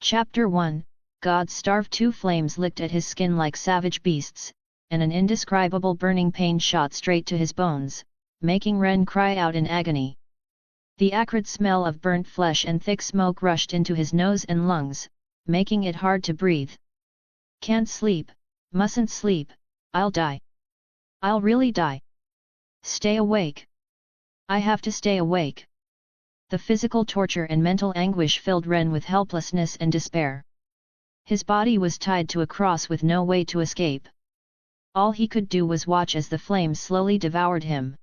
Chapter 1, God starved. Two flames licked at his skin like savage beasts, and an indescribable burning pain shot straight to his bones, making Ren cry out in agony. The acrid smell of burnt flesh and thick smoke rushed into his nose and lungs, making it hard to breathe. Can't sleep, mustn't sleep, I'll die. I'll really die. Stay awake. I have to stay awake. The physical torture and mental anguish filled Ren with helplessness and despair. His body was tied to a cross with no way to escape. All he could do was watch as the flames slowly devoured him.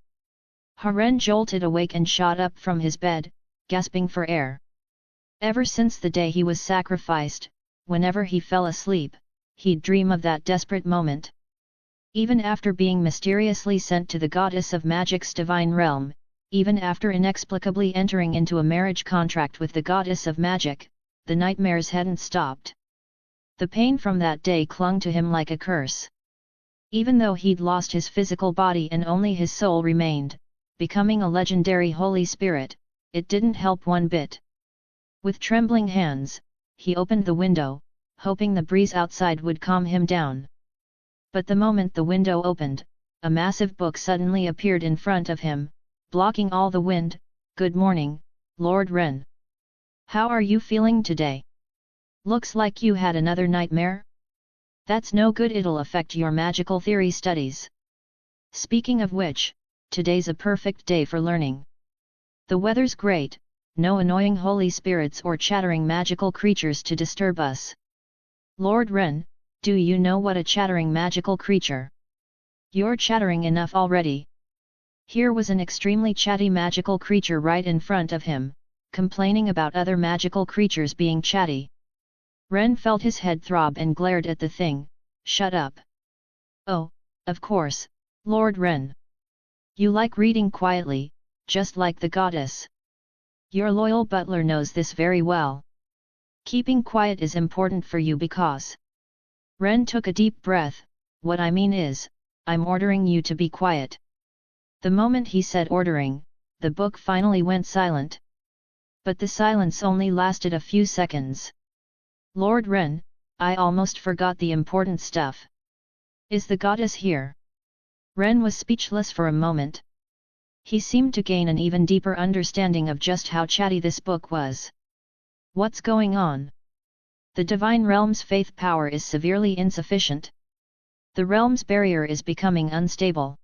Ren jolted awake and shot up from his bed, gasping for air. Ever since the day he was sacrificed, whenever he fell asleep, he'd dream of that desperate moment. Even after being mysteriously sent to the goddess of magic's divine realm, even after inexplicably entering into a marriage contract with the goddess of magic, the nightmares hadn't stopped. The pain from that day clung to him like a curse. Even though he'd lost his physical body and only his soul remained, becoming a legendary holy spirit, it didn't help one bit. With trembling hands, he opened the window, hoping the breeze outside would calm him down. But the moment the window opened, a massive book suddenly appeared in front of him, blocking all the wind. "Good morning, Lord Ren. How are you feeling today? Looks like you had another nightmare? That's no good, it'll affect your magical theory studies. Speaking of which, today's a perfect day for learning. The weather's great, no annoying holy spirits or chattering magical creatures to disturb us. Lord Ren, do you know what a chattering magical creature? You're chattering enough already." Here was an extremely chatty magical creature right in front of him, complaining about other magical creatures being chatty. Ren felt his head throb and glared at the thing. "Shut up." "Oh, of course, Lord Ren. You like reading quietly, just like the goddess. Your loyal butler knows this very well. Keeping quiet is important for you because..." Ren took a deep breath. "What I mean is, I'm ordering you to be quiet." The moment he said ordering, the book finally went silent. But the silence only lasted a few seconds. "Lord Ren, I almost forgot the important stuff. Is the goddess here?" Ren was speechless for a moment. He seemed to gain an even deeper understanding of just how chatty this book was. "What's going on? The divine realm's faith power is severely insufficient. The realm's barrier is becoming unstable.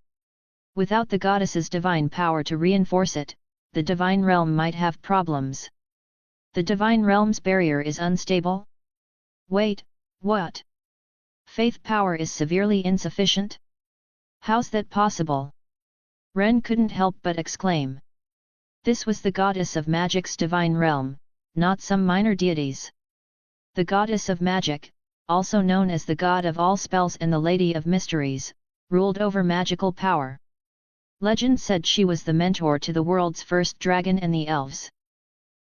Without the goddess's divine power to reinforce it, the divine realm might have problems. The divine realm's barrier is unstable? Wait, what? Faith power is severely insufficient? How's that possible?" Ren couldn't help but exclaim. This was the goddess of magic's divine realm, not some minor deities. The goddess of magic, also known as the god of all spells and the lady of mysteries, ruled over magical power. Legend said she was the mentor to the world's first dragon and the elves.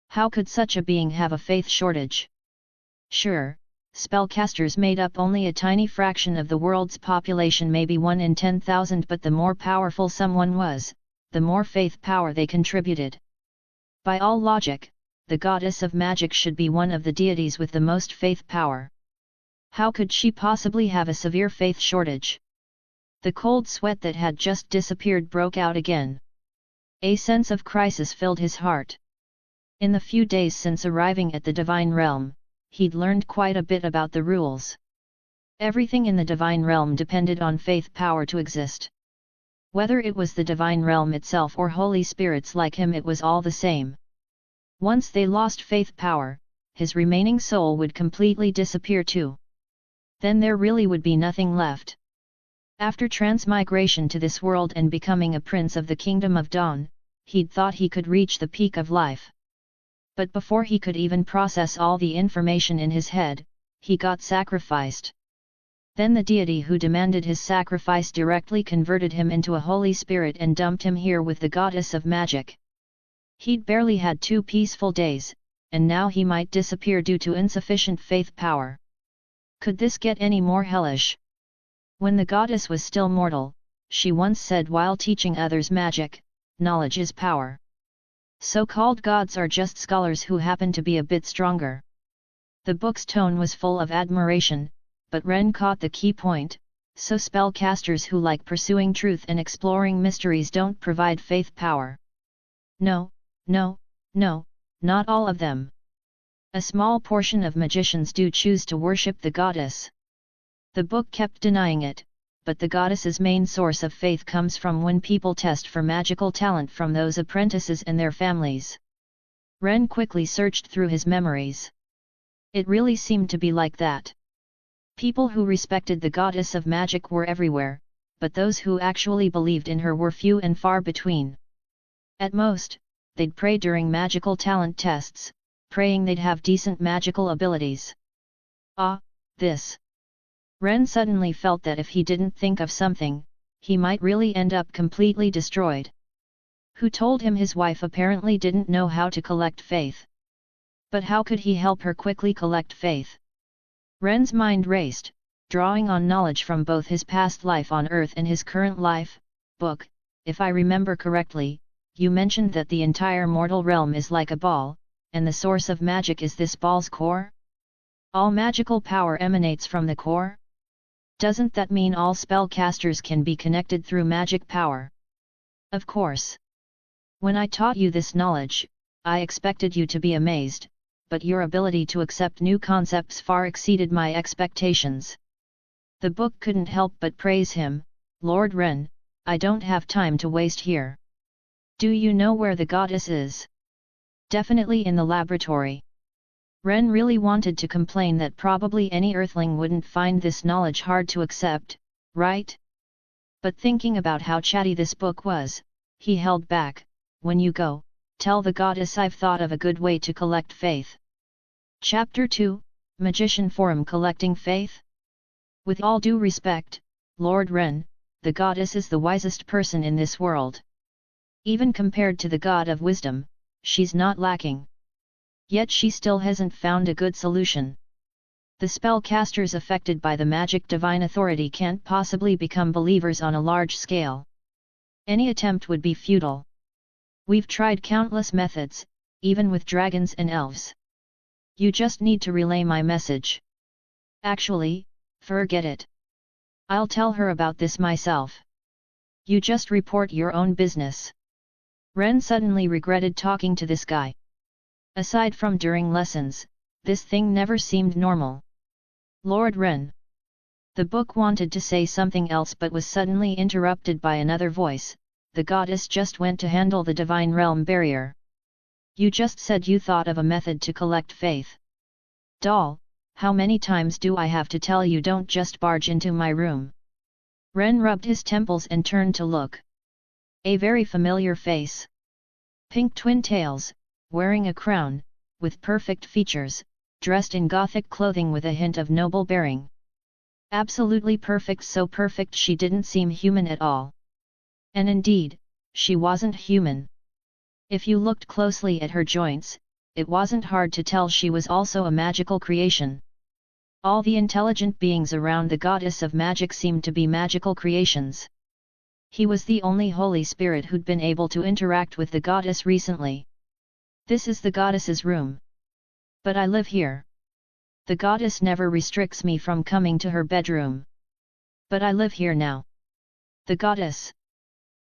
How could such a being have a faith shortage? Sure, spellcasters made up only a tiny fraction of the world's population, maybe 1 in 10,000, but the more powerful someone was, the more faith power they contributed. By all logic, the goddess of magic should be one of the deities with the most faith power. How could she possibly have a severe faith shortage? The cold sweat that had just disappeared broke out again. A sense of crisis filled his heart. In the few days since arriving at the divine realm, he'd learned quite a bit about the rules. Everything in the divine realm depended on faith power to exist. Whether it was the divine realm itself or holy spirits like him, it was all the same. Once they lost faith power, his remaining soul would completely disappear too. Then there really would be nothing left. After transmigration to this world and becoming a prince of the kingdom of Dawn, he'd thought he could reach the peak of life. But before he could even process all the information in his head, he got sacrificed. Then the deity who demanded his sacrifice directly converted him into a holy spirit and dumped him here with the goddess of magic. He'd barely had 2 peaceful days, and now he might disappear due to insufficient faith power. Could this get any more hellish? When the goddess was still mortal, she once said while teaching others magic, "Knowledge is power." So-called gods are just scholars who happen to be a bit stronger. The book's tone was full of admiration, but Ren caught the key point: so spellcasters who like pursuing truth and exploring mysteries don't provide faith power. No, no, no, not all of them. A small portion of magicians do choose to worship the goddess. The book kept denying it, but the goddess's main source of faith comes from when people test for magical talent from those apprentices and their families. Ren quickly searched through his memories. It really seemed to be like that. People who respected the goddess of magic were everywhere, but those who actually believed in her were few and far between. At most, they'd pray during magical talent tests, praying they'd have decent magical abilities. This. Ren suddenly felt that if he didn't think of something, he might really end up completely destroyed. Who told him his wife apparently didn't know how to collect faith? But how could he help her quickly collect faith? Ren's mind raced, drawing on knowledge from both his past life on Earth and his current life. Book, if I remember correctly, you mentioned that the entire mortal realm is like a ball, and the source of magic is this ball's core? All magical power emanates from the core? Doesn't that mean all spellcasters can be connected through magic power? Of course. When I taught you this knowledge, I expected you to be amazed, but your ability to accept new concepts far exceeded my expectations. The book couldn't help but praise him. Lord Ren, I don't have time to waste here. Do you know where the goddess is? Definitely in the laboratory. Ren really wanted to complain that probably any earthling wouldn't find this knowledge hard to accept, right? But thinking about how chatty this book was, he held back. When you go, tell the goddess I've thought of a good way to collect faith. Chapter 2, Magician Forum Collecting Faith? With all due respect, Lord Ren, the goddess is the wisest person in this world. Even compared to the god of wisdom, she's not lacking. Yet she still hasn't found a good solution. The spellcasters affected by the magic divine authority can't possibly become believers on a large scale. Any attempt would be futile. We've tried countless methods, even with dragons and elves. You just need to relay my message. Actually, forget it. I'll tell her about this myself. You just report your own business. Ren suddenly regretted talking to this guy. Aside from during lessons, this thing never seemed normal. Lord Ren. The book wanted to say something else but was suddenly interrupted by another voice. The goddess just went to handle the divine realm barrier. You just said you thought of a method to collect faith. Doll, how many times do I have to tell you don't just barge into my room? Ren rubbed his temples and turned to look. A very familiar face. Pink twin tails, wearing a crown, with perfect features, dressed in gothic clothing with a hint of noble bearing. Absolutely perfect, so perfect she didn't seem human at all. And indeed, she wasn't human. If you looked closely at her joints, it wasn't hard to tell she was also a magical creation. All the intelligent beings around the goddess of magic seemed to be magical creations. He was the only Holy Spirit who'd been able to interact with the goddess recently. This is the goddess's room. But I live here. The goddess never restricts me from coming to her bedroom. But I live here now. The goddess.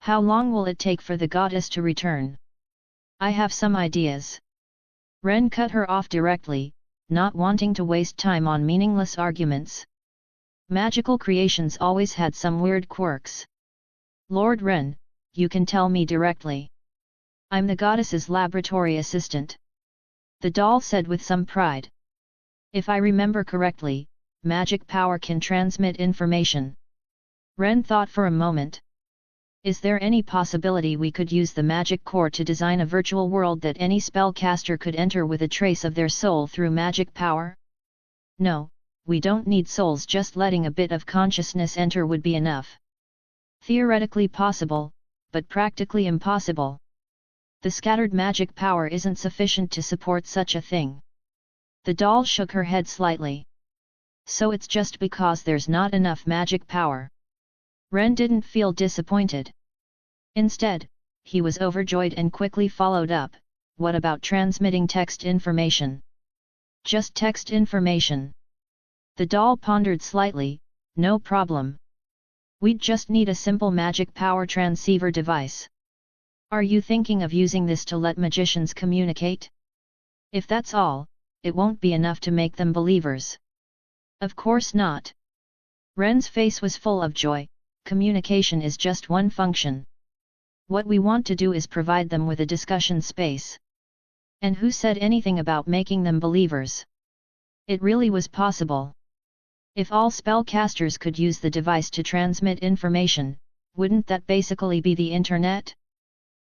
How long will it take for the goddess to return? I have some ideas. Ren cut her off directly, not wanting to waste time on meaningless arguments. Magical creations always had some weird quirks. Lord Ren, you can tell me directly. I'm the goddess's laboratory assistant. The doll said with some pride. If I remember correctly, magic power can transmit information. Ren thought for a moment. Is there any possibility we could use the magic core to design a virtual world that any spellcaster could enter with a trace of their soul through magic power? No, we don't need souls, just letting a bit of consciousness enter would be enough. Theoretically possible, but practically impossible. The scattered magic power isn't sufficient to support such a thing. The doll shook her head slightly. So it's just because there's not enough magic power. Ren didn't feel disappointed. Instead, he was overjoyed and quickly followed up. What about transmitting text information? Just text information. The doll pondered slightly. No problem. We'd just need a simple magic power transceiver device. Are you thinking of using this to let magicians communicate? If that's all, it won't be enough to make them believers. Of course not. Ren's face was full of joy. Communication is just one function. What we want to do is provide them with a discussion space. And who said anything about making them believers? It really was possible. If all spellcasters could use the device to transmit information, wouldn't that basically be the Internet?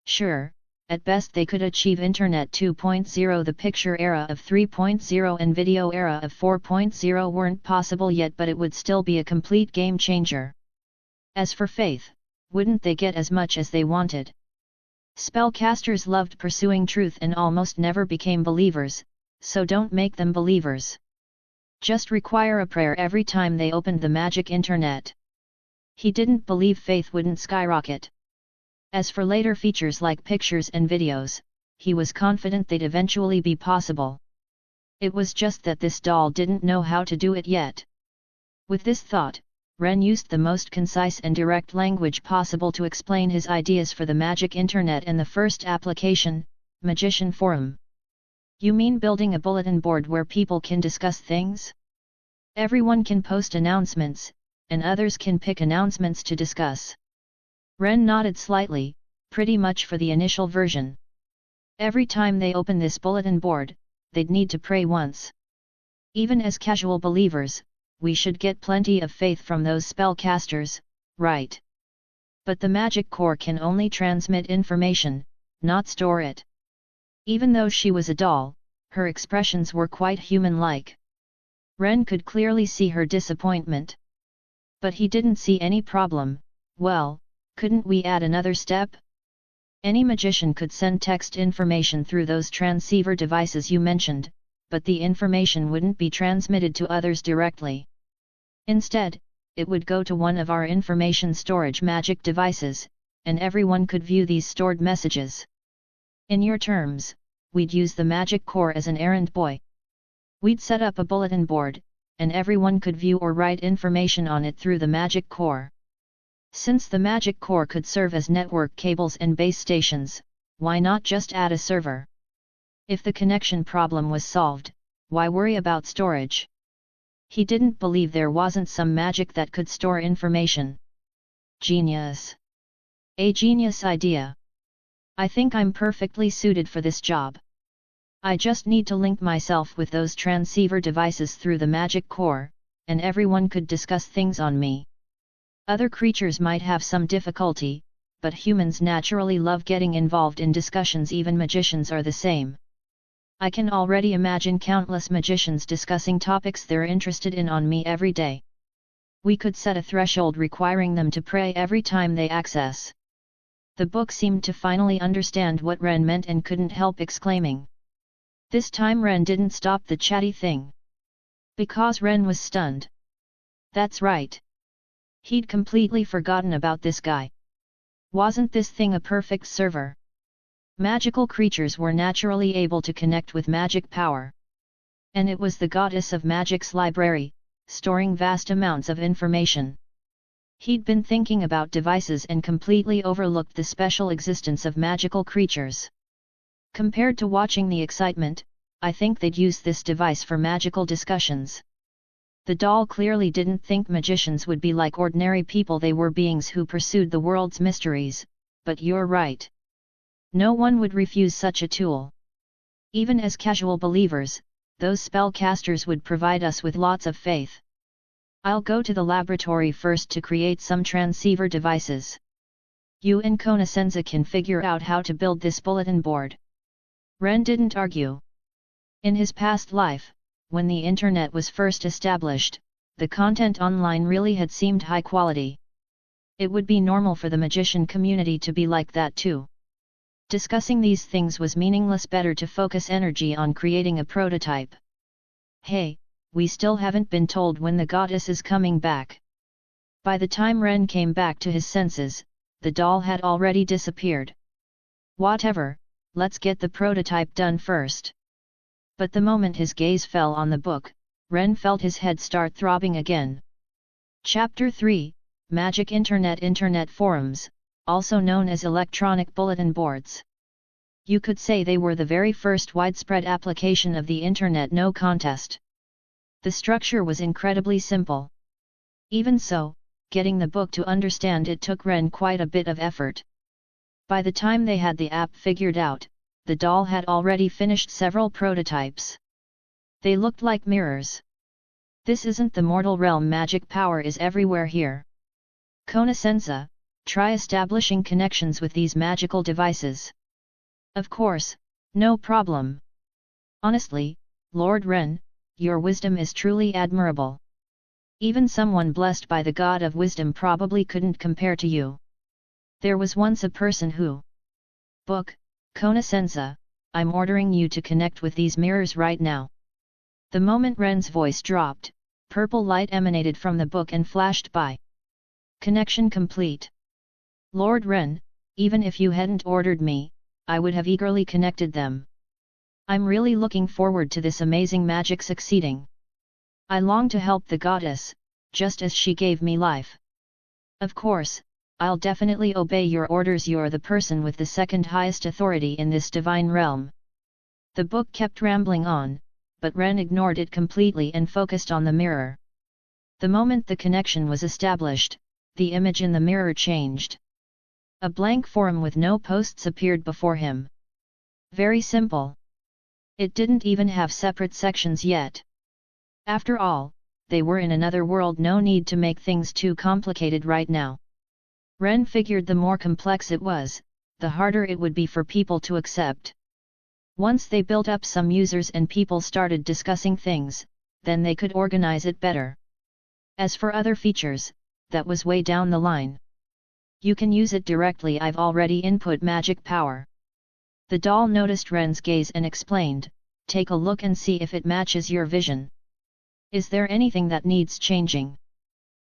Sure, at best they could achieve Internet 2.0. The picture era of 3.0 and video era of 4.0 weren't possible yet, but it would still be a complete game changer. As for faith, wouldn't they get as much as they wanted? Spellcasters loved pursuing truth and almost never became believers, so don't make them believers. Just require a prayer every time they opened the magic Internet. He didn't believe faith wouldn't skyrocket. As for later features like pictures and videos, he was confident they'd eventually be possible. It was just that this doll didn't know how to do it yet. With this thought, Ren used the most concise and direct language possible to explain his ideas for the magic Internet and the first application, Magician Forum. You mean building a bulletin board where people can discuss things? Everyone can post announcements, and others can pick announcements to discuss. Ren nodded slightly, pretty much for the initial version. Every time they open this bulletin board, they'd need to pray once. Even as casual believers, we should get plenty of faith from those spellcasters, right? But the magic core can only transmit information, not store it. Even though she was a doll, her expressions were quite human-like. Ren could clearly see her disappointment. But he didn't see any problem. Well, couldn't we add another step? Any magician could send text information through those transceiver devices you mentioned, but the information wouldn't be transmitted to others directly. Instead, it would go to one of our information storage magic devices, and everyone could view these stored messages. In your terms, we'd use the magic core as an errand boy. We'd set up a bulletin board, and everyone could view or write information on it through the magic core. Since the magic core could serve as network cables and base stations, why not just add a server? If the connection problem was solved, why worry about storage? He didn't believe there wasn't some magic that could store information. Genius! A genius idea! I think I'm perfectly suited for this job. I just need to link myself with those transceiver devices through the magic core, and everyone could discuss things on me. Other creatures might have some difficulty, but humans naturally love getting involved in discussions. Even magicians are the same. I can already imagine countless magicians discussing topics they're interested in on me every day. We could set a threshold requiring them to pray every time they access. The book seemed to finally understand what Ren meant and couldn't help exclaiming. This time Ren didn't stop the chatty thing. Because Ren was stunned. That's right. He'd completely forgotten about this guy. Wasn't this thing a perfect server? Magical creatures were naturally able to connect with magic power. And it was the goddess of magic's library, storing vast amounts of information. He'd been thinking about devices and completely overlooked the special existence of magical creatures. Compared to watching the excitement, I think they'd use this device for magical discussions. The doll clearly didn't think magicians would be like ordinary people. They were beings who pursued the world's mysteries, but you're right. No one would refuse such a tool. Even as casual believers, those spellcasters would provide us with lots of faith. I'll go to the laboratory first to create some transceiver devices. You and Konosenza can figure out how to build this bulletin board. Ren didn't argue. In his past life, when the internet was first established, the content online really had seemed high quality. It would be normal for the magician community to be like that too. Discussing these things was meaningless. Better to focus energy on creating a prototype. Hey, we still haven't been told when the goddess is coming back. By the time Ren came back to his senses, the doll had already disappeared. Whatever, let's get the prototype done first. But the moment his gaze fell on the book, Ren felt his head start throbbing again. Chapter 3, Magic Internet forums, also known as electronic bulletin boards. You could say they were the very first widespread application of the Internet, no contest. The structure was incredibly simple. Even so, getting the book to understand it took Ren quite a bit of effort. By the time they had the app figured out, the doll had already finished several prototypes. They looked like mirrors. This isn't the mortal realm, magic power is everywhere here. Konosensa, try establishing connections with these magical devices. Of course, no problem. Honestly, Lord Ren, your wisdom is truly admirable. Even someone blessed by the god of wisdom probably couldn't compare to you. There was once a person who... Book, Konosensa, I'm ordering you to connect with these mirrors right now. The moment Ren's voice dropped, purple light emanated from the book and flashed by. Connection complete. Lord Ren, even if you hadn't ordered me, I would have eagerly connected them. I'm really looking forward to this amazing magic succeeding. I long to help the goddess, just as she gave me life. Of course, I'll definitely obey your orders. You're the person with the second highest authority in this divine realm. The book kept rambling on, but Ren ignored it completely and focused on the mirror. The moment the connection was established, the image in the mirror changed. A blank forum with no posts appeared before him. Very simple. It didn't even have separate sections yet. After all, they were in another world, no need to make things too complicated right now. Ren figured the more complex it was, the harder it would be for people to accept. Once they built up some users and people started discussing things, then they could organize it better. As for other features, that was way down the line. You can use it directly, I've already input magic power. The doll noticed Ren's gaze and explained, take a look and see if it matches your vision. Is there anything that needs changing?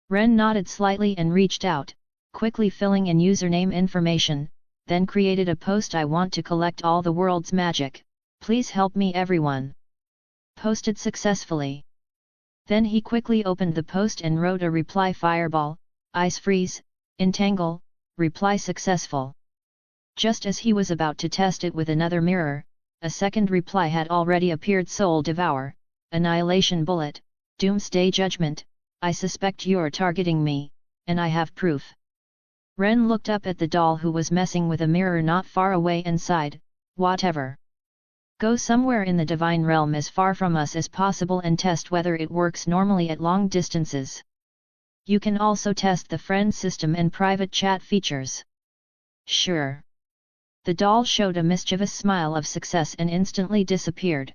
Ren nodded slightly and reached out, quickly filling in username information, then created a post. I want to collect all the world's magic, please help me everyone. Posted successfully. Then he quickly opened the post and wrote a reply: fireball, ice freeze, entangle, reply successful. Just as he was about to test it with another mirror, a second reply had already appeared: soul devour, annihilation bullet, doomsday judgment, I suspect you're targeting me, and I have proof. Ren looked up at the doll who was messing with a mirror not far away and sighed, whatever. Go somewhere in the divine realm as far from us as possible and test whether it works normally at long distances. You can also test the friend system and private chat features. Sure. The doll showed a mischievous smile of success and instantly disappeared.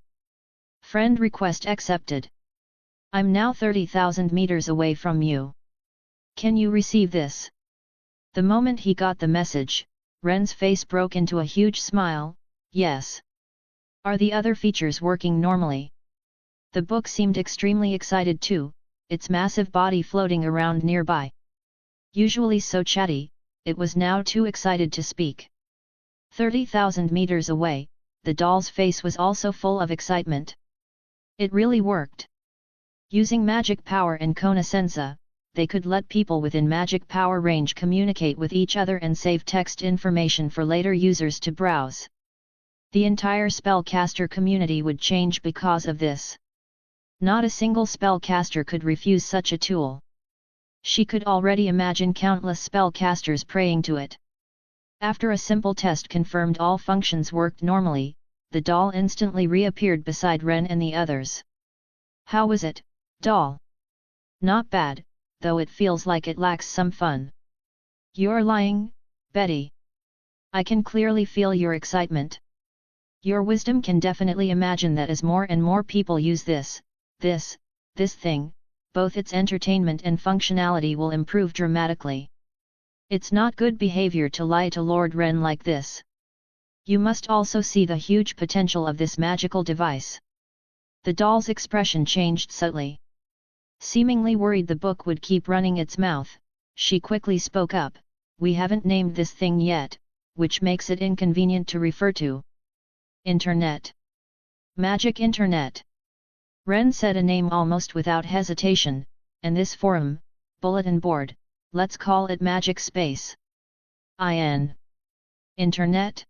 Friend request accepted. I'm now 30,000 meters away from you. Can you receive this? The moment he got the message, Ren's face broke into a huge smile. Yes. Are the other features working normally? The book seemed extremely excited too, its massive body floating around nearby. Usually so chatty, it was now too excited to speak. 30,000 meters away, the doll's face was also full of excitement. It really worked. Using magic power and Konosensa, they could let people within magic power range communicate with each other and save text information for later users to browse. The entire spellcaster community would change because of this. Not a single spellcaster could refuse such a tool. She could already imagine countless spellcasters praying to it. After a simple test confirmed all functions worked normally, the doll instantly reappeared beside Ren and the others. How was it, doll? Not bad, though it feels like it lacks some fun. You're lying, Betty. I can clearly feel your excitement. Your wisdom can definitely imagine that as more and more people use this thing, both its entertainment and functionality will improve dramatically. It's not good behavior to lie to Lord Ren like this. You must also see the huge potential of this magical device. The doll's expression changed subtly. Seemingly worried the book would keep running its mouth, she quickly spoke up, we haven't named this thing yet, which makes it inconvenient to refer to. Internet. Magic Internet. Ren said a name almost without hesitation, and this forum, bulletin board, let's call it Magic Space. Internet?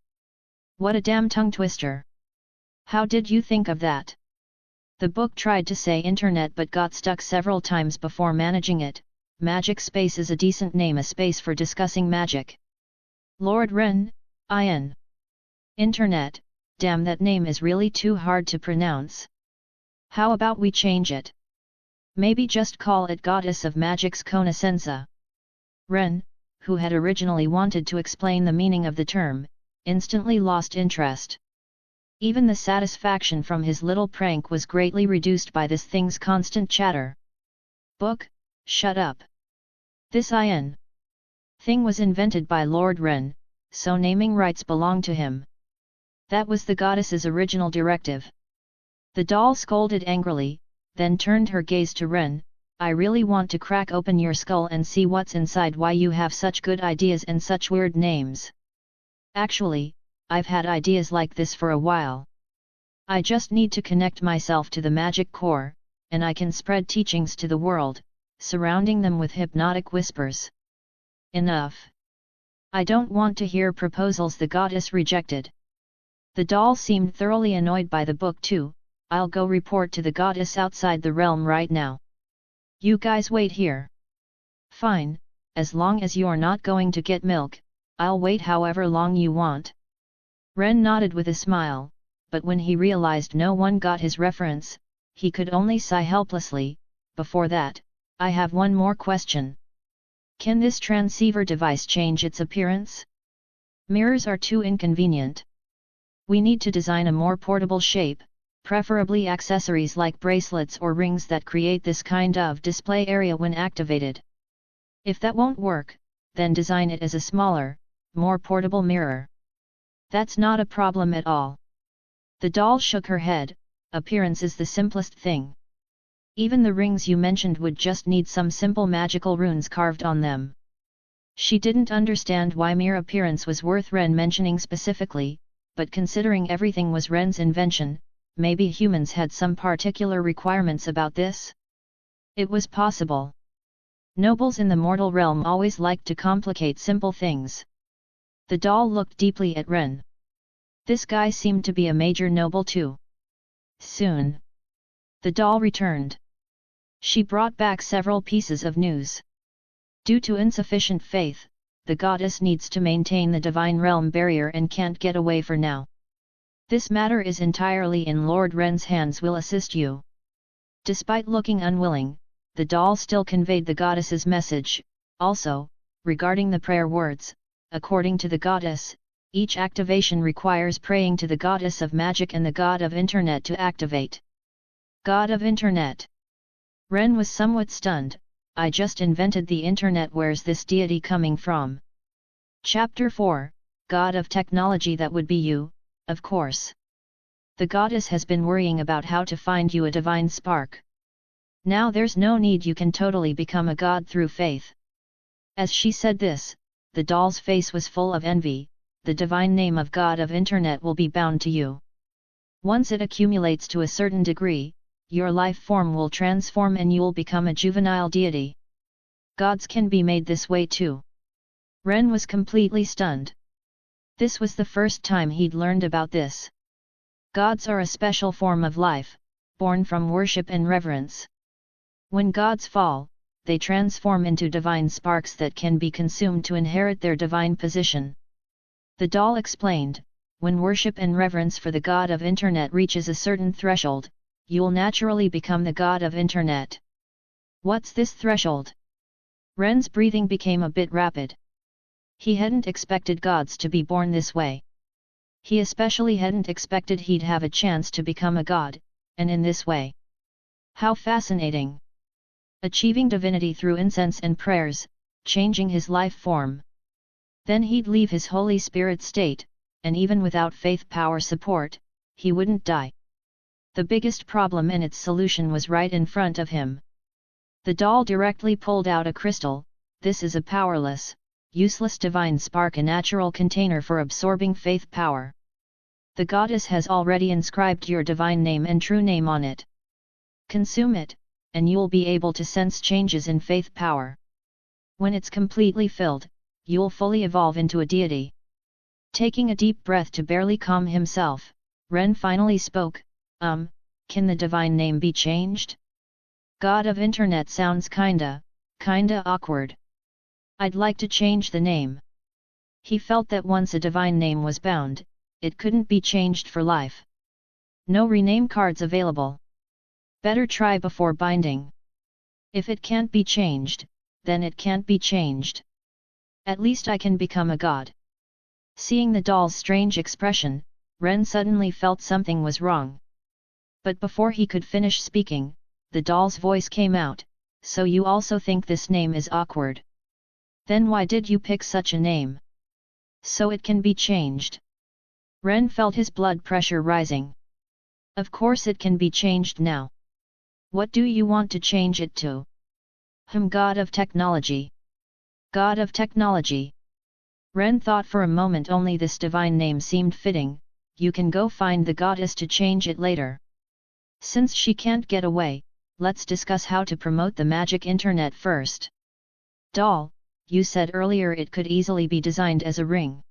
What a damn tongue twister. How did you think of that? The book tried to say internet but got stuck several times before managing it. Magic Space is a decent name, a space for discussing magic. Lord Ren, Internet, damn, that name is really too hard to pronounce. How about we change it? Maybe just call it Goddess of Magic's Connascenza. Ren, who had originally wanted to explain the meaning of the term, instantly lost interest. Even the satisfaction from his little prank was greatly reduced by this thing's constant chatter. Book, shut up. This thing was invented by Lord Ren, so naming rights belong to him. That was the goddess's original directive. The doll scolded angrily, then turned her gaze to Ren. I really want to crack open your skull and see what's inside, why you have such good ideas and such weird names. Actually, I've had ideas like this for a while. I just need to connect myself to the magic core, and I can spread teachings to the world, surrounding them with hypnotic whispers. Enough. I don't want to hear proposals the goddess rejected. The doll seemed thoroughly annoyed by the book too. I'll go report to the goddess outside the realm right now. You guys wait here. Fine, as long as you're not going to get milk, I'll wait however long you want. Ren nodded with a smile, but when he realized no one got his reference, he could only sigh helplessly. Before that, I have one more question. Can this transceiver device change its appearance? Mirrors are too inconvenient. We need to design a more portable shape, preferably accessories like bracelets or rings that create this kind of display area when activated. If that won't work, then design it as a smaller, more portable mirror. That's not a problem at all. The doll shook her head. Appearance is the simplest thing. Even the rings you mentioned would just need some simple magical runes carved on them. She didn't understand why mere appearance was worth Ren mentioning specifically, but considering everything was Ren's invention, maybe humans had some particular requirements about this? It was possible. Nobles in the mortal realm always liked to complicate simple things. The doll looked deeply at Ren. This guy seemed to be a major noble too. Soon, the doll returned. She brought back several pieces of news. Due to insufficient faith, the goddess needs to maintain the divine realm barrier and can't get away for now. This matter is entirely in Lord Ren's hands. Will assist you. Despite looking unwilling, the doll still conveyed the goddess's message. Also, regarding the prayer words, according to the goddess, each activation requires praying to the goddess of magic and the god of internet to activate. God of internet. Ren was somewhat stunned. I just invented the internet, where's this deity coming from? Chapter 4, God of technology. That would be you, of course. The goddess has been worrying about how to find you a divine spark. Now there's no need, you can totally become a god through faith. As she said this, the doll's face was full of envy. The divine name of God of internet will be bound to you. Once it accumulates to a certain degree, your life form will transform and you'll become a juvenile deity. Gods can be made this way too. Ren was completely stunned. This was the first time he'd learned about this. Gods are a special form of life, born from worship and reverence. When gods fall, they transform into divine sparks that can be consumed to inherit their divine position. The doll explained, when worship and reverence for the god of internet reaches a certain threshold, you'll naturally become the god of internet. What's this threshold? Ren's breathing became a bit rapid. He hadn't expected gods to be born this way. He especially hadn't expected he'd have a chance to become a god, and in this way. How fascinating! Achieving divinity through incense and prayers, changing his life form. Then he'd leave his Holy Spirit state, and even without faith power support, he wouldn't die. The biggest problem and its solution was right in front of him. The doll directly pulled out a crystal. This is a powerless, useless divine spark, a natural container for absorbing faith power. The goddess has already inscribed your divine name and true name on it. Consume it, and you'll be able to sense changes in faith power. When it's completely filled, you'll fully evolve into a deity. Taking a deep breath to barely calm himself, Ren finally spoke, can the divine name be changed? God of Internet sounds kinda awkward. I'd like to change the name. He felt that once a divine name was bound, it couldn't be changed for life. No rename cards available. Better try before binding. If it can't be changed, then it can't be changed. At least I can become a god. Seeing the doll's strange expression, Ren suddenly felt something was wrong. But before he could finish speaking, the doll's voice came out, so you also think this name is awkward? Then why did you pick such a name? So it can be changed. Ren felt his blood pressure rising. Of course it can be changed now. What do you want to change it to? God of Technology. God of Technology. Ren thought for a moment only this divine name seemed fitting. You can go find the goddess to change it later. Since she can't get away, let's discuss how to promote the magic internet first. Doll, you said earlier it could easily be designed as a ring.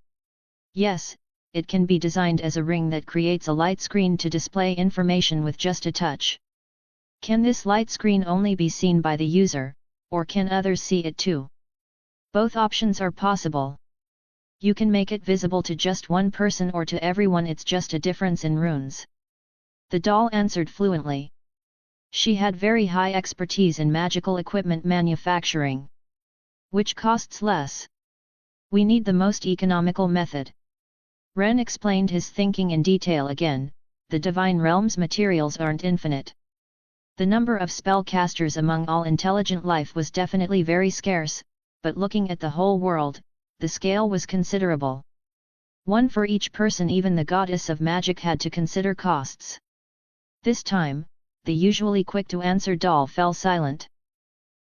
Yes, it can be designed as a ring that creates a light screen to display information with just a touch. Can this light screen only be seen by the user, or can others see it too? Both options are possible. You can make it visible to just one person or to everyone, it's just a difference in runes. The doll answered fluently. She had very high expertise in magical equipment manufacturing. Which costs less? We need the most economical method. Ren explained his thinking in detail again. The divine realm's materials aren't infinite. The number of spellcasters among all intelligent life was definitely very scarce, but looking at the whole world, the scale was considerable. One for each person, even the goddess of magic had to consider costs. This time, the usually quick-to-answer doll fell silent.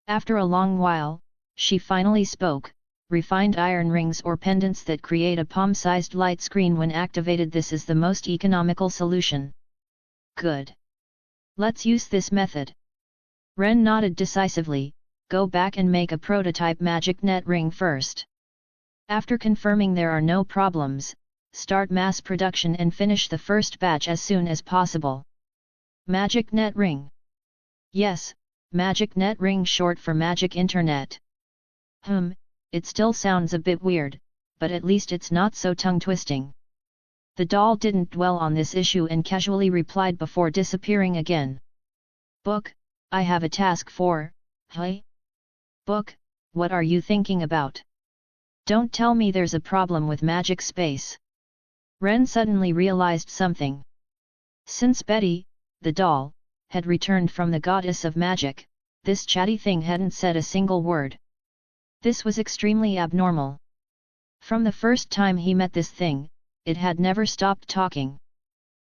After a long while, she finally spoke. Refined iron rings or pendants that create a palm-sized light screen when activated. This is the most economical solution. Good. Let's use this method. Ren nodded decisively. Go back and make a prototype magic net ring first. After confirming there are no problems, start mass production and finish the first batch as soon as possible. Magic net ring. Yes, magic net ring, short for magic internet. It still sounds a bit weird, but at least it's not so tongue-twisting. The doll didn't dwell on this issue and casually replied before disappearing again. Book, I have a task for, Hey? Book, what are you thinking about? Don't tell me there's a problem with magic space. Ren suddenly realized something. Since Betty, the doll, had returned from the goddess of magic, this chatty thing hadn't said a single word. This was extremely abnormal. From the first time he met this thing, it had never stopped talking.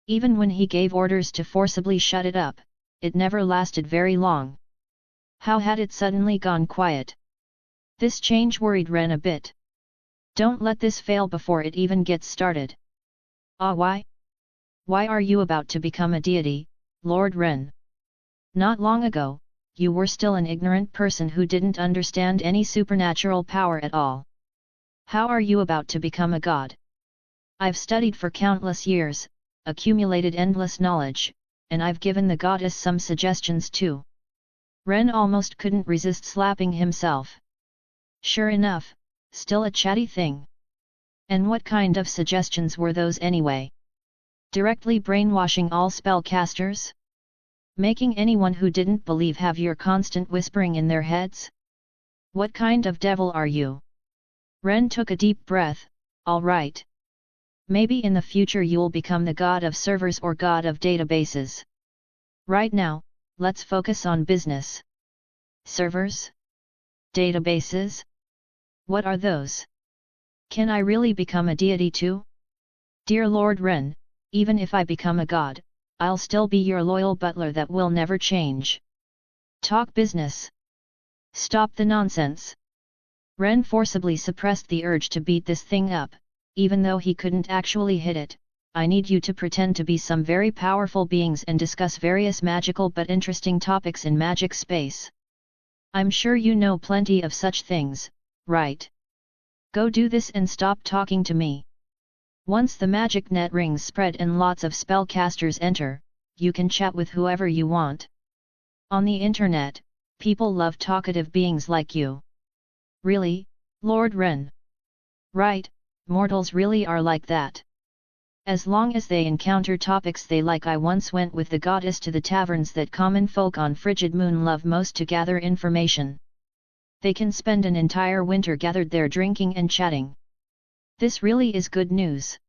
Even when he gave orders to forcibly shut it up, it never lasted very long. How had it suddenly gone quiet? This change worried Ren a bit. Don't let this fail before it even gets started. Why? Why are you about to become a deity, Lord Ren? Not long ago, you were still an ignorant person who didn't understand any supernatural power at all. How are you about to become a god? I've studied for countless years, accumulated endless knowledge, and I've given the goddess some suggestions too. Ren almost couldn't resist slapping himself. Sure enough, still a chatty thing. And what kind of suggestions were those anyway? Directly brainwashing all spellcasters? Making anyone who didn't believe have your constant whispering in their heads? What kind of devil are you? Ren took a deep breath. All right. Maybe in the future you'll become the god of servers or god of databases. Right now, let's focus on business. Servers? Databases? What are those? Can I really become a deity too? Dear Lord Ren, even if I become a god, I'll still be your loyal butler that will never change. Talk business. Stop the nonsense. Ren forcibly suppressed the urge to beat this thing up, even though he couldn't actually hit it, I need you to pretend to be some very powerful beings and discuss various magical but interesting topics in magic space. I'm sure you know plenty of such things, right? Go do this and stop talking to me. Once the magic net rings spread and lots of spellcasters enter, you can chat with whoever you want. On the internet, people love talkative beings like you. Really, Lord Ren? Right, mortals really are like that. As long as they encounter topics they like. I once went with the goddess to the taverns that common folk on Frigid Moon love most to gather information. They can spend an entire winter gathered there drinking and chatting. This really is good news.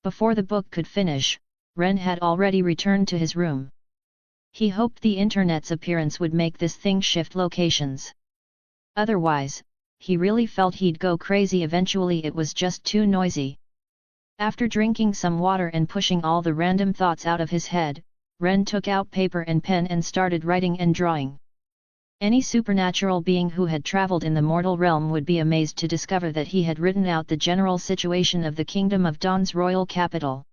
Before the book could finish, Ren had already returned to his room. He hoped the internet's appearance would make this thing shift locations. Otherwise, he really felt he'd go crazy eventually. It was just too noisy. After drinking some water and pushing all the random thoughts out of his head, Ren took out paper and pen and started writing and drawing. Any supernatural being who had traveled in the mortal realm would be amazed to discover that he had written out the general situation of the Kingdom of Dawn's royal capital,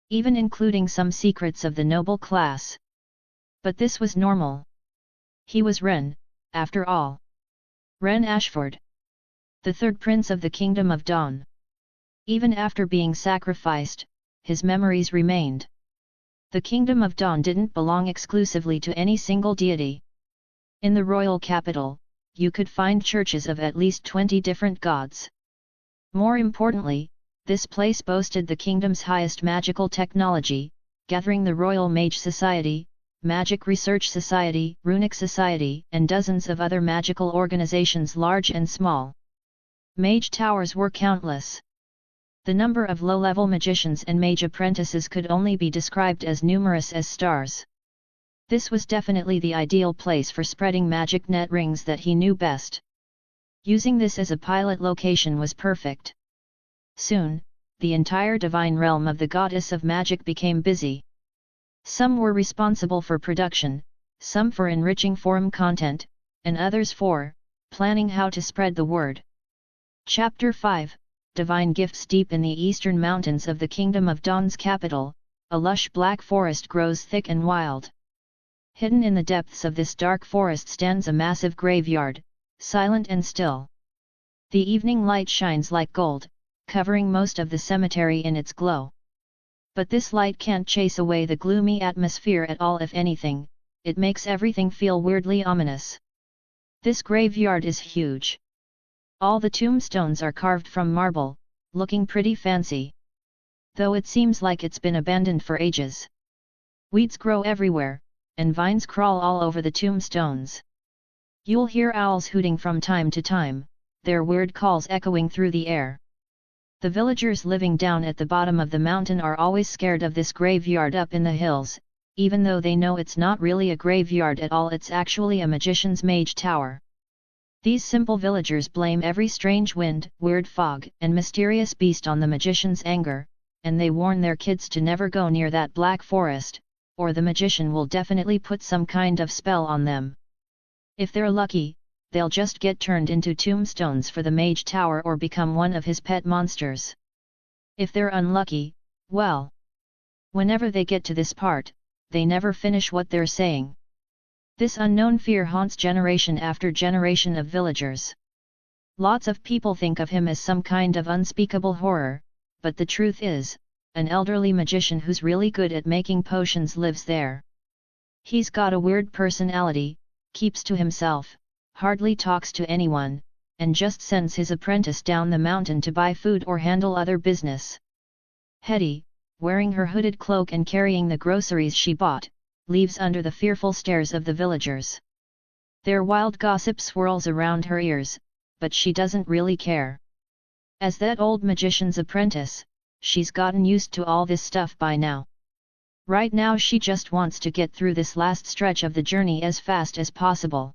even including some secrets of the noble class. But this was normal. He was Ren, after all. Ren Ashford, the third prince of the Kingdom of Dawn. Even after being sacrificed, his memories remained. The Kingdom of Dawn didn't belong exclusively to any single deity. In the royal capital, you could find churches of at least 20 different gods. More importantly, this place boasted the kingdom's highest magical technology, gathering the Royal Mage Society, Magic Research Society, Runic Society, and dozens of other magical organizations large and small. Mage towers were countless. The number of low-level magicians and mage apprentices could only be described as numerous as stars. This was definitely the ideal place for spreading magic net rings that he knew best. Using this as a pilot location was perfect. Soon, the entire divine realm of the goddess of magic became busy. Some were responsible for production, some for enriching forum content, and others for planning how to spread the word. Chapter 5 Divine Gifts. Deep in the eastern mountains of the Kingdom of Dawn's capital, a lush black forest grows thick and wild. Hidden in the depths of this dark forest stands a massive graveyard, silent and still. The evening light shines like gold, covering most of the cemetery in its glow. But this light can't chase away the gloomy atmosphere at all. If anything, it makes everything feel weirdly ominous. This graveyard is huge. All the tombstones are carved from marble, looking pretty fancy. Though it seems like it's been abandoned for ages. Weeds grow everywhere, and vines crawl all over the tombstones. You'll hear owls hooting from time to time, their weird calls echoing through the air. The villagers living down at the bottom of the mountain are always scared of this graveyard up in the hills, even though they know it's not really a graveyard at all. It's actually a magician's mage tower. These simple villagers blame every strange wind, weird fog, and mysterious beast on the magician's anger, and they warn their kids to never go near that black forest, or the magician will definitely put some kind of spell on them. If they're lucky, they'll just get turned into tombstones for the mage tower or become one of his pet monsters. If they're unlucky, well, whenever they get to this part, they never finish what they're saying. This unknown fear haunts generation after generation of villagers. Lots of people think of him as some kind of unspeakable horror, but the truth is, an elderly magician who's really good at making potions lives there. He's got a weird personality, keeps to himself, hardly talks to anyone, and just sends his apprentice down the mountain to buy food or handle other business. Hetty, wearing her hooded cloak and carrying the groceries she bought, leaves under the fearful stares of the villagers. Their wild gossip swirls around her ears, but she doesn't really care. As that old magician's apprentice, she's gotten used to all this stuff by now. Right now she just wants to get through this last stretch of the journey as fast as possible.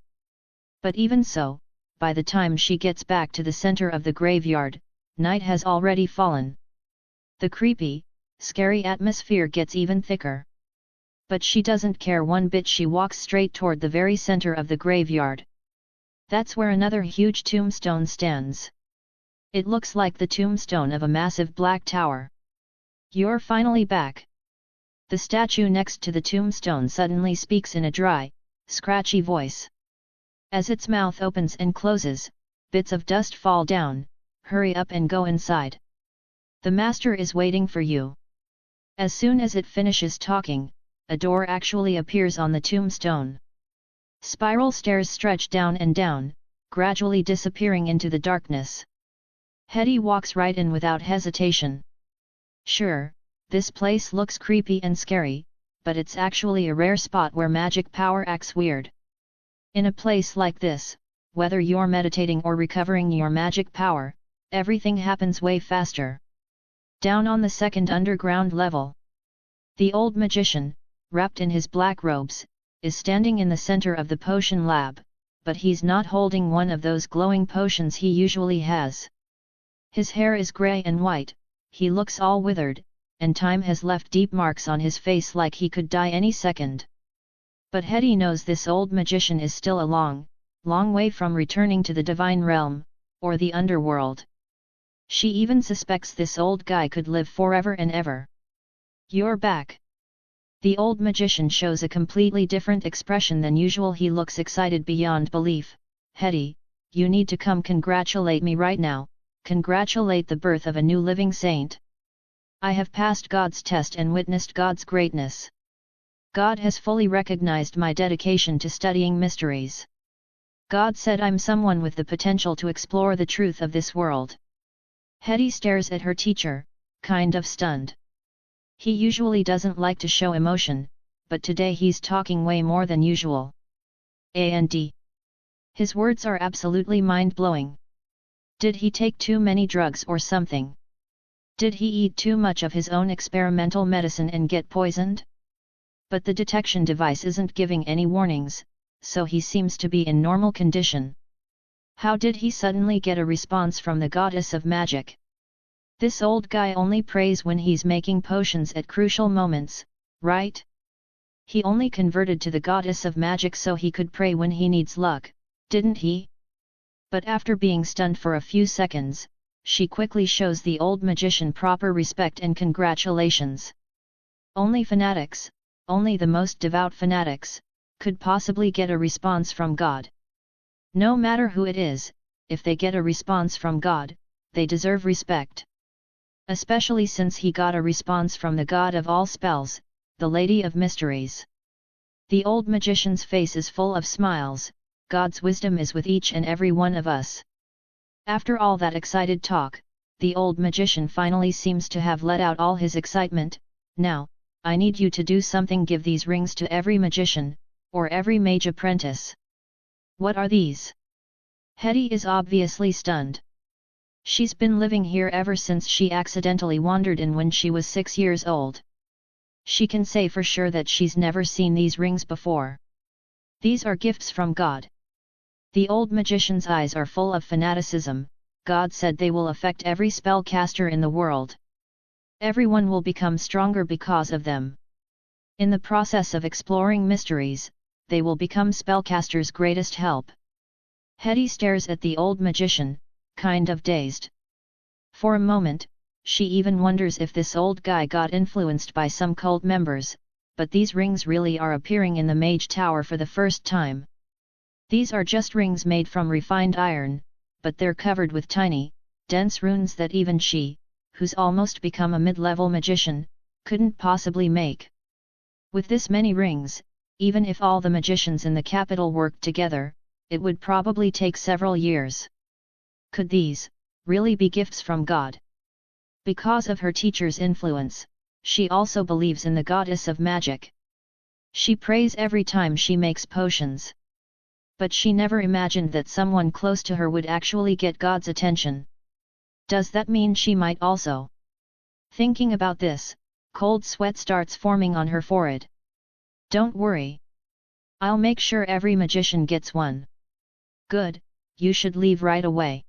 But even so, by the time she gets back to the center of the graveyard, night has already fallen. The creepy, scary atmosphere gets even thicker. But she doesn't care one bit. She walks straight toward the very center of the graveyard. That's where another huge tombstone stands. It looks like the tombstone of a massive black tower. You're finally back. The statue next to the tombstone suddenly speaks in a dry, scratchy voice. As its mouth opens and closes, bits of dust fall down. Hurry up and go inside. The master is waiting for you. As soon as it finishes talking, a door actually appears on the tombstone. Spiral stairs stretch down and down, gradually disappearing into the darkness. Hetty walks right in without hesitation. Sure, this place looks creepy and scary, but it's actually a rare spot where magic power acts weird. In a place like this, whether you're meditating or recovering your magic power, everything happens way faster. Down on the second underground level, the old magician, wrapped in his black robes, is standing in the center of the potion lab, but he's not holding one of those glowing potions he usually has. His hair is gray and white, he looks all withered, and time has left deep marks on his face like he could die any second. But Hetty knows this old magician is still a long, long way from returning to the divine realm, or the underworld. She even suspects this old guy could live forever and ever. You're back. The old magician shows a completely different expression than usual. He looks excited beyond belief. Hetty, you need to come congratulate me right now, congratulate the birth of a new living saint. I have passed God's test and witnessed God's greatness. God has fully recognized my dedication to studying mysteries. God said I'm someone with the potential to explore the truth of this world. Hetty stares at her teacher, kind of stunned. He usually doesn't like to show emotion, but today he's talking way more than usual. And his words are absolutely mind-blowing. Did he take too many drugs or something? Did he eat too much of his own experimental medicine and get poisoned? But the detection device isn't giving any warnings, so he seems to be in normal condition. How did he suddenly get a response from the goddess of magic? This old guy only prays when he's making potions at crucial moments, right? He only converted to the goddess of magic so he could pray when he needs luck, didn't he? But after being stunned for a few seconds, she quickly shows the old magician proper respect and congratulations. Only fanatics, only the most devout fanatics, could possibly get a response from God. No matter who it is, if they get a response from God, they deserve respect. Especially since he got a response from the god of all spells, the Lady of Mysteries. The old magician's face is full of smiles. God's wisdom is with each and every one of us. After all that excited talk, the old magician finally seems to have let out all his excitement. Now, I need you to do something. Give these rings to every magician, or every mage apprentice. What are these? Hetty is obviously stunned. She's been living here ever since she accidentally wandered in when she was 6 years old. She can say for sure that she's never seen these rings before. These are gifts from God. The old magician's eyes are full of fanaticism. God said they will affect every spellcaster in the world. Everyone will become stronger because of them. In the process of exploring mysteries, they will become spellcasters' greatest help. Hetty stares at the old magician, kind of dazed. For a moment, she even wonders if this old guy got influenced by some cult members, but these rings really are appearing in the Mage Tower for the first time. These are just rings made from refined iron, but they're covered with tiny, dense runes that even she, who's almost become a mid-level magician, couldn't possibly make. With this many rings, even if all the magicians in the capital worked together, it would probably take several years. Could these really be gifts from God? Because of her teacher's influence, she also believes in the goddess of magic. She prays every time she makes potions. But she never imagined that someone close to her would actually get God's attention. Does that mean she might also? Thinking about this, cold sweat starts forming on her forehead. Don't worry. I'll make sure every magician gets one. Good, you should leave right away.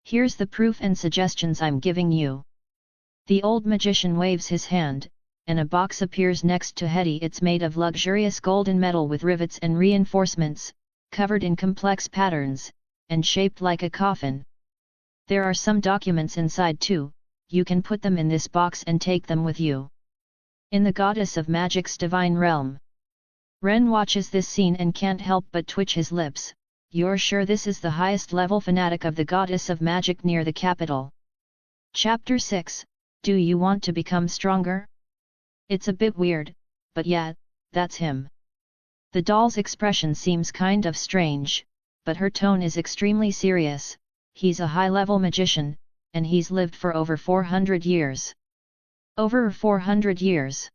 Here's the proof and suggestions I'm giving you. The old magician waves his hand, and a box appears next to Hetty. It's made of luxurious golden metal with rivets and reinforcements, covered in complex patterns, and shaped like a coffin. There are some documents inside too, you can put them in this box and take them with you. In the goddess of magic's divine realm. Ren watches this scene and can't help but twitch his lips. You're sure this is the highest level fanatic of the goddess of magic near the capital? Chapter 6, Do you want to become stronger? It's a bit weird, but yeah, that's him. The doll's expression seems kind of strange, but her tone is extremely serious. He's a high-level magician, and he's lived for over 400 years. Over 400 years.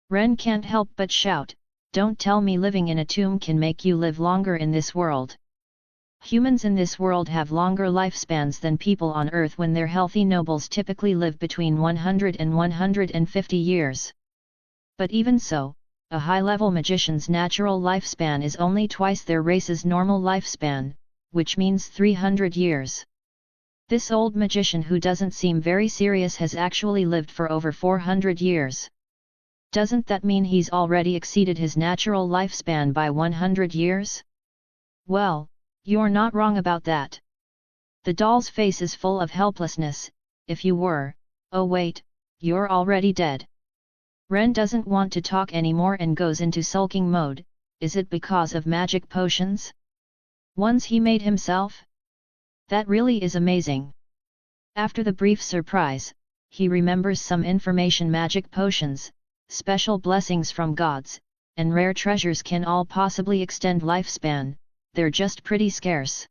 Ren can't help but shout, don't tell me living in a tomb can make you live longer in this world. Humans in this world have longer lifespans than people on Earth when they're healthy. Nobles typically live between 100 and 150 years. But even so, a high-level magician's natural lifespan is only twice their race's normal lifespan, which means 300 years. This old magician who doesn't seem very serious has actually lived for over 400 years. Doesn't that mean he's already exceeded his natural lifespan by 100 years? Well, you're not wrong about that. The doll's face is full of helplessness. If you were, oh wait, you're already dead. Ren doesn't want to talk anymore and goes into sulking mode. Is it because of magic potions? Ones he made himself? That really is amazing. After the brief surprise, he remembers some information. Magic potions, special blessings from gods, and rare treasures can all possibly extend lifespan. They're just pretty scarce.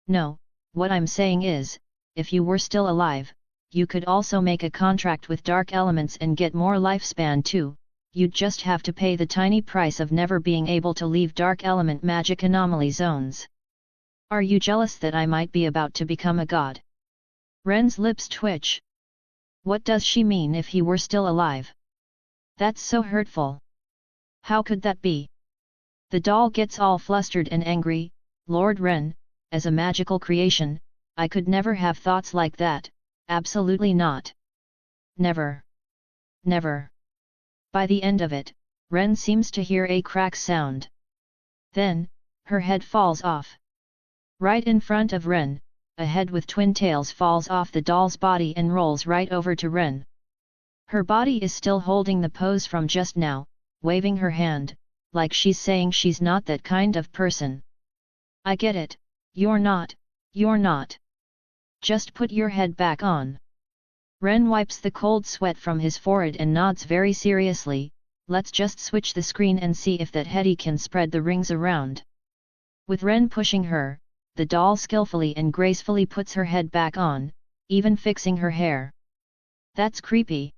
No, what I'm saying is, if you were still alive, you could also make a contract with dark elements and get more lifespan too. You'd just have to pay the tiny price of never being able to leave dark element magic anomaly zones. Are you jealous that I might be about to become a god? Ren's lips twitch. What does she mean if he were still alive? That's so hurtful. How could that be? The doll gets all flustered and angry. Lord Ren, as a magical creation, I could never have thoughts like that, absolutely not. Never. Never. By the end of it, Ren seems to hear a crack sound. Then, her head falls off. Right in front of Ren, a head with twin tails falls off the doll's body and rolls right over to Ren. Her body is still holding the pose from just now, waving her hand, like she's saying she's not that kind of person. I get it, you're not. Just put your head back on. Ren wipes the cold sweat from his forehead and nods very seriously. Let's just switch the screen and see if that heady can spread the rings around. With Ren pushing her, the doll skillfully and gracefully puts her head back on, even fixing her hair. That's creepy.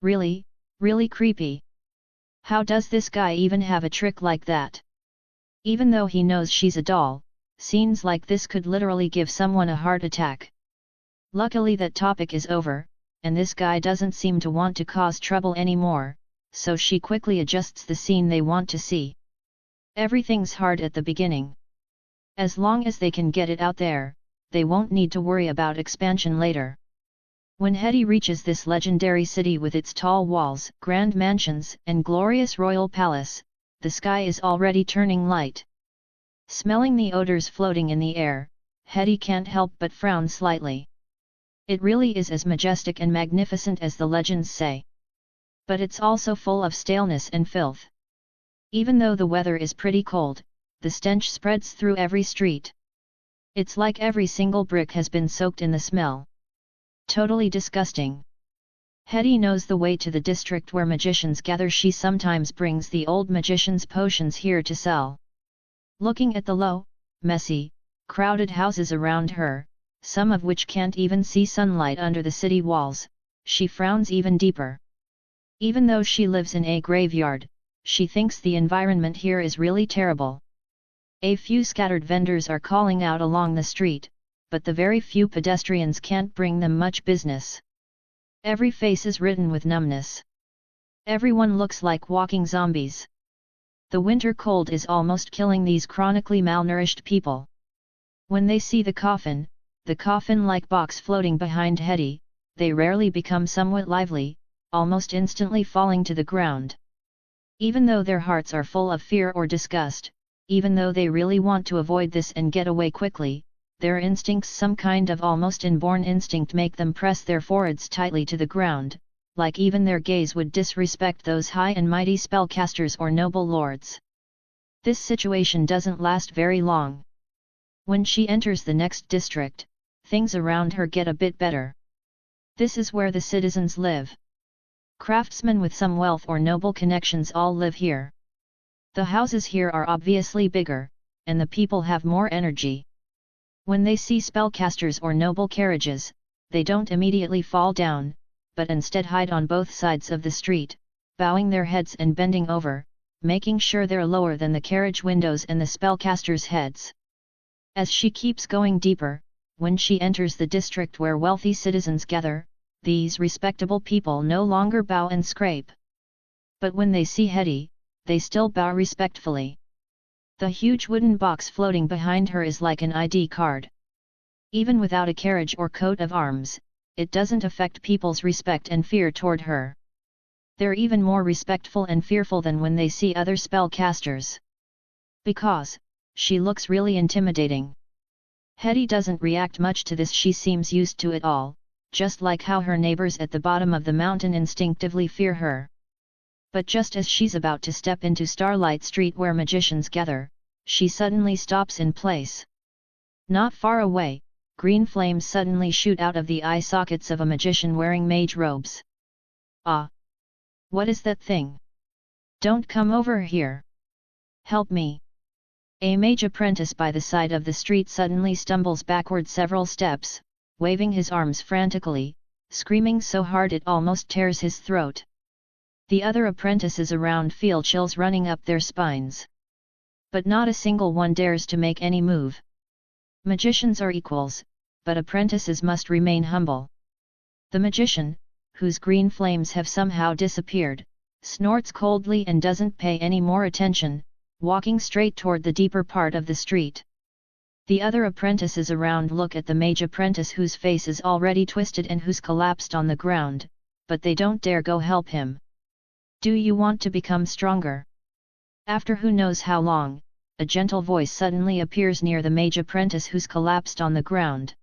Really, really creepy. How does this guy even have a trick like that? Even though he knows she's a doll, scenes like this could literally give someone a heart attack. Luckily that topic is over, and this guy doesn't seem to want to cause trouble anymore, so she quickly adjusts the scene they want to see. Everything's hard at the beginning. As long as they can get it out there, they won't need to worry about expansion later. When Hetty reaches this legendary city with its tall walls, grand mansions, and glorious royal palace, the sky is already turning light. Smelling the odors floating in the air, Hetty can't help but frown slightly. It really is as majestic and magnificent as the legends say. But it's also full of staleness and filth. Even though the weather is pretty cold, the stench spreads through every street. It's like every single brick has been soaked in the smell. Totally disgusting. Hetty knows the way to the district where magicians gather. She sometimes brings the old magician's potions here to sell. Looking at the low, messy, crowded houses around her, some of which can't even see sunlight under the city walls, she frowns even deeper. Even though she lives in a graveyard, she thinks the environment here is really terrible. A few scattered vendors are calling out along the street, but the very few pedestrians can't bring them much business. Every face is written with numbness. Everyone looks like walking zombies. The winter cold is almost killing these chronically malnourished people. When they see the coffin-like box floating behind Hetty, they rarely become somewhat lively, almost instantly falling to the ground. Even though their hearts are full of fear or disgust, even though they really want to avoid this and get away quickly, their instincts, some kind of almost inborn instinct, make them press their foreheads tightly to the ground, like even their gaze would disrespect those high and mighty spellcasters or noble lords. This situation doesn't last very long. When she enters the next district, things around her get a bit better. This is where the citizens live. Craftsmen with some wealth or noble connections all live here. The houses here are obviously bigger, and the people have more energy. When they see spellcasters or noble carriages, they don't immediately fall down, but instead hide on both sides of the street, bowing their heads and bending over, making sure they're lower than the carriage windows and the spellcasters' heads. As she keeps going deeper, when she enters the district where wealthy citizens gather, these respectable people no longer bow and scrape. But when they see Hetty, they still bow respectfully. The huge wooden box floating behind her is like an ID card. Even without a carriage or coat of arms, it doesn't affect people's respect and fear toward her. They're even more respectful and fearful than when they see other spellcasters. Because she looks really intimidating. Hetty doesn't react much to this. She seems used to it all, just like how her neighbors at the bottom of the mountain instinctively fear her. But just as she's about to step into Starlight Street where magicians gather, she suddenly stops in place. Not far away, green flames suddenly shoot out of the eye sockets of a magician wearing mage robes. Ah! What is that thing? Don't come over here! Help me! A mage apprentice by the side of the street suddenly stumbles backward several steps, waving his arms frantically, screaming so hard it almost tears his throat. The other apprentices around feel chills running up their spines. But not a single one dares to make any move. Magicians are equals, but apprentices must remain humble. The magician, whose green flames have somehow disappeared, snorts coldly and doesn't pay any more attention, walking straight toward the deeper part of the street. The other apprentices around look at the mage apprentice whose face is already twisted and who's collapsed on the ground, but they don't dare go help him. Do you want to become stronger? After who knows how long, a gentle voice suddenly appears near the mage apprentice who's collapsed on the ground.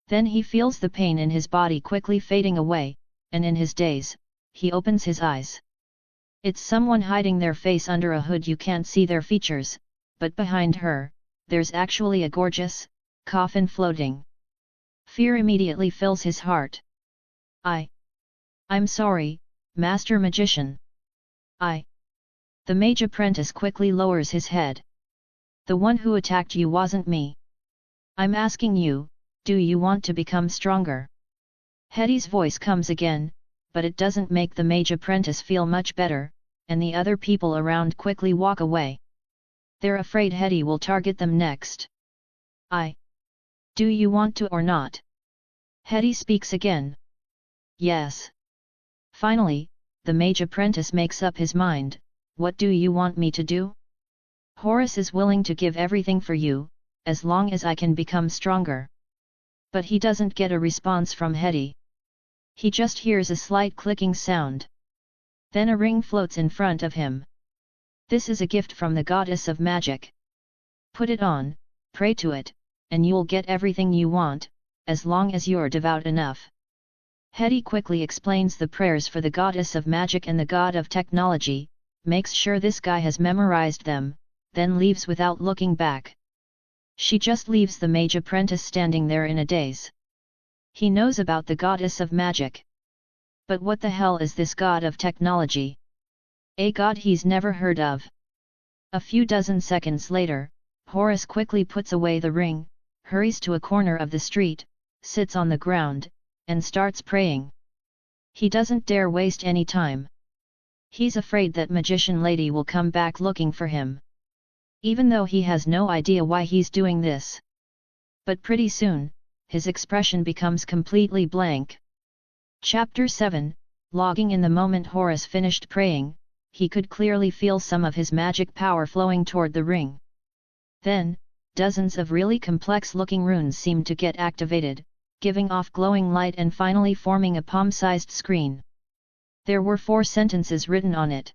Then he feels the pain in his body quickly fading away, and in his daze, he opens his eyes. It's someone hiding their face under a hood. You can't see their features, but behind her, there's actually a gorgeous coffin floating. Fear immediately fills his heart. I'm sorry, Master Magician. The mage apprentice quickly lowers his head. The one who attacked you wasn't me. I'm asking you, do you want to become stronger? Hetty's voice comes again, but it doesn't make the mage apprentice feel much better, and the other people around quickly walk away. They're afraid Hetty will target them next. Do you want to or not? Hetty speaks again. Yes. Finally, the mage apprentice makes up his mind. What do you want me to do? Horace is willing to give everything for you, as long as I can become stronger. But he doesn't get a response from Hetty. He just hears a slight clicking sound. Then a ring floats in front of him. This is a gift from the goddess of magic. Put it on, pray to it, and you'll get everything you want, as long as you're devout enough. Hetty quickly explains the prayers for the goddess of magic and the god of technology, makes sure this guy has memorized them, then leaves without looking back. She just leaves the mage apprentice standing there in a daze. He knows about the goddess of magic. But what the hell is this god of technology? A god he's never heard of. A few dozen seconds later, Horace quickly puts away the ring, hurries to a corner of the street, sits on the ground, and starts praying. He doesn't dare waste any time. He's afraid that magician lady will come back looking for him. Even though he has no idea why he's doing this. But pretty soon, his expression becomes completely blank. Chapter 7, Logging. In the moment Horace finished praying, he could clearly feel some of his magic power flowing toward the ring. Then, dozens of really complex-looking runes seemed to get activated, giving off glowing light and finally forming a palm-sized screen. There were 4 sentences written on it.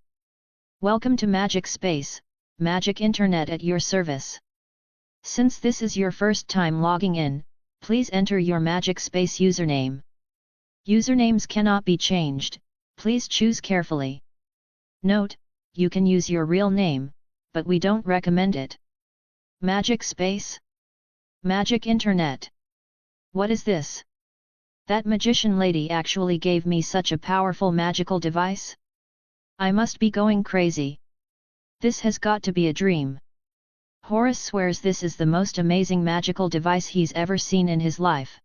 Welcome to Magic Space, Magic Internet at your service. Since this is your first time logging in, please enter your Magic Space username. Usernames cannot be changed, please choose carefully. Note, you can use your real name, but we don't recommend it. Magic Space? Magic Internet? What is this? That magician lady actually gave me such a powerful magical device? I must be going crazy. This has got to be a dream. Horace swears this is the most amazing magical device he's ever seen in his life.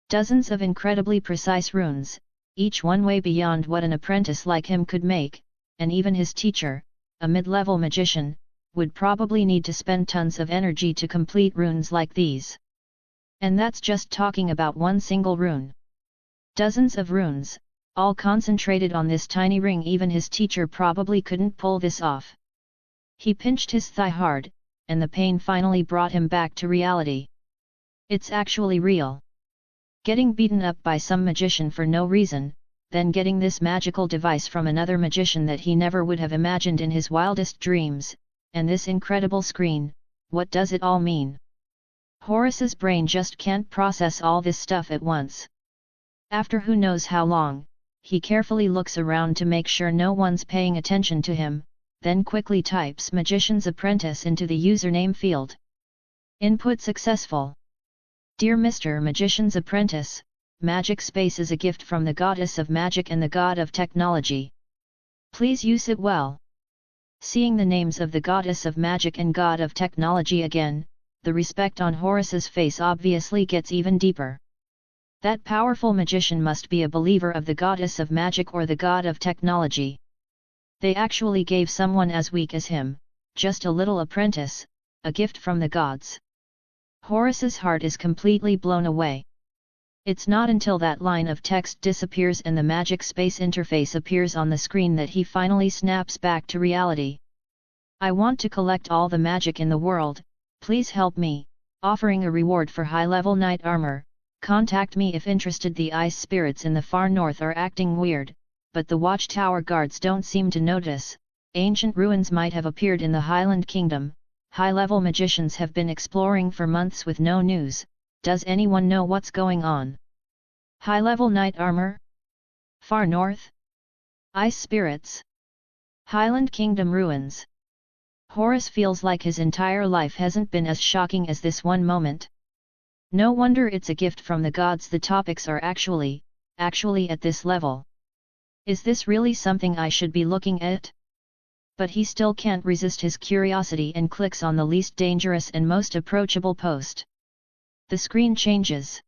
Dozens of incredibly precise runes, each one way beyond what an apprentice like him could make, and even his teacher, a mid-level magician, would probably need to spend tons of energy to complete runes like these. And that's just talking about one single rune. Dozens of runes, all concentrated on this tiny ring. Even his teacher probably couldn't pull this off. He pinched his thigh hard, and the pain finally brought him back to reality. It's actually real. Getting beaten up by some magician for no reason, then getting this magical device from another magician that he never would have imagined in his wildest dreams, and this incredible screen, what does it all mean? Horace's brain just can't process all this stuff at once. After who knows how long, he carefully looks around to make sure no one's paying attention to him, then quickly types Magician's Apprentice into the username field. Input successful. Dear Mr. Magician's Apprentice, Magic Space is a gift from the Goddess of Magic and the God of Technology. Please use it well. Seeing the names of the Goddess of Magic and God of Technology again, the respect on Horace's face obviously gets even deeper. That powerful magician must be a believer of the Goddess of Magic or the God of Technology. They actually gave someone as weak as him, just a little apprentice, a gift from the gods. Horace's heart is completely blown away. It's not until that line of text disappears and the Magic Space interface appears on the screen that he finally snaps back to reality. I want to collect all the magic in the world, please help me, offering a reward for high-level knight armor. Contact me if interested. The ice spirits in the far north are acting weird, but the watchtower guards don't seem to notice. Ancient ruins might have appeared in the Highland Kingdom. High-level magicians have been exploring for months with no news. Does anyone know what's going on? High-level knight armor? Far north? Ice spirits? Highland Kingdom ruins? Horace feels like his entire life hasn't been as shocking as this one moment. No wonder it's a gift from the gods. The topics are actually at this level. Is this really something I should be looking at? But he still can't resist his curiosity and clicks on the least dangerous and most approachable post. The screen changes.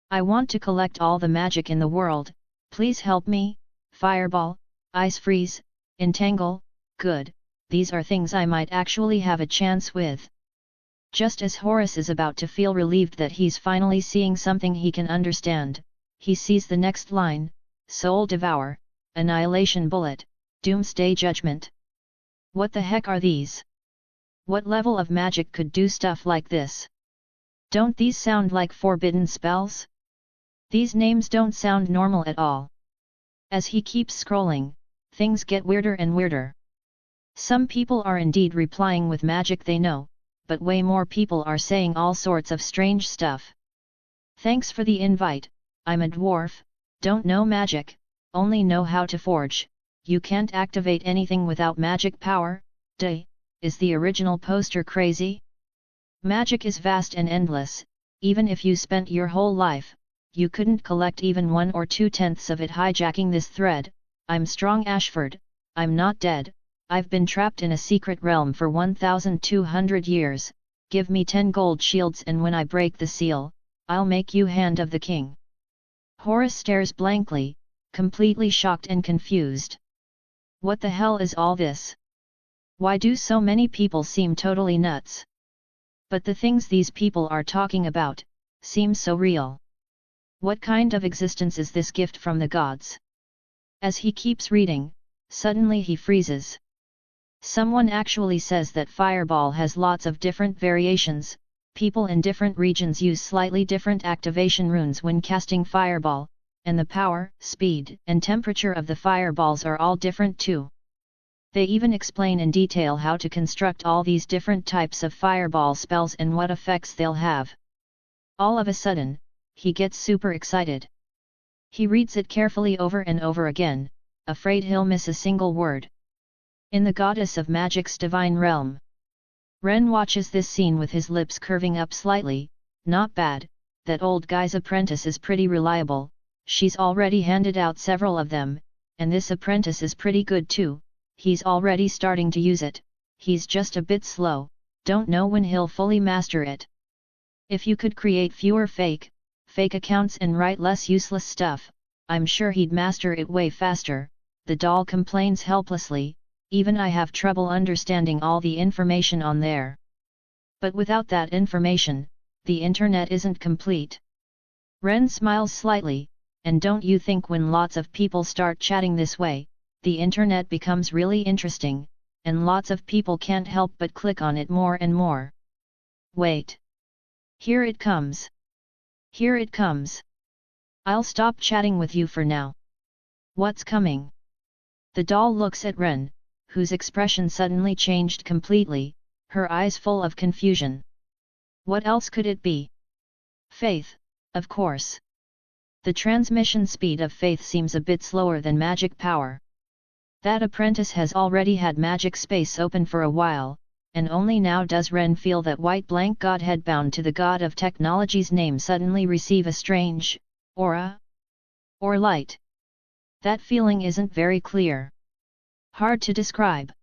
I want to collect all the magic in the world, please help me. Fireball, ice freeze, entangle, good, these are things I might actually have a chance with. Just as Horace is about to feel relieved that he's finally seeing something he can understand, he sees the next line: Soul Devour, Annihilation Bullet, Doomsday Judgment. What the heck are these? What level of magic could do stuff like this? Don't these sound like forbidden spells? These names don't sound normal at all. As he keeps scrolling, things get weirder and weirder. Some people are indeed replying with magic they know, but way more people are saying all sorts of strange stuff. Thanks for the invite, I'm a dwarf, don't know magic, only know how to forge. You can't activate anything without magic power, duh, is the original poster crazy? Magic is vast and endless, even if you spent your whole life, you couldn't collect even 1 or 2/10 of it. Hijacking this thread, I'm Strong Ashford, I'm not dead, I've been trapped in a secret realm for 1,200 years, give me 10 gold shields and when I break the seal, I'll make you Hand of the King. Horace stares blankly, completely shocked and confused. What the hell is all this? Why do so many people seem totally nuts? But the things these people are talking about, seem so real. What kind of existence is this gift from the gods? As he keeps reading, suddenly he freezes. Someone actually says that Fireball has lots of different variations. People in different regions use slightly different activation runes when casting Fireball, and the power, speed, and temperature of the fireballs are all different too. They even explain in detail how to construct all these different types of fireball spells and what effects they'll have. All of a sudden, he gets super excited. He reads it carefully over and over again, afraid he'll miss a single word. In the Goddess of Magic's divine realm. Ren watches this scene with his lips curving up slightly. Not bad, that old guy's apprentice is pretty reliable, she's already handed out several of them, and this apprentice is pretty good too, he's already starting to use it, he's just a bit slow, don't know when he'll fully master it. If you could create fewer fake accounts and write less useless stuff, I'm sure he'd master it way faster, the doll complains helplessly, even I have trouble understanding all the information on there. But without that information, the internet isn't complete. Ren smiles slightly, and don't you think when lots of people start chatting this way, the internet becomes really interesting, and lots of people can't help but click on it more and more. Wait. Here it comes. Here it comes. I'll stop chatting with you for now. What's coming? The doll looks at Ren, whose expression suddenly changed completely, her eyes full of confusion. What else could it be? Faith, of course. The transmission speed of faith seems a bit slower than magic power. That apprentice has already had magic space open for a while, and only now does Ren feel that white blank godhead bound to the god of technology's name suddenly receive a strange aura or light. That feeling isn't very clear. Hard to describe.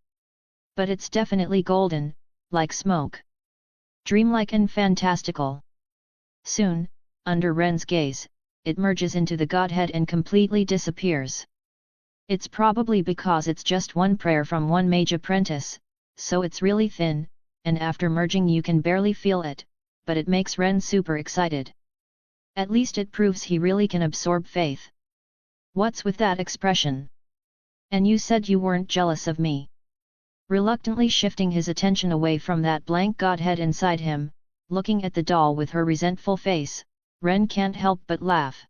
But it's definitely golden, like smoke. Dreamlike and fantastical. Soon, under Ren's gaze, it merges into the godhead and completely disappears. It's probably because it's just one prayer from one mage apprentice, so it's really thin, and after merging you can barely feel it, but it makes Ren super excited. At least it proves he really can absorb faith. What's with that expression? And you said you weren't jealous of me. Reluctantly shifting his attention away from that blank godhead inside him, looking at the doll with her resentful face, Ren can't help but laugh.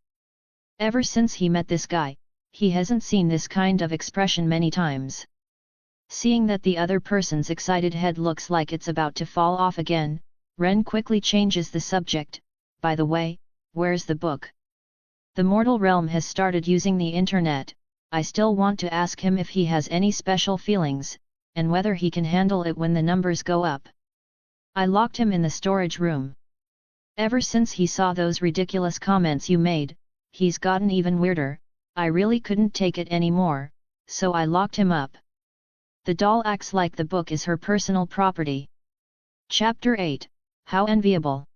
Ever since he met this guy, he hasn't seen this kind of expression many times. Seeing that the other person's excited head looks like it's about to fall off again, Ren quickly changes the subject. By the way, where's the book? The mortal realm has started using the internet. I still want to ask him if he has any special feelings, and whether he can handle it when the numbers go up. I locked him in the storage room. Ever since he saw those ridiculous comments you made, he's gotten even weirder. I really couldn't take it anymore, so I locked him up. The doll acts like the book is her personal property. Chapter 8, How enviable.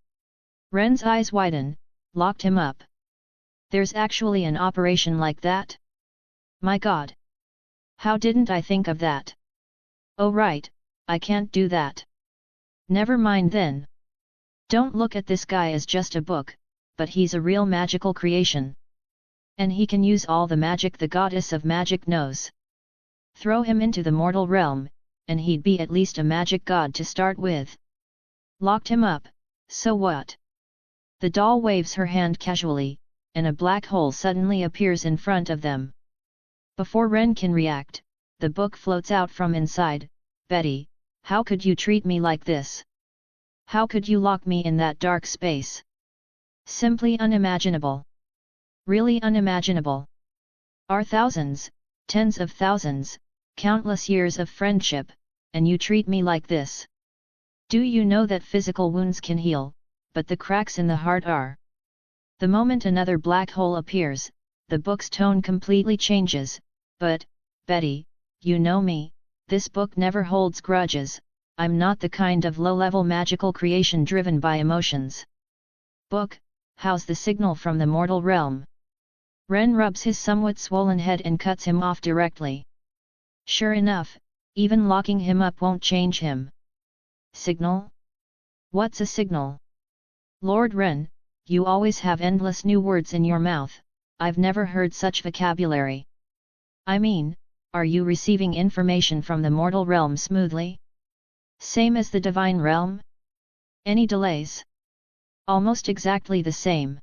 Ren's eyes widen. Locked him up. There's actually an operation like that? My God! How didn't I think of that? Oh right, I can't do that. Never mind then. Don't look at this guy as just a book, but he's a real magical creation. And he can use all the magic the goddess of magic knows. Throw him into the mortal realm, and he'd be at least a magic god to start with. Locked him up, so what? The doll waves her hand casually, and a black hole suddenly appears in front of them. Before Ren can react, the book floats out from inside. Betty, how could you treat me like this? How could you lock me in that dark space? Simply unimaginable. Really unimaginable. Our thousands, tens of thousands, countless years of friendship, and you treat me like this. Do you know that physical wounds can heal, but the cracks in the heart are? The moment another black hole appears, the book's tone completely changes. But, Betty, you know me, this book never holds grudges, I'm not the kind of low-level magical creation driven by emotions. Book, how's the signal from the mortal realm? Ren rubs his somewhat swollen head and cuts him off directly. Sure enough, even locking him up won't change him. Signal? What's a signal? Lord Ren, you always have endless new words in your mouth, I've never heard such vocabulary. I mean, are you receiving information from the mortal realm smoothly? Same as the divine realm? Any delays? Almost exactly the same.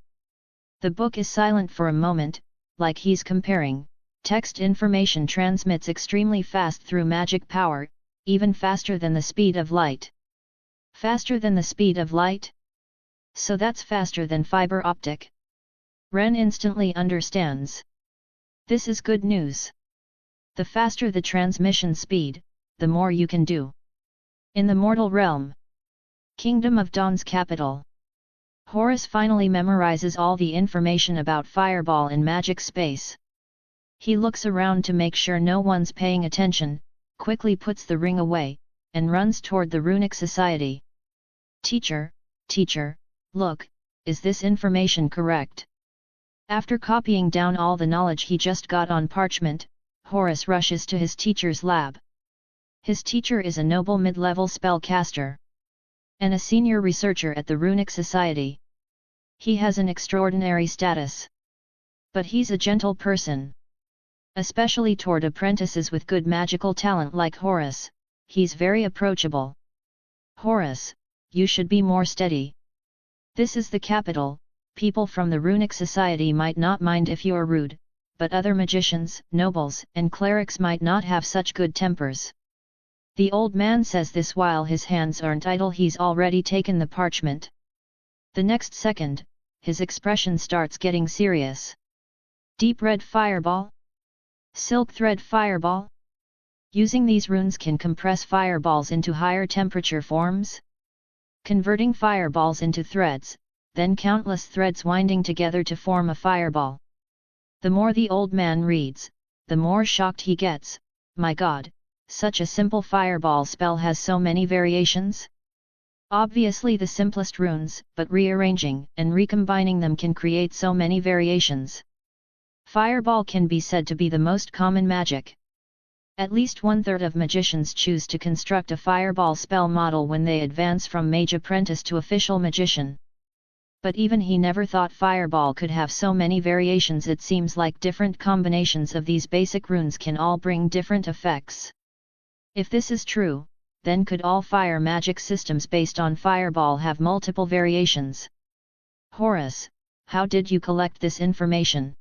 The book is silent for a moment, like he's comparing, Text information transmits extremely fast through magic power, even faster than the speed of light. Faster than the speed of light? So that's faster than fiber optic. Ren instantly understands. This is good news. The faster the transmission speed, the more you can do. In the mortal realm. Kingdom of Dawn's capital. Horus finally memorizes all the information about fireball in magic space. He looks around to make sure no one's paying attention, quickly puts the ring away, and runs toward the runic society. Teacher, look, is this information correct? After copying down all the knowledge he just got on parchment, Horus rushes to his teacher's lab. His teacher is a noble mid-level spellcaster. And a senior researcher at the Runic Society. He has an extraordinary status. But he's a gentle person. Especially toward apprentices with good magical talent like Horus, he's very approachable. Horus, you should be more steady. This is the capital, people from the Runic Society might not mind if you're rude, but other magicians, nobles, and clerics might not have such good tempers. The old man says this while his hands aren't idle. He's already taken the parchment. The next second, his expression starts getting serious. Deep red fireball? Silk thread fireball? Using these runes can compress fireballs into higher temperature forms? Converting fireballs into threads, then countless threads winding together to form a fireball. The more the old man reads, the more shocked he gets. My God! Such a simple fireball spell has so many variations? Obviously the simplest runes, but rearranging and recombining them can create so many variations. Fireball can be said to be the most common magic. At least 1/3 of magicians choose to construct a fireball spell model when they advance from mage apprentice to official magician. But even he never thought fireball could have so many variations. It seems like different combinations of these basic runes can all bring different effects. If this is true, then could all fire magic systems based on fireball have multiple variations? Horus, how did you collect this information?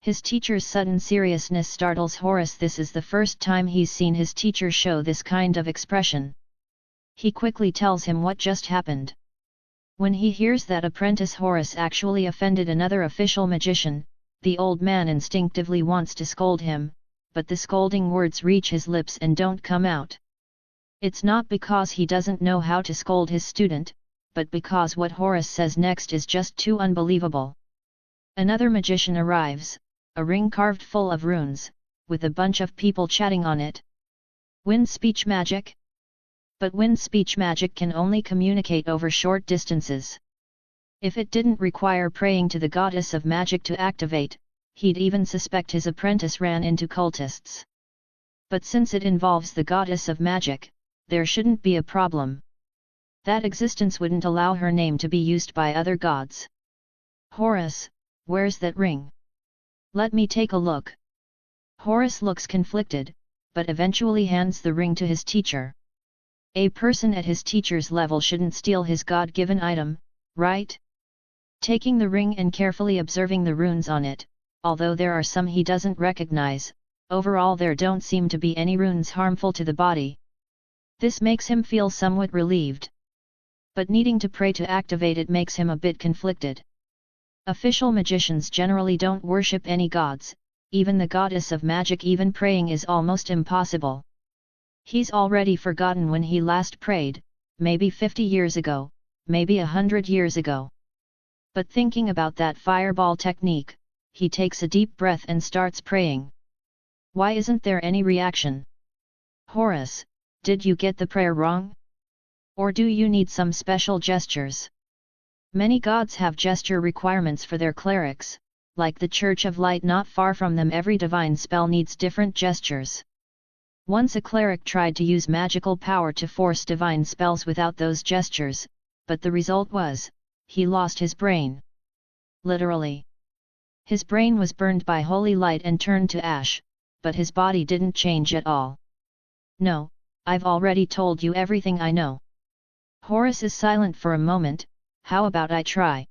His teacher's sudden seriousness startles Horus. This is the first time he's seen his teacher show this kind of expression. He quickly tells him what just happened. When he hears that apprentice Horus actually offended another official magician, the old man instinctively wants to scold him, but the scolding words reach his lips and don't come out. It's not because he doesn't know how to scold his student, but because what Horus says next is just too unbelievable. Another magician arrives, a ring carved full of runes, with a bunch of people chatting on it. Wind speech magic? But wind speech magic can only communicate over short distances. If it didn't require praying to the goddess of magic to activate, he'd even suspect his apprentice ran into cultists. But since it involves the goddess of magic, there shouldn't be a problem. That existence wouldn't allow her name to be used by other gods. Horus, where's that ring? Let me take a look. Horus looks conflicted, but eventually hands the ring to his teacher. A person at his teacher's level shouldn't steal his God-given item, right? Taking the ring and carefully observing the runes on it, although there are some he doesn't recognize, overall there don't seem to be any runes harmful to the body. This makes him feel somewhat relieved. But needing to pray to activate it makes him a bit conflicted. Official magicians generally don't worship any gods, even the goddess of magic. Even praying is almost impossible. He's already forgotten when he last prayed, maybe 50 years ago, maybe 100 years ago. But thinking about that fireball technique, he takes a deep breath and starts praying. Why isn't there any reaction? Horus, did you get the prayer wrong? Or do you need some special gestures? Many gods have gesture requirements for their clerics, like the Church of Light not far from them. Every divine spell needs different gestures. Once a cleric tried to use magical power to force divine spells without those gestures, but the result was, he lost his brain. Literally. His brain was burned by holy light and turned to ash, but his body didn't change at all. No, I've already told you everything I know. Horus is silent for a moment. How about I try?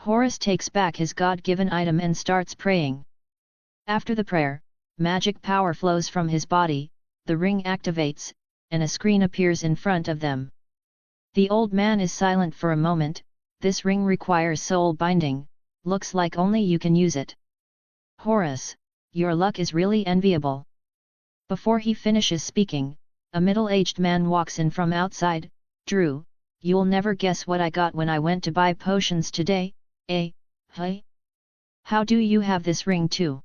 Horus takes back his God-given item and starts praying. After the prayer, magic power flows from his body, the ring activates, and a screen appears in front of them. The old man is silent for a moment. This ring requires soul binding, looks like only you can use it. Horace, your luck is really enviable. Before he finishes speaking, a middle-aged man walks in from outside. Drew, you'll never guess what I got when I went to buy potions today, eh? Hey? How do you have this ring too?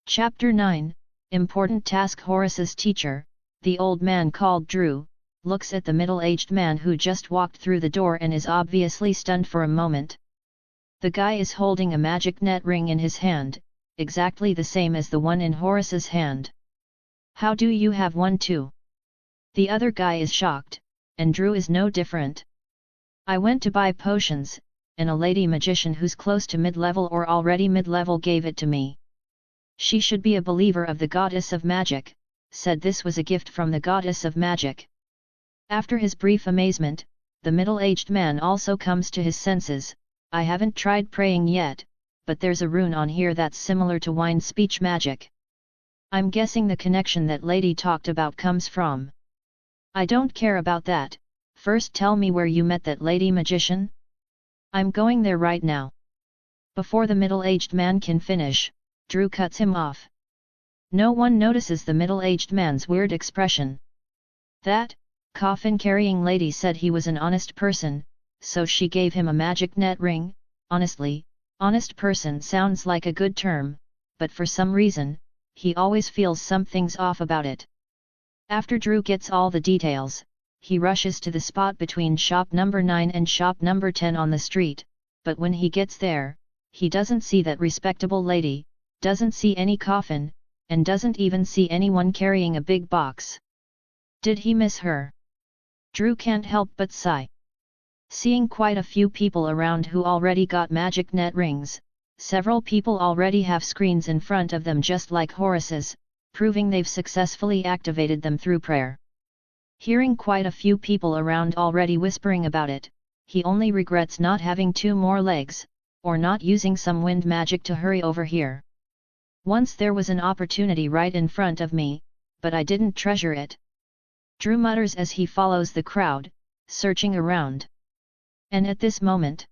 Chapter 9, Important Task. Horace's teacher, the old man called Drew, looks at the middle-aged man who just walked through the door and is obviously stunned for a moment. The guy is holding a magic net ring in his hand, exactly the same as the one in Horace's hand. How do you have one too? The other guy is shocked, and Drew is no different. I went to buy potions, and a lady magician who's close to mid-level or already mid-level gave it to me. She should be a believer of the goddess of magic, said this was a gift from the goddess of magic. After his brief amazement, the middle-aged man also comes to his senses. I haven't tried praying yet, but there's a rune on here that's similar to wine speech magic. I'm guessing the connection that lady talked about comes from. I don't care about that, first tell me where you met that lady magician? I'm going there right now. Before the middle-aged man can finish, Drew cuts him off. No one notices the middle-aged man's weird expression. That coffin-carrying lady said he was an honest person, so she gave him a magic net ring. Honestly, honest person sounds like a good term, but for some reason, he always feels something's off about it. After Drew gets all the details, he rushes to the spot between shop number 9 and shop number 10 on the street, but when he gets there, he doesn't see that respectable lady, doesn't see any coffin, and doesn't even see anyone carrying a big box. Did he miss her? Drew can't help but sigh. Seeing quite a few people around who already got magic net rings, several people already have screens in front of them just like Horace's, proving they've successfully activated them through prayer. Hearing quite a few people around already whispering about it, he only regrets not having 2 more legs, or not using some wind magic to hurry over here. Once there was an opportunity right in front of me, but I didn't treasure it. Drew mutters as he follows the crowd, searching around. And at this moment,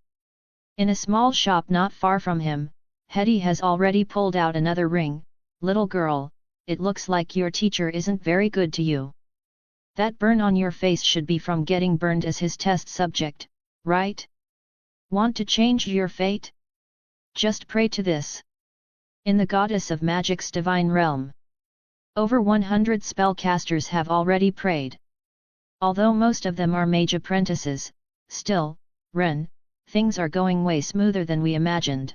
in a small shop not far from him, Hetty has already pulled out another ring. Little girl, it looks like your teacher isn't very good to you. That burn on your face should be from getting burned as his test subject, right? Want to change your fate? Just pray to this. In the goddess of magic's divine realm, over 100 spellcasters have already prayed. Although most of them are mage apprentices, still, Ren, things are going way smoother than we imagined.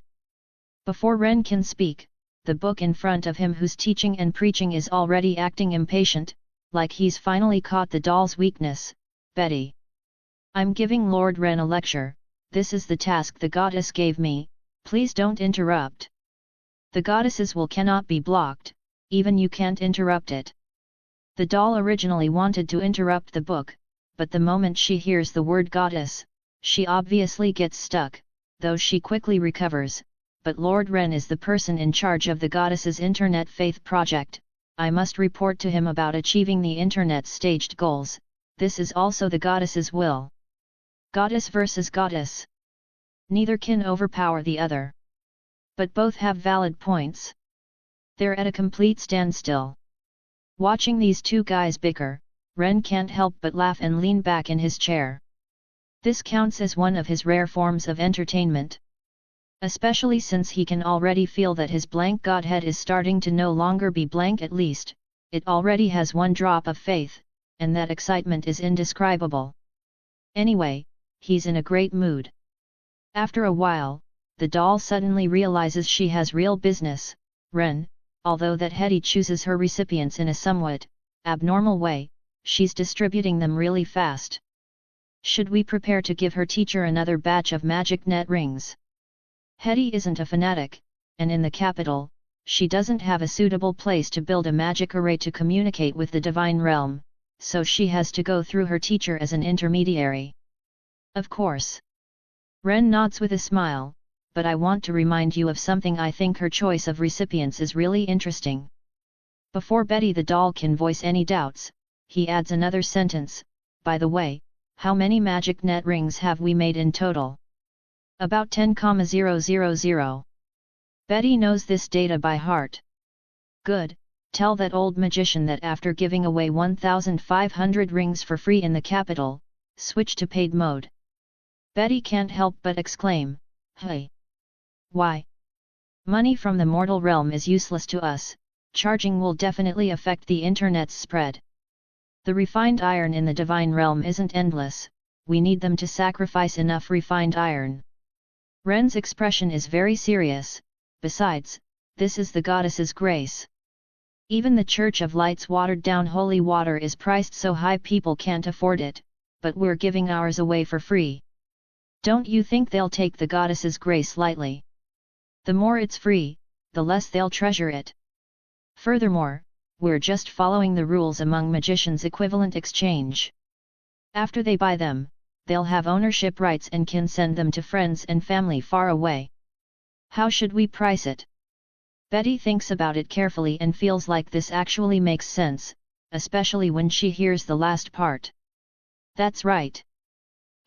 Before Ren can speak, the book in front of him who's teaching and preaching is already acting impatient, like he's finally caught the doll's weakness. Betty. I'm giving Lord Ren a lecture, this is the task the goddess gave me, please don't interrupt. The goddess's will cannot be blocked, even you can't interrupt it. The doll originally wanted to interrupt the book, but the moment she hears the word goddess, she obviously gets stuck, though she quickly recovers. But Lord Ren is the person in charge of the goddess's internet faith project, I must report to him about achieving the internet's staged goals, this is also the goddess's will. Goddess versus goddess. Neither can overpower the other. But both have valid points. They're at a complete standstill. Watching these two guys bicker, Ren can't help but laugh and lean back in his chair. This counts as one of his rare forms of entertainment. Especially since he can already feel that his blank godhead is starting to no longer be blank, at least, it already has one drop of faith, and that excitement is indescribable. Anyway, he's in a great mood. After a while, the doll suddenly realizes she has real business. Ren, although that Hetty chooses her recipients in a somewhat abnormal way, she's distributing them really fast. Should we prepare to give her teacher another batch of magic net rings? Hetty isn't a fanatic, and in the capital, she doesn't have a suitable place to build a magic array to communicate with the divine realm, so she has to go through her teacher as an intermediary. Of course. Ren nods with a smile, but I want to remind you of something. I think her choice of recipients is really interesting. Before Betty the doll can voice any doubts, he adds another sentence, by the way, how many magic net rings have we made in total? About 10,000. Betty knows this data by heart. Good, tell that old magician that after giving away 1,500 rings for free in the capital, switch to paid mode. Betty can't help but exclaim, hey! Why? Money from the mortal realm is useless to us, charging will definitely affect the internet's spread. The refined iron in the divine realm isn't endless, we need them to sacrifice enough refined iron. Ren's expression is very serious, besides, this is the goddess's grace. Even the Church of Light's watered-down holy water is priced so high people can't afford it, but we're giving ours away for free. Don't you think they'll take the goddess's grace lightly? The more it's free, the less they'll treasure it. Furthermore, we're just following the rules among magicians' equivalent exchange. After they buy them, they'll have ownership rights and can send them to friends and family far away. How should we price it? Betty thinks about it carefully and feels like this actually makes sense, especially when she hears the last part. That's right.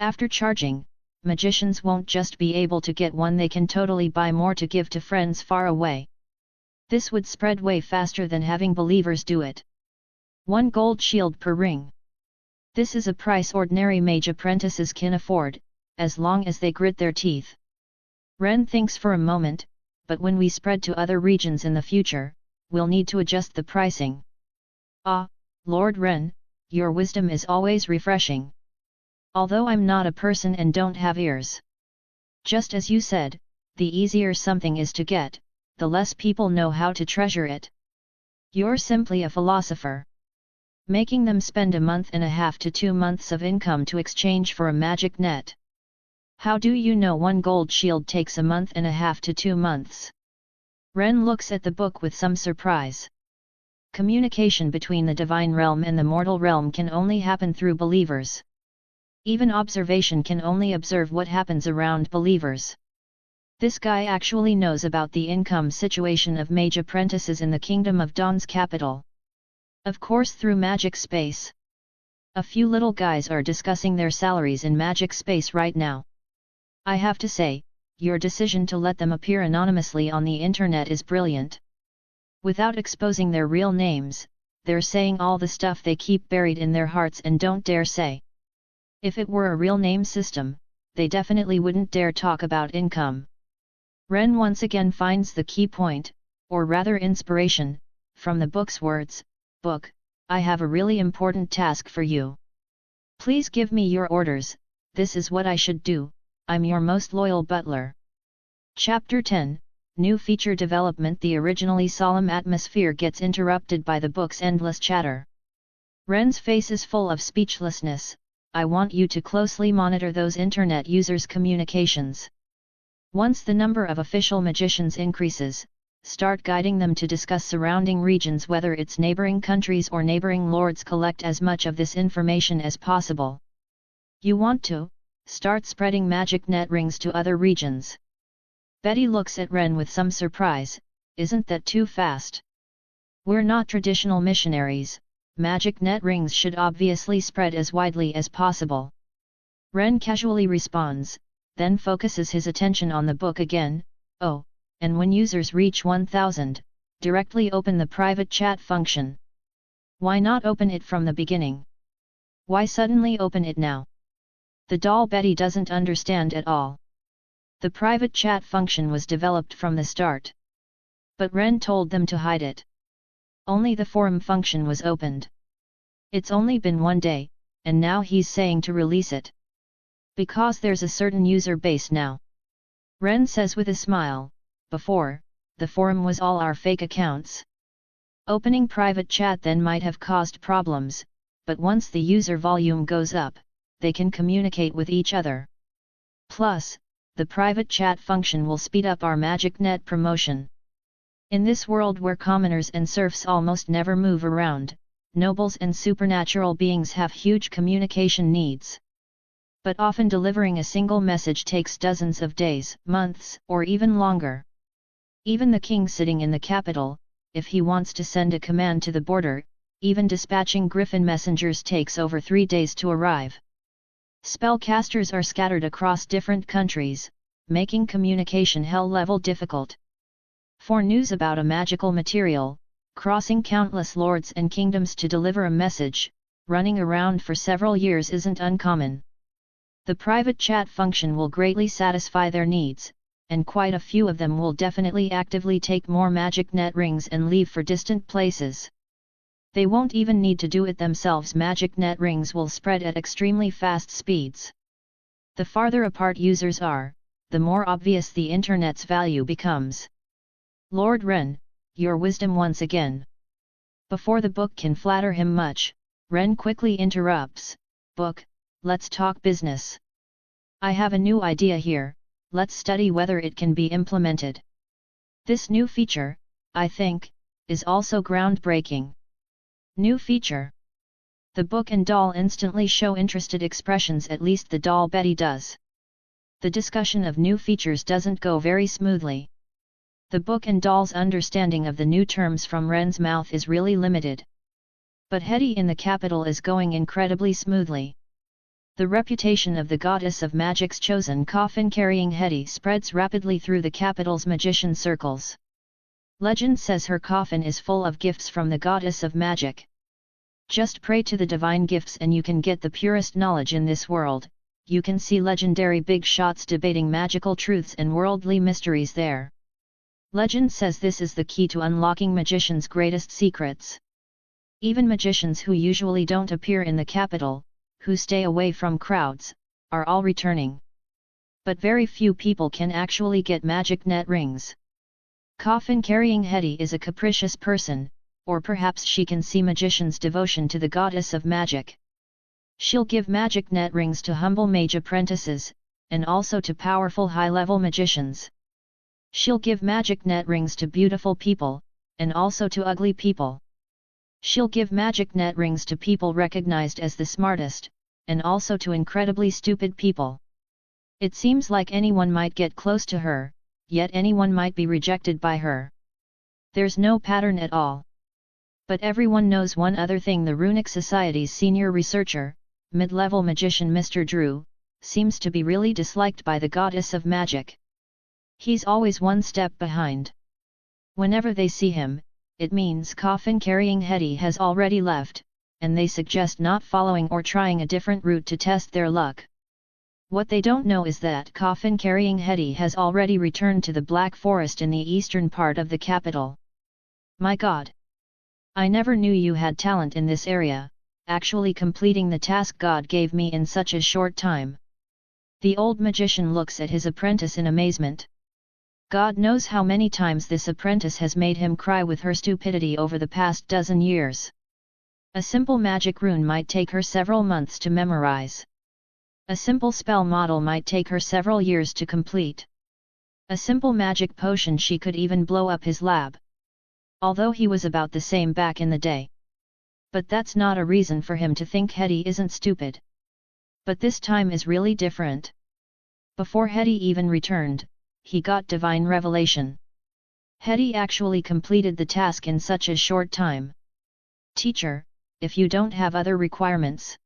After charging, magicians won't just be able to get one, they can totally buy more to give to friends far away. This would spread way faster than having believers do it. 1 gold shield per ring. This is a price ordinary mage apprentices can afford, as long as they grit their teeth. Ren thinks for a moment, but when we spread to other regions in the future, we'll need to adjust the pricing. Ah, Lord Ren, your wisdom is always refreshing. Although I'm not a person and don't have ears. Just as you said, the easier something is to get, the less people know how to treasure it. You're simply a philosopher. Making them spend a month and a half to 2 months of income to exchange for a magic net. How do you know 1 gold shield takes a month and a half to 2 months? Ren looks at the book with some surprise. Communication between the divine realm and the mortal realm can only happen through believers. Even observation can only observe what happens around believers. This guy actually knows about the income situation of mage apprentices in the Kingdom of Dawn's capital. Of course through magic space. A few little guys are discussing their salaries in magic space right now. I have to say, your decision to let them appear anonymously on the internet is brilliant. Without exposing their real names, they're saying all the stuff they keep buried in their hearts and don't dare say. If it were a real name system, they definitely wouldn't dare talk about income. Ren once again finds the key point, or rather inspiration, from the book's words, "Book, I have a really important task for you. Please give me your orders, this is what I should do, I'm your most loyal butler." Chapter 10, New Feature Development. The originally solemn atmosphere gets interrupted by the book's endless chatter. Ren's face is full of speechlessness. I want you to closely monitor those internet users' communications. Once the number of official magicians increases, start guiding them to discuss surrounding regions, whether it's neighboring countries or neighboring lords. Collect as much of this information as possible. You want to start spreading magic net rings to other regions. Betty looks at Ren with some surprise. Isn't that too fast? We're not traditional missionaries, magic net rings should obviously spread as widely as possible. Ren casually responds, then focuses his attention on the book again. Oh, and when users reach 1000, directly open the private chat function. Why not open it from the beginning? Why suddenly open it now? The doll Betty doesn't understand at all. The private chat function was developed from the start. But Ren told them to hide it. Only the forum function was opened. It's only been 1 day, and now he's saying to release it. Because there's a certain user base now. Ren says with a smile, before, the forum was all our fake accounts. Opening private chat then might have caused problems, but once the user volume goes up, they can communicate with each other. Plus, the private chat function will speed up our magic net promotion. In this world where commoners and serfs almost never move around, nobles and supernatural beings have huge communication needs. But often delivering a single message takes dozens of days, months, or even longer. Even the king sitting in the capital, if he wants to send a command to the border, even dispatching griffin messengers takes over 3 days to arrive. Spellcasters are scattered across different countries, making communication hell-level difficult. For news about a magical material, crossing countless lords and kingdoms to deliver a message, running around for several years isn't uncommon. The private chat function will greatly satisfy their needs, and quite a few of them will definitely actively take more magic net rings and leave for distant places. They won't even need to do it themselves. Magic net rings will spread at extremely fast speeds. The farther apart users are, the more obvious the internet's value becomes. Lord Ren, your wisdom once again. Before the book can flatter him much, Ren quickly interrupts, "Book, let's talk business. I have a new idea here, let's study whether it can be implemented. This new feature, I think, is also groundbreaking." New feature. The book and doll instantly show interested expressions, at least the doll Betty does. The discussion of new features doesn't go very smoothly. The book and doll's understanding of the new terms from Ren's mouth is really limited. But Hetty in the capital is going incredibly smoothly. The reputation of the goddess of magic's chosen coffin-carrying Hetty spreads rapidly through the capital's magician circles. Legend says her coffin is full of gifts from the goddess of magic. Just pray to the divine gifts and you can get the purest knowledge in this world. You can see legendary big shots debating magical truths and worldly mysteries there. Legend says this is the key to unlocking magicians' greatest secrets. Even magicians who usually don't appear in the capital, who stay away from crowds, are all returning. But very few people can actually get magic net rings. Coffin-carrying Hetty is a capricious person, or perhaps she can see magicians' devotion to the goddess of magic. She'll give magic net rings to humble mage apprentices, and also to powerful high-level magicians. She'll give magic net rings to beautiful people, and also to ugly people. She'll give magic net rings to people recognized as the smartest, and also to incredibly stupid people. It seems like anyone might get close to her, yet anyone might be rejected by her. There's no pattern at all. But everyone knows one other thing: the Runic Society's senior researcher, mid-level magician Mr. Drew, seems to be really disliked by the goddess of magic. He's always one step behind. Whenever they see him, it means coffin-carrying Hetty has already left, and they suggest not following or trying a different route to test their luck. What they don't know is that coffin-carrying Hetty has already returned to the Black Forest in the eastern part of the capital. My God! I never knew you had talent in this area, actually completing the task God gave me in such a short time. The old magician looks at his apprentice in amazement. God knows how many times this apprentice has made him cry with her stupidity over the past dozen years. A simple magic rune might take her several months to memorize. A simple spell model might take her several years to complete. A simple magic potion she could even blow up his lab. Although he was about the same back in the day. But that's not a reason for him to think Hetty isn't stupid. But this time is really different. Before Hetty even returned, he got divine revelation. Hetty actually completed the task in such a short time. Teacher, if you don't have other requirements.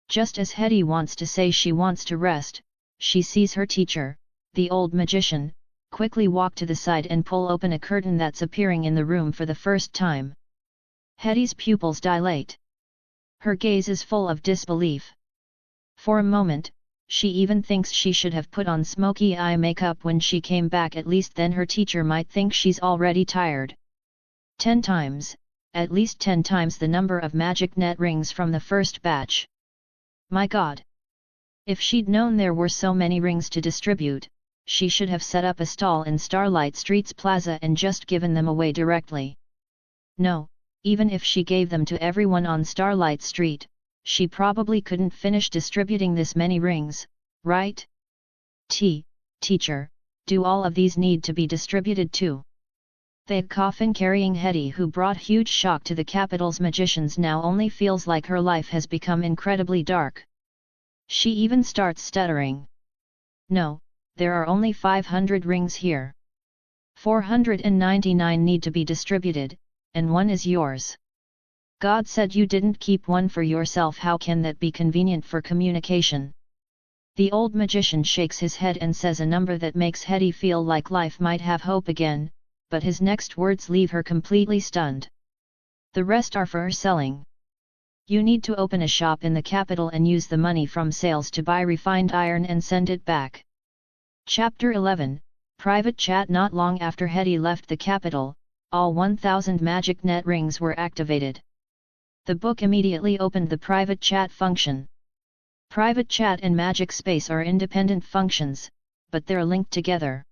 Just as Hetty wants to say she wants to rest, she sees her teacher, the old magician, quickly walk to the side and pull open a curtain that's appearing in the room for the first time. Hetty's pupils dilate. Her gaze is full of disbelief. For a moment, she even thinks she should have put on smoky eye makeup when she came back. At least then her teacher might think she's already tired. 10 times, at least 10 times the number of magic net rings from the first batch. My God! If she'd known there were so many rings to distribute, she should have set up a stall in Starlight Street's plaza and just given them away directly. No, even if she gave them to everyone on Starlight Street, she probably couldn't finish distributing this many rings, right? Teacher, do all of these need to be distributed too? The coffin-carrying Hetty, who brought huge shock to the capital's magicians, now only feels like her life has become incredibly dark. She even starts stuttering. No, there are only 500 rings here. 499 need to be distributed, and one is yours. God said you didn't keep one for yourself. How can that be convenient for communication? The old magician shakes his head and says a number that makes Hetty feel like life might have hope again, but his next words leave her completely stunned. The rest are for selling. You need to open a shop in the capital and use the money from sales to buy refined iron and send it back. Chapter 11, Private Chat. Not long after Hetty left the capital, all 1000 magic net rings were activated. The book immediately opened the private chat function. Private chat and magic space are independent functions, but they're linked together.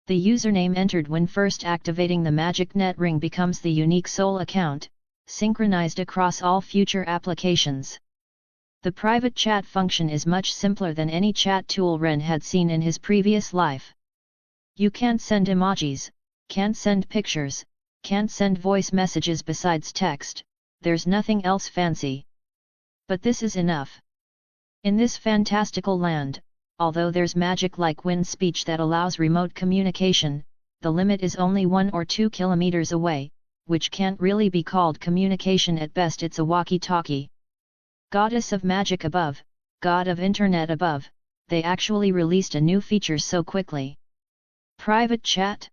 The username entered when first activating the magic net ring becomes the unique sole account, synchronized across all future applications. The private chat function is much simpler than any chat tool Ren had seen in his previous life. You can't send emojis, can't send pictures, can't send voice messages besides text, there's nothing else fancy. But this is enough. In this fantastical land, although there's magic like wind speech that allows remote communication, the limit is only 1 or 2 kilometers away, which can't really be called communication. At best it's a walkie-talkie. Goddess of magic above, God of internet above, they actually released a new feature so quickly. Private chat?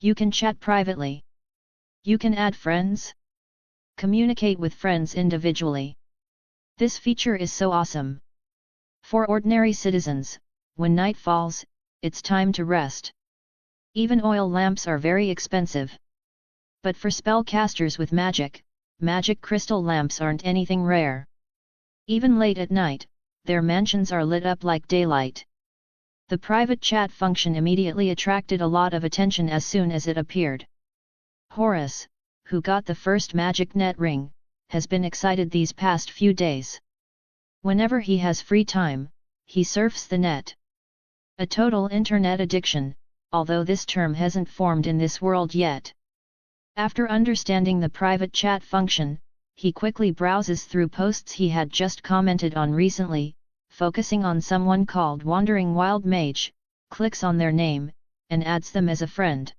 You can chat privately. You can add friends. Communicate with friends individually. This feature is so awesome. For ordinary citizens, when night falls, it's time to rest. Even oil lamps are very expensive. But for spellcasters with magic crystal lamps aren't anything rare. Even late at night, their mansions are lit up like daylight. The private chat function immediately attracted a lot of attention as soon as it appeared. Horace, who got the first magic net ring, has been excited these past few days. Whenever he has free time, he surfs the net. A total internet addiction, although this term hasn't formed in this world yet. After understanding the private chat function, he quickly browses through posts he had just commented on recently, focusing on someone called Wandering Wild Mage, clicks on their name, and adds them as a friend.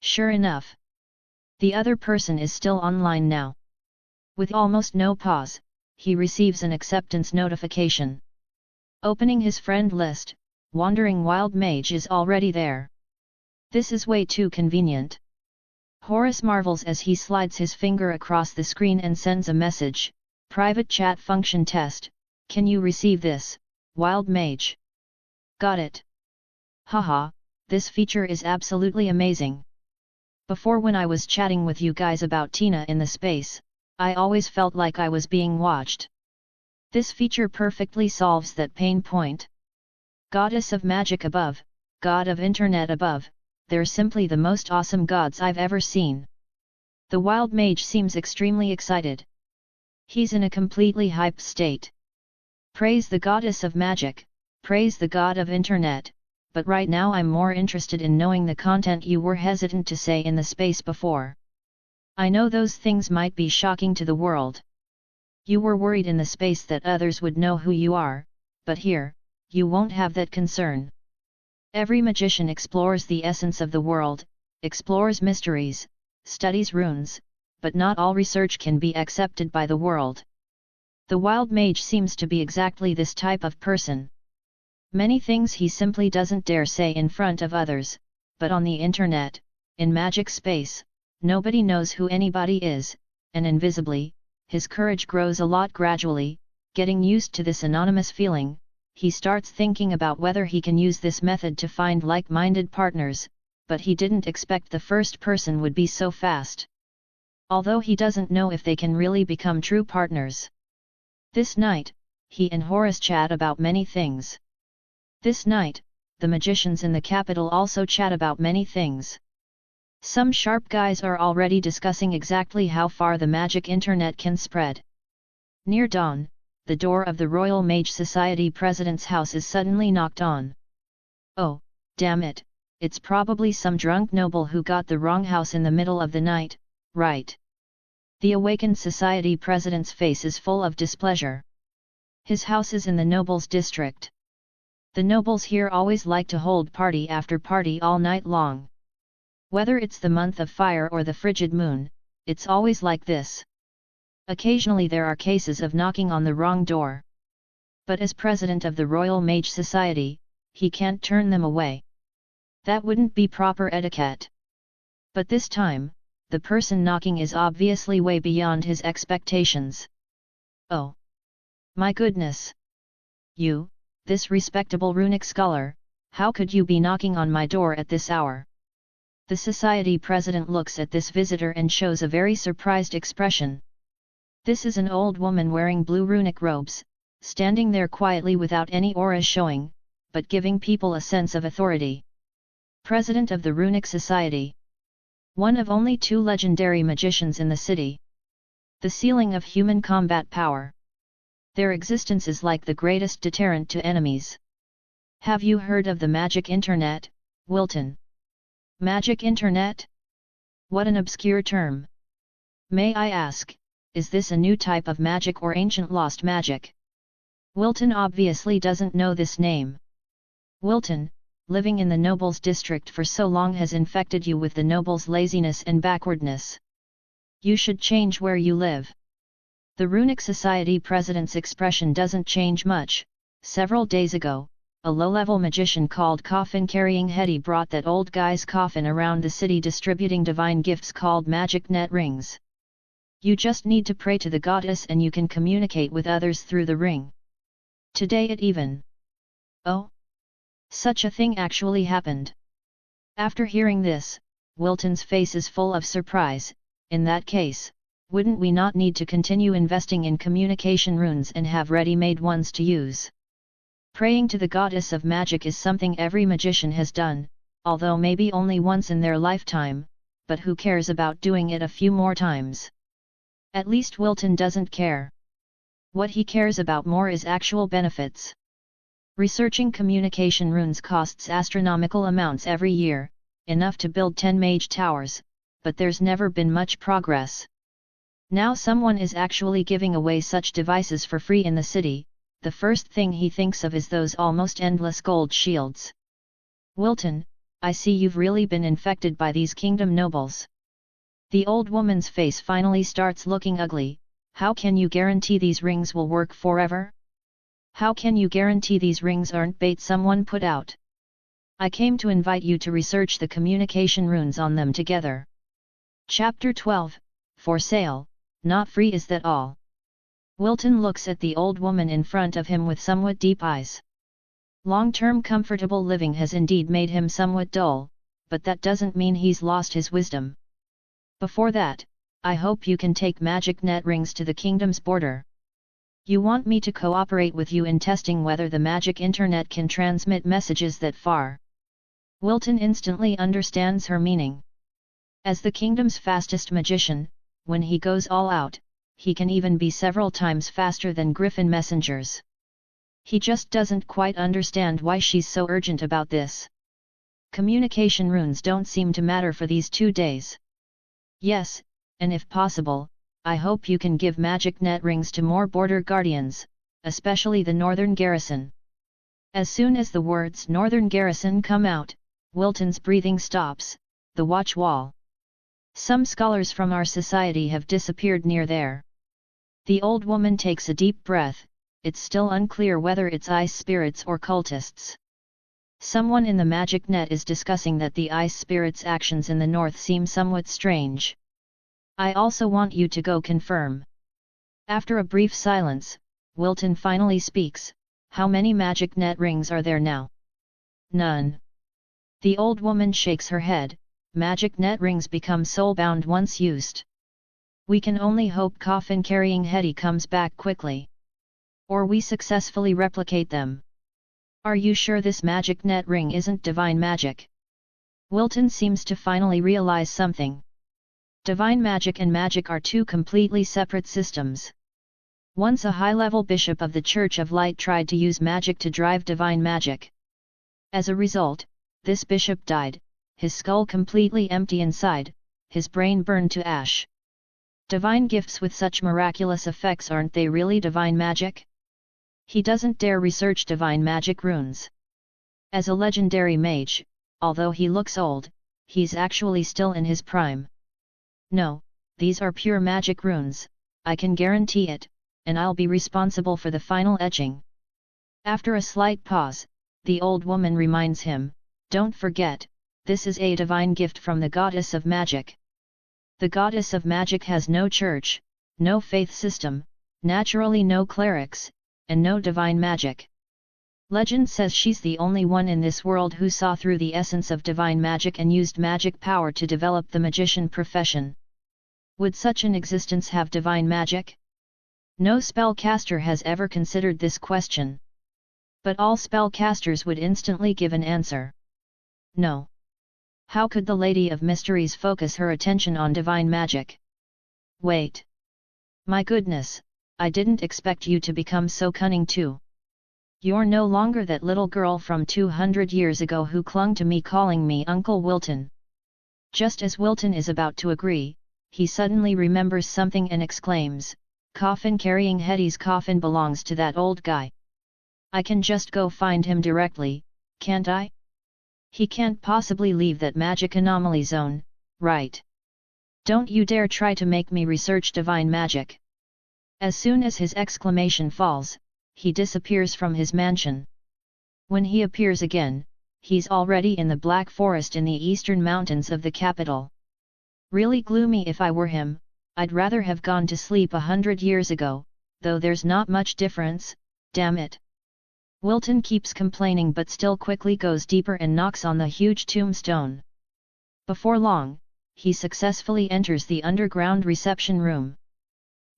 Sure enough, the other person is still online now. With almost no pause, he receives an acceptance notification. Opening his friend list, Wandering Wild Mage is already there. This is way too convenient. Horace marvels as he slides his finger across the screen and sends a message, Private chat function test, can you receive this, Wild Mage? Got it. Haha, this feature is absolutely amazing. Before, when I was chatting with you guys about Tina in the space, I always felt like I was being watched. This feature perfectly solves that pain point. Goddess of magic above, God of internet above, they're simply the most awesome gods I've ever seen. The Wild Mage seems extremely excited. He's in a completely hyped state. Praise the Goddess of magic, praise the God of internet, but right now I'm more interested in knowing the content you were hesitant to say in the space before. I know those things might be shocking to the world. You were worried in the space that others would know who you are, but here, you won't have that concern. Every magician explores the essence of the world, explores mysteries, studies runes, but not all research can be accepted by the world. The Wild Mage seems to be exactly this type of person. Many things he simply doesn't dare say in front of others, but on the internet, in magic space, nobody knows who anybody is, and invisibly, his courage grows a lot gradually. Getting used to this anonymous feeling, he starts thinking about whether he can use this method to find like-minded partners, but he didn't expect the first person would be so fast. Although he doesn't know if they can really become true partners. This night, he and Horace chat about many things. This night, the magicians in the capital also chat about many things. Some sharp guys are already discussing exactly how far the magic internet can spread. Near dawn, the door of the Royal Mage Society president's house is suddenly knocked on. Oh, damn it, it's probably some drunk noble who got the wrong house in the middle of the night, right? The awakened society president's face is full of displeasure. His house is in the nobles' district. The nobles here always like to hold party after party all night long. Whether it's the month of fire or the frigid moon, it's always like this. Occasionally there are cases of knocking on the wrong door. But as president of the Royal Mage Society, he can't turn them away. That wouldn't be proper etiquette. But this time, the person knocking is obviously way beyond his expectations. Oh! My goodness! You, this respectable runic scholar, how could you be knocking on my door at this hour? The society president looks at this visitor and shows a very surprised expression. This is an old woman wearing blue runic robes, standing there quietly without any aura showing, but giving people a sense of authority. President of the Runic Society. One of only 2 legendary magicians in the city. The ceiling of human combat power. Their existence is like the greatest deterrent to enemies. Have you heard of the magic internet, Wilton? Magic internet? What an obscure term. May I ask, is this a new type of magic or ancient lost magic? Wilton obviously doesn't know this name. Wilton, living in the nobles' district for so long has infected you with the nobles' laziness and backwardness. You should change where you live. The Runic Society president's expression doesn't change much. Several days ago, a low-level magician called Coffin-Carrying Hetty brought that old guy's coffin around the city distributing divine gifts called magic net rings. You just need to pray to the goddess and you can communicate with others through the ring. Today it even. Oh! Such a thing actually happened. After hearing this, Wilton's face is full of surprise. In that case, wouldn't we not need to continue investing in communication runes and have ready-made ones to use? Praying to the goddess of magic is something every magician has done, although maybe only once in their lifetime, but who cares about doing it a few more times? At least Wilton doesn't care. What he cares about more is actual benefits. Researching communication runes costs astronomical amounts every year, enough to build 10 mage towers, but there's never been much progress. Now someone is actually giving away such devices for free in the city. The first thing he thinks of is those almost endless gold shields. Wilton, I see you've really been infected by these kingdom nobles. The old woman's face finally starts looking ugly. How can you guarantee these rings will work forever? How can you guarantee these rings aren't bait someone put out? I came to invite you to research the communication runes on them together. Chapter 12, For Sale, Not Free Is That All? Wilton looks at the old woman in front of him with somewhat deep eyes. Long-term comfortable living has indeed made him somewhat dull, but that doesn't mean he's lost his wisdom. Before that, I hope you can take magic net rings to the kingdom's border. You want me to cooperate with you in testing whether the magic internet can transmit messages that far. Wilton instantly understands her meaning. As the kingdom's fastest magician, when he goes all out, he can even be several times faster than griffin messengers. He just doesn't quite understand why she's so urgent about this. Communication runes don't seem to matter for these 2 days. Yes, and if possible, I hope you can give magic net rings to more border guardians, especially the northern garrison. As soon as the words northern garrison come out, Wilton's breathing stops. The watch wall. Some scholars from our society have disappeared near there. The old woman takes a deep breath. It's still unclear whether it's ice spirits or cultists. Someone in the magic net is discussing that the ice spirits' actions in the north seem somewhat strange. I also want you to go confirm. After a brief silence, Wilton finally speaks. How many magic net rings are there now? None. The old woman shakes her head. Magic net rings become soul-bound once used. We can only hope Coffin-Carrying Hetty comes back quickly. Or we successfully replicate them. Are you sure this magic net ring isn't divine magic? Wilton seems to finally realize something. Divine magic and magic are 2 completely separate systems. Once a high-level bishop of the Church of Light tried to use magic to drive divine magic. As a result, this bishop died, his skull completely empty inside, his brain burned to ash. Divine gifts with such miraculous effects, aren't they really divine magic? He doesn't dare research divine magic runes. As a legendary mage, although he looks old, he's actually still in his prime. No, these are pure magic runes, I can guarantee it, and I'll be responsible for the final etching. After a slight pause, the old woman reminds him, don't forget, this is a divine gift from the goddess of magic. The goddess of magic has no church, no faith system, naturally no clerics, and no divine magic. Legend says she's the only one in this world who saw through the essence of divine magic and used magic power to develop the magician profession. Would such an existence have divine magic? No spellcaster has ever considered this question. But all spellcasters would instantly give an answer. No. How could the Lady of Mysteries focus her attention on divine magic? Wait. My goodness, I didn't expect you to become so cunning too. You're no longer that little girl from 200 years ago who clung to me calling me Uncle Wilton. Just as Wilton is about to agree, he suddenly remembers something and exclaims, coffin carrying Hetty's coffin belongs to that old guy. I can just go find him directly, can't I? He can't possibly leave that magic anomaly zone, right? Don't you dare try to make me research divine magic. As soon as his exclamation falls, he disappears from his mansion. When he appears again, he's already in the Black Forest in the eastern mountains of the capital. Really gloomy. If I were him, I'd rather have gone to sleep 100 years ago, though there's not much difference, damn it. Wilton keeps complaining but still quickly goes deeper and knocks on the huge tombstone. Before long, he successfully enters the underground reception room.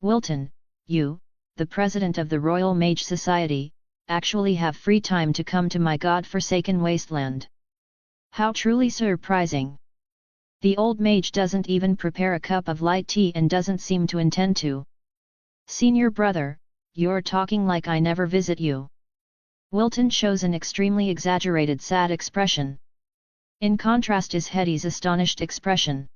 Wilton, you, the president of the Royal Mage Society, actually have free time to come to my god-forsaken wasteland. How truly surprising! The old mage doesn't even prepare a cup of light tea and doesn't seem to intend to. Senior brother, you're talking like I never visit you. Wilton shows an extremely exaggerated sad expression. In contrast is Hetty's astonished expression.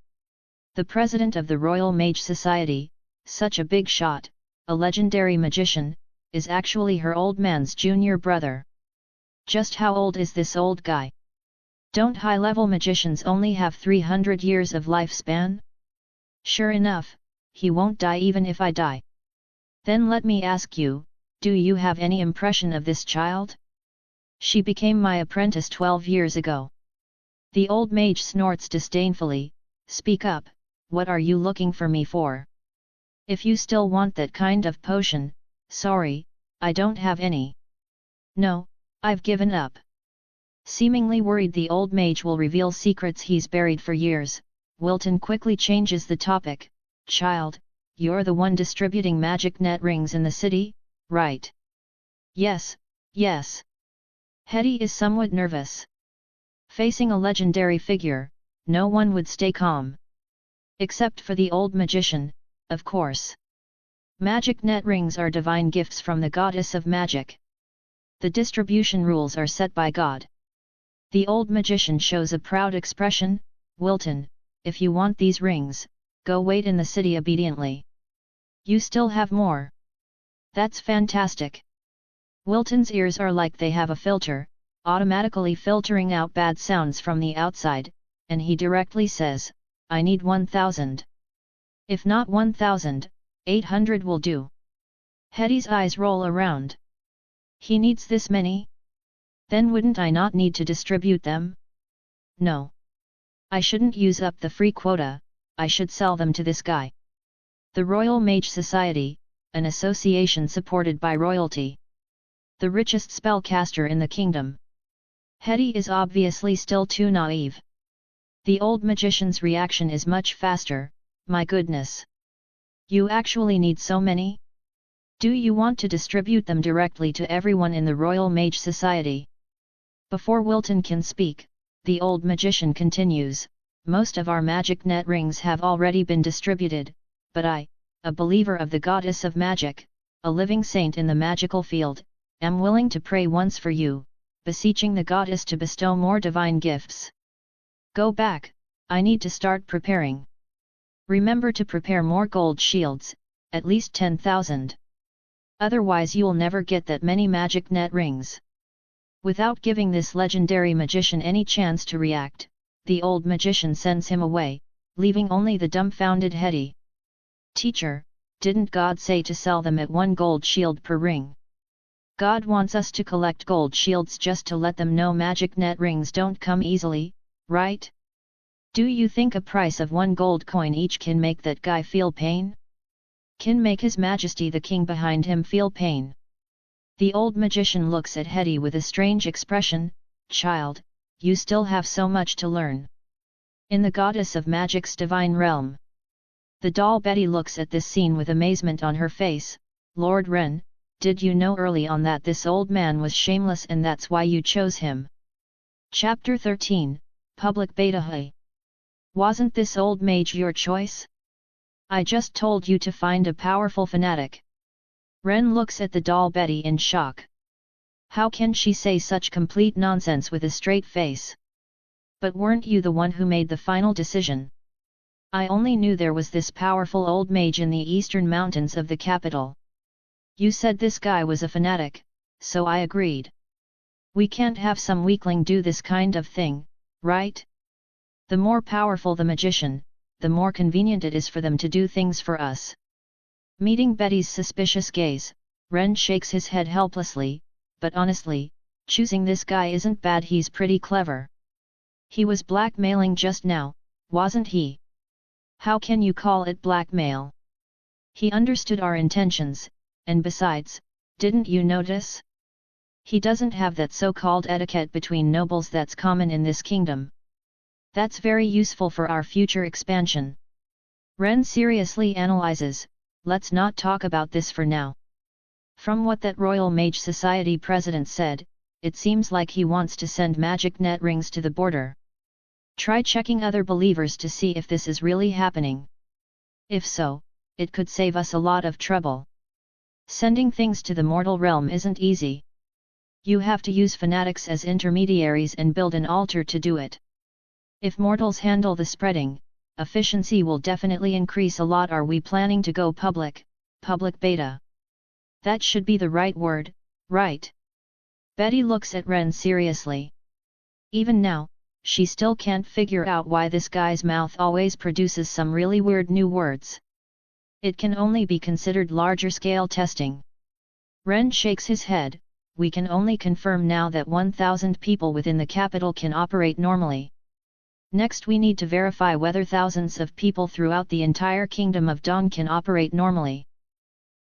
The president of the Royal Mage Society, such a big shot, a legendary magician, is actually her old man's junior brother. Just how old is this old guy? Don't high-level magicians only have 300 years of lifespan? Sure enough, he won't die even if I die. Then let me ask you, do you have any impression of this child? She became my apprentice 12 years ago. The old mage snorts disdainfully, speak up, what are you looking for me for? If you still want that kind of potion, sorry, I don't have any. No, I've given up. Seemingly worried the old mage will reveal secrets he's buried for years, Wilton quickly changes the topic. Child, you're the one distributing magic net rings in the city, right? Yes, yes. Hetty is somewhat nervous. Facing a legendary figure, no one would stay calm. Except for the old magician, of course. Magic net rings are divine gifts from the goddess of magic. The distribution rules are set by God. The old magician shows a proud expression. Wilton, if you want these rings, go wait in the city obediently. You still have more. That's fantastic. Wilton's ears are like they have a filter, automatically filtering out bad sounds from the outside, and he directly says, I need 1,000. If not 1,800 will do. Hetty's eyes roll around. He needs this many? Then wouldn't I not need to distribute them? No. I shouldn't use up the free quota, I should sell them to this guy. The Royal Mage Society, an association supported by royalty. The richest spellcaster in the kingdom. Hetty is obviously still too naive. The old magician's reaction is much faster. My goodness. You actually need so many? Do you want to distribute them directly to everyone in the Royal Mage Society? Before Wilton can speak, the old magician continues, most of our magic net rings have already been distributed, but I, a believer of the goddess of magic, a living saint in the magical field, am willing to pray once for you, beseeching the goddess to bestow more divine gifts. Go back, I need to start preparing. Remember to prepare more gold shields, at least 10,000. Otherwise you'll never get that many magic net rings. Without giving this legendary magician any chance to react, the old magician sends him away, leaving only the dumbfounded Hetty. Teacher, didn't God say to sell them at 1 gold shield per ring? God wants us to collect gold shields just to let them know magic net rings don't come easily, right? Do you think a price of 1 gold coin each can make that guy feel pain? Can make His Majesty the king behind him feel pain? The old magician looks at Hetty with a strange expression. Child, you still have so much to learn. In the goddess of magic's divine realm. The doll Betty looks at this scene with amazement on her face. Lord Wren, did you know early on that this old man was shameless and that's why you chose him? Chapter 13, Public Beta. Hey! Wasn't this old mage your choice? I just told you to find a powerful fanatic. Wren looks at the doll Betty in shock. How can she say such complete nonsense with a straight face? But weren't you the one who made the final decision? I only knew there was this powerful old mage in the eastern mountains of the capital. You said this guy was a fanatic, so I agreed. We can't have some weakling do this kind of thing, right? The more powerful the magician, the more convenient it is for them to do things for us. Meeting Betty's suspicious gaze, Wren shakes his head helplessly, but honestly, choosing this guy isn't bad. He's pretty clever. He was blackmailing just now, wasn't he? How can you call it blackmail? He understood our intentions, and besides, didn't you notice? He doesn't have that so-called etiquette between nobles that's common in this kingdom. That's very useful for our future expansion. Wren seriously analyzes. Let's not talk about this for now. From what that Royal Mage Society president said, it seems like he wants to send magic net rings to the border. Try checking other believers to see if this is really happening. If so, it could save us a lot of trouble. Sending things to the mortal realm isn't easy. You have to use fanatics as intermediaries and build an altar to do it. If mortals handle the spreading, efficiency will definitely increase a lot. Are we planning to go public beta? That should be the right word, right? Betty looks at Wren seriously. Even now, she still can't figure out why this guy's mouth always produces some really weird new words. It can only be considered larger scale testing. Wren shakes his head. We can only confirm now that 1,000 people within the capital can operate normally. Next we need to verify whether thousands of people throughout the entire Kingdom of Dawn can operate normally.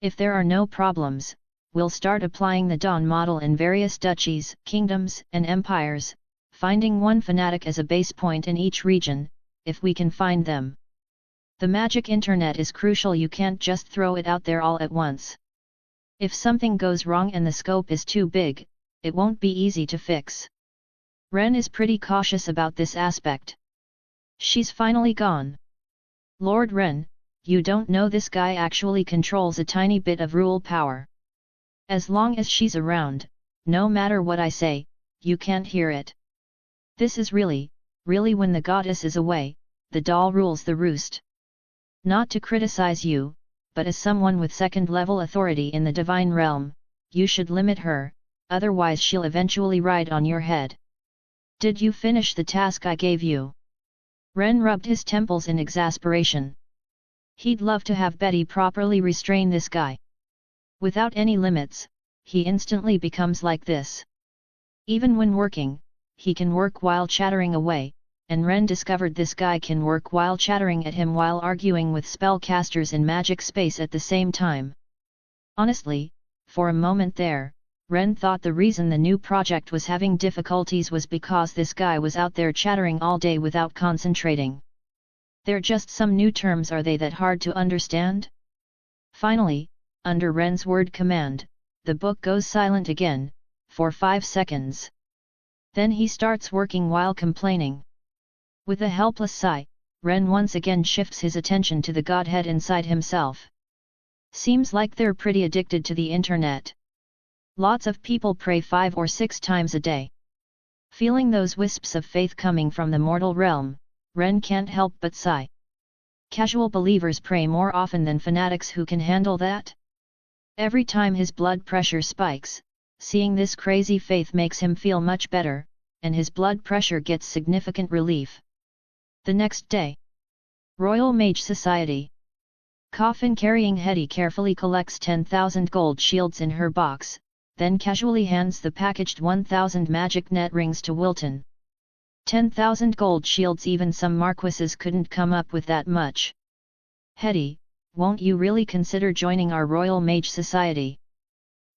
If there are no problems, we'll start applying the Dawn model in various duchies, kingdoms, and empires, finding one fanatic as a base point in each region, if we can find them. The magic internet is crucial. You can't just throw it out there all at once. If something goes wrong and the scope is too big, it won't be easy to fix. Wren is pretty cautious about this aspect. She's finally gone. Lord Wren, you don't know this guy actually controls a tiny bit of rule power. As long as she's around, no matter what I say, you can't hear it. This is really when the goddess is away, the doll rules the roost. Not to criticize you, but as someone with second-level authority in the divine realm, you should limit her, otherwise she'll eventually ride on your head. Did you finish the task I gave you? Wren rubbed his temples in exasperation. He'd love to have Betty properly restrain this guy. Without any limits, he instantly becomes like this. Even when working, he can work while chattering away, and Wren discovered this guy can work while chattering at him while arguing with spellcasters in magic space at the same time. Honestly, for a moment there, Wren thought the reason the new project was having difficulties was because this guy was out there chattering all day without concentrating. They're just some new terms, are they that hard to understand? Finally, under Wren's word command, the book goes silent again, for 5 seconds. Then he starts working while complaining. With a helpless sigh, Wren once again shifts his attention to the godhead inside himself. Seems like they're pretty addicted to the internet. Lots of people pray 5 or 6 times a day. Feeling those wisps of faith coming from the mortal realm, Wren can't help but sigh. Casual believers pray more often than fanatics who can handle that? Every time his blood pressure spikes, seeing this crazy faith makes him feel much better, and his blood pressure gets significant relief. The next day. Royal Mage Society. Coffin-carrying Hetty carefully collects 10,000 gold shields in her box, then casually hands the packaged 1,000 magic net rings to Wilton. 10,000 gold shields, even some marquises couldn't come up with that much. Hetty, won't you really consider joining our Royal Mage Society?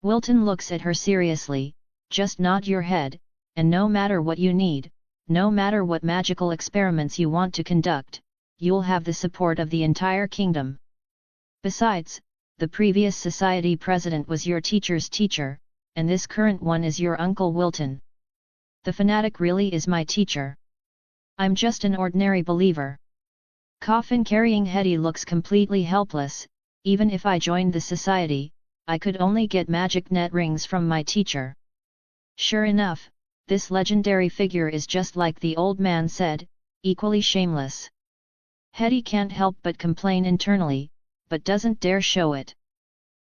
Wilton looks at her seriously, just nod your head, and no matter what you need, no matter what magical experiments you want to conduct, you'll have the support of the entire kingdom. Besides, the previous society president was your teacher's teacher, and this current one is your Uncle Wilton. The fanatic really is my teacher. I'm just an ordinary believer. Coffin-carrying Hetty looks completely helpless. Even if I joined the society, I could only get magic net rings from my teacher. Sure enough, this legendary figure is just like the old man said, equally shameless. Hetty can't help but complain internally, but doesn't dare show it.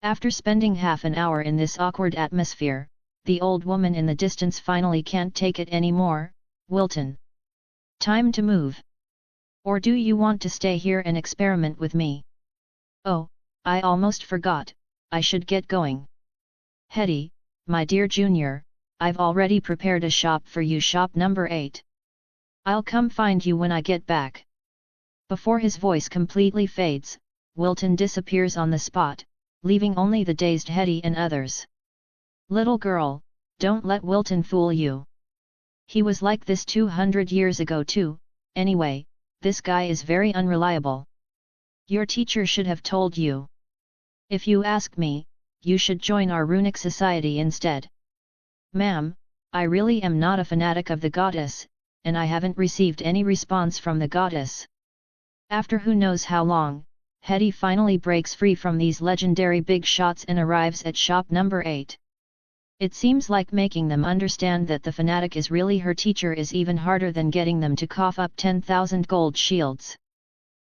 After spending half an hour in this awkward atmosphere, the old woman in the distance finally can't take it anymore. Wilton. Time to move. Or do you want to stay here and experiment with me? Oh, I almost forgot, I should get going. Hetty, my dear junior, I've already prepared a shop for you, shop number 8. I'll come find you when I get back. Before his voice completely fades, Wilton disappears on the spot, leaving only the dazed Hetty and others. Little girl, don't let Wilton fool you. He was like this 200 years ago too. Anyway, this guy is very unreliable. Your teacher should have told you. If you ask me, you should join our runic society instead. Ma'am, I really am not a fanatic of the goddess, and I haven't received any response from the goddess. After who knows how long, Hetty finally breaks free from these legendary big shots and arrives at shop number 8. It seems like making them understand that the fanatic is really her teacher is even harder than getting them to cough up 10,000 gold shields.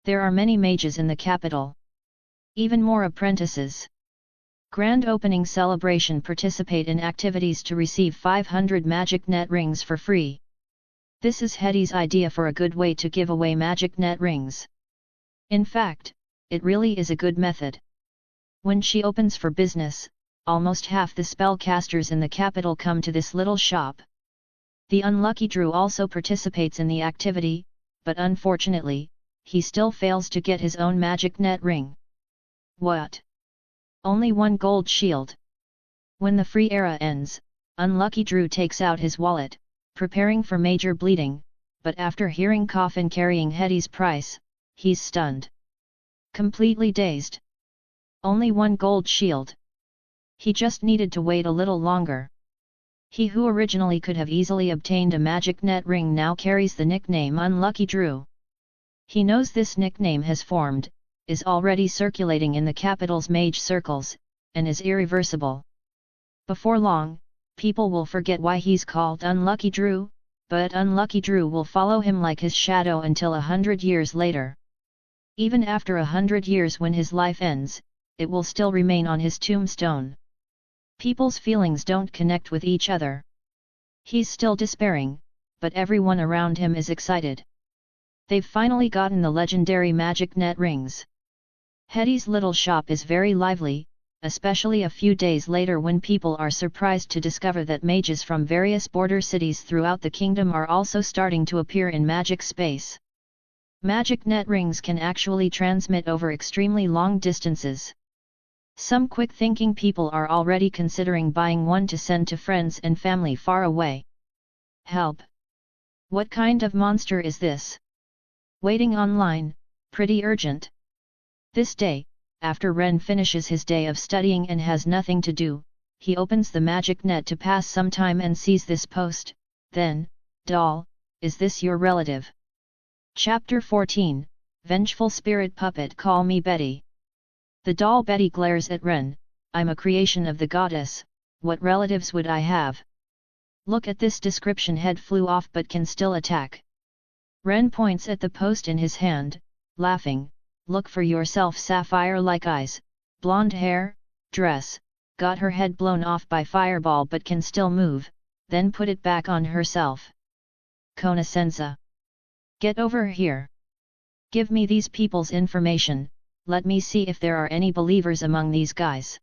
There are many mages in the capital. Even more apprentices. Grand opening celebration, participate in activities to receive 500 magic net rings for free. This is Hetty's idea for a good way to give away magic net rings. In fact, it really is a good method. When she opens for business, almost half the spellcasters in the capital come to this little shop. The unlucky Drew also participates in the activity, but unfortunately, he still fails to get his own magic net ring. What? Only one gold shield. When the free era ends, unlucky Drew takes out his wallet, preparing for major bleeding, but after hearing coffin-carrying Hetty's price, he's stunned. Completely dazed. Only one gold shield. He just needed to wait a little longer. He who originally could have easily obtained a magic net ring now carries the nickname Unlucky Drew. He knows this nickname has formed, is already circulating in the capital's mage circles, and is irreversible. Before long, people will forget why he's called Unlucky Drew, but Unlucky Drew will follow him like his shadow until 100 years later. Even after 100 years, when his life ends, it will still remain on his tombstone. People's feelings don't connect with each other. He's still despairing, but everyone around him is excited. They've finally gotten the legendary magic net rings. Hetty's little shop is very lively, especially a few days later when people are surprised to discover that mages from various border cities throughout the kingdom are also starting to appear in magic space. Magic net rings can actually transmit over extremely long distances. Some quick-thinking people are already considering buying one to send to friends and family far away. Help! What kind of monster is this? Waiting online, pretty urgent. This day, after Ren finishes his day of studying and has nothing to do, he opens the magic net to pass some time and sees this post. Then, doll, is this your relative? Chapter 14, Vengeful Spirit Puppet, Call Me Betty. The doll Betty glares at Ren. I'm a creation of the goddess, what relatives would I have? Look at this description. Head flew off but can still attack. Ren points at the post in his hand, laughing. Look for yourself, sapphire-like eyes, blonde hair, dress, got her head blown off by fireball but can still move, then put it back on herself. Konosensa. Get over here. Give me these people's information, let me see if there are any believers among these guys.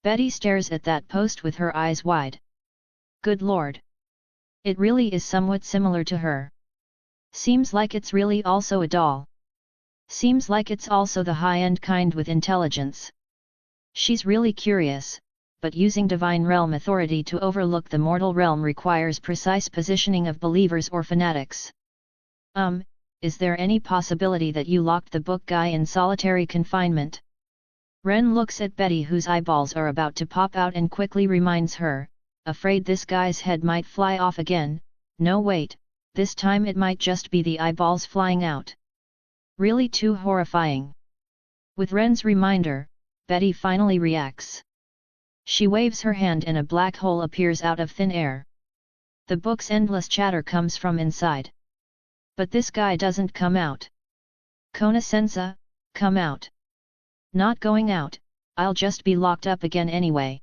Betty stares at that post with her eyes wide. Good lord. It really is somewhat similar to her. Seems like it's really also a doll. Seems like it's also the high-end kind with intelligence. She's really curious, but using divine realm authority to overlook the mortal realm requires precise positioning of believers or fanatics. Is there any possibility that you locked the book guy in solitary confinement? Ren looks at Betty, whose eyeballs are about to pop out, and quickly reminds her, afraid this guy's head might fly off again. No, wait, this time it might just be the eyeballs flying out. Really too horrifying. With Ren's reminder, Betty finally reacts. She waves her hand and a black hole appears out of thin air. The book's endless chatter comes from inside. But this guy doesn't come out. Konosensa, come out. Not going out, I'll just be locked up again anyway.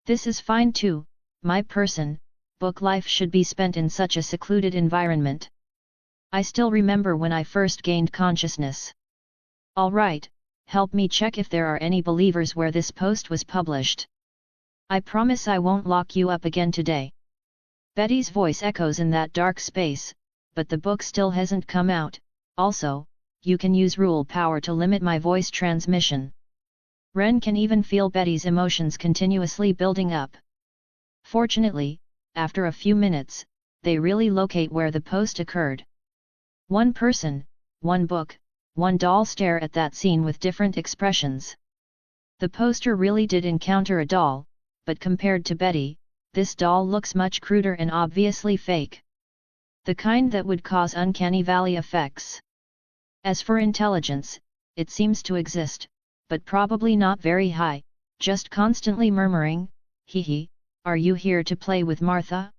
This is fine too, my person, book life should be spent in such a secluded environment. I still remember when I first gained consciousness. Alright, help me check if there are any believers where this post was published. I promise I won't lock you up again today. Betty's voice echoes in that dark space, but the book still hasn't come out. Also, you can use rule power to limit my voice transmission. Ren can even feel Betty's emotions continuously building up. Fortunately, after a few minutes, they really locate where the post occurred. One person, one book, one doll stare at that scene with different expressions. The poster really did encounter a doll, but compared to Betty, this doll looks much cruder and obviously fake. The kind that would cause uncanny valley effects. As for intelligence, it seems to exist, but probably not very high, just constantly murmuring, hee hee, are you here to play with Martha?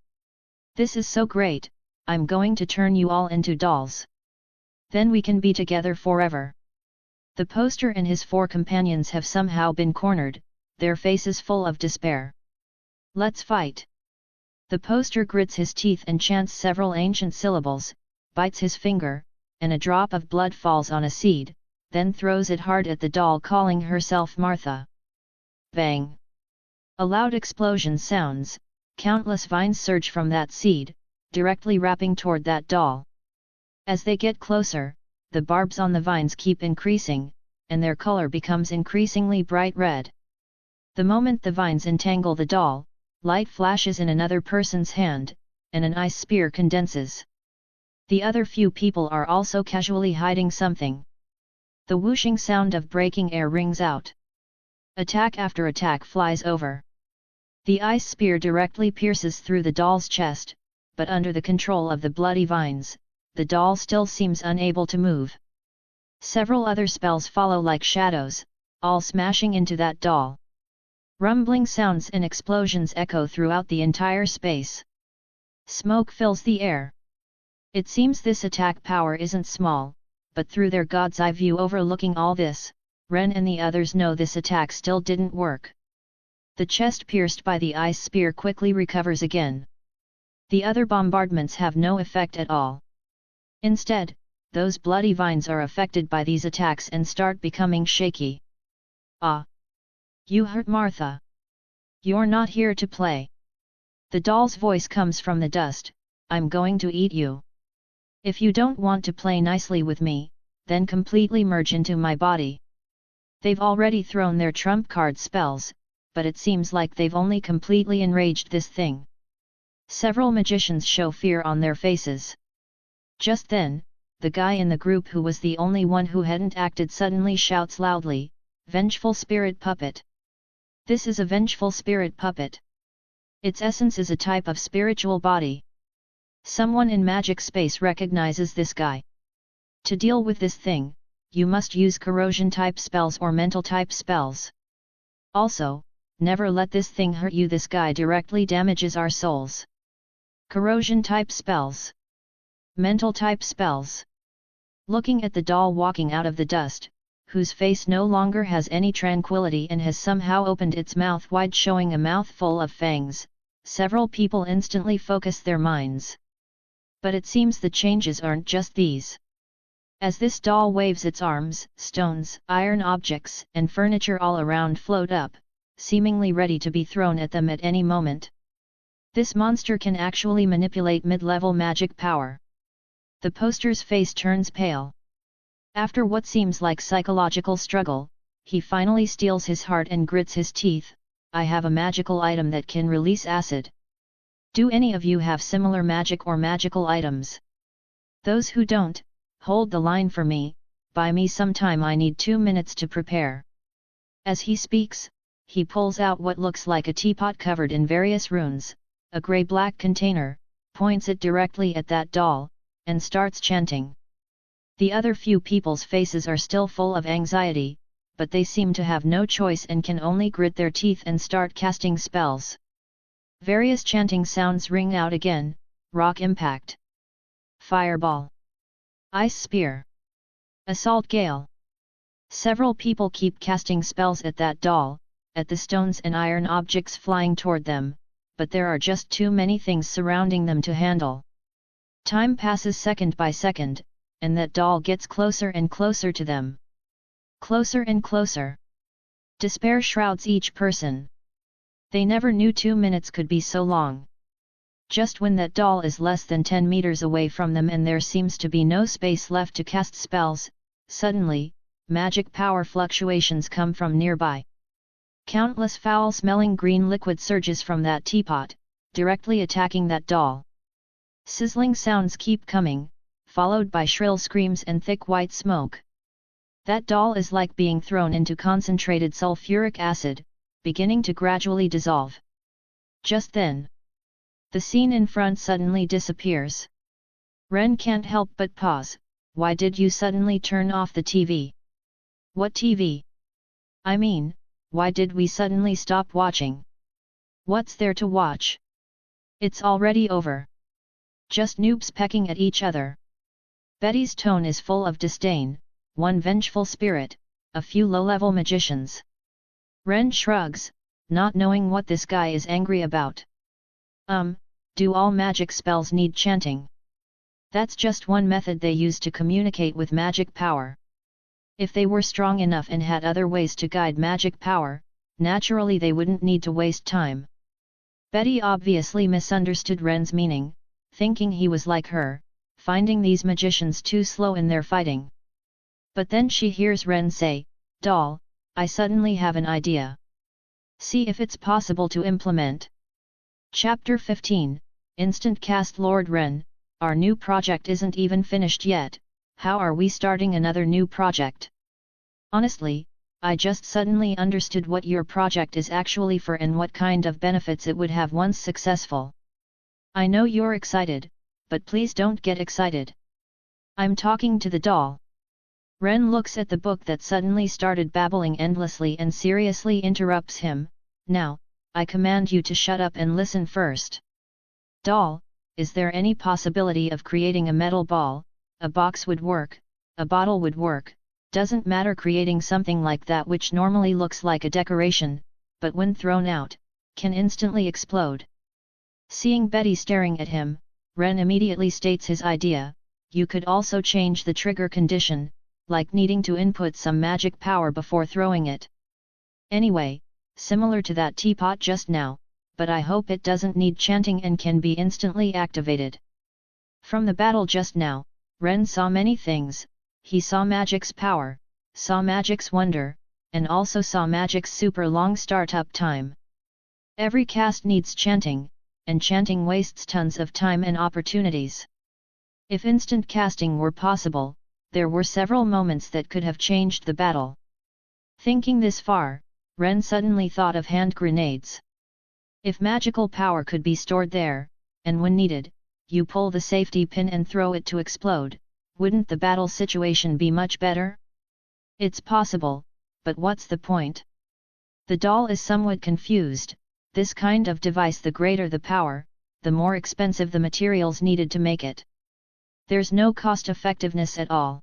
This is so great, I'm going to turn you all into dolls. Then we can be together forever. The poster and his 4 companions have somehow been cornered, their faces full of despair. Let's fight. The poster grits his teeth and chants several ancient syllables, bites his finger, and a drop of blood falls on a seed, then throws it hard at the doll, calling herself Martha. Bang! A loud explosion sounds, countless vines surge from that seed, directly wrapping toward that doll. As they get closer, the barbs on the vines keep increasing, and their color becomes increasingly bright red. The moment the vines entangle the doll, light flashes in another person's hand, and an ice spear condenses. The other few people are also casually hiding something. The whooshing sound of breaking air rings out. Attack after attack flies over. The ice spear directly pierces through the doll's chest, but under the control of the bloody vines, the doll still seems unable to move. Several other spells follow like shadows, all smashing into that doll. Rumbling sounds and explosions echo throughout the entire space. Smoke fills the air. It seems this attack power isn't small, but through their god's eye view overlooking all this, Ren and the others know this attack still didn't work. The chest pierced by the ice spear quickly recovers again. The other bombardments have no effect at all. Instead, those bloody vines are affected by these attacks and start becoming shaky. Ah! You hurt Martha. You're not here to play. The doll's voice comes from the dust, I'm going to eat you. If you don't want to play nicely with me, then completely merge into my body. They've already thrown their trump card spells, but it seems like they've only completely enraged this thing. Several magicians show fear on their faces. Just then, the guy in the group who was the only one who hadn't acted suddenly shouts loudly, "Vengeful spirit puppet!" This is a vengeful spirit puppet. Its essence is a type of spiritual body. Someone in magic space recognizes this guy. To deal with this thing, you must use corrosion-type spells or mental-type spells. Also, never let this thing hurt you. This guy directly damages our souls. Corrosion-type spells. Mental-type spells. Looking at the doll walking out of the dust, whose face no longer has any tranquility and has somehow opened its mouth wide, showing a mouthful of fangs. Several people instantly focus their minds. But it seems the changes aren't just these. As this doll waves its arms, stones, iron objects, and furniture all around float up, seemingly ready to be thrown at them at any moment. This monster can actually manipulate mid-level magic power. The poster's face turns pale. After what seems like psychological struggle, he finally steels his heart and grits his teeth. I have a magical item that can release acid. Do any of you have similar magic or magical items? Those who don't, hold the line for me, buy me some time, I need 2 minutes to prepare. As he speaks, he pulls out what looks like a teapot covered in various runes, a grey-black container, points it directly at that doll, and starts chanting. The other few people's faces are still full of anxiety, but they seem to have no choice and can only grit their teeth and start casting spells. Various chanting sounds ring out again: rock impact, fireball, ice spear, assault gale. Several people keep casting spells at that doll, at the stones and iron objects flying toward them, but there are just too many things surrounding them to handle. Time passes second by second, and that doll gets closer and closer to them. Closer and closer. Despair shrouds each person. They never knew 2 minutes could be so long. Just when that doll is less than 10 meters away from them and there seems to be no space left to cast spells, suddenly, magic power fluctuations come from nearby. Countless foul-smelling green liquid surges from that teapot, directly attacking that doll. Sizzling sounds keep coming, followed by shrill screams and thick white smoke. That doll is like being thrown into concentrated sulfuric acid, beginning to gradually dissolve. Just then, the scene in front suddenly disappears. Ren can't help but pause. Why did you suddenly turn off the TV? What TV? I mean, why did we suddenly stop watching? What's there to watch? It's already over. Just noobs pecking at each other. Betty's tone is full of disdain, one vengeful spirit, a few low-level magicians. Ren shrugs, not knowing what this guy is angry about. Do all magic spells need chanting? That's just one method they use to communicate with magic power. If they were strong enough and had other ways to guide magic power, naturally they wouldn't need to waste time. Betty obviously misunderstood Ren's meaning, thinking he was like her, finding these magicians too slow in their fighting. But then she hears Ren say, "Doll, I suddenly have an idea. See if it's possible to implement." Chapter 15, Instant Cast. Lord Ren, our new project isn't even finished yet, how are we starting another new project? Honestly, I just suddenly understood what your project is actually for and what kind of benefits it would have once successful. I know you're excited, but please don't get excited. I'm talking to the doll. Ren looks at the book that suddenly started babbling endlessly and seriously interrupts him. Now, I command you to shut up and listen first. Doll, is there any possibility of creating a metal ball? A box would work, a bottle would work, doesn't matter, creating something like that which normally looks like a decoration, but when thrown out, can instantly explode. Seeing Betty staring at him, Ren immediately states his idea. You could also change the trigger condition, like needing to input some magic power before throwing it. Anyway, similar to that teapot just now, but I hope it doesn't need chanting and can be instantly activated. From the battle just now, Ren saw many things. He saw magic's power, saw magic's wonder, and also saw magic's super long startup time. Every cast needs chanting, and chanting wastes tons of time and opportunities. If instant casting were possible, there were several moments that could have changed the battle. Thinking this far, Ren suddenly thought of hand grenades. If magical power could be stored there, and when needed, you pull the safety pin and throw it to explode, wouldn't the battle situation be much better? It's possible, but what's the point? The doll is somewhat confused. This kind of device, the greater the power, the more expensive the materials needed to make it. There's no cost effectiveness at all.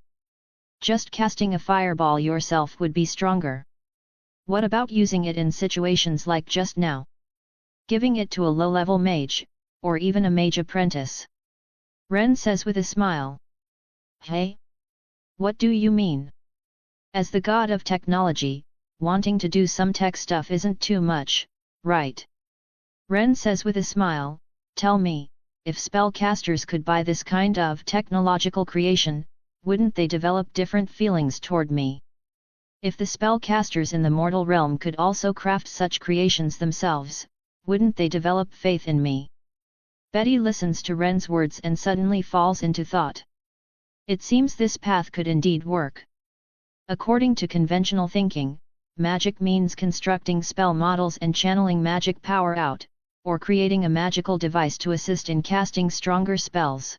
Just casting a fireball yourself would be stronger. What about using it in situations like just now? Giving it to a low-level mage, or even a mage apprentice? Ren says with a smile. Hey? What do you mean? As the god of technology, wanting to do some tech stuff isn't too much, right? Ren says with a smile, tell me, if spellcasters could buy this kind of technological creation, wouldn't they develop different feelings toward me? If the spellcasters in the mortal realm could also craft such creations themselves, wouldn't they develop faith in me? Betty listens to Ren's words and suddenly falls into thought. It seems this path could indeed work. According to conventional thinking, magic means constructing spell models and channeling magic power out, or creating a magical device to assist in casting stronger spells.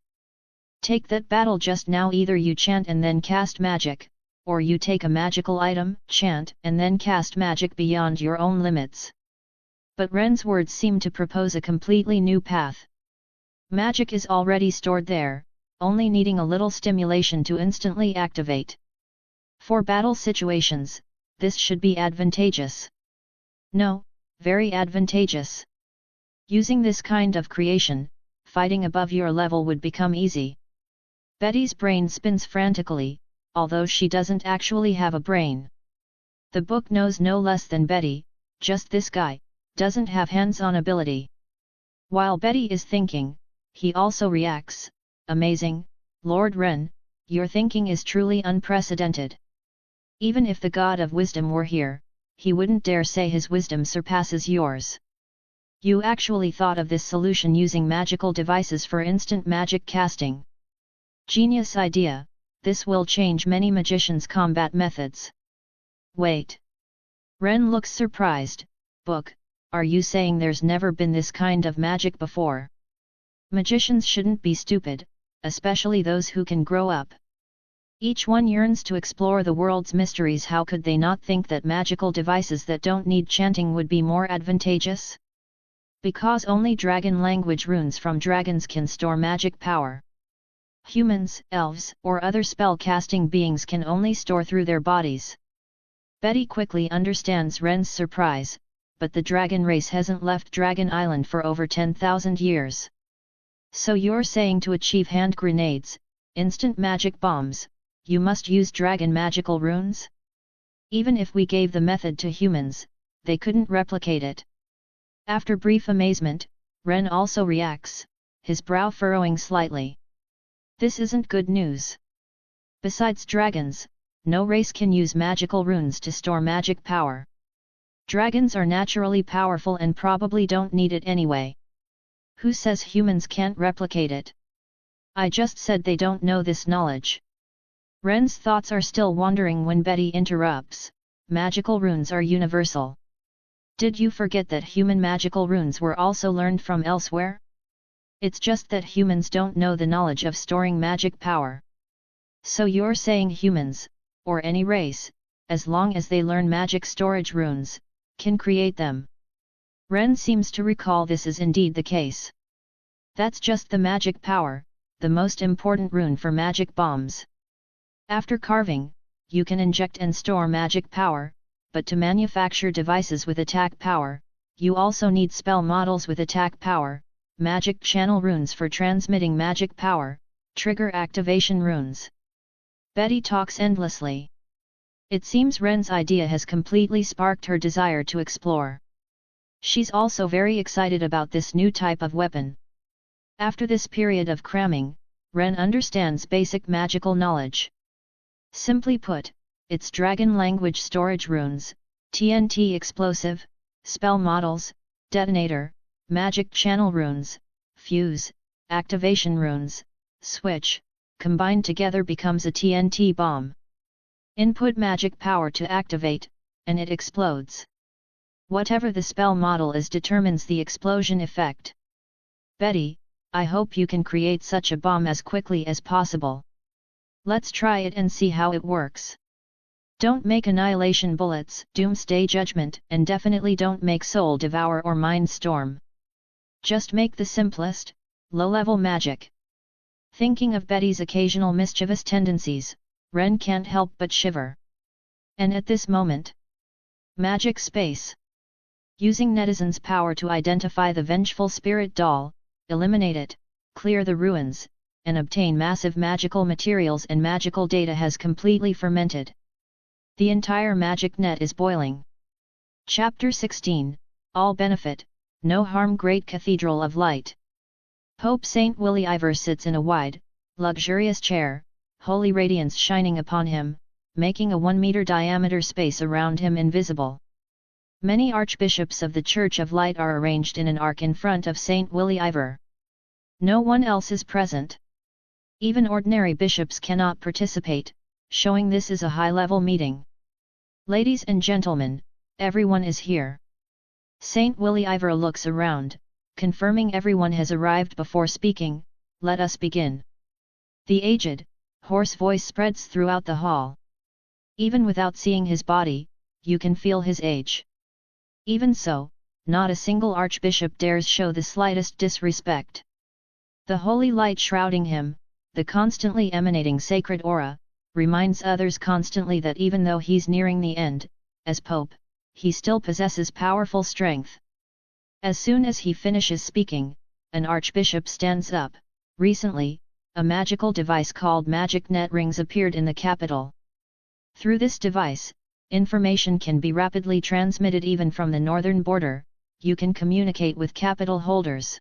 Take that battle just now, either you chant and then cast magic, or you take a magical item, chant and then cast magic beyond your own limits. But Ren's words seem to propose a completely new path. Magic is already stored there, only needing a little stimulation to instantly activate. For battle situations, this should be advantageous. No, very advantageous. Using this kind of creation, fighting above your level would become easy. Betty's brain spins frantically, although she doesn't actually have a brain. The book knows no less than Betty, just this guy doesn't have hands-on ability. While Betty is thinking, he also reacts, amazing, Lord Ren, your thinking is truly unprecedented. Even if the God of Wisdom were here, he wouldn't dare say his wisdom surpasses yours. You actually thought of this solution using magical devices for instant magic casting. Genius idea, this will change many magicians' combat methods. Wait. Ren looks surprised. Book, are you saying there's never been this kind of magic before? Magicians shouldn't be stupid, especially those who can grow up. Each one yearns to explore the world's mysteries. How could they not think that magical devices that don't need chanting would be more advantageous? Because only dragon language runes from dragons can store magic power. Humans, elves, or other spell-casting beings can only store through their bodies. Betty quickly understands Ren's surprise, but the dragon race hasn't left Dragon Island for over 10,000 years. So you're saying to achieve hand grenades, instant magic bombs, you must use dragon magical runes? Even if we gave the method to humans, they couldn't replicate it. After brief amazement, Ren also reacts, his brow furrowing slightly. This isn't good news. Besides dragons, no race can use magical runes to store magic power. Dragons are naturally powerful and probably don't need it anyway. Who says humans can't replicate it? I just said they don't know this knowledge. Ren's thoughts are still wandering when Betty interrupts, magical runes are universal. Did you forget that human magical runes were also learned from elsewhere? It's just that humans don't know the knowledge of storing magic power. So you're saying humans, or any race, as long as they learn magic storage runes, can create them. Ren seems to recall this is indeed the case. That's just the magic power, the most important rune for magic bombs. After carving, you can inject and store magic power, but to manufacture devices with attack power, you also need spell models with attack power, magic channel runes for transmitting magic power, trigger activation runes. Betty talks endlessly. It seems Ren's idea has completely sparked her desire to explore. She's also very excited about this new type of weapon. After this period of cramming, Ren understands basic magical knowledge. Simply put, it's dragon language storage runes, TNT explosive, spell models, detonator, magic channel runes, fuse, activation runes, switch, combined together becomes a TNT bomb. Input magic power to activate, and it explodes. Whatever the spell model is determines the explosion effect. Betty, I hope you can create such a bomb as quickly as possible. Let's try it and see how it works. Don't make annihilation bullets, doomsday judgment, and definitely don't make soul devour or mind storm. Just make the simplest, low-level magic. Thinking of Betty's occasional mischievous tendencies, Ren can't help but shiver. And at this moment, magic space. Using Netizen's power to identify the vengeful spirit doll, eliminate it, clear the ruins, and obtain massive magical materials and magical data has completely fermented. The entire magic net is boiling. Chapter 16, All Benefit, No Harm. Great Cathedral of Light. Pope Saint Willie Ivor sits in a wide, luxurious chair, holy radiance shining upon him, making a 1-meter diameter space around him invisible. Many archbishops of the Church of Light are arranged in an arc in front of Saint Willie Ivor. No one else is present. Even ordinary bishops cannot participate, showing this is a high-level meeting. Ladies and gentlemen, everyone is here. Saint Willie Ivor looks around, confirming everyone has arrived before speaking. Let us begin. The aged, hoarse voice spreads throughout the hall. Even without seeing his body, you can feel his age. Even so, not a single archbishop dares show the slightest disrespect. The holy light shrouding him, the constantly emanating sacred aura, reminds others constantly that even though he's nearing the end, as Pope, he still possesses powerful strength. As soon as he finishes speaking, an archbishop stands up. Recently, a magical device called magic net rings appeared in the capital. Through this device, information can be rapidly transmitted even from the northern border. You can communicate with capital holders.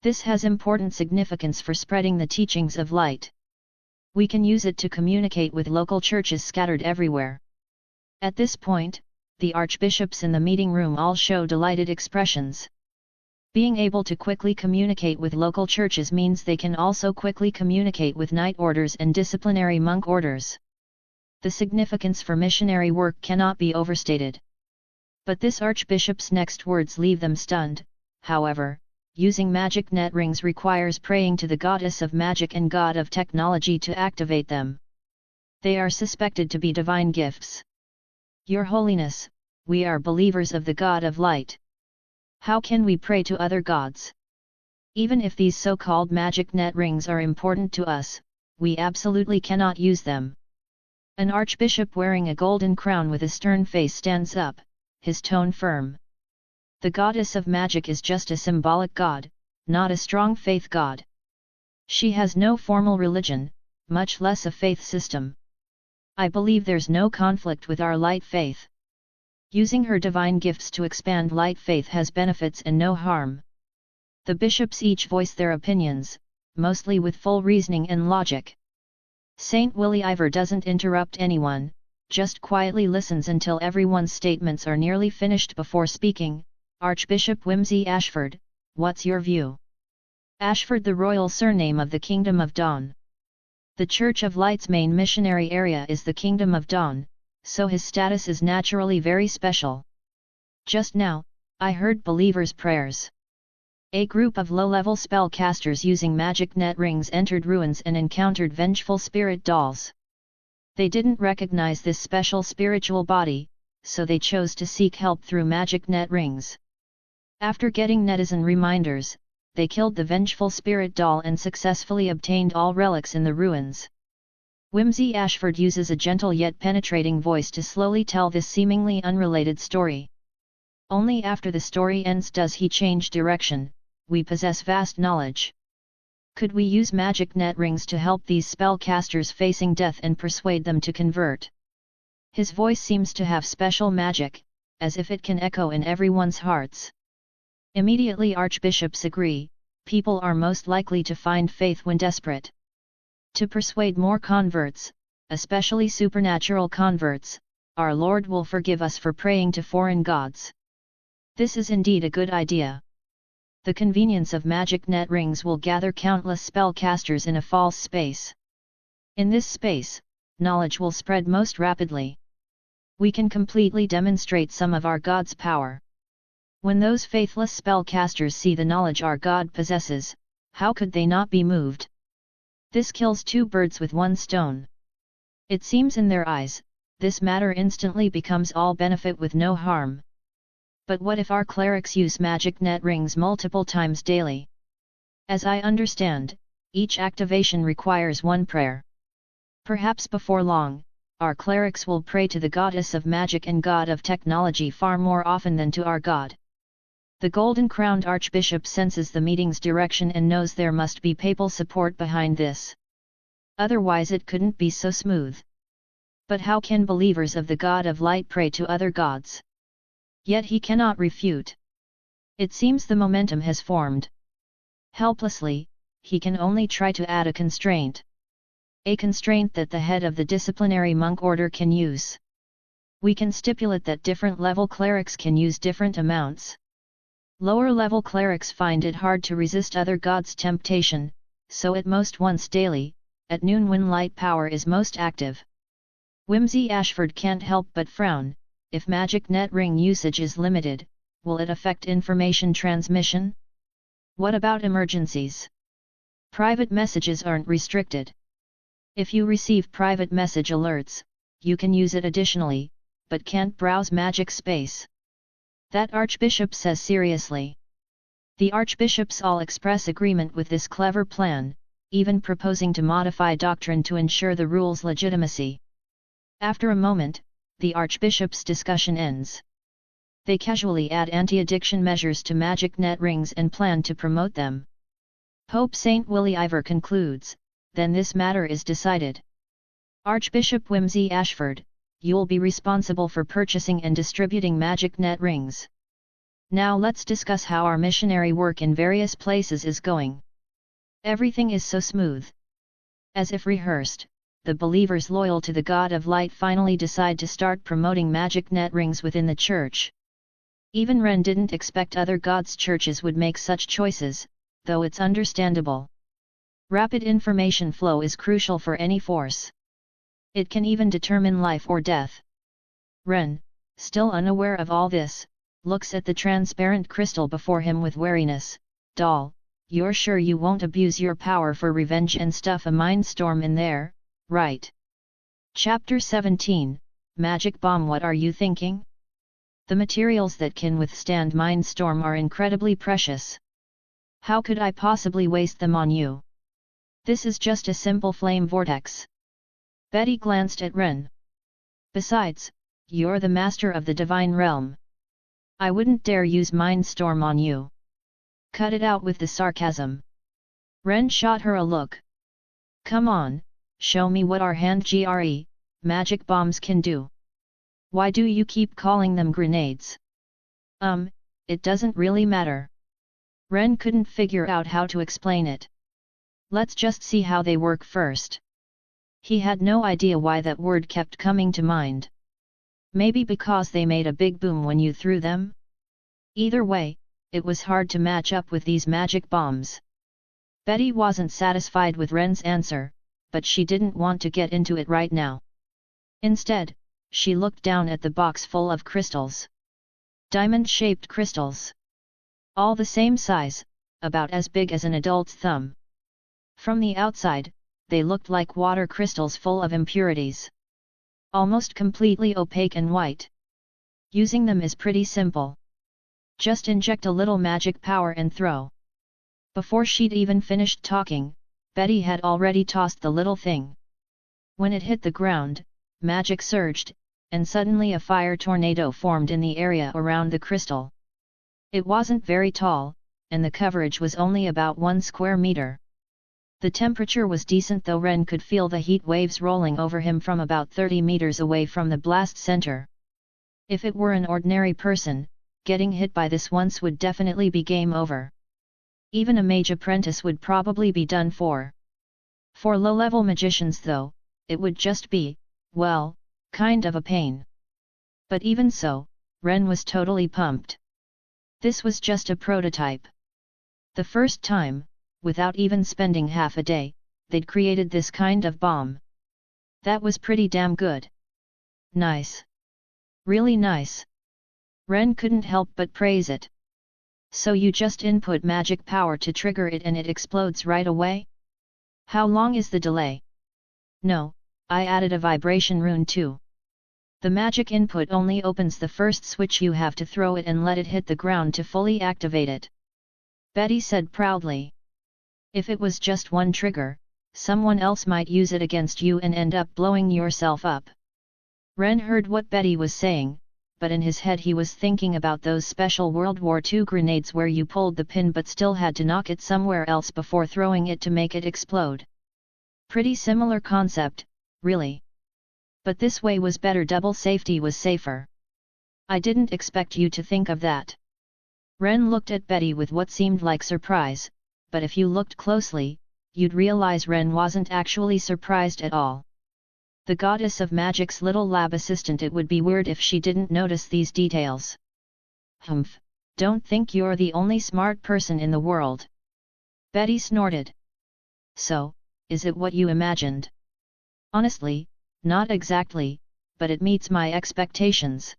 This has important significance for spreading the teachings of light. We can use it to communicate with local churches scattered everywhere. At this point, the archbishops in the meeting room all show delighted expressions. Being able to quickly communicate with local churches means they can also quickly communicate with night orders and disciplinary monk orders. The significance for missionary work cannot be overstated. But this archbishop's next words leave them stunned. However, using magic net rings requires praying to the goddess of magic and god of technology to activate them. They are suspected to be divine gifts. Your Holiness, we are believers of the God of Light. How can we pray to other gods? Even if these so-called magic net rings are important to us, we absolutely cannot use them. An archbishop wearing a golden crown with a stern face stands up, his tone firm. The goddess of magic is just a symbolic god, not a strong faith god. She has no formal religion, much less a faith system. I believe there's no conflict with our light faith. Using her divine gifts to expand light faith has benefits and no harm. The bishops each voice their opinions, mostly with full reasoning and logic. Saint Willie Ivor doesn't interrupt anyone, just quietly listens until everyone's statements are nearly finished before speaking. Archbishop Whimsy Ashford, what's your view? Ashford, the royal surname of the Kingdom of Dawn. The Church of Light's main missionary area is the Kingdom of Dawn, so his status is naturally very special. Just now, I heard believers' prayers. A group of low-level spellcasters using magic net rings entered ruins and encountered vengeful spirit dolls. They didn't recognize this special spiritual body, so they chose to seek help through magic net rings. After getting netizen reminders, they killed the vengeful spirit doll and successfully obtained all relics in the ruins. Whimsy Ashford uses a gentle yet penetrating voice to slowly tell this seemingly unrelated story. Only after the story ends does he change direction. We possess vast knowledge. Could we use magic net rings to help these spellcasters facing death and persuade them to convert? His voice seems to have special magic, as if it can echo in everyone's hearts. Immediately archbishops agree, people are most likely to find faith when desperate. To persuade more converts, especially supernatural converts, our Lord will forgive us for praying to foreign gods. This is indeed a good idea. The convenience of magic net rings will gather countless spellcasters in a false space. In this space, knowledge will spread most rapidly. We can completely demonstrate some of our God's power. When those faithless spellcasters see the knowledge our God possesses, how could they not be moved? This kills two birds with one stone. It seems in their eyes, this matter instantly becomes all benefit with no harm. But what if our clerics use magic net rings multiple times daily? As I understand, each activation requires one prayer. Perhaps before long, our clerics will pray to the goddess of magic and god of technology far more often than to our god. The golden-crowned archbishop senses the meeting's direction and knows there must be papal support behind this. Otherwise it couldn't be so smooth. But how can believers of the god of light pray to other gods? Yet he cannot refute. It seems the momentum has formed. Helplessly, he can only try to add a constraint. A constraint that the head of the disciplinary monk order can use. We can stipulate that different level clerics can use different amounts. Lower level clerics find it hard to resist other gods' temptation, so at most once daily, at noon when light power is most active. Whimsy Ashford can't help but frown. If magic net ring usage is limited, will it affect information transmission? What about emergencies? Private messages aren't restricted. If you receive private message alerts, you can use it additionally, but can't browse magic space. That archbishop says seriously. The archbishops all express agreement with this clever plan, even proposing to modify doctrine to ensure the rule's legitimacy. After a moment, the archbishop's discussion ends. They casually add anti-addiction measures to magic net rings and plan to promote them. Pope St. Willie Ivor concludes, then this matter is decided. Archbishop Whimsy Ashford, you'll be responsible for purchasing and distributing magic net rings. Now let's discuss how our missionary work in various places is going. Everything is so smooth. As if rehearsed, the believers loyal to the God of Light finally decide to start promoting magic net rings within the church. Even Ren didn't expect other gods' churches would make such choices, though it's understandable. Rapid information flow is crucial for any force. It can even determine life or death. Ren, still unaware of all this, looks at the transparent crystal before him with wariness. Doll, you're sure you won't abuse your power for revenge and stuff a mind storm in there, right? Chapter 17, Magic Bomb. What are you thinking? The materials that can withstand mind storm are incredibly precious. How could I possibly waste them on you? This is just a simple flame vortex. Betty glanced at Ren. Besides, you're the master of the divine realm. I wouldn't dare use mind storm on you. Cut it out with the sarcasm. Ren shot her a look. Come on, show me what our hand magic bombs can do. Why do you keep calling them grenades? It doesn't really matter. Ren couldn't figure out how to explain it. Let's just see how they work first. He had no idea why that word kept coming to mind. Maybe because they made a big boom when you threw them? Either way, it was hard to match up with these magic bombs. Betty wasn't satisfied with Ren's answer, but she didn't want to get into it right now. Instead, she looked down at the box full of crystals. Diamond-shaped crystals. All the same size, about as big as an adult's thumb. From the outside, they looked like water crystals full of impurities. Almost completely opaque and white. Using them is pretty simple. Just inject a little magic power and throw. Before she'd even finished talking, Betty had already tossed the little thing. When it hit the ground, magic surged, and suddenly a fire tornado formed in the area around the crystal. It wasn't very tall, and the coverage was only about 1 square meter. The temperature was decent, though Ren could feel the heat waves rolling over him from about 30 meters away from the blast center. If it were an ordinary person, getting hit by this once would definitely be game over. Even a mage apprentice would probably be done for. For low-level magicians though, it would just be, well, kind of a pain. But even so, Ren was totally pumped. This was just a prototype. The first time, without even spending half a day, they'd created this kind of bomb. That was pretty damn good. Nice. Really nice. Ren couldn't help but praise it. So you just input magic power to trigger it and it explodes right away? How long is the delay? No, I added a vibration rune too. The magic input only opens the first switch, you have to throw it and let it hit the ground to fully activate it. Betty said proudly. If it was just one trigger, someone else might use it against you and end up blowing yourself up. Ren heard what Betty was saying, but in his head he was thinking about those special World War II grenades where you pulled the pin but still had to knock it somewhere else before throwing it to make it explode. Pretty similar concept, really. But this way was better, double safety was safer. I didn't expect you to think of that. Ren looked at Betty with what seemed like surprise, but if you looked closely, you'd realize Ren wasn't actually surprised at all. The goddess of magic's little lab assistant, it would be weird if she didn't notice these details. Humph, don't think you're the only smart person in the world. Betty snorted. So, is it what you imagined? Honestly, not exactly, but it meets my expectations.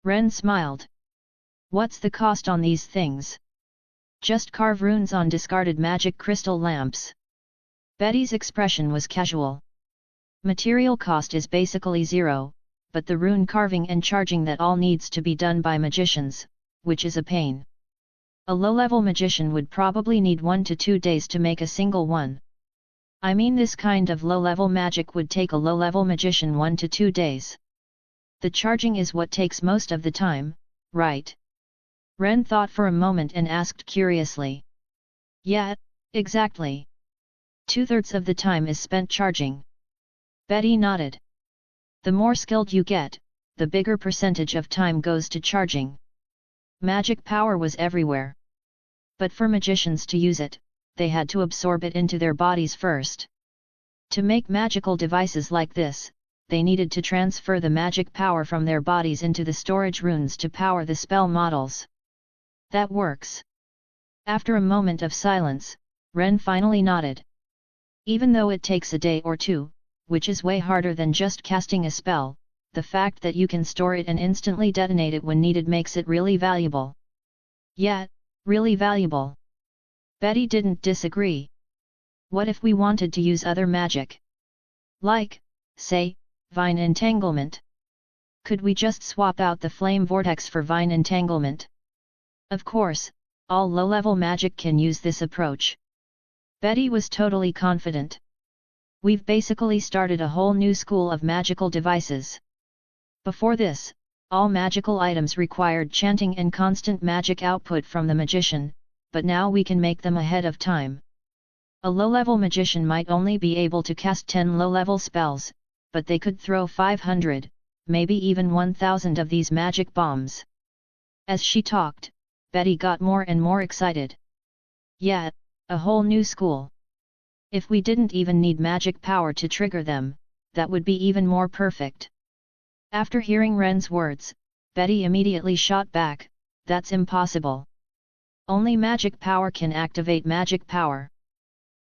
Ren smiled. What's the cost on these things? Just carve runes on discarded magic crystal lamps. Betty's expression was casual. Material cost is basically zero, but the rune carving and charging, that all needs to be done by magicians, which is a pain. A low-level magician would probably need 1 to 2 days to make a single one. I mean, this kind of low-level magic would take a low-level magician 1 to 2 days. The charging is what takes most of the time, right? Ren thought for a moment and asked curiously. Yeah, exactly. 2/3 of the time is spent charging. Betty nodded. The more skilled you get, the bigger percentage of time goes to charging. Magic power was everywhere. But for magicians to use it, they had to absorb it into their bodies first. To make magical devices like this, they needed to transfer the magic power from their bodies into the storage runes to power the spell models. That works. After a moment of silence, Ren finally nodded. Even though it takes a day or two, which is way harder than just casting a spell, the fact that you can store it and instantly detonate it when needed makes it really valuable. Yeah, really valuable. Betty didn't disagree. What if we wanted to use other magic? Like, say, vine entanglement. Could we just swap out the flame vortex for vine entanglement? Of course, all low-level magic can use this approach. Betty was totally confident. We've basically started a whole new school of magical devices. Before this, all magical items required chanting and constant magic output from the magician, but now we can make them ahead of time. A low-level magician might only be able to cast 10 low-level spells, but they could throw 500, maybe even 1,000 of these magic bombs. As she talked, Betty got more and more excited. Yeah, a whole new school. If we didn't even need magic power to trigger them, that would be even more perfect. After hearing Ren's words, Betty immediately shot back, that's impossible. Only magic power can activate magic power.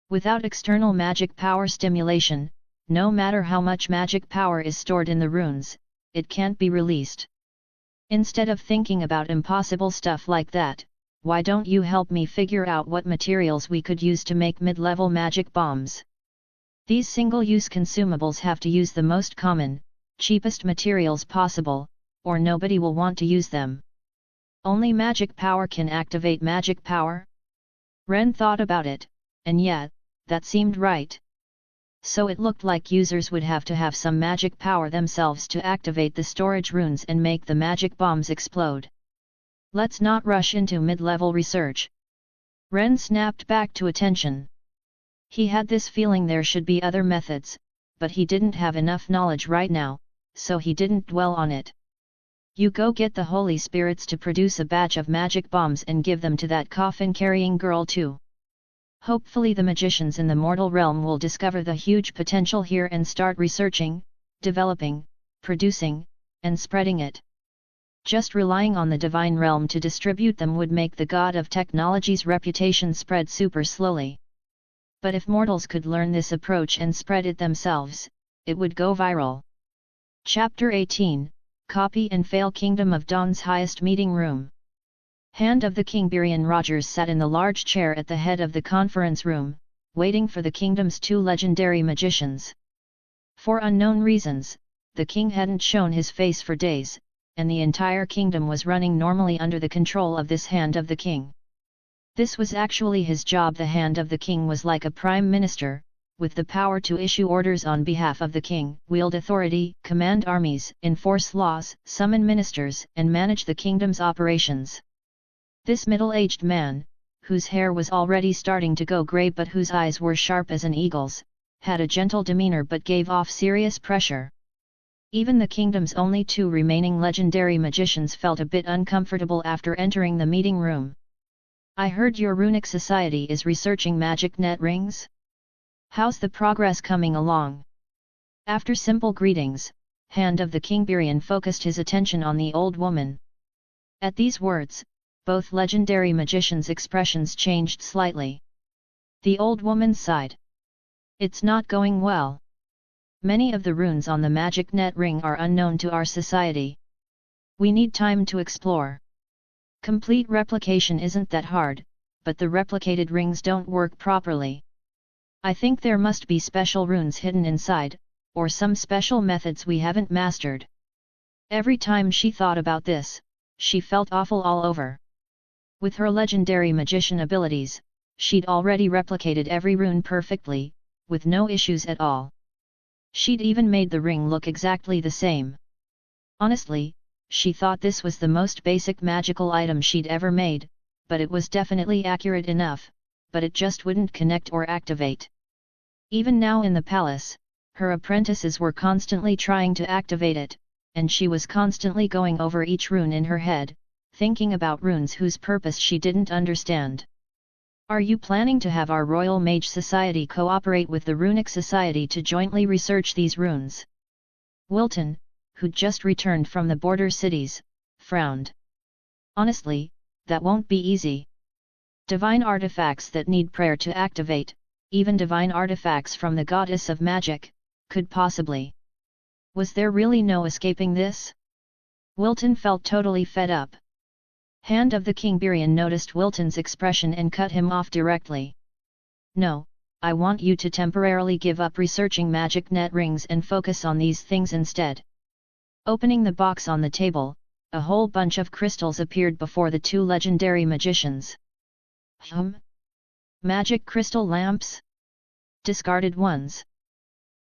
Without external magic power stimulation, no matter how much magic power is stored in the runes, it can't be released. Instead of thinking about impossible stuff like that, why don't you help me figure out what materials we could use to make mid-level magic bombs? These single-use consumables have to use the most common, cheapest materials possible, or nobody will want to use them. Only magic power can activate magic power? Ren thought about it, and yeah, that seemed right. So it looked like users would have to have some magic power themselves to activate the storage runes and make the magic bombs explode. Let's not rush into mid-level research. Ren snapped back to attention. He had this feeling there should be other methods, but he didn't have enough knowledge right now, so he didn't dwell on it. You go get the holy spirits to produce a batch of magic bombs and give them to that coffin-carrying girl too. Hopefully the magicians in the mortal realm will discover the huge potential here and start researching, developing, producing, and spreading it. Just relying on the divine realm to distribute them would make the god of technology's reputation spread super slowly. But if mortals could learn this approach and spread it themselves, it would go viral. Chapter 18, Copy and Fail. Kingdom of Dawn's highest meeting room. Hand of the King. Birion Rogers sat in the large chair at the head of the conference room, waiting for the kingdom's 2 legendary magicians. For unknown reasons, the king hadn't shown his face for days, and the entire kingdom was running normally under the control of this Hand of the King. This was actually his job. The Hand of the King was like a prime minister, with the power to issue orders on behalf of the king, wield authority, command armies, enforce laws, summon ministers, and manage the kingdom's operations. This middle-aged man, whose hair was already starting to go grey but whose eyes were sharp as an eagle's, had a gentle demeanor but gave off serious pressure. Even the kingdom's only 2 remaining legendary magicians felt a bit uncomfortable after entering the meeting room. "I heard your runic society is researching magic net rings? How's the progress coming along?" After simple greetings, Hand of the Kingbirian focused his attention on the old woman. At these words, both legendary magicians' expressions changed slightly. The old woman sighed. "It's not going well. Many of the runes on the magic net ring are unknown to our society. We need time to explore. Complete replication isn't that hard, but the replicated rings don't work properly. I think there must be special runes hidden inside, or some special methods we haven't mastered." Every time she thought about this, she felt awful all over. With her legendary magician abilities, she'd already replicated every rune perfectly, with no issues at all. She'd even made the ring look exactly the same. Honestly, she thought this was the most basic magical item she'd ever made, but it was definitely accurate enough, but it just wouldn't connect or activate. Even now in the palace, her apprentices were constantly trying to activate it, and she was constantly going over each rune in her head, thinking about runes whose purpose she didn't understand. "Are you planning to have our Royal Mage Society cooperate with the Runic Society to jointly research these runes?" Wilton, who'd just returned from the border cities, frowned. "Honestly, that won't be easy. Divine artifacts that need prayer to activate, even divine artifacts from the goddess of magic, could possibly. Was there really no escaping this?" Wilton felt totally fed up. Hand of the Kingbirian noticed Wilton's expression and cut him off directly. "No, I want you to temporarily give up researching magic net rings and focus on these things instead." Opening the box on the table, a whole bunch of crystals appeared before the 2 legendary magicians. Magic crystal lamps? Discarded ones.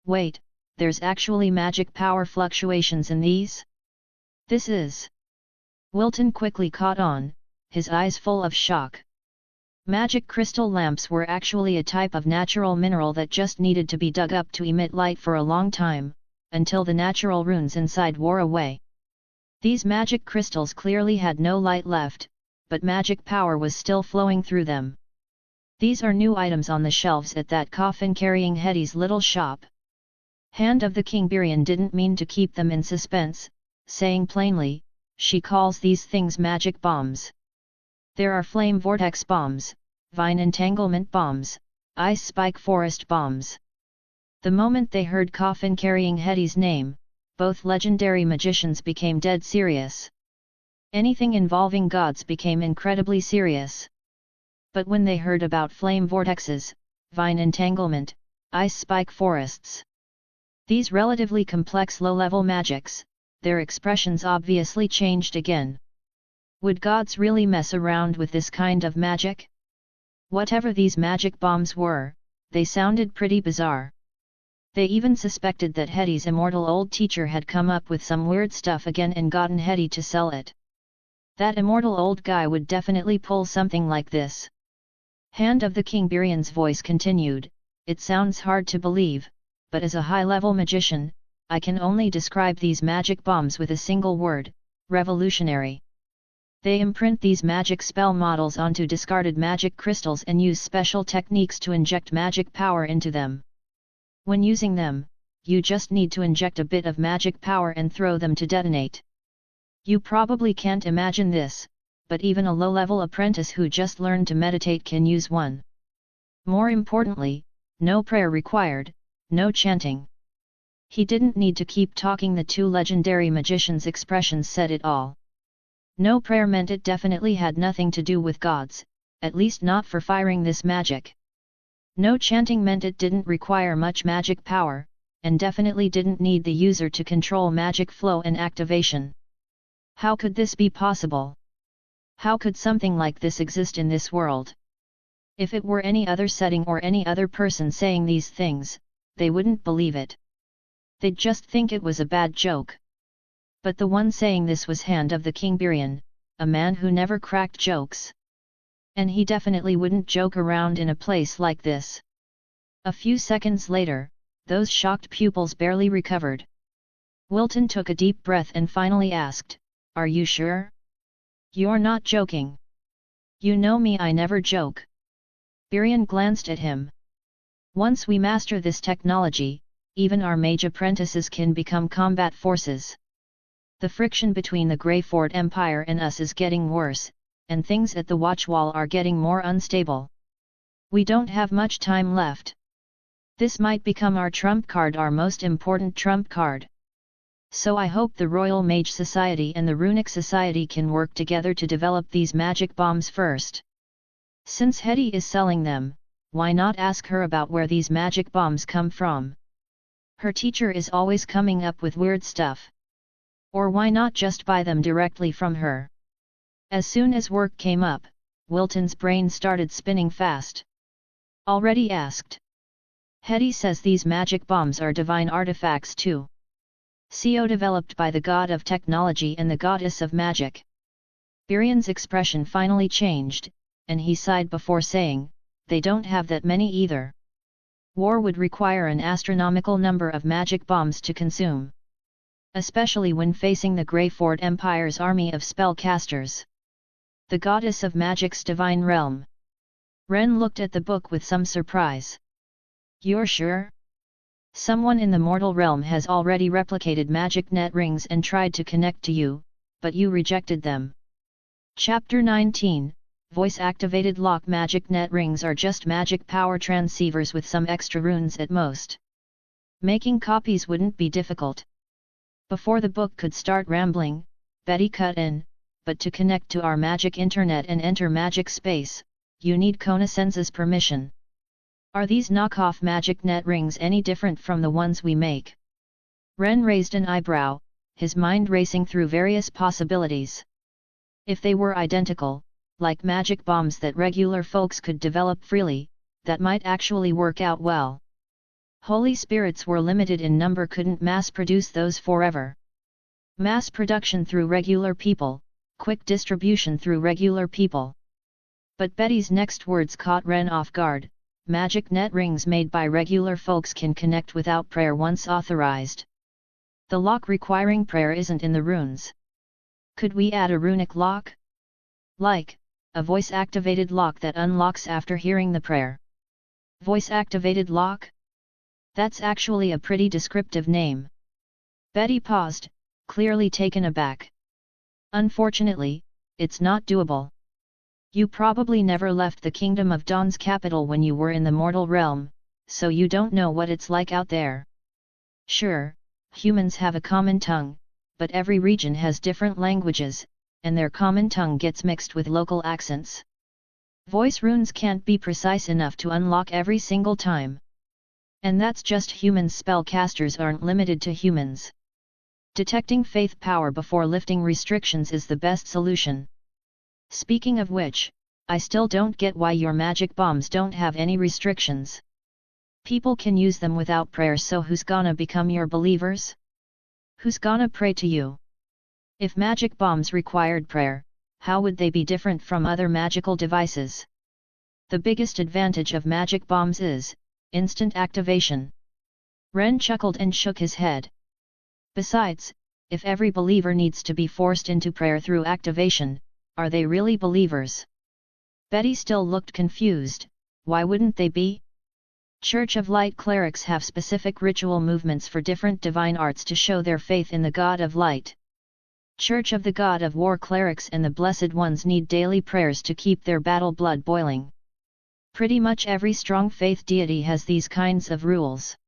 Wait, there's actually magic power fluctuations in these? This is... Wilton quickly caught on, his eyes full of shock. Magic crystal lamps were actually a type of natural mineral that just needed to be dug up to emit light for a long time, until the natural runes inside wore away. These magic crystals clearly had no light left, but magic power was still flowing through them. "These are new items on the shelves at that coffin-carrying Hetty's little shop." Hand of the Kingbirian didn't mean to keep them in suspense, saying plainly, "She calls these things magic bombs. There are flame vortex bombs, vine entanglement bombs, ice spike forest bombs." The moment they heard coffin-carrying Hetty's name, both legendary magicians became dead serious. Anything involving gods became incredibly serious. But when they heard about flame vortexes, vine entanglement, ice spike forests, these relatively complex low-level magics, their expressions obviously changed again. Would gods really mess around with this kind of magic? Whatever these magic bombs were, they sounded pretty bizarre. They even suspected that Hetty's immortal old teacher had come up with some weird stuff again and gotten Hetty to sell it. That immortal old guy would definitely pull something like this. Hand of the Kingbirian's voice continued, "It sounds hard to believe, but as a high-level magician, I can only describe these magic bombs with a single word: revolutionary. They imprint these magic spell models onto discarded magic crystals and use special techniques to inject magic power into them. When using them, you just need to inject a bit of magic power and throw them to detonate. You probably can't imagine this, but even a low-level apprentice who just learned to meditate can use one. More importantly, no prayer required, no chanting." He didn't need to keep talking. The 2 legendary magicians' expressions said it all. No prayer meant it definitely had nothing to do with gods, at least not for firing this magic. No chanting meant it didn't require much magic power, and definitely didn't need the user to control magic flow and activation. How could this be possible? How could something like this exist in this world? If it were any other setting or any other person saying these things, they wouldn't believe it. They'd just think it was a bad joke. But the one saying this was Hand of the King Birian, a man who never cracked jokes. And he definitely wouldn't joke around in a place like this. A few seconds later, those shocked pupils barely recovered. Wilton took a deep breath and finally asked, "Are you sure? You're not joking. You know me, I never joke." Birian glanced at him. "Once we master this technology, even our mage apprentices can become combat forces. The friction between the Greyford Empire and us is getting worse, and things at the Watchwall are getting more unstable. We don't have much time left. This might become our trump card, our most important trump card. So I hope the Royal Mage Society and the Runic Society can work together to develop these magic bombs first. Since Hetty is selling them, why not ask her about where these magic bombs come from? Her teacher is always coming up with weird stuff. Or why not just buy them directly from her?" As soon as work came up, Wilton's brain started spinning fast. "Already asked. Hetty says these magic bombs are divine artifacts too. CO developed by the god of technology and the goddess of magic." Birian's expression finally changed, and he sighed before saying, "They don't have that many either. War would require an astronomical number of magic bombs to consume. Especially when facing the Greyford Empire's army of spellcasters. The goddess of magic's divine realm." Ren looked at the book with some surprise. "You're sure? Someone in the mortal realm has already replicated magic net rings and tried to connect to you, but you rejected them." Chapter 19, Voice-activated lock. Magic net rings are just magic power transceivers with some extra runes at most. Making copies wouldn't be difficult. Before the book could start rambling, Betty cut in, "But to connect to our magic internet and enter magic space, you need Konasense's permission. Are these knockoff magic net rings any different from the ones we make?" Ren raised an eyebrow, his mind racing through various possibilities. If they were identical, like magic bombs that regular folks could develop freely, that might actually work out well. Holy spirits were limited in number, couldn't mass-produce those forever. Mass production through regular people, quick distribution through regular people. But Betty's next words caught Ren off guard. Magic net rings made by regular folks can connect without prayer once authorized. The lock requiring prayer isn't in the runes. Could we add a runic lock? Like, a voice-activated lock that unlocks after hearing the prayer. Voice-activated lock? That's actually a pretty descriptive name. Betty paused, clearly taken aback. "Unfortunately, it's not doable. You probably never left the Kingdom of Dawn's capital when you were in the mortal realm, so you don't know what it's like out there. Sure, humans have a common tongue, but every region has different languages, and their common tongue gets mixed with local accents. Voice runes can't be precise enough to unlock every single time. And that's just humans. Spellcasters aren't limited to humans. Detecting faith power before lifting restrictions is the best solution. Speaking of which, I still don't get why your magic bombs don't have any restrictions. People can use them without prayer, so who's gonna become your believers? Who's gonna pray to you? If magic bombs required prayer, how would they be different from other magical devices? The biggest advantage of magic bombs is instant activation." Ren chuckled and shook his head. "Besides, if every believer needs to be forced into prayer through activation, are they really believers?" Betty still looked confused. Why wouldn't they be? Church of Light clerics have specific ritual movements for different divine arts to show their faith in the God of Light. Church of the God of War clerics and the Blessed Ones need daily prayers to keep their battle blood boiling. Pretty much every strong faith deity has these kinds of rules.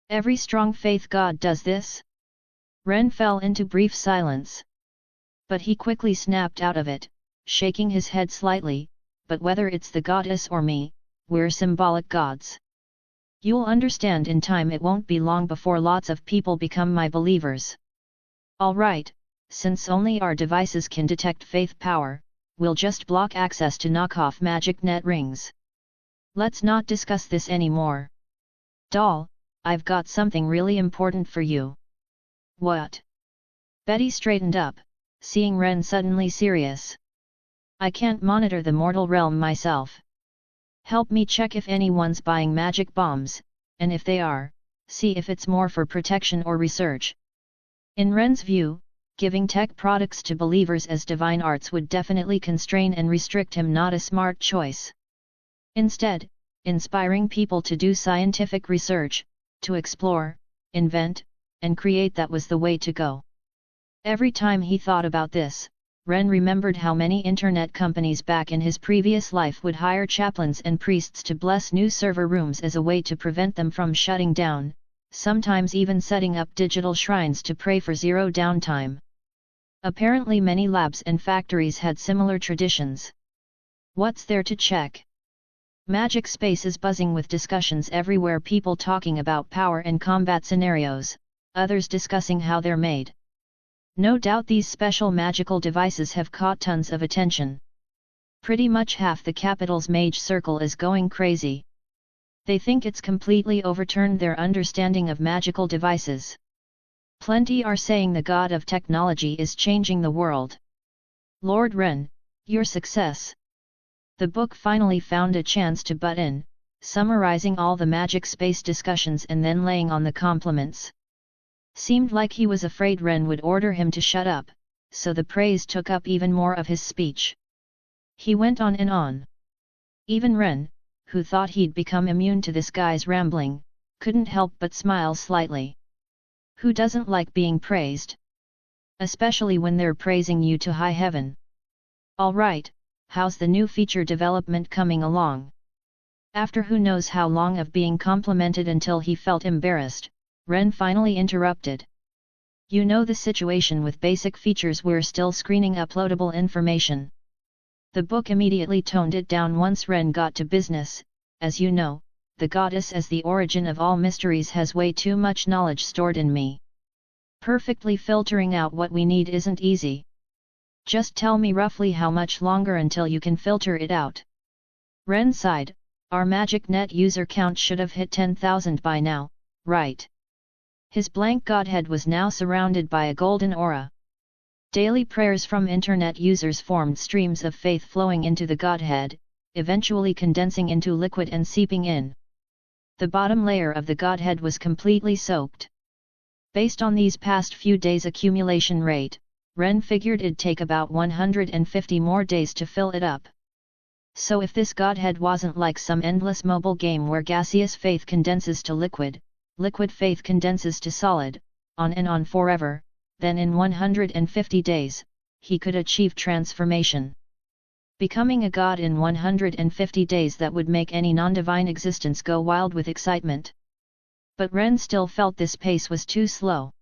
Every strong faith god does this? Ren fell into brief silence. But he quickly snapped out of it, shaking his head slightly, "But whether it's the goddess or me, we're symbolic gods. You'll understand in time. It won't be long before lots of people become my believers. Alright, since only our devices can detect faith power, we'll just block access to knockoff magic net rings. Let's not discuss this anymore. Doll, I've got something really important for you. What? Betty straightened up, seeing Ren suddenly serious. I can't monitor the mortal realm myself. Help me check if anyone's buying magic bombs, and if they are, see if it's more for protection or research. In Ren's view, giving tech products to believers as divine arts would definitely constrain and restrict him, not a smart choice. Instead, inspiring people to do scientific research, to explore, invent, and create, that was the way to go. Every time he thought about this, Ren remembered how many internet companies back in his previous life would hire chaplains and priests to bless new server rooms as a way to prevent them from shutting down, sometimes even setting up digital shrines to pray for zero downtime. Apparently many labs and factories had similar traditions. What's there to check? Magic space is buzzing with discussions everywhere, people talking about power and combat scenarios, others discussing how they're made. No doubt these special magical devices have caught tons of attention. Pretty much half the capital's mage circle is going crazy. They think it's completely overturned their understanding of magical devices. Plenty are saying the god of technology is changing the world. Lord Ren, your success. The book finally found a chance to butt in, summarizing all the magic space discussions and then laying on the compliments. Seemed like he was afraid Ren would order him to shut up, so the praise took up even more of his speech. He went on and on. Even Ren, who thought he'd become immune to this guy's rambling, couldn't help but smile slightly. Who doesn't like being praised? Especially when they're praising you to high heaven. Alright, how's the new feature development coming along? After who knows how long of being complimented until he felt embarrassed, Ren finally interrupted. You know the situation with basic features, we're still screening uploadable information. The book immediately toned it down once Ren got to business. As you know, the goddess as the origin of all mysteries has way too much knowledge stored in me. Perfectly filtering out what we need isn't easy. Just tell me roughly how much longer until you can filter it out. Ren sighed, our magic net user count should have hit 10,000 by now, right? His blank godhead was now surrounded by a golden aura. Daily prayers from internet users formed streams of faith flowing into the godhead, eventually condensing into liquid and seeping in. The bottom layer of the godhead was completely soaked. Based on these past few days' accumulation rate, Ren figured it'd take about 150 more days to fill it up. So if this godhead wasn't like some endless mobile game where gaseous faith condenses to liquid, liquid faith condenses to solid, on and on forever, then in 150 days, he could achieve transformation. Becoming a god in 150 days, that would make any non-divine existence go wild with excitement. But Ren still felt this pace was too slow.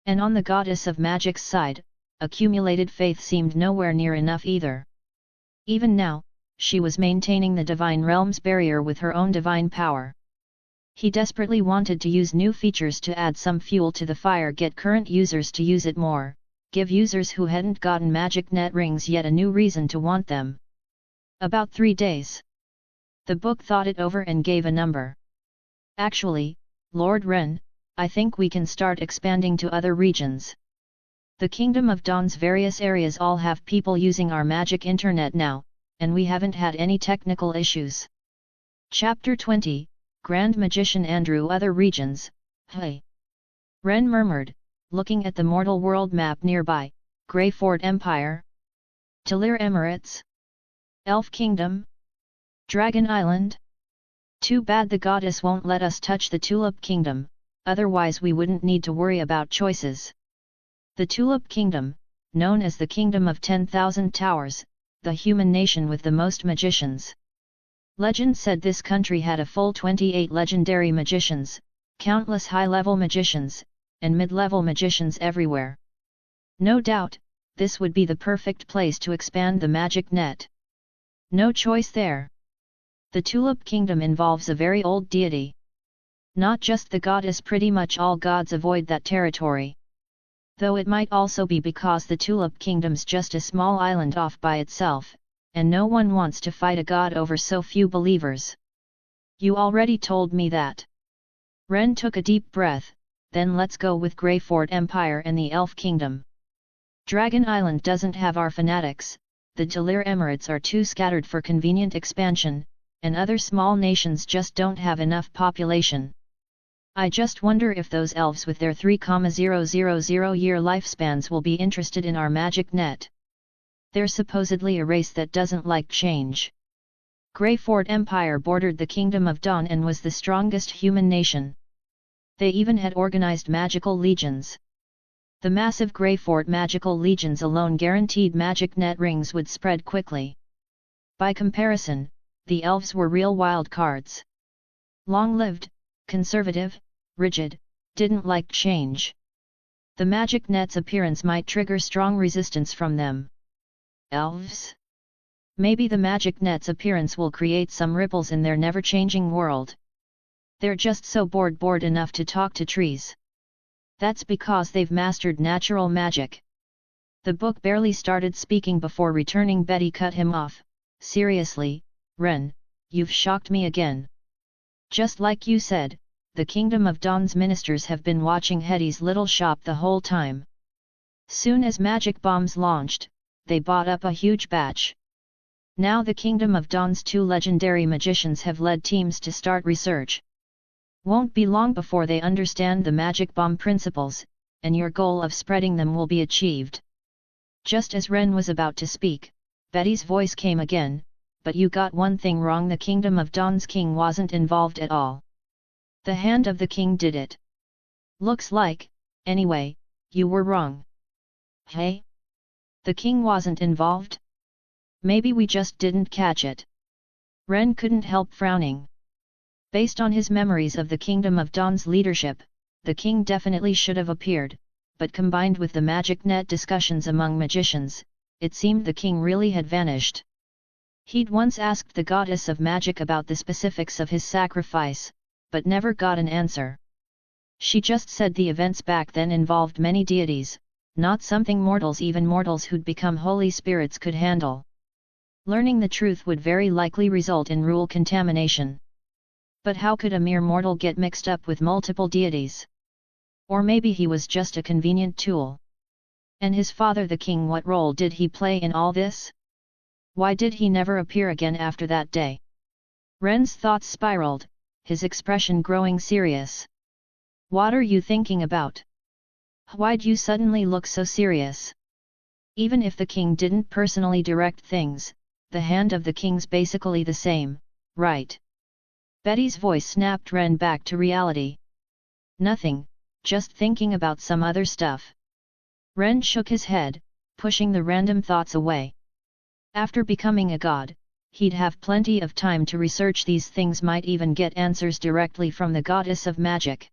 And on the goddess of magic's side, accumulated faith seemed nowhere near enough either. Even now, she was maintaining the divine realm's barrier with her own divine power. He desperately wanted to use new features to add some fuel to the fire, get current users to use it more, give users who hadn't gotten magic net rings yet a new reason to want them. About 3 days. The book thought it over and gave a number. Actually, Lord Ren, I think we can start expanding to other regions. The Kingdom of Dawn's various areas all have people using our magic internet now, and we haven't had any technical issues. Chapter 20, Grand Magician Andrew. Other regions, hey. Ren murmured, looking at the mortal world map nearby. Greyford Empire, Talir Emirates, Elf Kingdom, Dragon Island. Too bad the goddess won't let us touch the Tulip Kingdom, otherwise we wouldn't need to worry about choices. The Tulip Kingdom, known as the Kingdom of 10,000 Towers, the human nation with the most magicians. Legend said this country had a full 28 legendary magicians, countless high-level magicians, and mid-level magicians everywhere. No doubt, this would be the perfect place to expand the magic net. No choice there. The Tulip Kingdom involves a very old deity. Not just the goddess, pretty much all gods avoid that territory. Though it might also be because the Tulip Kingdom's just a small island off by itself, and no one wants to fight a god over so few believers. You already told me that. Ren took a deep breath, then let's go with Greyfort Empire and the Elf Kingdom. Dragon Island doesn't have our fanatics, the Talir Emirates are too scattered for convenient expansion, and other small nations just don't have enough population. I just wonder if those elves with their 3,000 year lifespans will be interested in our magic net. They're supposedly a race that doesn't like change. Greyfort Empire bordered the Kingdom of Dawn and was the strongest human nation. They even had organized magical legions. The massive Greyfort magical legions alone guaranteed magic net rings would spread quickly. By comparison, the elves were real wild cards. Long-lived, conservative, rigid, didn't like change. The magic net's appearance might trigger strong resistance from them. Elves? Maybe the magic net's appearance will create some ripples in their never-changing world. They're just so bored enough to talk to trees. That's because they've mastered natural magic. The book barely started speaking before returning Betty cut him off. Seriously, Ren, you've shocked me again. Just like you said, the Kingdom of Dawn's ministers have been watching Hetty's little shop the whole time. Soon as magic bombs launched, they bought up a huge batch. Now the Kingdom of Dawn's 2 legendary magicians have led teams to start research. Won't be long before they understand the magic bomb principles, and your goal of spreading them will be achieved. Just as Ren was about to speak, Betty's voice came again, but you got one thing wrong, the Kingdom of Dawn's king wasn't involved at all. The hand of the king did it. Looks like, anyway, you were wrong. Hey? The king wasn't involved? Maybe we just didn't catch it. Ren couldn't help frowning. Based on his memories of the Kingdom of Dawn's leadership, the king definitely should have appeared, but combined with the magic net discussions among magicians, it seemed the king really had vanished. He'd once asked the goddess of magic about the specifics of his sacrifice, but never got an answer. She just said the events back then involved many deities, not something mortals, even mortals who'd become holy spirits, could handle. Learning the truth would very likely result in rule contamination. But how could a mere mortal get mixed up with multiple deities? Or maybe he was just a convenient tool. And his father the king, what role did he play in all this? Why did he never appear again after that day? Ren's thoughts spiraled, his expression growing serious. What are you thinking about? Why'd you suddenly look so serious? Even if the king didn't personally direct things, the hand of the king's basically the same, right? Betty's voice snapped Ren back to reality. Nothing, just thinking about some other stuff. Ren shook his head, pushing the random thoughts away. After becoming a god, he'd have plenty of time to research these things, might even get answers directly from the goddess of magic.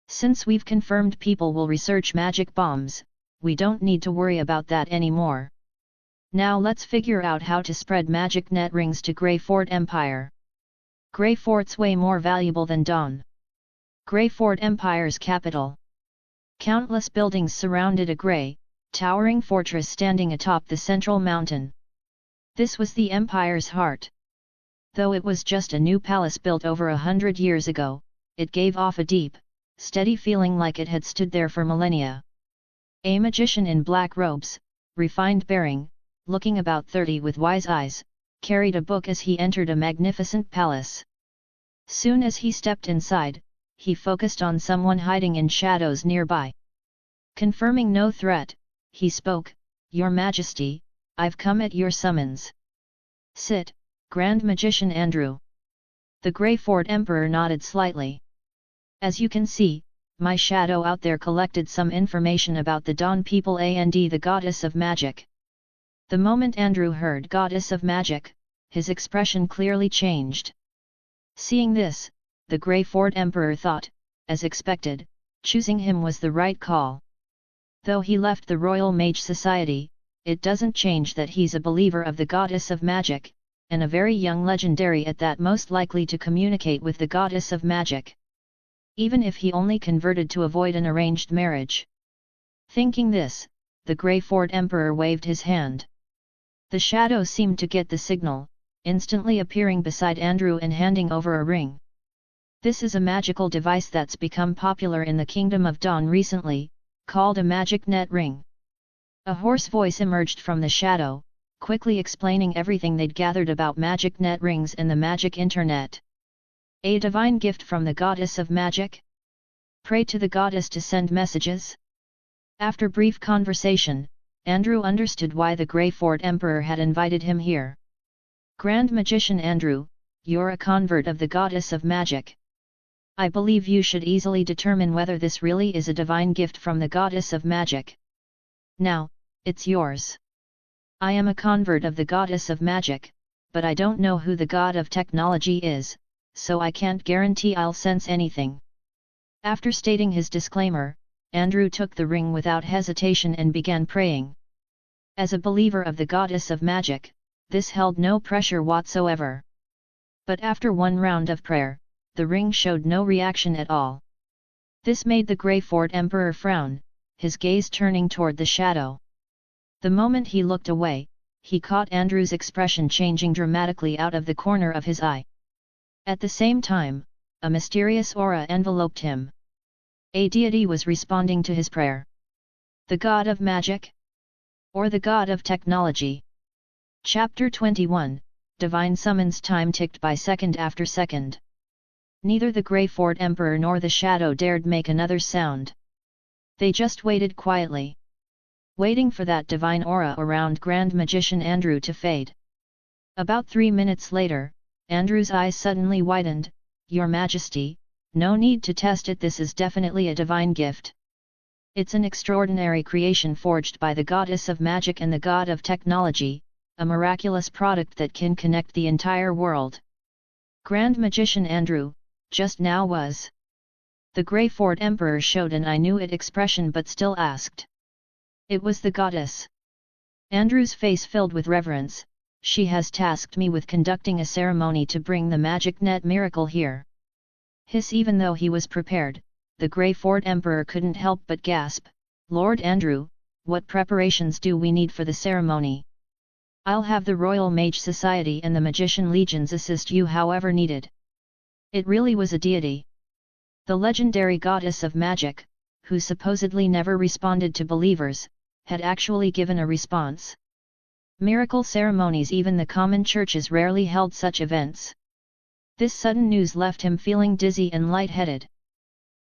Since we've confirmed people will research magic bombs, we don't need to worry about that anymore. Now let's figure out how to spread magic net rings to Greyfort Empire. Greyfort's way more valuable than Dawn. Greyfort Empire's capital. Countless buildings surrounded a grey, towering fortress standing atop the central mountain. This was the Empire's heart. Though it was just a new palace built over 100 years ago, it gave off a deep, steady feeling like it had stood there for millennia. A magician in black robes, refined bearing, looking about 30 with wise eyes, carried a book as he entered a magnificent palace. Soon as he stepped inside, he focused on someone hiding in shadows nearby. Confirming no threat, he spoke, "Your Majesty, I've come at your summons." "Sit, Grand Magician Andrew." The Greyfort Emperor nodded slightly. "As you can see, my shadow out there collected some information about the Dawn people and the goddess of magic." The moment Andrew heard goddess of magic, his expression clearly changed. Seeing this, the Greyfort Emperor thought, as expected, choosing him was the right call. Though he left the Royal Mage Society, it doesn't change that he's a believer of the goddess of magic, and a very young legendary at that, most likely to communicate with the goddess of magic. Even if he only converted to avoid an arranged marriage. Thinking this, the Greyfort Emperor waved his hand. The shadow seemed to get the signal, instantly appearing beside Andrew and handing over a ring. This is a magical device that's become popular in the Kingdom of Dawn recently, called a magic net ring. A hoarse voice emerged from the shadow, quickly explaining everything they'd gathered about magic net rings and the magic internet. A divine gift from the goddess of magic? Pray to the goddess to send messages? After brief conversation, Andrew understood why the Greyford Emperor had invited him here. Grand Magician Andrew, you're a convert of the goddess of magic. I believe you should easily determine whether this really is a divine gift from the goddess of magic. Now, it's yours. I am a convert of the goddess of magic, but I don't know who the god of technology is, so I can't guarantee I'll sense anything. After stating his disclaimer, Andrew took the ring without hesitation and began praying. As a believer of the goddess of magic, this held no pressure whatsoever. But after one round of prayer, the ring showed no reaction at all. This made the Greyford Emperor frown, his gaze turning toward the shadow. The moment he looked away, he caught Andrew's expression changing dramatically out of the corner of his eye. At the same time, a mysterious aura enveloped him. A deity was responding to his prayer. The god of magic? Or the god of technology? Chapter 21, Divine Summons. Time ticked by second after second. Neither the Greyford Emperor nor the shadow dared make another sound. They just waited quietly, waiting for that divine aura around Grand Magician Andrew to fade. About 3 minutes later, Andrew's eyes suddenly widened. Your Majesty, no need to test it, this is definitely a divine gift. It's an extraordinary creation forged by the goddess of magic and the god of technology, a miraculous product that can connect the entire world. Grand Magician Andrew, just now was. The Greyford Emperor showed an I knew it expression but still asked. It was the goddess. Andrew's face filled with reverence. She has tasked me with conducting a ceremony to bring the magic net miracle here. Hiss. Even though he was prepared, the Greyford Emperor couldn't help but gasp. Lord Andrew, what preparations do we need for the ceremony? I'll have the Royal Mage Society and the Magician Legions assist you however needed. It really was a deity. The legendary goddess of magic, who supposedly never responded to believers, had actually given a response. Miracle ceremonies, even the common churches rarely held such events. This sudden news left him feeling dizzy and lightheaded.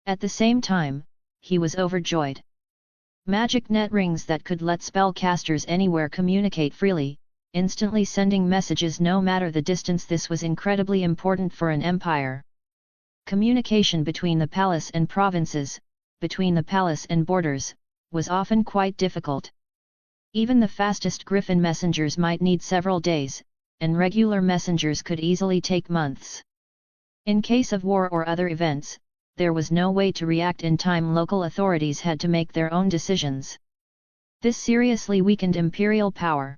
At the same time, he was overjoyed. Magic net rings that could let spellcasters anywhere communicate freely, instantly sending messages no matter the distance. This was incredibly important for an empire. Communication between the palace and provinces, between the palace and borders, was often quite difficult. Even the fastest griffin messengers might need several days, and regular messengers could easily take months. In case of war or other events, there was no way to react in time. Local authorities had to make their own decisions. This seriously weakened imperial power.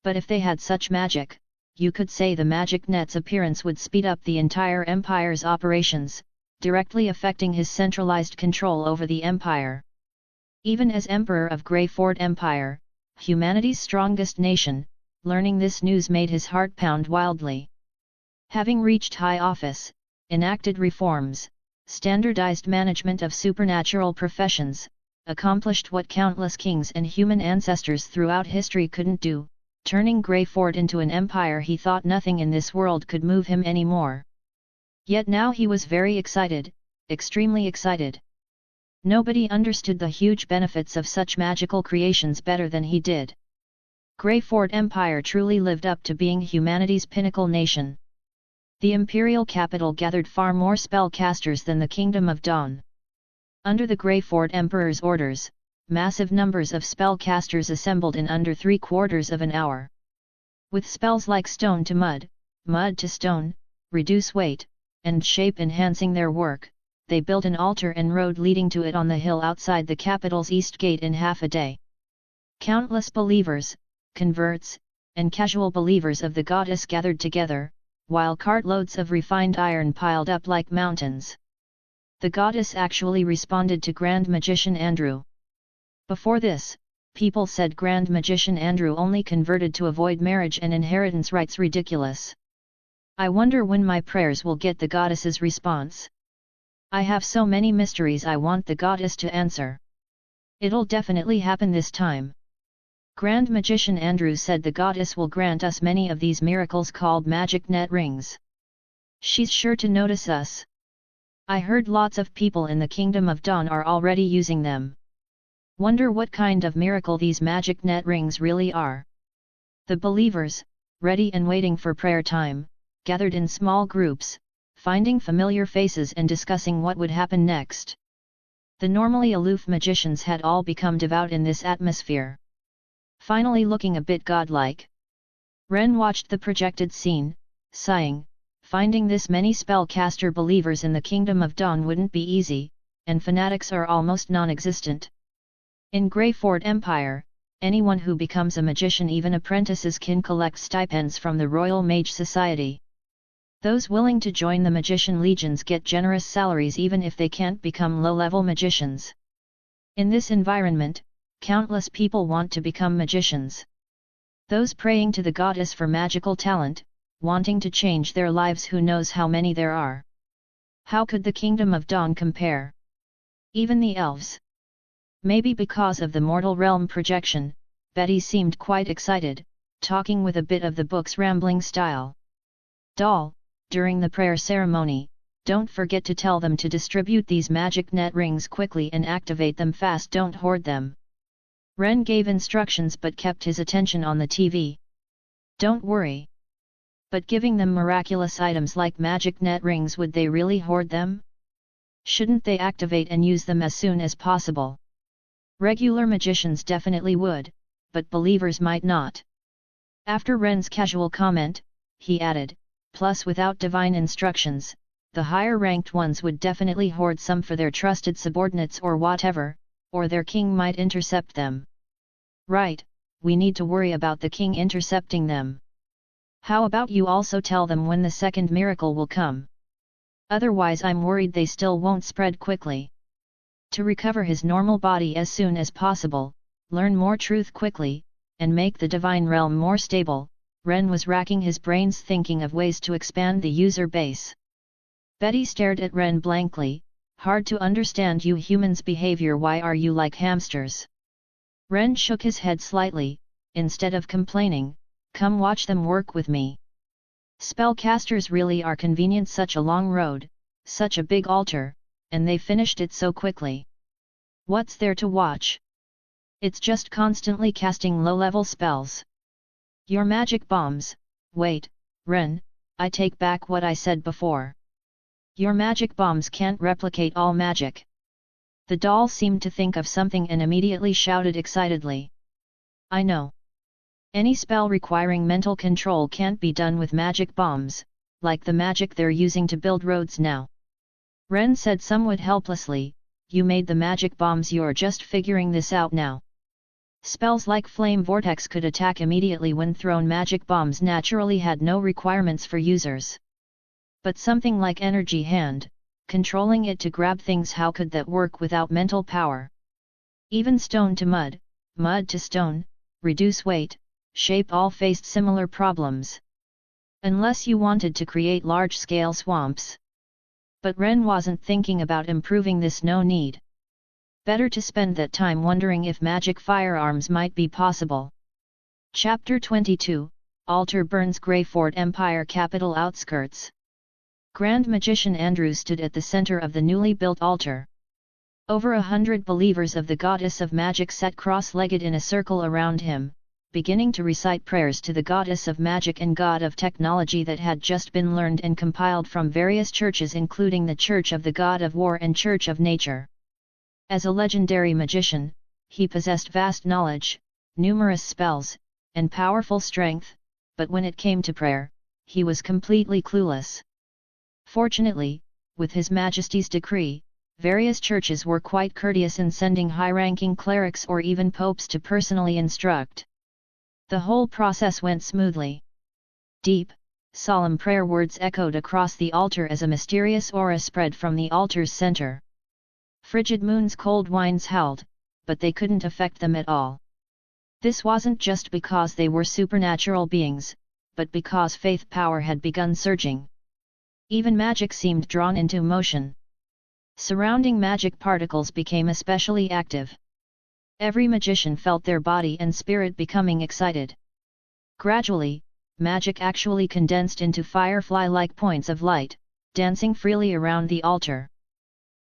But if they had such magic, you could say the magic net's appearance would speed up the entire empire's operations, directly affecting his centralized control over the empire. Even as Emperor of Greyford Empire, humanity's strongest nation, learning this news made his heart pound wildly. Having reached high office, enacted reforms, standardized management of supernatural professions, accomplished what countless kings and human ancestors throughout history couldn't do, turning Greyford into an empire, he thought nothing in this world could move him anymore. Yet now he was very excited, extremely excited. Nobody understood the huge benefits of such magical creations better than he did. Greyford Empire truly lived up to being humanity's pinnacle nation. The imperial capital gathered far more spellcasters than the Kingdom of Dawn. Under the Greyford Emperor's orders, massive numbers of spellcasters assembled in under 3/4 of an hour. With spells like stone to mud, mud to stone, reduce weight, and shape enhancing their work, they built an altar and road leading to it on the hill outside the capital's east gate in half a day. Countless believers, converts, and casual believers of the goddess gathered together, while cartloads of refined iron piled up like mountains. The goddess actually responded to Grand Magician Andrew. Before this, People said Grand Magician Andrew only converted to avoid marriage and inheritance rights ridiculous. I wonder when my prayers will get the goddess's response. I have so many mysteries I want the goddess to answer. It'll definitely happen this time. Grand Magician Andrew said the goddess will grant us many of these miracles called magic net rings. She's sure to notice us. I heard lots of people in the Kingdom of Dawn are already using them. Wonder what kind of miracle these magic net rings really are. The believers, ready and waiting for prayer time, gathered in small groups, finding familiar faces and discussing what would happen next. The normally aloof magicians had all become devout in this atmosphere. Finally looking a bit godlike. Ren watched the projected scene, sighing, finding this many spellcaster believers in the Kingdom of Dawn wouldn't be easy, and fanatics are almost non-existent. In Greyford Empire, anyone who becomes a magician, even apprentices, can collect stipends from the Royal Mage Society. Those willing to join the Magician Legions get generous salaries even if they can't become low-level magicians. In this environment, countless people want to become magicians. Those praying to the goddess for magical talent, wanting to change their lives, who knows how many there are. How could the Kingdom of Dawn compare? Even the elves. Maybe because of the mortal realm projection, Betty seemed quite excited, talking with a bit of the book's rambling style. Doll, during the prayer ceremony, don't forget to tell them to distribute these magic net rings quickly and activate them fast, don't hoard them. Ren gave instructions but kept his attention on the TV. Don't worry. But giving them miraculous items like magic net rings, would they really hoard them? Shouldn't they activate and use them as soon as possible? Regular magicians definitely would, but believers might not. After Ren's casual comment, he added, plus without divine instructions, the higher-ranked ones would definitely hoard some for their trusted subordinates or whatever, or their king might intercept them. Right, we need to worry about the king intercepting them. How about you also tell them when the second miracle will come? Otherwise I'm worried they still won't spread quickly. To recover his normal body as soon as possible, learn more truth quickly, and make the divine realm more stable, Ren was racking his brains thinking of ways to expand the user base. Betty stared at Ren blankly. Hard to understand you humans' behavior, why are you like hamsters? Ren shook his head slightly, instead of complaining, come watch them work with me. Spellcasters really are convenient, such a long road, such a big altar, and they finished it so quickly. What's there to watch? It's just constantly casting low-level spells. Your magic bombs, wait, Ren, I take back what I said before. Your magic bombs can't replicate all magic. The doll seemed to think of something and immediately shouted excitedly. I know. Any spell requiring mental control can't be done with magic bombs, like the magic they're using to build roads now. Ren said somewhat helplessly, you made the magic bombs, you're just figuring this out now. Spells like Flame Vortex could attack immediately when thrown. Magic bombs naturally had no requirements for users. But something like Energy Hand, controlling it to grab things, how could that work without mental power? Even stone to mud, mud to stone, reduce weight, shape, all faced similar problems. Unless you wanted to create large-scale swamps. But Ren wasn't thinking about improving this, no need. Better to spend that time wondering if magic firearms might be possible. Chapter 22, Altar burns. Greyford Empire capital outskirts. Grand Magician Andrew stood at the center of the newly built altar. Over 100 believers of the goddess of magic sat cross-legged in a circle around him, beginning to recite prayers to the goddess of magic and god of technology that had just been learned and compiled from various churches, including the Church of the God of War and Church of Nature. As a legendary magician, he possessed vast knowledge, numerous spells, and powerful strength, but when it came to prayer, he was completely clueless. Fortunately, with His Majesty's decree, various churches were quite courteous in sending high-ranking clerics or even popes to personally instruct. The whole process went smoothly. Deep, solemn prayer words echoed across the altar as a mysterious aura spread from the altar's center. Frigid moon's cold winds howled, but they couldn't affect them at all. This wasn't just because they were supernatural beings, but because faith power had begun surging. Even magic seemed drawn into motion. Surrounding magic particles became especially active. Every magician felt their body and spirit becoming excited. Gradually, magic actually condensed into firefly-like points of light, dancing freely around the altar.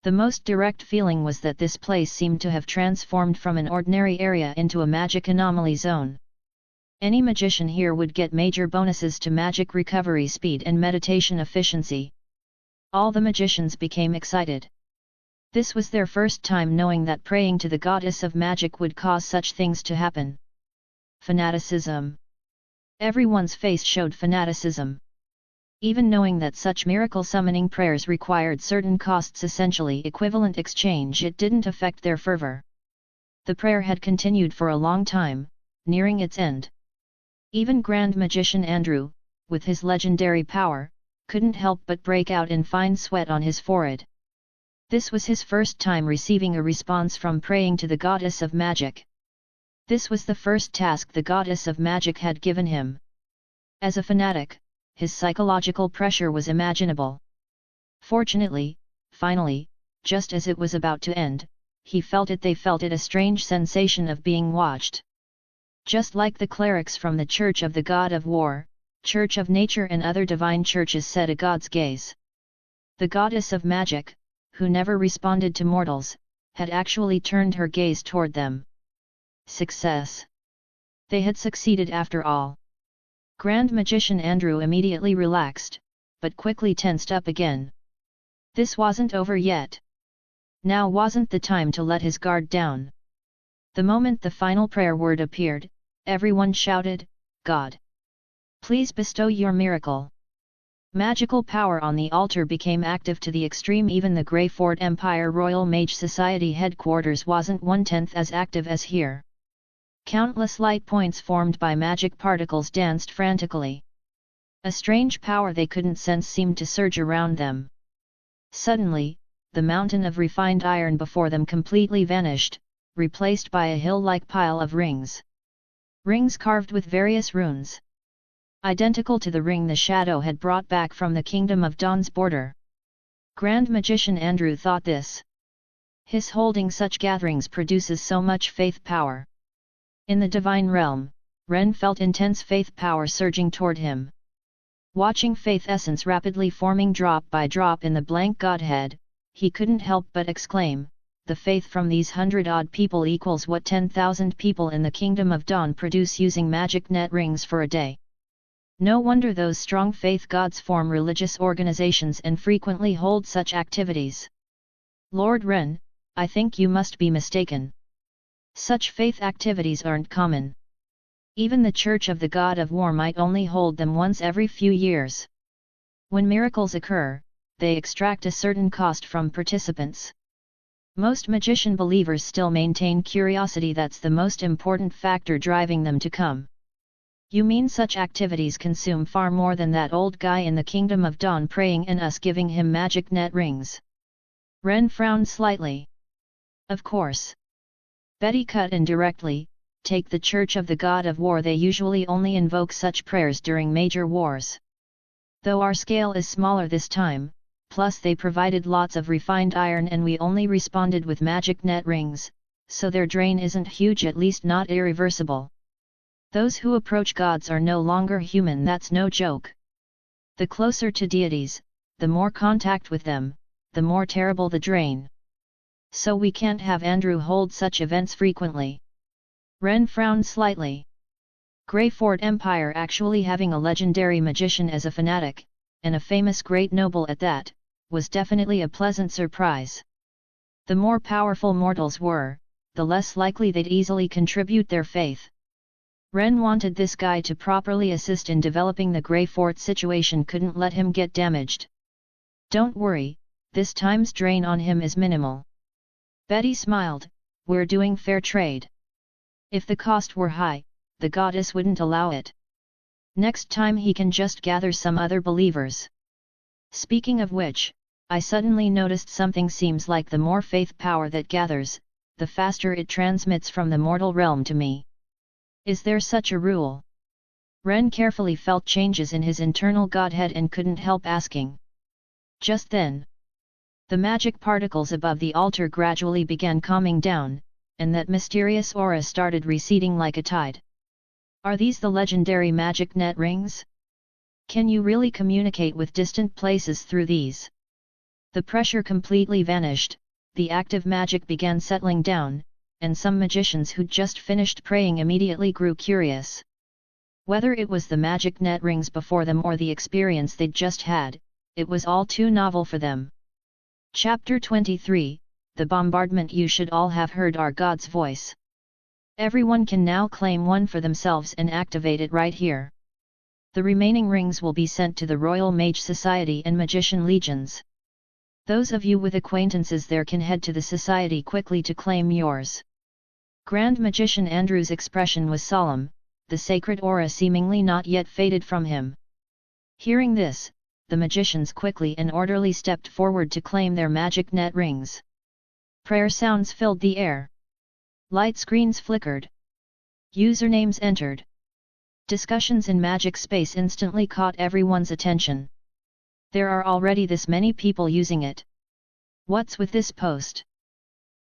The most direct feeling was that this place seemed to have transformed from an ordinary area into a magic anomaly zone. Any magician here would get major bonuses to magic recovery speed and meditation efficiency. All the magicians became excited. This was their first time knowing that praying to the goddess of magic would cause such things to happen. Fanaticism. Everyone's face showed fanaticism. Even knowing that such miracle summoning prayers required certain costs, essentially equivalent exchange, it didn't affect their fervor. The prayer had continued for a long time, nearing its end. Even Grand Magician Andrew, with his legendary power, couldn't help but break out in fine sweat on his forehead. This was his first time receiving a response from praying to the goddess of magic. This was the first task the goddess of magic had given him. As a fanatic, his psychological pressure was imaginable. Fortunately, finally, just as it was about to end, they felt it, a strange sensation of being watched. Just like the clerics from the Church of the God of War, Church of Nature and other divine churches set a god's gaze. The goddess of magic, who never responded to mortals, had actually turned her gaze toward them. Success! They had succeeded after all. Grand Magician Andrew immediately relaxed, but quickly tensed up again. This wasn't over yet. Now wasn't the time to let his guard down. The moment the final prayer word appeared, everyone shouted, "God! Please bestow your miracle." Magical power on the altar became active to the extreme. Even the Greyford Empire Royal Mage Society headquarters wasn't 1/10 as active as here. Countless light points formed by magic particles danced frantically. A strange power they couldn't sense seemed to surge around them. Suddenly, the mountain of refined iron before them completely vanished, replaced by a hill-like pile of rings. Rings carved with various runes. Identical to the ring the shadow had brought back from the Kingdom of Dawn's border. Grand Magician Andrew thought this. His holding such gatherings produces so much faith power. In the divine realm, Ren felt intense faith power surging toward him. Watching faith essence rapidly forming drop by drop in the blank godhead, he couldn't help but exclaim, the faith from these 100-odd people equals what 10,000 people in the Kingdom of Dawn produce using magic net rings for a day. No wonder those strong faith gods form religious organizations and frequently hold such activities. Lord Ren, I think you must be mistaken. Such faith activities aren't common. Even the Church of the God of War might only hold them once every few years. When miracles occur, they extract a certain cost from participants. Most magician believers still maintain curiosity. That's the most important factor driving them to come. You mean such activities consume far more than that old guy in the Kingdom of Dawn praying and us giving him magic net rings? Ren frowned slightly. Of course. Betty cut in directly, take the Church of the God of War. They usually only invoke such prayers during major wars. Though our scale is smaller this time, plus they provided lots of refined iron and we only responded with magic net rings, so their drain isn't huge, at least not irreversible. Those who approach gods are no longer human. That's no joke. The closer to deities, the more contact with them, the more terrible the drain. So we can't have Andrew hold such events frequently. Ren frowned slightly. Greyford Empire actually having a legendary magician as a fanatic, and a famous great noble at that, was definitely a pleasant surprise. The more powerful mortals were, the less likely they'd easily contribute their faith. Ren wanted this guy to properly assist in developing the Greyford situation, couldn't let him get damaged. Don't worry, this time's drain on him is minimal. Betty smiled, we're doing fair trade. If the cost were high, the goddess wouldn't allow it. Next time he can just gather some other believers. Speaking of which, I suddenly noticed something. Seems like the more faith power that gathers, the faster it transmits from the mortal realm to me. Is there such a rule? Ren carefully felt changes in his internal godhead and couldn't help asking. Just then, the magic particles above the altar gradually began calming down, and that mysterious aura started receding like a tide. Are these the legendary magic net rings? Can you really communicate with distant places through these? The pressure completely vanished, the active magic began settling down, and some magicians who'd just finished praying immediately grew curious. Whether it was the magic net rings before them or the experience they'd just had, it was all too novel for them. Chapter 23, The Bombardment. You should all have heard our God's voice. Everyone can now claim one for themselves and activate it right here. The remaining rings will be sent to the Royal Mage Society and Magician Legions. Those of you with acquaintances there can head to the society quickly to claim yours. Grand Magician Andrew's expression was solemn, the sacred aura seemingly not yet faded from him. Hearing this, the magicians quickly and orderly stepped forward to claim their magic net rings. Prayer sounds filled the air. Light screens flickered. Usernames entered. Discussions in magic space instantly caught everyone's attention. There are already this many people using it. What's with this post?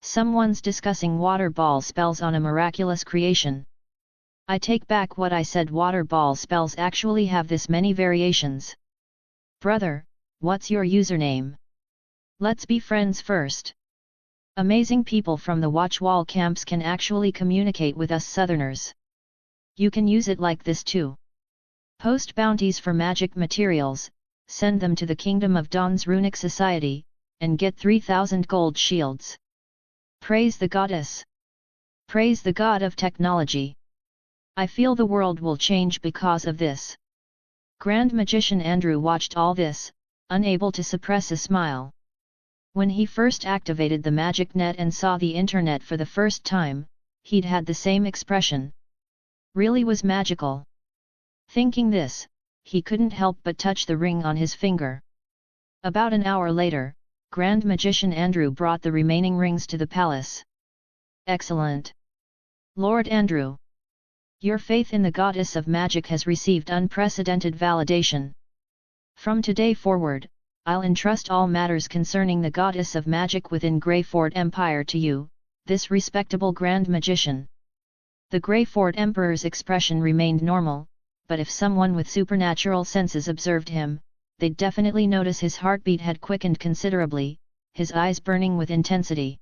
Someone's discussing water ball spells on a miraculous creation. I take back what I said, water ball spells actually have this many variations. Brother, what's your username? Let's be friends first. Amazing people from the Watchwall camps can actually communicate with us Southerners. You can use it like this too. Post bounties for magic materials, send them to the Kingdom of Dawn's Runic Society, and get 3,000 gold shields. Praise the goddess! Praise the god of technology! I feel the world will change because of this. Grand Magician Andrew watched all this, unable to suppress a smile. When he first activated the magic net and saw the internet for the first time, he'd had the same expression. Really was magical. Thinking this, he couldn't help but touch the ring on his finger. About an hour later, Grand Magician Andrew brought the remaining rings to the palace. Excellent! Lord Andrew! Your faith in the goddess of magic has received unprecedented validation. From today forward, I'll entrust all matters concerning the goddess of magic within Greyford Empire to you, this respectable Grand Magician. The Greyford Emperor's expression remained normal, but if someone with supernatural senses observed him, they'd definitely notice his heartbeat had quickened considerably, his eyes burning with intensity.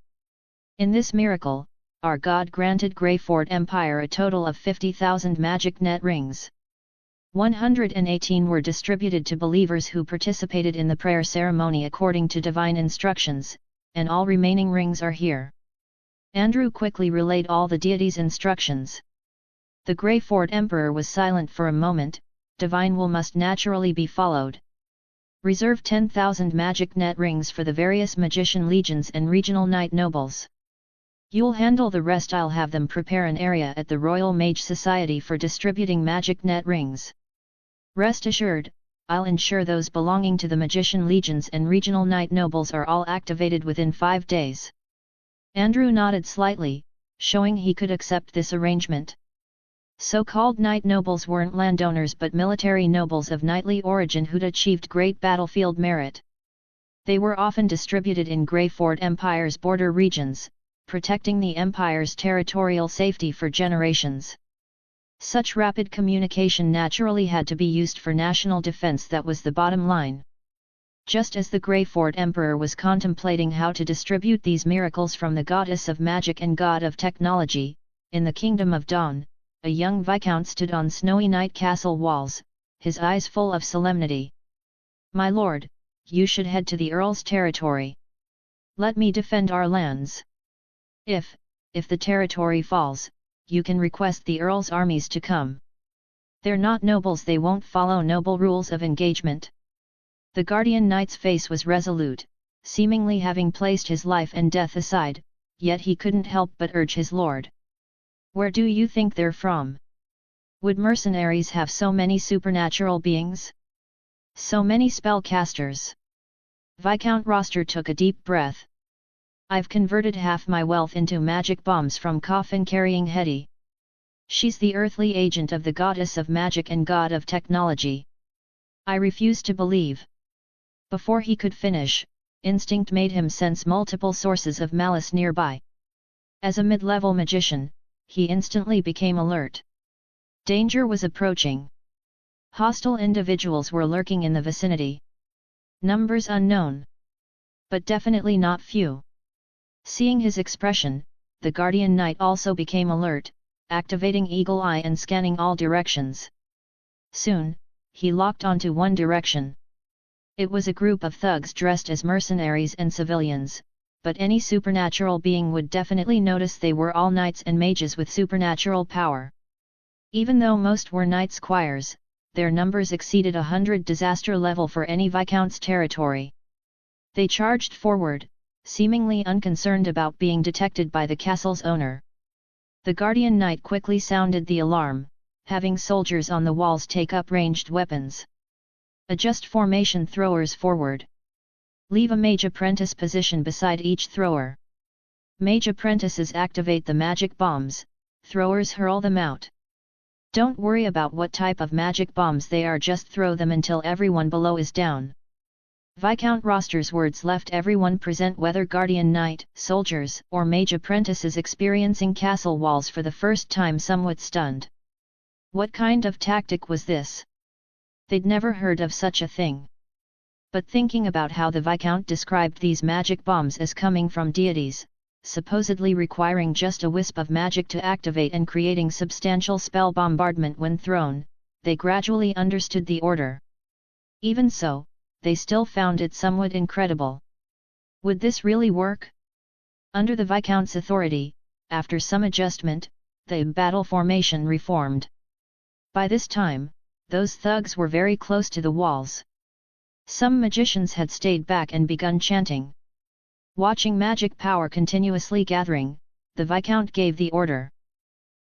In this miracle, our God granted Greyford Empire a total of 50,000 magic net rings. 118 were distributed to believers who participated in the prayer ceremony according to divine instructions, and all remaining rings are here. Andrew quickly relayed all the deity's instructions. The Greyford Emperor was silent for a moment. Divine will must naturally be followed. Reserve 10,000 magic net rings for the various magician legions and regional knight nobles. You'll handle the rest. I'll have them prepare an area at the Royal Mage Society for distributing magic net rings. Rest assured, I'll ensure those belonging to the magician legions and regional knight nobles are all activated within 5 days. Andrew nodded slightly, showing he could accept this arrangement. So-called knight nobles weren't landowners but military nobles of knightly origin who'd achieved great battlefield merit. They were often distributed in Greyford Empire's border regions, protecting the Empire's territorial safety for generations. Such rapid communication naturally had to be used for national defense. That was the bottom line. Just as the Greyford Emperor was contemplating how to distribute these miracles from the goddess of magic and god of technology, in the Kingdom of Dawn, a young viscount stood on snowy night castle walls, his eyes full of solemnity. My lord, you should head to the Earl's territory. Let me defend our lands. If the territory falls, you can request the Earl's armies to come. They're not nobles, they won't follow noble rules of engagement. The Guardian Knight's face was resolute, seemingly having placed his life and death aside, yet he couldn't help but urge his lord. Where do you think they're from? Would mercenaries have so many supernatural beings? So many spellcasters? Viscount Roster took a deep breath. I've converted half my wealth into magic bombs from coffin-carrying Hetty. She's the earthly agent of the goddess of magic and god of technology. I refuse to believe. Before he could finish, instinct made him sense multiple sources of malice nearby. As a mid-level magician, he instantly became alert. Danger was approaching. Hostile individuals were lurking in the vicinity. Numbers unknown. But definitely not few. Seeing his expression, the Guardian Knight also became alert, activating Eagle Eye and scanning all directions. Soon, he locked onto one direction. It was a group of thugs dressed as mercenaries and civilians, but any supernatural being would definitely notice they were all knights and mages with supernatural power. Even though most were knight squires, their numbers exceeded 100 disaster level for any Viscount's territory. They charged forward, seemingly unconcerned about being detected by the castle's owner. The Guardian Knight quickly sounded the alarm, having soldiers on the walls take up ranged weapons. Adjust formation throwers forward. Leave a mage apprentice position beside each thrower. Mage apprentices activate the magic bombs, throwers hurl them out. Don't worry about what type of magic bombs they are, just throw them until everyone below is down. Viscount Roster's words left everyone present, whether Guardian Knight, soldiers, or mage apprentices experiencing castle walls for the first time, somewhat stunned. What kind of tactic was this? They'd never heard of such a thing. But thinking about how the Viscount described these magic bombs as coming from deities, supposedly requiring just a wisp of magic to activate and creating substantial spell bombardment when thrown, they gradually understood the order. Even so, they still found it somewhat incredible. Would this really work? Under the Viscount's authority, after some adjustment, the battle formation reformed. By this time, those thugs were very close to the walls. Some magicians had stayed back and begun chanting. Watching magic power continuously gathering, the Viscount gave the order.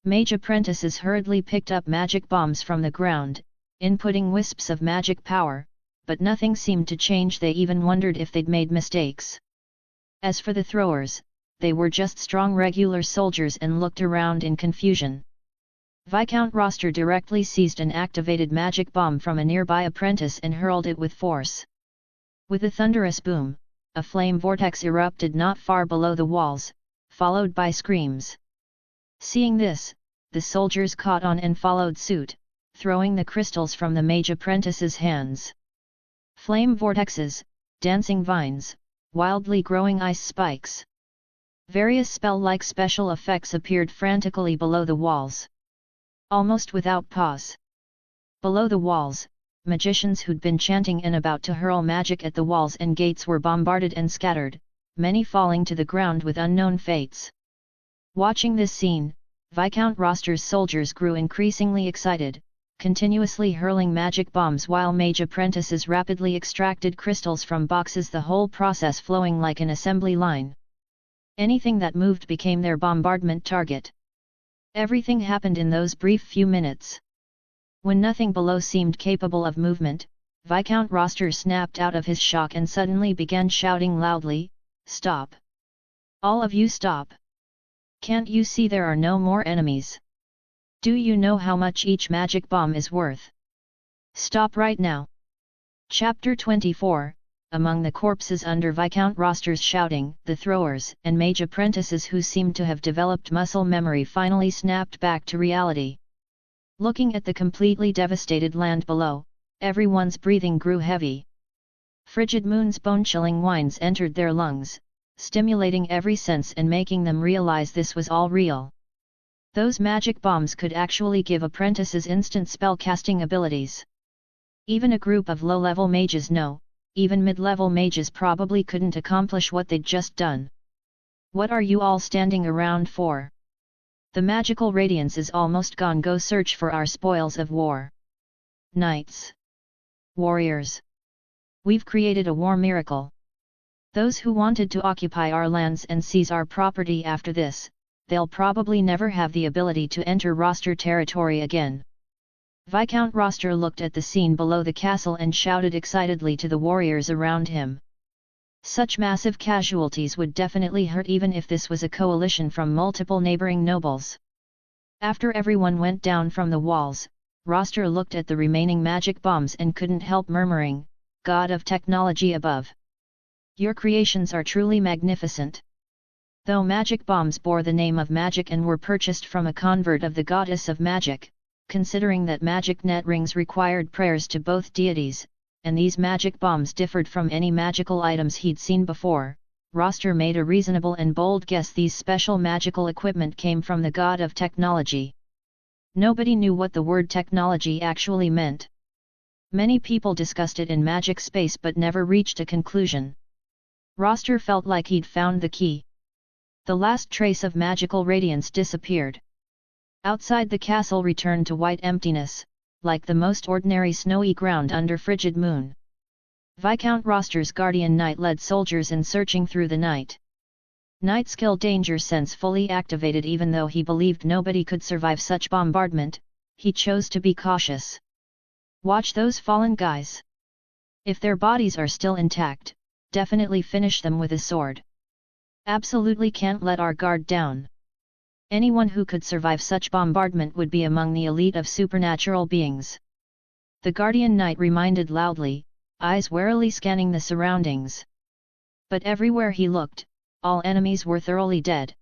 Mage apprentices hurriedly picked up magic bombs from the ground, inputting wisps of magic power, but nothing seemed to change. They even wondered if they'd made mistakes. As for the throwers, they were just strong regular soldiers and looked around in confusion. Viscount Roster directly seized an activated magic bomb from a nearby apprentice and hurled it with force. With a thunderous boom, a flame vortex erupted not far below the walls, followed by screams. Seeing this, the soldiers caught on and followed suit, throwing the crystals from the mage apprentice's hands. Flame vortexes, dancing vines, wildly growing ice spikes. Various spell-like special effects appeared frantically below the walls. Almost without pause. Below the walls, magicians who'd been chanting and about to hurl magic at the walls and gates were bombarded and scattered, many falling to the ground with unknown fates. Watching this scene, Viscount Roster's soldiers grew increasingly excited, continuously hurling magic bombs while mage apprentices rapidly extracted crystals from boxes, the whole process flowing like an assembly line. Anything that moved became their bombardment target. Everything happened in those brief few minutes. When nothing below seemed capable of movement, Viscount Roster snapped out of his shock and suddenly began shouting loudly, "Stop! All of you stop! Can't you see there are no more enemies? Do you know how much each magic bomb is worth? Stop right now!" Chapter 24. Among the corpses under Viscount Roster's shouting, the throwers and mage apprentices who seemed to have developed muscle memory finally snapped back to reality. Looking at the completely devastated land below, everyone's breathing grew heavy. Frigid Moon's bone-chilling whines entered their lungs, stimulating every sense and making them realize this was all real. Those magic bombs could actually give apprentices instant spell-casting abilities. Even a group of low-level mages know, even mid-level mages probably couldn't accomplish what they'd just done. What are you all standing around for? The magical radiance is almost gone. Go search for our spoils of war. Knights. Warriors. We've created a war miracle. Those who wanted to occupy our lands and seize our property after this, they'll probably never have the ability to enter Roster territory again. Viscount Roster looked at the scene below the castle and shouted excitedly to the warriors around him. Such massive casualties would definitely hurt even if this was a coalition from multiple neighboring nobles. After everyone went down from the walls, Roster looked at the remaining magic bombs and couldn't help murmuring, "God of technology above. Your creations are truly magnificent." Though magic bombs bore the name of magic and were purchased from a convert of the goddess of magic, considering that magic net rings required prayers to both deities, and these magic bombs differed from any magical items he'd seen before, Roster made a reasonable and bold guess these special magical equipment came from the god of technology. Nobody knew what the word technology actually meant. Many people discussed it in magic space but never reached a conclusion. Roster felt like he'd found the key. The last trace of magical radiance disappeared. Outside the castle returned to white emptiness, like the most ordinary snowy ground under frigid moon. Viscount Roster's guardian knight led soldiers in searching through the night. Night skill danger sense fully activated. Even though he believed nobody could survive such bombardment, he chose to be cautious. Watch those fallen guys. If their bodies are still intact, definitely finish them with a sword. Absolutely can't let our guard down. Anyone who could survive such bombardment would be among the elite of supernatural beings. The guardian knight reminded loudly, eyes warily scanning the surroundings. But everywhere he looked, all enemies were thoroughly dead.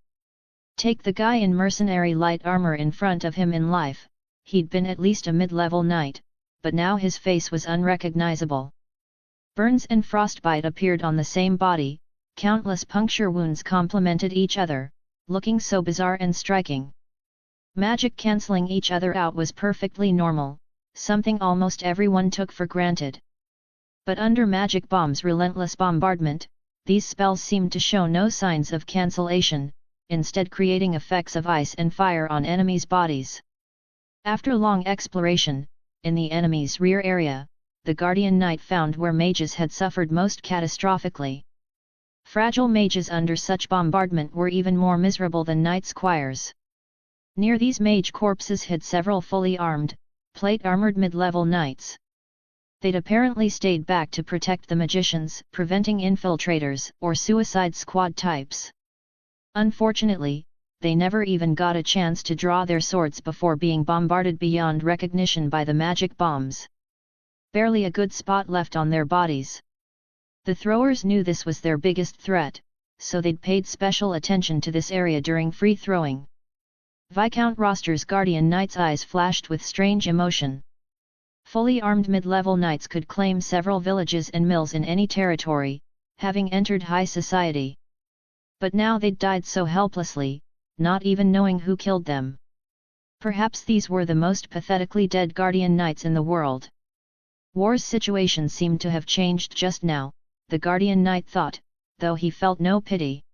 Take the guy in mercenary light armor in front of him. In life, he'd been at least a mid-level knight, but now his face was unrecognizable. Burns and frostbite appeared on the same body, countless puncture wounds complemented each other, looking so bizarre and striking. Magic cancelling each other out was perfectly normal, something almost everyone took for granted. But under magic bomb's relentless bombardment, these spells seemed to show no signs of cancellation, instead creating effects of ice and fire on enemies' bodies. After long exploration, in the enemy's rear area, the guardian knight found where mages had suffered most catastrophically. Fragile mages under such bombardment were even more miserable than knight squires. Near these mage corpses hid several fully armed, plate-armored mid-level knights. They'd apparently stayed back to protect the magicians, preventing infiltrators or suicide squad types. Unfortunately, they never even got a chance to draw their swords before being bombarded beyond recognition by the magic bombs. Barely a good spot left on their bodies. The throwers knew this was their biggest threat, so they'd paid special attention to this area during free throwing. Viscount Roster's guardian knight's eyes flashed with strange emotion. Fully armed mid-level knights could claim several villages and mills in any territory, having entered high society. But now they'd died so helplessly, not even knowing who killed them. Perhaps these were the most pathetically dead guardian knights in the world. War's situation seemed to have changed just now, the guardian knight thought, though he felt no pity.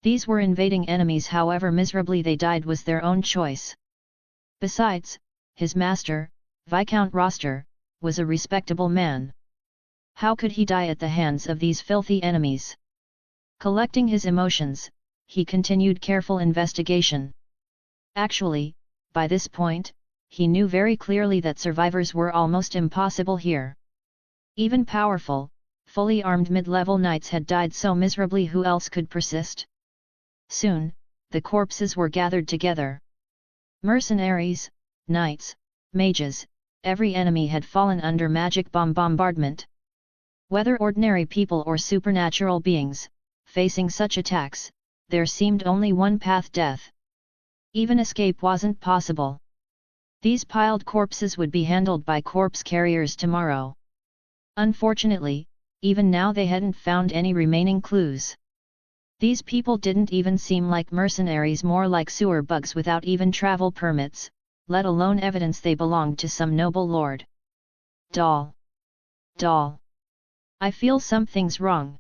These were invading enemies. However miserably they died was their own choice. Besides, his master, Viscount Roster, was a respectable man. How could he die at the hands of these filthy enemies? Collecting his emotions, he continued careful investigation. Actually, by this point, he knew very clearly that survivors were almost impossible here. Even powerful, fully armed mid-level knights had died so miserably. Who else could persist? Soon, the corpses were gathered together. Mercenaries, knights, mages, every enemy had fallen under magic bomb bombardment. Whether ordinary people or supernatural beings, facing such attacks, there seemed only one path: death. Even escape wasn't possible. These piled corpses would be handled by corpse carriers tomorrow. Unfortunately, even now they hadn't found any remaining clues. These people didn't even seem like mercenaries, more like sewer bugs without even travel permits, let alone evidence they belonged to some noble lord. Doll. I feel something's wrong.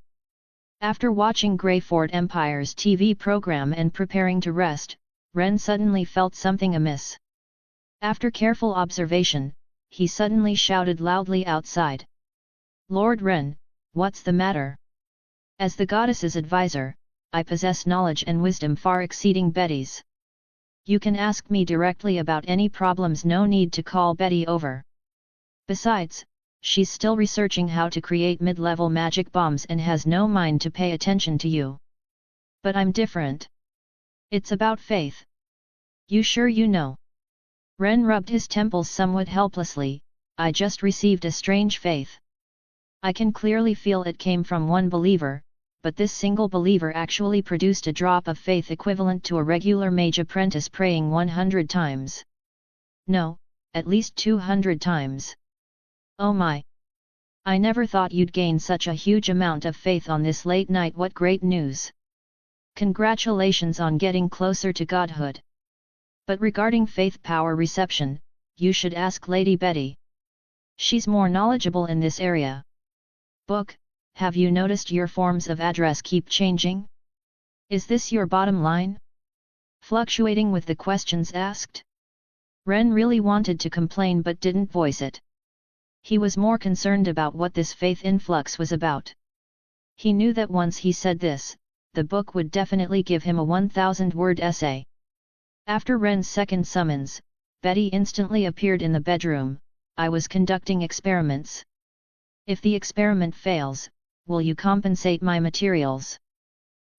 After watching Greyford Empire's TV program and preparing to rest, Ren suddenly felt something amiss. After careful observation, he suddenly shouted loudly outside. Lord Ren, what's the matter? As the goddess's advisor, I possess knowledge and wisdom far exceeding Betty's. You can ask me directly about any problems, no need to call Betty over. Besides, she's still researching how to create mid-level magic bombs and has no mind to pay attention to you. But I'm different. It's about faith. You sure you know? Ren rubbed his temples somewhat helplessly. I just received a strange faith. I can clearly feel it came from one believer, but this single believer actually produced a drop of faith equivalent to a regular mage apprentice praying 100 times. No, at least 200 times. Oh my! I never thought you'd gain such a huge amount of faith on this late night. What great news! Congratulations on getting closer to godhood. But regarding faith power reception, you should ask Lady Betty. She's more knowledgeable in this area. Book, have you noticed your forms of address keep changing? Is this your bottom line? Fluctuating with the questions asked? Ren really wanted to complain but didn't voice it. He was more concerned about what this faith influx was about. He knew that once he said this, the book would definitely give him a 1,000-word essay. After Ren's second summons, Betty instantly appeared in the bedroom. I was conducting experiments. If the experiment fails, will you compensate my materials?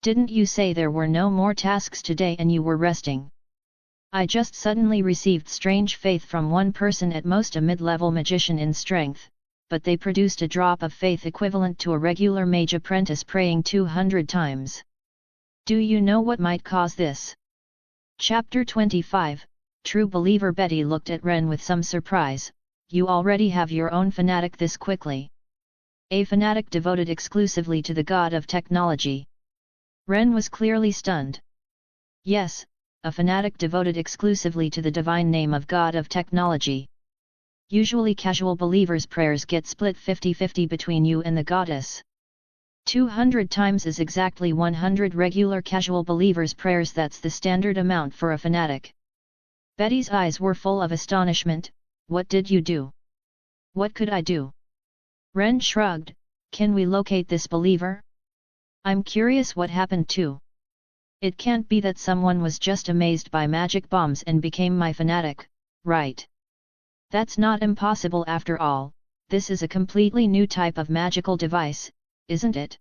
Didn't you say there were no more tasks today and you were resting? I just suddenly received strange faith from one person, at most a mid-level magician in strength, but they produced a drop of faith equivalent to a regular mage apprentice praying 200 times. Do you know what might cause this? Chapter 25, True Believer. Betty looked at Ren with some surprise. You already have your own fanatic this quickly? A fanatic devoted exclusively to the god of technology. Ren was clearly stunned. Yes, a fanatic devoted exclusively to the divine name of god of technology. Usually casual believers' prayers get split 50-50 between you and the goddess. 200 times is exactly 100 regular casual believers' prayers. That's the standard amount for a fanatic. Betty's eyes were full of astonishment. What did you do? What could I do? Ren shrugged. Can we locate this believer? I'm curious what happened too. It can't be that someone was just amazed by magic bombs and became my fanatic, right? That's not impossible after all. This is a completely new type of magical device, isn't it?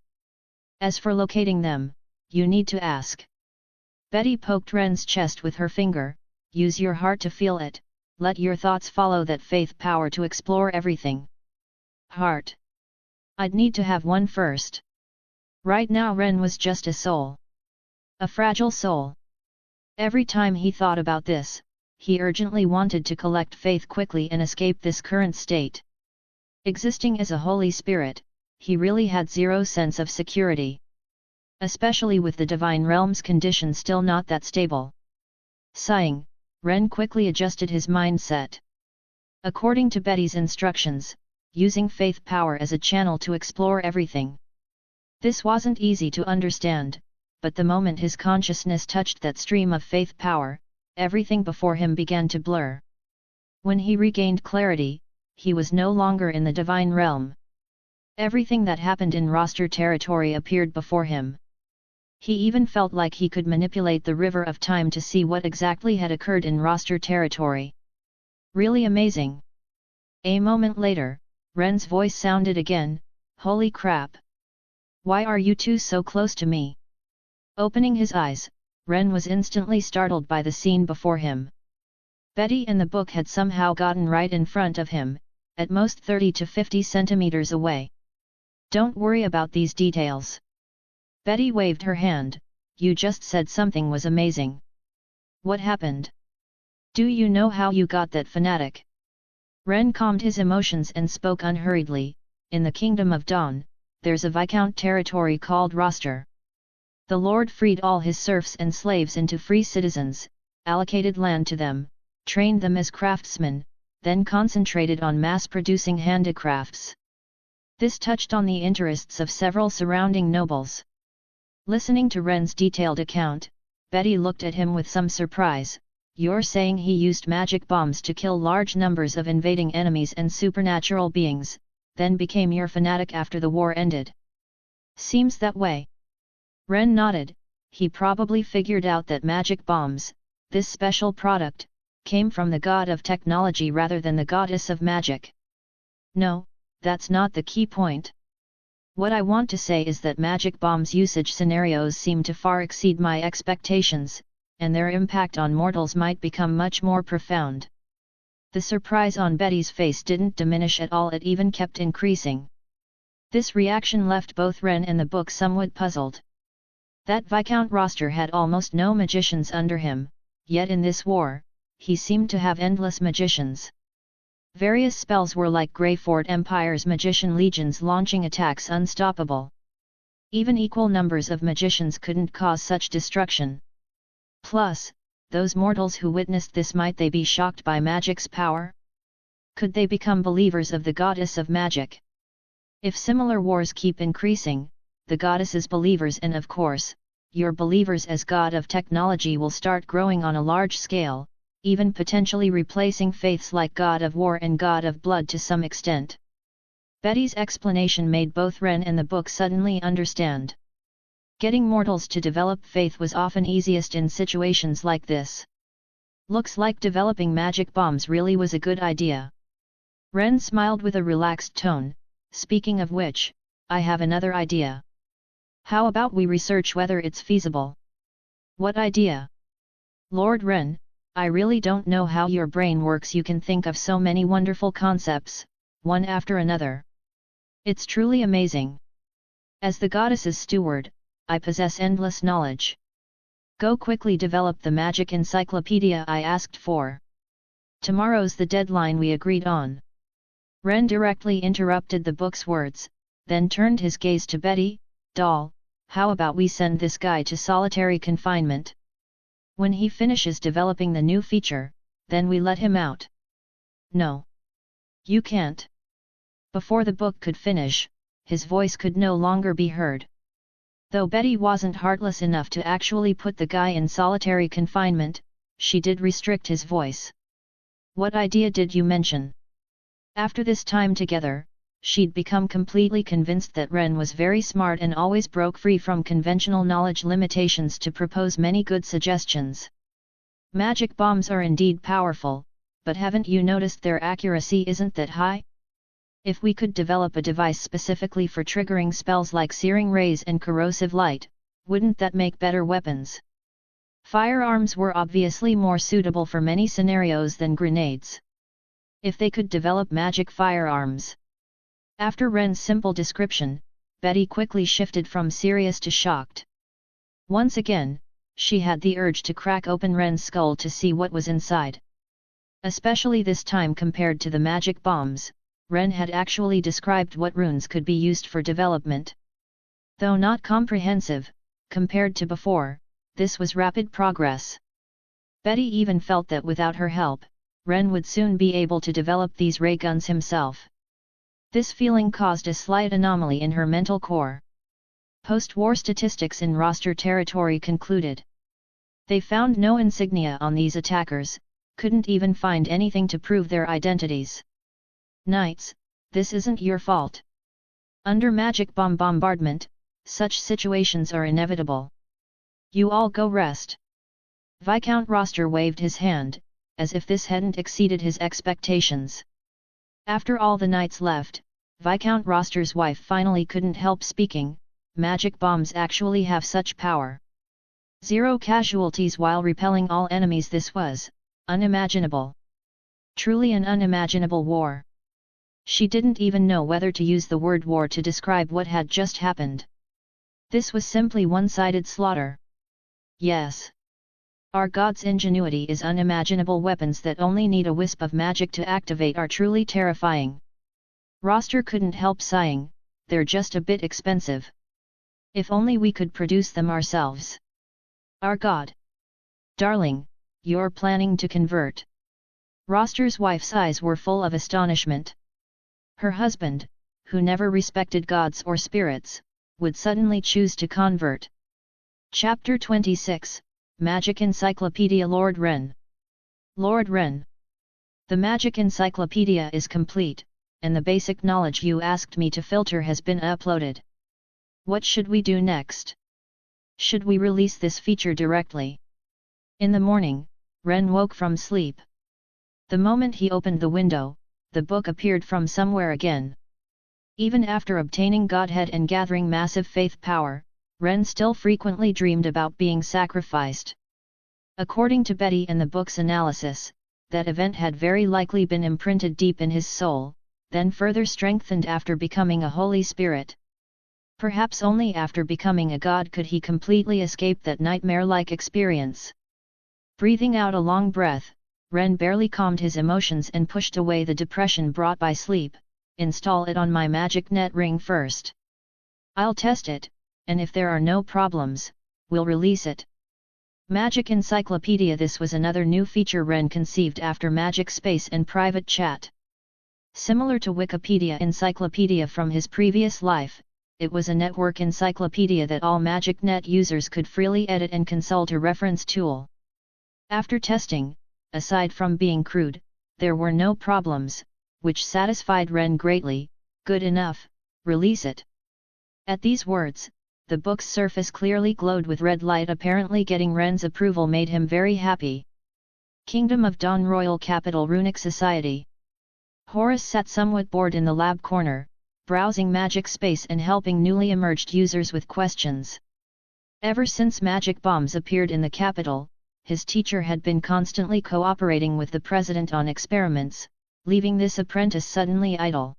As for locating them, you need to ask. Betty poked Ren's chest with her finger. Use your heart to feel it. Let your thoughts follow that faith power to explore everything. Heart. I'd need to have one first. Right now Ren was just a soul. A fragile soul. Every time he thought about this, he urgently wanted to collect faith quickly and escape this current state. Existing as a Holy Spirit, he really had zero sense of security. Especially with the divine realm's condition still not that stable. Sighing, Ren quickly adjusted his mindset. According to Betty's instructions, using faith power as a channel to explore everything. This wasn't easy to understand, but the moment his consciousness touched that stream of faith power, everything before him began to blur. When he regained clarity, he was no longer in the divine realm. Everything that happened in roster territory appeared before him. He even felt like he could manipulate the river of time to see what exactly had occurred in roster territory. Really amazing. A moment later, Ren's voice sounded again. Holy crap! Why are you two so close to me? Opening his eyes, Ren was instantly startled by the scene before him. Betty and the book had somehow gotten right in front of him, at most 30 to 50 centimeters away. Don't worry about these details. Betty waved her hand. You just said something was amazing. What happened? Do you know how you got that fanatic? Ren calmed his emotions and spoke unhurriedly. In the Kingdom of Dawn, there's a Viscount territory called Roster. The Lord freed all his serfs and slaves into free citizens, allocated land to them, trained them as craftsmen, then concentrated on mass-producing handicrafts. This touched on the interests of several surrounding nobles. Listening to Ren's detailed account, Betty looked at him with some surprise. You're saying he used magic bombs to kill large numbers of invading enemies and supernatural beings, then became your fanatic after the war ended? Seems that way. Ren nodded. He probably figured out that magic bombs, this special product, came from the god of technology rather than the goddess of magic. No, that's not the key point. What I want to say is that magic bombs usage scenarios seem to far exceed my expectations. and their impact on mortals might become much more profound. The surprise on Betty's face didn't diminish at all, it even kept increasing. This reaction left both Ren and the book somewhat puzzled. That Viscount Roster had almost no magicians under him, yet in this war, he seemed to have endless magicians. Various spells were like Greyfort Empire's magician legions launching attacks unstoppable. Even equal numbers of magicians couldn't cause such destruction. Plus, those mortals who witnessed this, might they be shocked by magic's power? Could they become believers of the goddess of magic? If similar wars keep increasing, the goddess's believers and of course, your believers as god of technology will start growing on a large scale, even potentially replacing faiths like god of war and god of blood to some extent. Betty's explanation made both Ren and the book suddenly understand. Getting mortals to develop faith was often easiest in situations like this. Looks like developing magic bombs really was a good idea. Ren smiled with a relaxed tone, speaking of which, I have another idea. How about we research whether it's feasible? What idea? Lord Ren, I really don't know how your brain works, you can think of so many wonderful concepts, one after another. It's truly amazing. As the goddess's steward, I possess endless knowledge. Go quickly develop the magic encyclopedia I asked for. Tomorrow's the deadline we agreed on. Ren directly interrupted the book's words, then turned his gaze to Betty. Doll, how about we send this guy to solitary confinement? When he finishes developing the new feature, then we let him out. No. You can't. Before the book could finish, his voice could no longer be heard. Though Betty wasn't heartless enough to actually put the guy in solitary confinement, she did restrict his voice. What idea did you mention? After this time together, she'd become completely convinced that Ren was very smart and always broke free from conventional knowledge limitations to propose many good suggestions. Magic bombs are indeed powerful, but haven't you noticed their accuracy isn't that high? If we could develop a device specifically for triggering spells like searing rays and corrosive light, wouldn't that make better weapons? Firearms were obviously more suitable for many scenarios than grenades. If they could develop magic firearms. After Ren's simple description, Betty quickly shifted from serious to shocked. Once again, she had the urge to crack open Ren's skull to see what was inside. Especially this time compared to the magic bombs, Ren had actually described what runes could be used for development. Though not comprehensive, compared to before, this was rapid progress. Betty even felt that without her help, Ren would soon be able to develop these ray guns himself. This feeling caused a slight anomaly in her mental core. Post-war statistics in roster territory concluded. They found no insignia on these attackers, couldn't even find anything to prove their identities. Knights, this isn't your fault. Under magic bomb bombardment, such situations are inevitable. You all go rest. Viscount Roster waved his hand, as if this hadn't exceeded his expectations. After all the knights left, Viscount Roster's wife finally couldn't help speaking. Magic bombs actually have such power. 0 casualties while repelling all enemies, this was unimaginable. Truly an unimaginable war. She didn't even know whether to use the word war to describe what had just happened. This was simply one-sided slaughter. Yes. Our god's ingenuity is unimaginable. Weapons that only need a wisp of magic to activate are truly terrifying. Roster couldn't help sighing, they're just a bit expensive. If only we could produce them ourselves. Our god. Darling, you're planning to convert. Roster's wife's eyes were full of astonishment. Her husband, who never respected gods or spirits, would suddenly choose to convert. Chapter 26, Magic Encyclopedia. Lord Ren. Lord Ren. The Magic Encyclopedia is complete, and the basic knowledge you asked me to filter has been uploaded. What should we do next? Should we release this feature directly? In the morning, Ren woke from sleep. The moment he opened the window, the book appeared from somewhere again. Even after obtaining Godhead and gathering massive faith power, Ren still frequently dreamed about being sacrificed. According to Betty and the book's analysis, that event had very likely been imprinted deep in his soul, then further strengthened after becoming a Holy Spirit. Perhaps only after becoming a god could he completely escape that nightmare-like experience. Breathing out a long breath, Ren barely calmed his emotions and pushed away the depression brought by sleep. Install it on my magic net ring first. I'll test it, and if there are no problems, we'll release it. Magic Encyclopedia. This was another new feature Ren conceived after Magic Space and Private Chat. Similar to Wikipedia Encyclopedia from his previous life, it was a network encyclopedia that all MagicNet users could freely edit and consult a reference tool. After testing, aside from being crude, there were no problems, which satisfied Ren greatly. Good enough, release it. At these words, the book's surface clearly glowed with red light. Apparently getting Ren's approval made him very happy. Kingdom of Dawn Royal Capital Runic Society. Horace sat somewhat bored in the lab corner, browsing Magic Space and helping newly emerged users with questions. Ever since magic bombs appeared in the capital, his teacher had been constantly cooperating with the president on experiments, leaving this apprentice suddenly idle.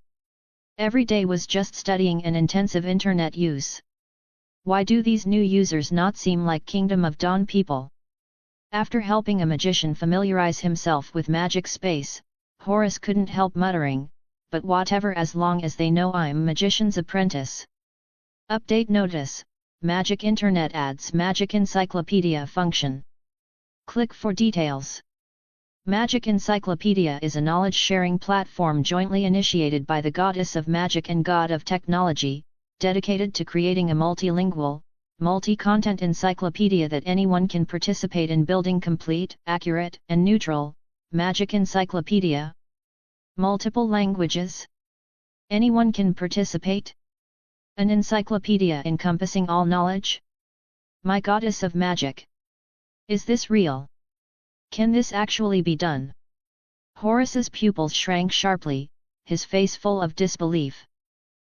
Every day was just studying and intensive internet use. Why do these new users not seem like Kingdom of Dawn people? After helping a magician familiarize himself with Magic Space, Horace couldn't help muttering, but whatever, as long as they know I'm magician's apprentice. Update notice: Magic Internet adds Magic Encyclopedia function. Click for details. Magic Encyclopedia is a knowledge-sharing platform jointly initiated by the Goddess of Magic and God of Technology, dedicated to creating a multilingual, multi-content encyclopedia that anyone can participate in building. Complete, accurate, and neutral. Magic Encyclopedia. Multiple languages. Anyone can participate. An encyclopedia encompassing all knowledge. My Goddess of Magic. Is this real? Can this actually be done? Horace's pupils shrank sharply, his face full of disbelief.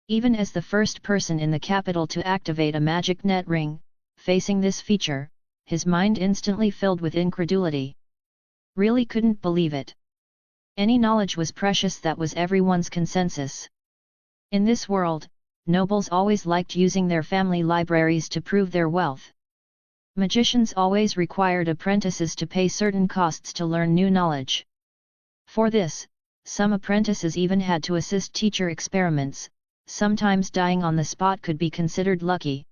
Even as the first person in the capital to activate a magic net ring, facing this feature, his mind instantly filled with incredulity. Really couldn't believe it. Any knowledge was precious, that was everyone's consensus. In this world, nobles always liked using their family libraries to prove their wealth. Magicians always required apprentices to pay certain costs to learn new knowledge. For this, some apprentices even had to assist teacher experiments. Sometimes dying on the spot could be considered lucky.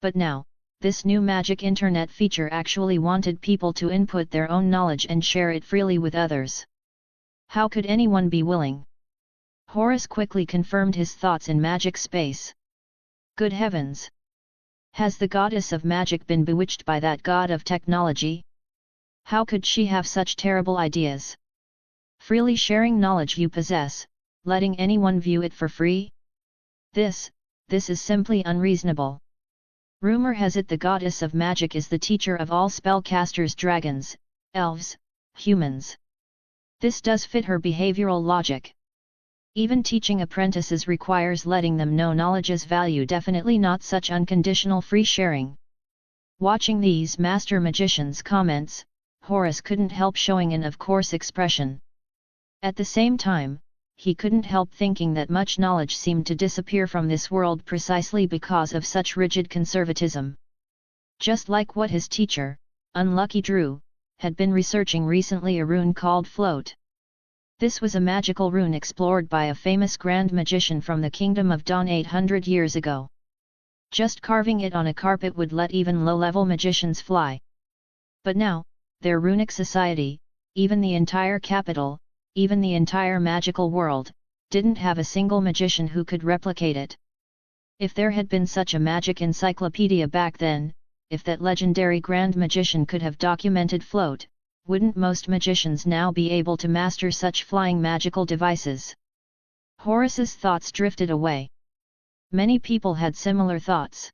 But now, this new magic internet feature actually wanted people to input their own knowledge and share it freely with others. How could anyone be willing? Horace quickly confirmed his thoughts in Magic Space. Good heavens! Has the Goddess of Magic been bewitched by that god of technology? How could she have such terrible ideas? Freely sharing knowledge you possess, letting anyone view it for free? This is simply unreasonable. Rumor has it the Goddess of Magic is the teacher of all spellcasters, dragons, elves, humans. This does fit her behavioral logic. Even teaching apprentices requires letting them know knowledge's value, definitely not such unconditional free sharing. Watching these master magicians' comments, Horace couldn't help showing an of course expression. At the same time, he couldn't help thinking that much knowledge seemed to disappear from this world precisely because of such rigid conservatism. Just like what his teacher, Unlucky Drew, had been researching recently, a rune called Float. This was a magical rune explored by a famous grand magician from the Kingdom of Dawn 800 years ago. Just carving it on a carpet would let even low-level magicians fly. But now, their runic society, even the entire capital, even the entire magical world, didn't have a single magician who could replicate it. If there had been such a magic encyclopedia back then, if that legendary grand magician could have documented Float, wouldn't most magicians now be able to master such flying magical devices? Horace's thoughts drifted away. Many people had similar thoughts.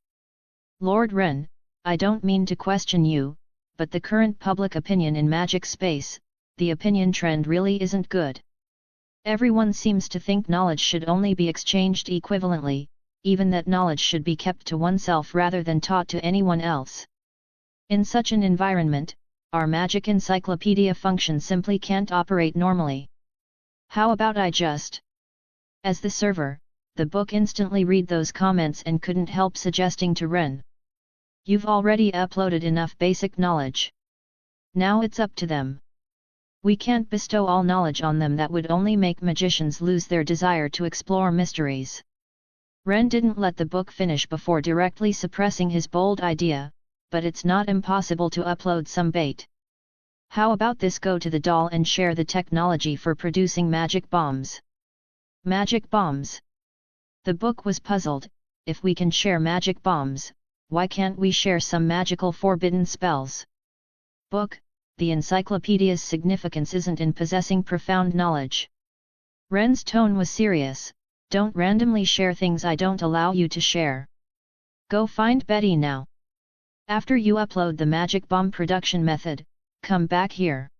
Lord Ren, I don't mean to question you, but the current public opinion in Magic Space, the opinion trend really isn't good. Everyone seems to think knowledge should only be exchanged equivalently, even that knowledge should be kept to oneself rather than taught to anyone else. In such an environment, our magic encyclopedia function simply can't operate normally. How about I just... As the server, the book instantly read those comments and couldn't help suggesting to Ren. You've already uploaded enough basic knowledge. Now it's up to them. We can't bestow all knowledge on them, that would only make magicians lose their desire to explore mysteries. Ren didn't let the book finish before directly suppressing his bold idea, but it's not impossible to upload some bait. How about this? Go to the doll and share the technology for producing magic bombs. Magic bombs? The book was puzzled. If we can share magic bombs, why can't we share some magical forbidden spells? Book, the encyclopedia's significance isn't in possessing profound knowledge. Ren's tone was serious. Don't randomly share things I don't allow you to share. Go find Betty now. After you upload the magic bomb production method, come back here.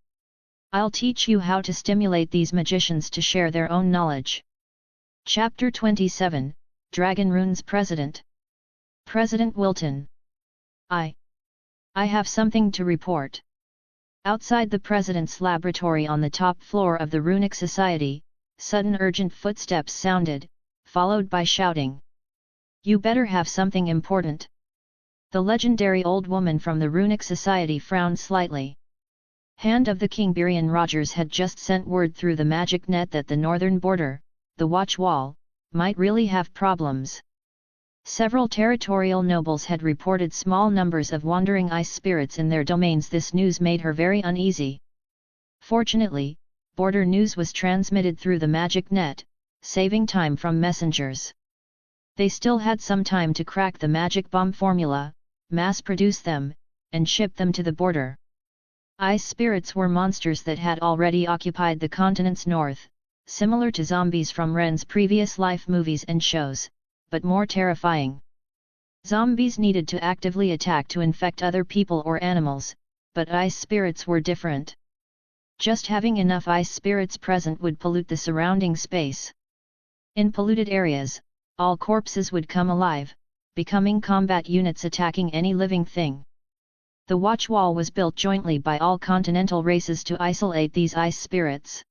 I'll teach you how to stimulate these magicians to share their own knowledge. Chapter 27, Dragon Runes President. President Wilton. I have something to report. Outside the President's laboratory on the top floor of the Runic Society, sudden urgent footsteps sounded, followed by shouting. You better have something important. The legendary old woman from the Runic Society frowned slightly. Hand of the King Birion Rogers had just sent word through the magic net that the northern border, the Watch Wall, might really have problems. Several territorial nobles had reported small numbers of wandering ice spirits in their domains. This news made her very uneasy. Fortunately, border news was transmitted through the magic net, saving time from messengers. They still had some time to crack the magic bomb formula, mass-produce them, and ship them to the border. Ice spirits were monsters that had already occupied the continent's north, similar to zombies from Ren's previous life movies and shows, but more terrifying. Zombies needed to actively attack to infect other people or animals, but ice spirits were different. Just having enough ice spirits present would pollute the surrounding space. In polluted areas, all corpses would come alive, becoming combat units attacking any living thing. The Watch Wall was built jointly by all continental races to isolate these ice spirits.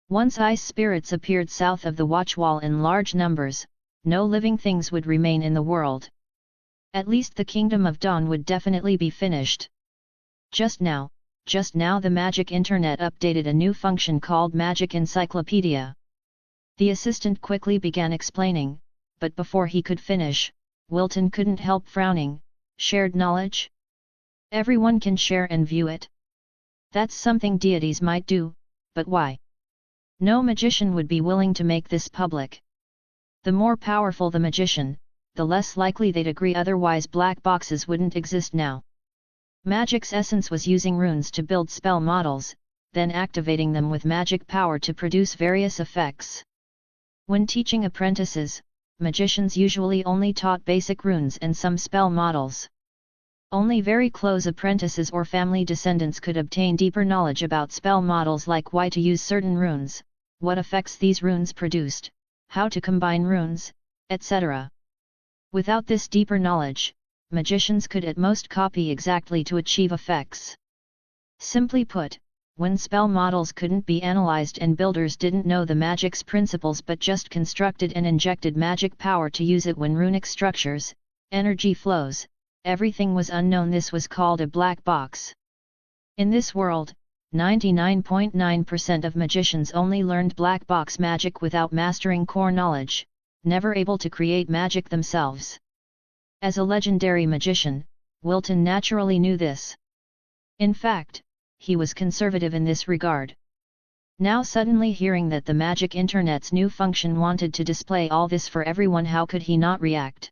Once ice spirits appeared south of the Watch Wall in large numbers, no living things would remain in the world. At least the Kingdom of Dawn would definitely be finished. Just now the Magic Internet updated a new function called Magic Encyclopedia. The assistant quickly began explaining, but before he could finish, Wilton couldn't help frowning. Shared knowledge? Everyone can share and view it. That's something deities might do, but why? No magician would be willing to make this public. The more powerful the magician, the less likely they'd agree, otherwise black boxes wouldn't exist now. Magic's essence was using runes to build spell models, then activating them with magic power to produce various effects. When teaching apprentices, magicians usually only taught basic runes and some spell models. Only very close apprentices or family descendants could obtain deeper knowledge about spell models, like why to use certain runes, what effects these runes produced, how to combine runes, etc. Without this deeper knowledge, magicians could at most copy exactly to achieve effects. Simply put, when spell models couldn't be analyzed and builders didn't know the magic's principles but just constructed and injected magic power to use it when runic structures, energy flows, everything was unknown. This was called a black box. In this world, 99.9% of magicians only learned black box magic without mastering core knowledge, never able to create magic themselves. As a legendary magician, Wilton naturally knew this. In fact, he was conservative in this regard. Now suddenly hearing that the Magic Internet's new function wanted to display all this for everyone, how could he not react?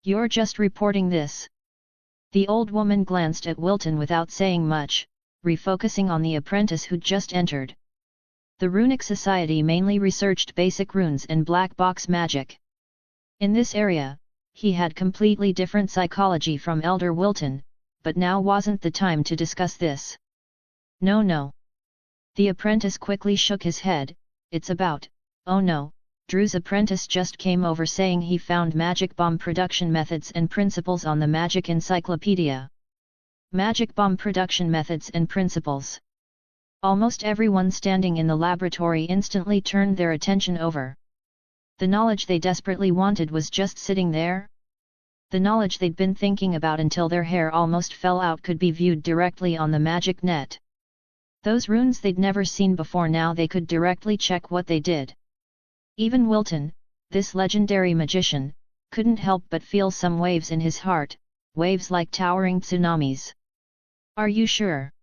You're just reporting this. The old woman glanced at Wilton without saying much, refocusing on the apprentice who'd just entered. The Runic Society mainly researched basic runes and black box magic. In this area, he had completely different psychology from Elder Wilton, but now wasn't the time to discuss this. No. The apprentice quickly shook his head. It's about, oh no, Drew's apprentice just came over saying he found magic bomb production methods and principles on the Magic Encyclopedia. Magic bomb production methods and principles. Almost everyone standing in the laboratory instantly turned their attention over. The knowledge they desperately wanted was just sitting there. The knowledge they'd been thinking about until their hair almost fell out could be viewed directly on the magic net. Those runes they'd never seen before, now they could directly check what they did. Even Wilton, this legendary magician, couldn't help but feel some waves in his heart, waves like towering tsunamis. "Are you sure?"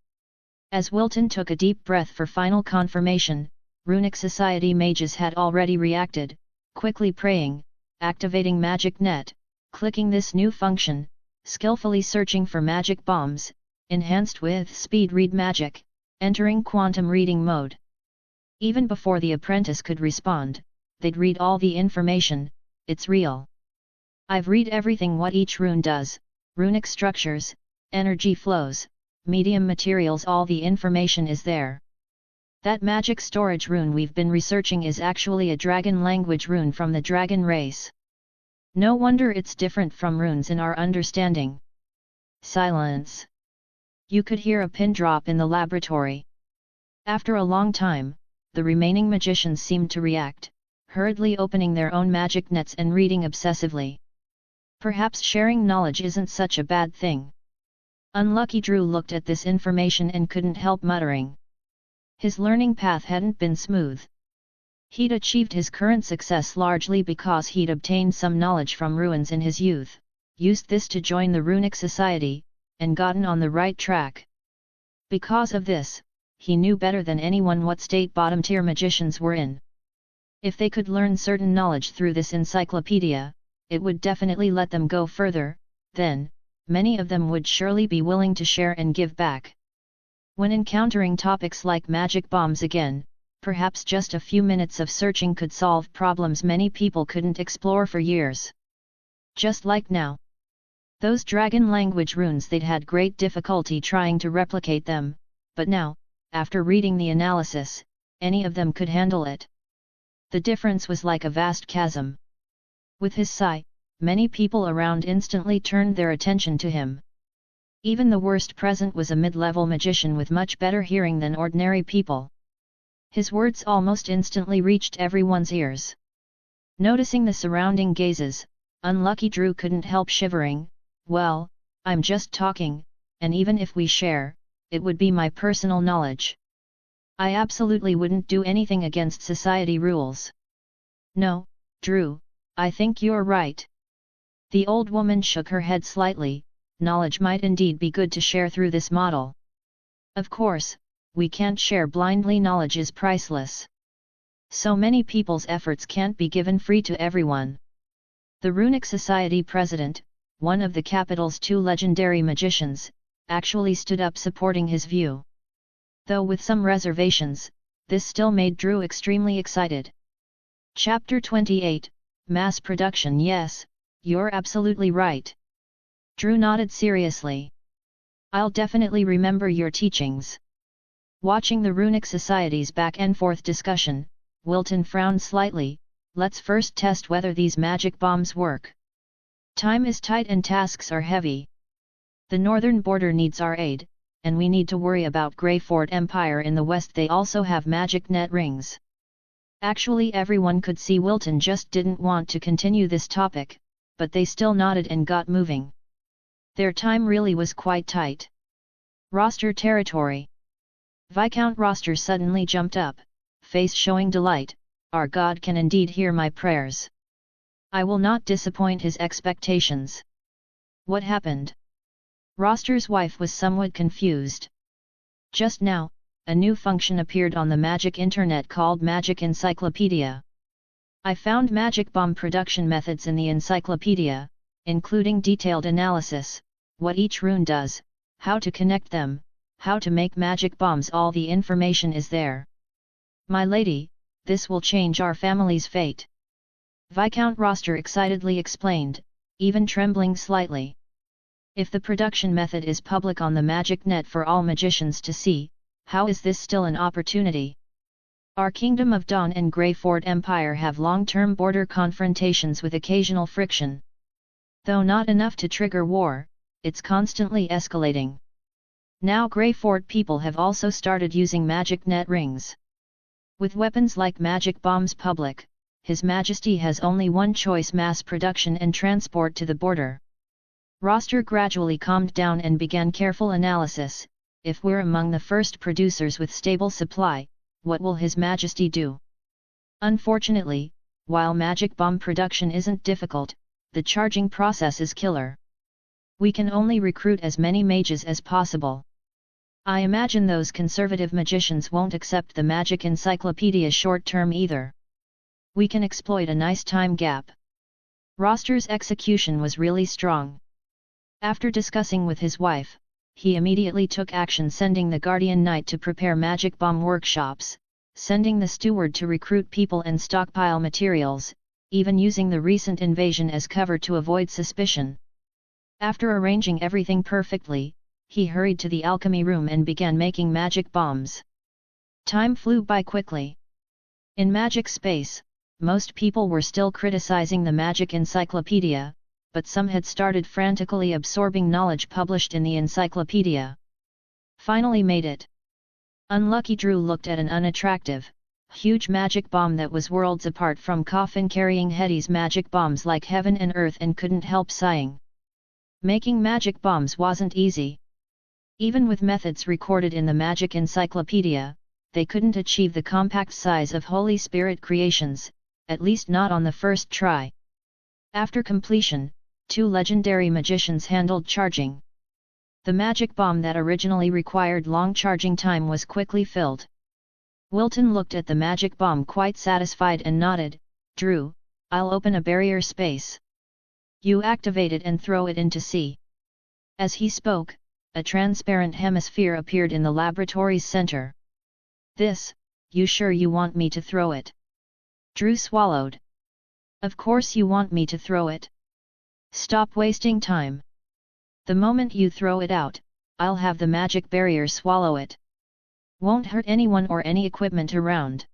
As Wilton took a deep breath for final confirmation, Runic Society mages had already reacted, quickly praying, activating magic net, clicking this new function, skillfully searching for magic bombs, enhanced with speed read magic, entering quantum reading mode. Even before the apprentice could respond, they'd read all the information. "It's real. I've read everything what each rune does, runic structures, energy flows, medium materials, all the information is there. That magic storage rune we've been researching is actually a dragon language rune from the dragon race. No wonder it's different from runes in our understanding." Silence. You could hear a pin drop in the laboratory. After a long time, the remaining magicians seemed to react, hurriedly opening their own magic nets and reading obsessively. Perhaps sharing knowledge isn't such a bad thing. Unlucky Drew looked at this information and couldn't help muttering. His learning path hadn't been smooth. He'd achieved his current success largely because he'd obtained some knowledge from ruins in his youth, used this to join the Runic Society, and gotten on the right track. Because of this, he knew better than anyone what state bottom-tier magicians were in. If they could learn certain knowledge through this encyclopedia, it would definitely let them go further. Then, many of them would surely be willing to share and give back. When encountering topics like magic bombs again, perhaps just a few minutes of searching could solve problems many people couldn't explore for years. Just like now. Those dragon language runes, they'd had great difficulty trying to replicate them, but now, after reading the analysis, any of them could handle it. The difference was like a vast chasm. With his sigh, many people around instantly turned their attention to him. Even the worst present was a mid-level magician with much better hearing than ordinary people. His words almost instantly reached everyone's ears. Noticing the surrounding gazes, Unlucky Drew couldn't help shivering. "Well, I'm just talking, and even if we share, it would be my personal knowledge. I absolutely wouldn't do anything against society rules." "No, Drew, I think you're right." The old woman shook her head slightly. "Knowledge might indeed be good to share through this model. Of course, we can't share blindly, knowledge is priceless. So many people's efforts can't be given free to everyone." The Runic Society president, one of the capital's two legendary magicians, actually stood up supporting his view. Though with some reservations, this still made Drew extremely excited. Chapter 28, Mass Production. "Yes, you're absolutely right." Drew nodded seriously. "I'll definitely remember your teachings." Watching the Runic Society's back and forth discussion, Wilton frowned slightly. "Let's first test whether these magic bombs work. Time is tight and tasks are heavy. The northern border needs our aid, and we need to worry about Greyford Empire in the west. They also have magic net rings." Actually, everyone could see Wilton just didn't want to continue this topic, but they still nodded and got moving. Their time really was quite tight. Roster territory. Viscount Roster suddenly jumped up, face showing delight. "Our God can indeed hear my prayers. I will not disappoint his expectations." "What happened?" Roster's wife was somewhat confused. "Just now, a new function appeared on the magic internet called Magic Encyclopedia. I found magic bomb production methods in the encyclopedia, including detailed analysis, what each rune does, how to connect them, how to make magic bombs. All the information is there. My lady, this will change our family's fate." Viscount Roster excitedly explained, even trembling slightly. "If the production method is public on the magic net for all magicians to see, how is this still an opportunity? Our Kingdom of Dawn and Greyford Empire have long-term border confrontations with occasional friction. Though not enough to trigger war, it's constantly escalating. Now Grey Fort people have also started using magic net rings. With weapons like magic bombs public, His Majesty has only one choice: mass production and transport to the border. Roster gradually calmed down and began careful analysis. If we're among the first producers with stable supply, what will His Majesty do? Unfortunately, while magic bomb production isn't difficult, the charging process is killer. We can only recruit as many mages as possible. I imagine those conservative magicians won't accept the magic encyclopedia short term either. We can exploit a nice time gap. Roster's execution was really strong. After discussing with his wife, he immediately took action, sending the Guardian Knight to prepare magic bomb workshops, sending the steward to recruit people and stockpile materials, even using the recent invasion as cover to avoid suspicion. After arranging everything perfectly, he hurried to the alchemy room and began making magic bombs. Time flew by quickly. In magic space, most people were still criticizing the magic encyclopedia, but some had started frantically absorbing knowledge published in the encyclopedia. Finally made it. Unlucky Drew looked at an unattractive, huge magic bomb that was worlds apart from coffin-carrying Hetty's magic bombs like heaven and earth and couldn't help sighing. Making magic bombs wasn't easy. Even with methods recorded in the magic encyclopedia, they couldn't achieve the compact size of Holy Spirit creations, at least not on the first try. After completion, 2 legendary magicians handled charging. The magic bomb that originally required long charging time was quickly filled. Wilton looked at the magic bomb quite satisfied and nodded. "Drew, I'll open a barrier space. You activate it and throw it into sea." As he spoke, a transparent hemisphere appeared in the laboratory's center. "This, you sure you want me to throw it?" Drew swallowed. "Of course you want me to throw it. Stop wasting time. The moment you throw it out, I'll have the magic barrier swallow it. Won't hurt anyone or any equipment around."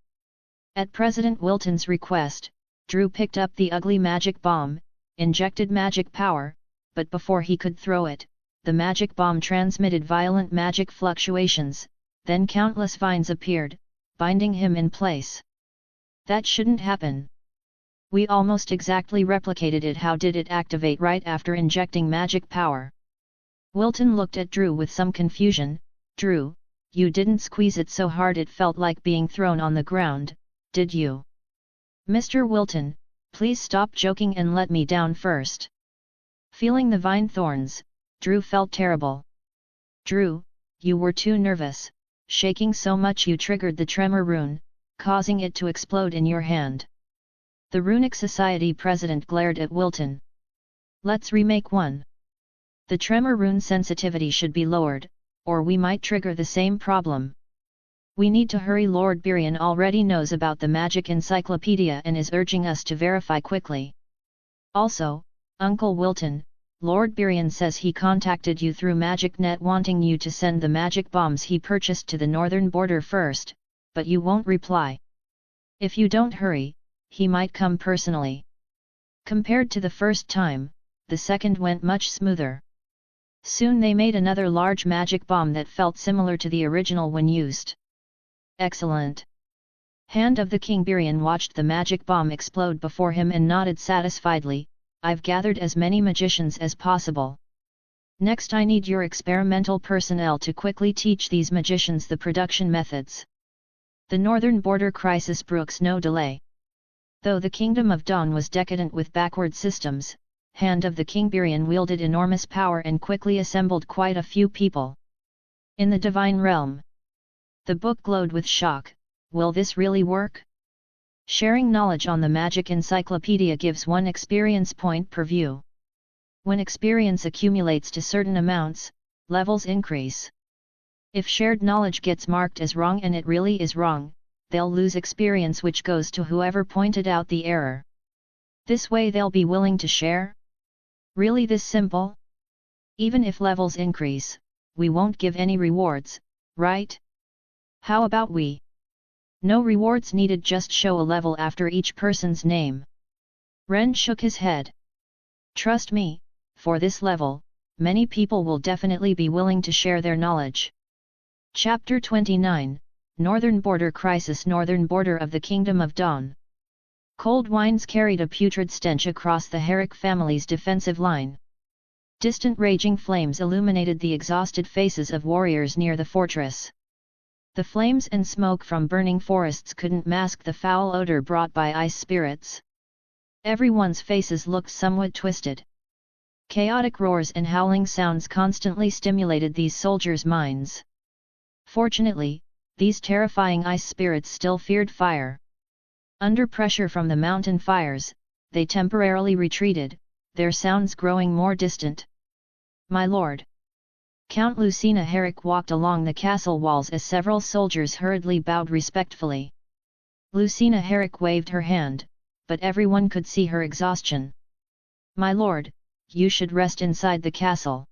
At President Wilton's request, Drew picked up the ugly magic bomb, injected magic power, but before he could throw it, the magic bomb transmitted violent magic fluctuations, then countless vines appeared, binding him in place. "That shouldn't happen. We almost exactly replicated it. How did it activate right after injecting magic power?" Wilton looked at Drew with some confusion. "Drew, you didn't squeeze it so hard it felt like being thrown on the ground, did you?" "Mr. Wilton, please stop joking and let me down first." Feeling the vine thorns, Drew felt terrible. "Drew, you were too nervous, shaking so much you triggered the tremor rune, causing it to explode in your hand." The Runic Society president glared at Wilton. "Let's remake one. The tremor rune sensitivity should be lowered, or we might trigger the same problem. We need to hurry. Lord Byron already knows about the magic encyclopedia and is urging us to verify quickly. Also, Uncle Wilton, Lord Byron says he contacted you through MagicNet wanting you to send the magic bombs he purchased to the northern border first, but you won't reply. If you don't hurry, he might come personally." Compared to the first time, the second went much smoother. Soon they made another large magic bomb that felt similar to the original when used. "Excellent." Hand of the King Byron watched the magic bomb explode before him and nodded satisfiedly. "I've gathered as many magicians as possible. Next I need your experimental personnel to quickly teach these magicians the production methods. The northern border crisis brooks no delay." Though the Kingdom of Dawn was decadent with backward systems, Hand of the King Byron wielded enormous power and quickly assembled quite a few people. In the Divine Realm. The book glowed with shock. Will this really work? Sharing knowledge on the Magic Encyclopedia gives 1 experience point per view. When experience accumulates to certain amounts, levels increase. If shared knowledge gets marked as wrong and it really is wrong, they'll lose experience, which goes to whoever pointed out the error. This way they'll be willing to share? Really this simple? Even if levels increase, we won't give any rewards, right? How about we? No rewards needed, just show a level after each person's name. Ren shook his head. Trust me, for this level, many people will definitely be willing to share their knowledge. Chapter 29, Northern Border Crisis. Northern border of the Kingdom of Dawn. Cold winds carried a putrid stench across the Herrick family's defensive line. Distant raging flames illuminated the exhausted faces of warriors near the fortress. The flames and smoke from burning forests couldn't mask the foul odor brought by ice spirits. Everyone's faces looked somewhat twisted. Chaotic roars and howling sounds constantly stimulated these soldiers' minds. Fortunately, these terrifying ice spirits still feared fire. Under pressure from the mountain fires, they temporarily retreated, their sounds growing more distant. "My lord!" Count Lucina Herrick walked along the castle walls as several soldiers hurriedly bowed respectfully. Lucina Herrick waved her hand, but everyone could see her exhaustion. "My lord, you should rest inside the castle."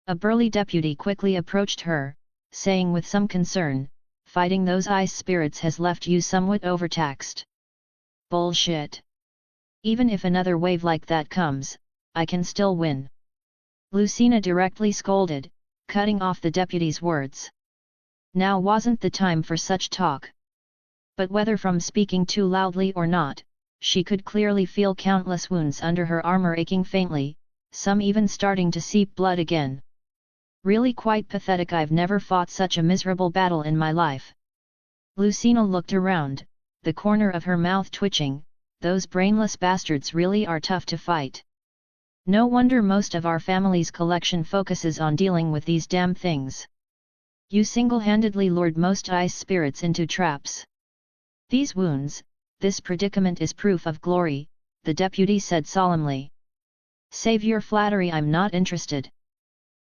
A burly deputy quickly approached her, saying with some concern, "Fighting those ice spirits has left you somewhat overtaxed." "Bullshit. Even if another wave like that comes, I can still win," Lucina directly scolded, cutting off the deputy's words. Now wasn't the time for such talk. But whether from speaking too loudly or not, she could clearly feel countless wounds under her armor aching faintly, some even starting to seep blood again. "Really quite pathetic. I've never fought such a miserable battle in my life." Lucina looked around, the corner of her mouth twitching. "Those brainless bastards really are tough to fight. No wonder most of our family's collection focuses on dealing with these damn things. You single-handedly lured most ice spirits into traps. These wounds, this predicament is proof of glory," the deputy said solemnly. "Save your flattery, I'm not interested."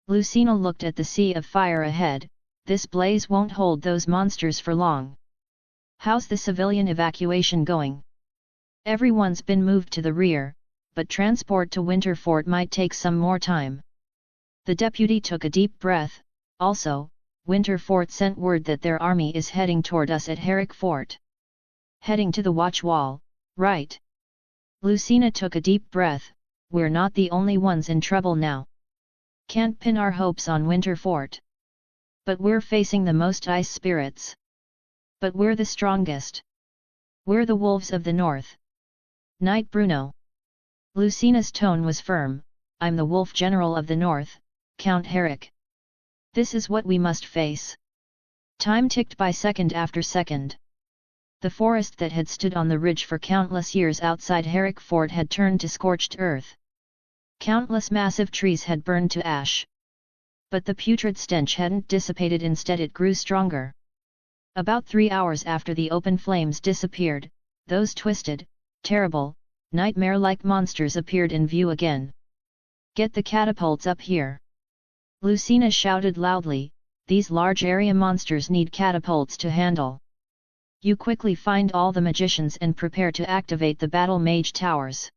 Lucina looked at the sea of fire ahead. "This blaze won't hold those monsters for long. How's the civilian evacuation going?" "Everyone's been moved to the rear, but transport to Winterfort might take some more time." The deputy took a deep breath. "Also, Winterfort sent word that their army is heading toward us at Herrick Fort." "Heading to the watch wall, right?" Lucina took a deep breath. "We're not the only ones in trouble now. Can't pin our hopes on Winterfort. But we're facing the most ice spirits. But we're the strongest. We're the wolves of the north. Knight Bruno." Lucina's tone was firm. "I'm the wolf general of the north, Count Herrick. This is what we must face." Time ticked by second after second. The forest that had stood on the ridge for countless years outside Herrick Fort had turned to scorched earth. Countless massive trees had burned to ash. But the putrid stench hadn't dissipated, instead it grew stronger. About 3 hours after the open flames disappeared, those twisted, terrible, nightmare-like monsters appeared in view again. "Get the catapults up here!" Lucina shouted loudly. "These large area monsters need catapults to handle. You quickly find all the magicians and prepare to activate the battle mage towers."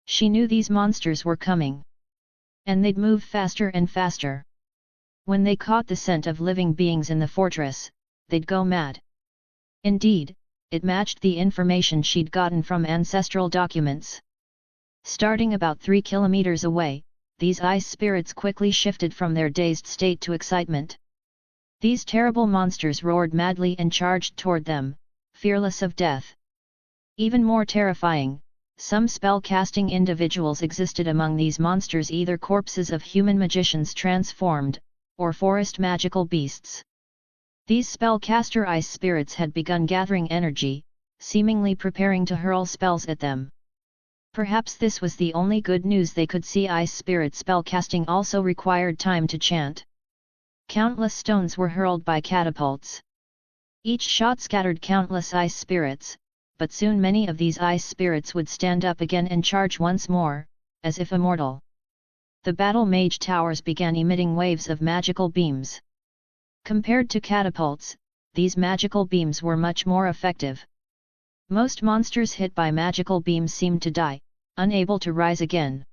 She knew these monsters were coming. And they'd move faster and faster. When they caught the scent of living beings in the fortress, they'd go mad. Indeed, it matched the information she'd gotten from ancestral documents. Starting about 3 kilometers away, these ice spirits quickly shifted from their dazed state to excitement. These terrible monsters roared madly and charged toward them, fearless of death. Even more terrifying, some spell-casting individuals existed among these monsters, either corpses of human magicians transformed, or forest magical beasts. These spellcaster ice spirits had begun gathering energy, seemingly preparing to hurl spells at them. Perhaps this was the only good news they could see. Ice spirit spellcasting also required time to chant. Countless stones were hurled by catapults. Each shot scattered countless ice spirits, but soon many of these ice spirits would stand up again and charge once more, as if immortal. The battle mage towers began emitting waves of magical beams. Compared to catapults, these magical beams were much more effective. Most monsters hit by magical beams seemed to die, unable to rise again.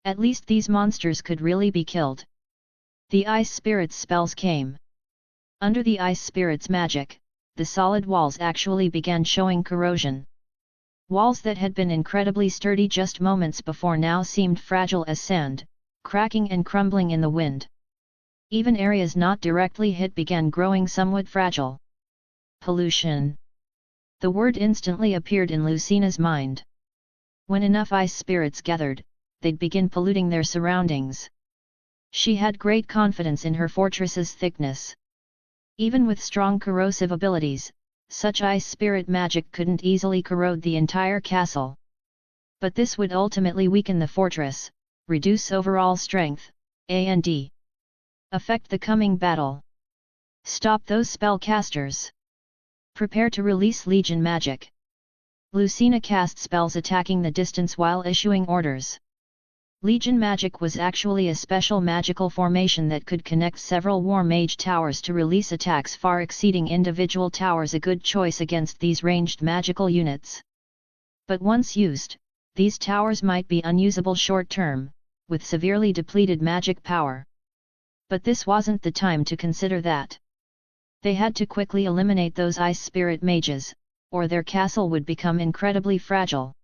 At least these monsters could really be killed. The ice spirit's spells came. Under the ice spirit's magic, the solid walls actually began showing corrosion. Walls that had been incredibly sturdy just moments before now seemed fragile as sand, cracking and crumbling in the wind. Even areas not directly hit began growing somewhat fragile. Pollution. The word instantly appeared in Lucina's mind. When enough ice spirits gathered, they'd begin polluting their surroundings. She had great confidence in her fortress's thickness. Even with strong corrosive abilities, such ice spirit magic couldn't easily corrode the entire castle. But this would ultimately weaken the fortress, reduce overall strength, and affect the coming battle. Stop those spellcasters. Prepare to release Legion magic. Lucina cast spells attacking the distance while issuing orders. Legion magic was actually a special magical formation that could connect several war mage towers to release attacks far exceeding individual towers, a good choice against these ranged magical units. But once used, these towers might be unusable short-term, with severely depleted magic power. But this wasn't the time to consider that. They had to quickly eliminate those ice spirit mages, or their castle would become incredibly fragile.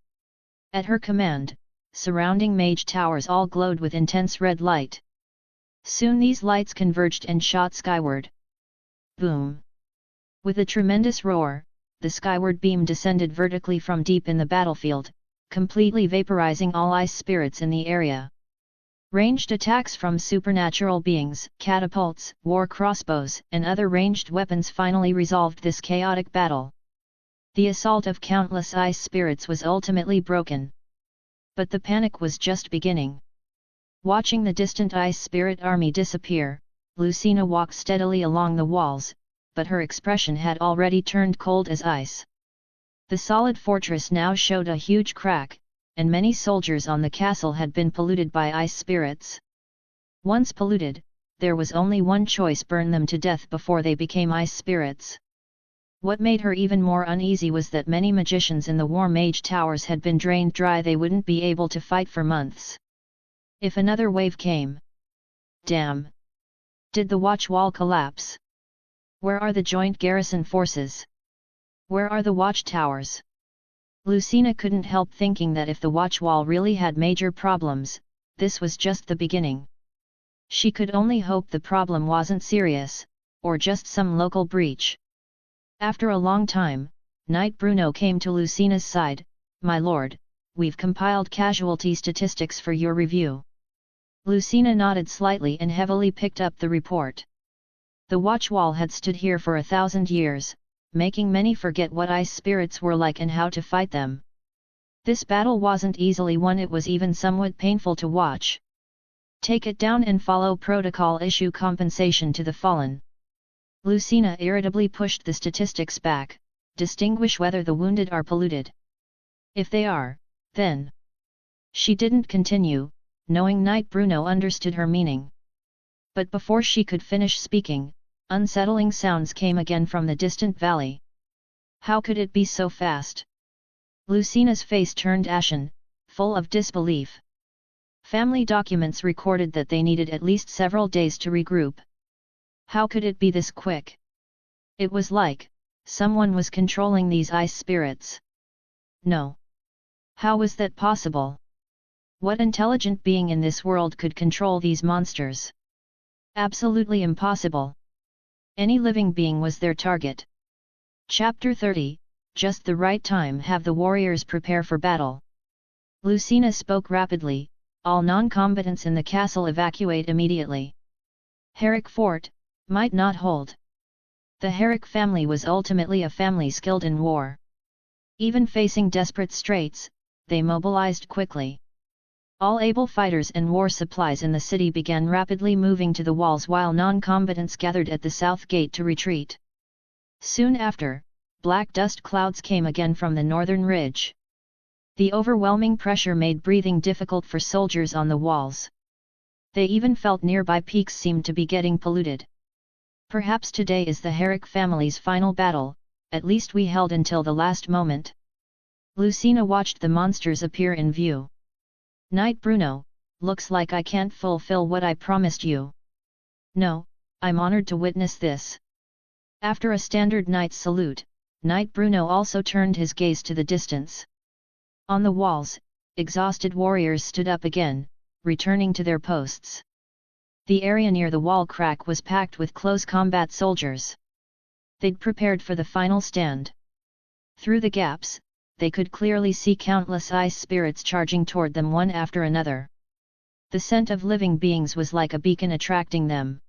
At her command, surrounding mage towers all glowed with intense red light. Soon these lights converged and shot skyward. Boom! With a tremendous roar, the skyward beam descended vertically from deep in the battlefield, completely vaporizing all ice spirits in the area. Ranged attacks from supernatural beings, catapults, war crossbows, and other ranged weapons finally resolved this chaotic battle. The assault of countless ice spirits was ultimately broken. But the panic was just beginning. Watching the distant ice spirit army disappear, Lucina walked steadily along the walls, but her expression had already turned cold as ice. The solid fortress now showed a huge crack, and many soldiers on the castle had been polluted by ice spirits. Once polluted, there was only one choice: burn them to death before they became ice spirits. What made her even more uneasy was that many magicians in the war mage towers had been drained dry. They wouldn't be able to fight for months. If another wave came... Damn! Did the watch wall collapse? Where are the joint garrison forces? Where are the watch towers? Lucina couldn't help thinking that if the watch wall really had major problems, this was just the beginning. She could only hope the problem wasn't serious, or just some local breach. After a long time, Knight Bruno came to Lucina's side. "My lord, we've compiled casualty statistics for your review." Lucina nodded slightly and heavily picked up the report. The watch wall had stood here for 1,000 years, making many forget what ice spirits were like and how to fight them. This battle wasn't easily won, it was even somewhat painful to watch. "Take it down and follow protocol. Issue compensation to the fallen." Lucina irritably pushed the statistics back. "Distinguish whether the wounded are polluted. If they are, then..." She didn't continue, knowing Knight Bruno understood her meaning. But before she could finish speaking, unsettling sounds came again from the distant valley. How could it be so fast? Lucina's face turned ashen, full of disbelief. Family documents recorded that they needed at least several days to regroup. How could it be this quick? It was like someone was controlling these ice spirits. No. How was that possible? What intelligent being in this world could control these monsters? Absolutely impossible. Any living being was their target. Chapter 30, Just the right time. Have the warriors prepare for battle. Lucina spoke rapidly. "All non-combatants in the castle evacuate immediately. Herrick Fort might not hold." The Herrick family was ultimately a family skilled in war. Even facing desperate straits, they mobilized quickly. All able fighters and war supplies in the city began rapidly moving to the walls while non-combatants gathered at the south gate to retreat. Soon after, black dust clouds came again from the northern ridge. The overwhelming pressure made breathing difficult for soldiers on the walls. They even felt nearby peaks seemed to be getting polluted. "Perhaps today is the Herrick family's final battle, at least we held until the last moment." Lucina watched the monsters appear in view. "Knight Bruno, looks like I can't fulfill what I promised you." "No, I'm honored to witness this." After a standard knight's salute, Knight Bruno also turned his gaze to the distance. On the walls, exhausted warriors stood up again, returning to their posts. The area near the wall crack was packed with close combat soldiers. They'd prepared for the final stand. Through the gaps, they could clearly see countless ice spirits charging toward them one after another. The scent of living beings was like a beacon attracting them.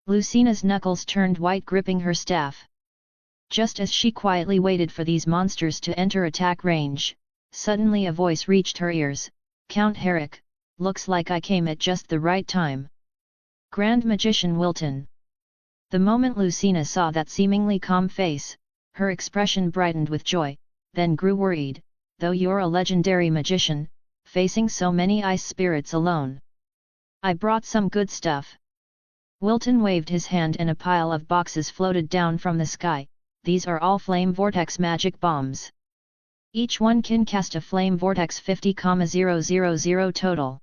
Lucina's knuckles turned white gripping her staff. Just as she quietly waited for these monsters to enter attack range, suddenly a voice reached her ears. "Count Herrick, looks like I came at just the right time." Grand Magician Wilton. The moment Lucina saw that seemingly calm face, her expression brightened with joy, then grew worried. "Though you're a legendary magician, facing so many ice spirits alone. I brought some good stuff." Wilton waved his hand and a pile of boxes floated down from the sky. "These are all flame vortex magic bombs. Each one can cast a flame vortex 50,000 total."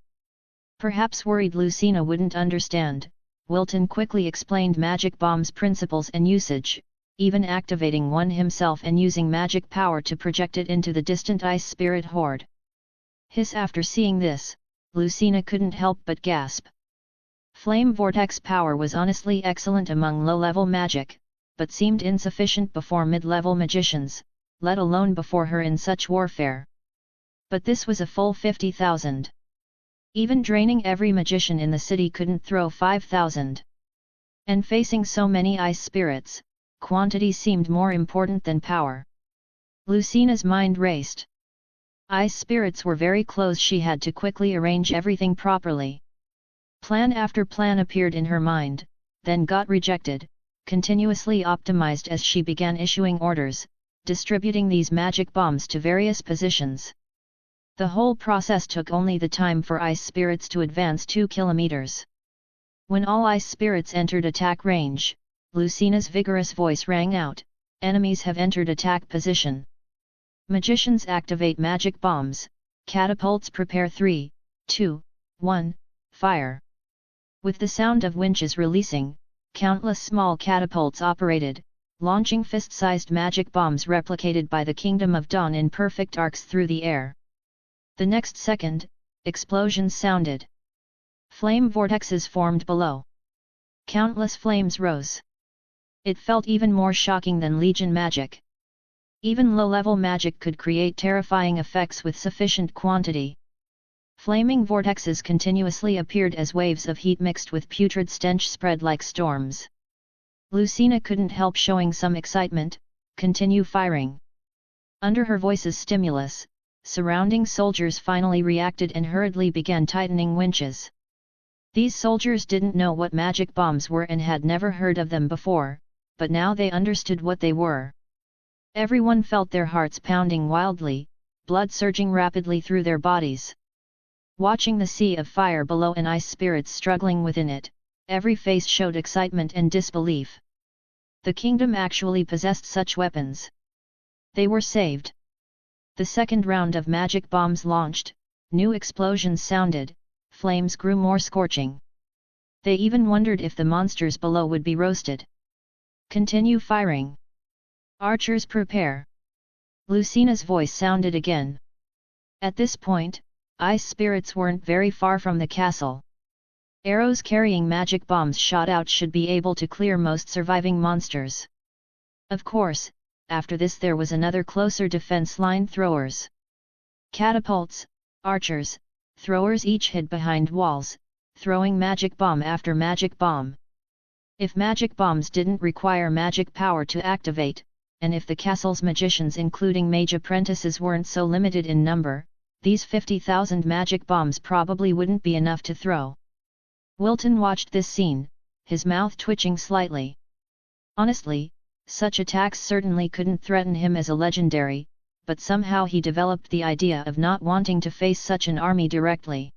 Perhaps worried Lucina wouldn't understand, Wilton quickly explained magic bombs' principles and usage, even activating one himself and using magic power to project it into the distant ice spirit horde. After seeing this, Lucina couldn't help but gasp. Flame vortex power was honestly excellent among low-level magic, but seemed insufficient before mid-level magicians, let alone before her in such warfare. But this was a full 50,000. Even draining every magician in the city couldn't throw 5,000. And facing so many ice spirits, quantity seemed more important than power. Lucina's mind raced. Ice spirits were very close. She had to quickly arrange everything properly. Plan after plan appeared in her mind, then got rejected, continuously optimized as she began issuing orders, distributing these magic bombs to various positions. The whole process took only the time for ice spirits to advance 2 kilometers. When all ice spirits entered attack range, Lucina's vigorous voice rang out, "Enemies have entered attack position. Magicians activate magic bombs, catapults prepare 3, 2, 1, fire." With the sound of winches releasing, countless small catapults operated, launching fist-sized magic bombs replicated by the Kingdom of Dawn in perfect arcs through the air. The next second, explosions sounded. Flame vortexes formed below. Countless flames rose. It felt even more shocking than Legion magic. Even low-level magic could create terrifying effects with sufficient quantity. Flaming vortexes continuously appeared as waves of heat mixed with putrid stench spread like storms. Lucina couldn't help showing some excitement. "Continue firing." Under her voice's stimulus, surrounding soldiers finally reacted and hurriedly began tightening winches. These soldiers didn't know what magic bombs were and had never heard of them before, but now they understood what they were. Everyone felt their hearts pounding wildly, blood surging rapidly through their bodies. Watching the sea of fire below and ice spirits struggling within it, every face showed excitement and disbelief. The kingdom actually possessed such weapons. They were saved. The second round of magic bombs launched, new explosions sounded, flames grew more scorching. They even wondered if the monsters below would be roasted. "Continue firing. Archers prepare." Lucina's voice sounded again. At this point, ice spirits weren't very far from the castle. Arrows carrying magic bombs shot out should be able to clear most surviving monsters. Of course, after this there was another closer defense line: throwers. Catapults, archers, throwers each hid behind walls, throwing magic bomb after magic bomb. If magic bombs didn't require magic power to activate, and if the castle's magicians including mage apprentices weren't so limited in number, these 50,000 magic bombs probably wouldn't be enough to throw. Wilton watched this scene, his mouth twitching slightly. Honestly, such attacks certainly couldn't threaten him as a legendary, but somehow he developed the idea of not wanting to face such an army directly.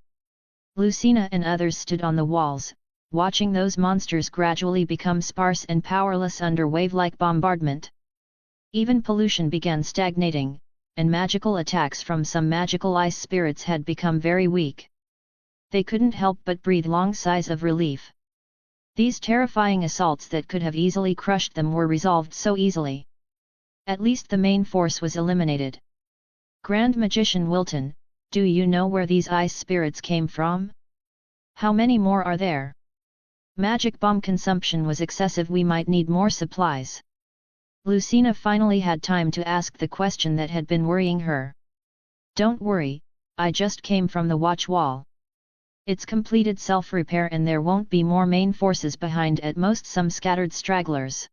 Lucina and others stood on the walls, watching those monsters gradually become sparse and powerless under wave-like bombardment. Even pollution began stagnating, and magical attacks from some magical ice spirits had become very weak. They couldn't help but breathe long sighs of relief. These terrifying assaults that could have easily crushed them were resolved so easily. At least the main force was eliminated. Grand Magician Wilton, Do you know where these ice spirits came from? How many more are there? Magic bomb consumption was excessive, we might need more supplies. Lucina finally had time to ask the question that had been worrying her. Don't worry, I just came from the watch wall. It's completed self-repair and there won't be more main forces behind, at most some scattered stragglers.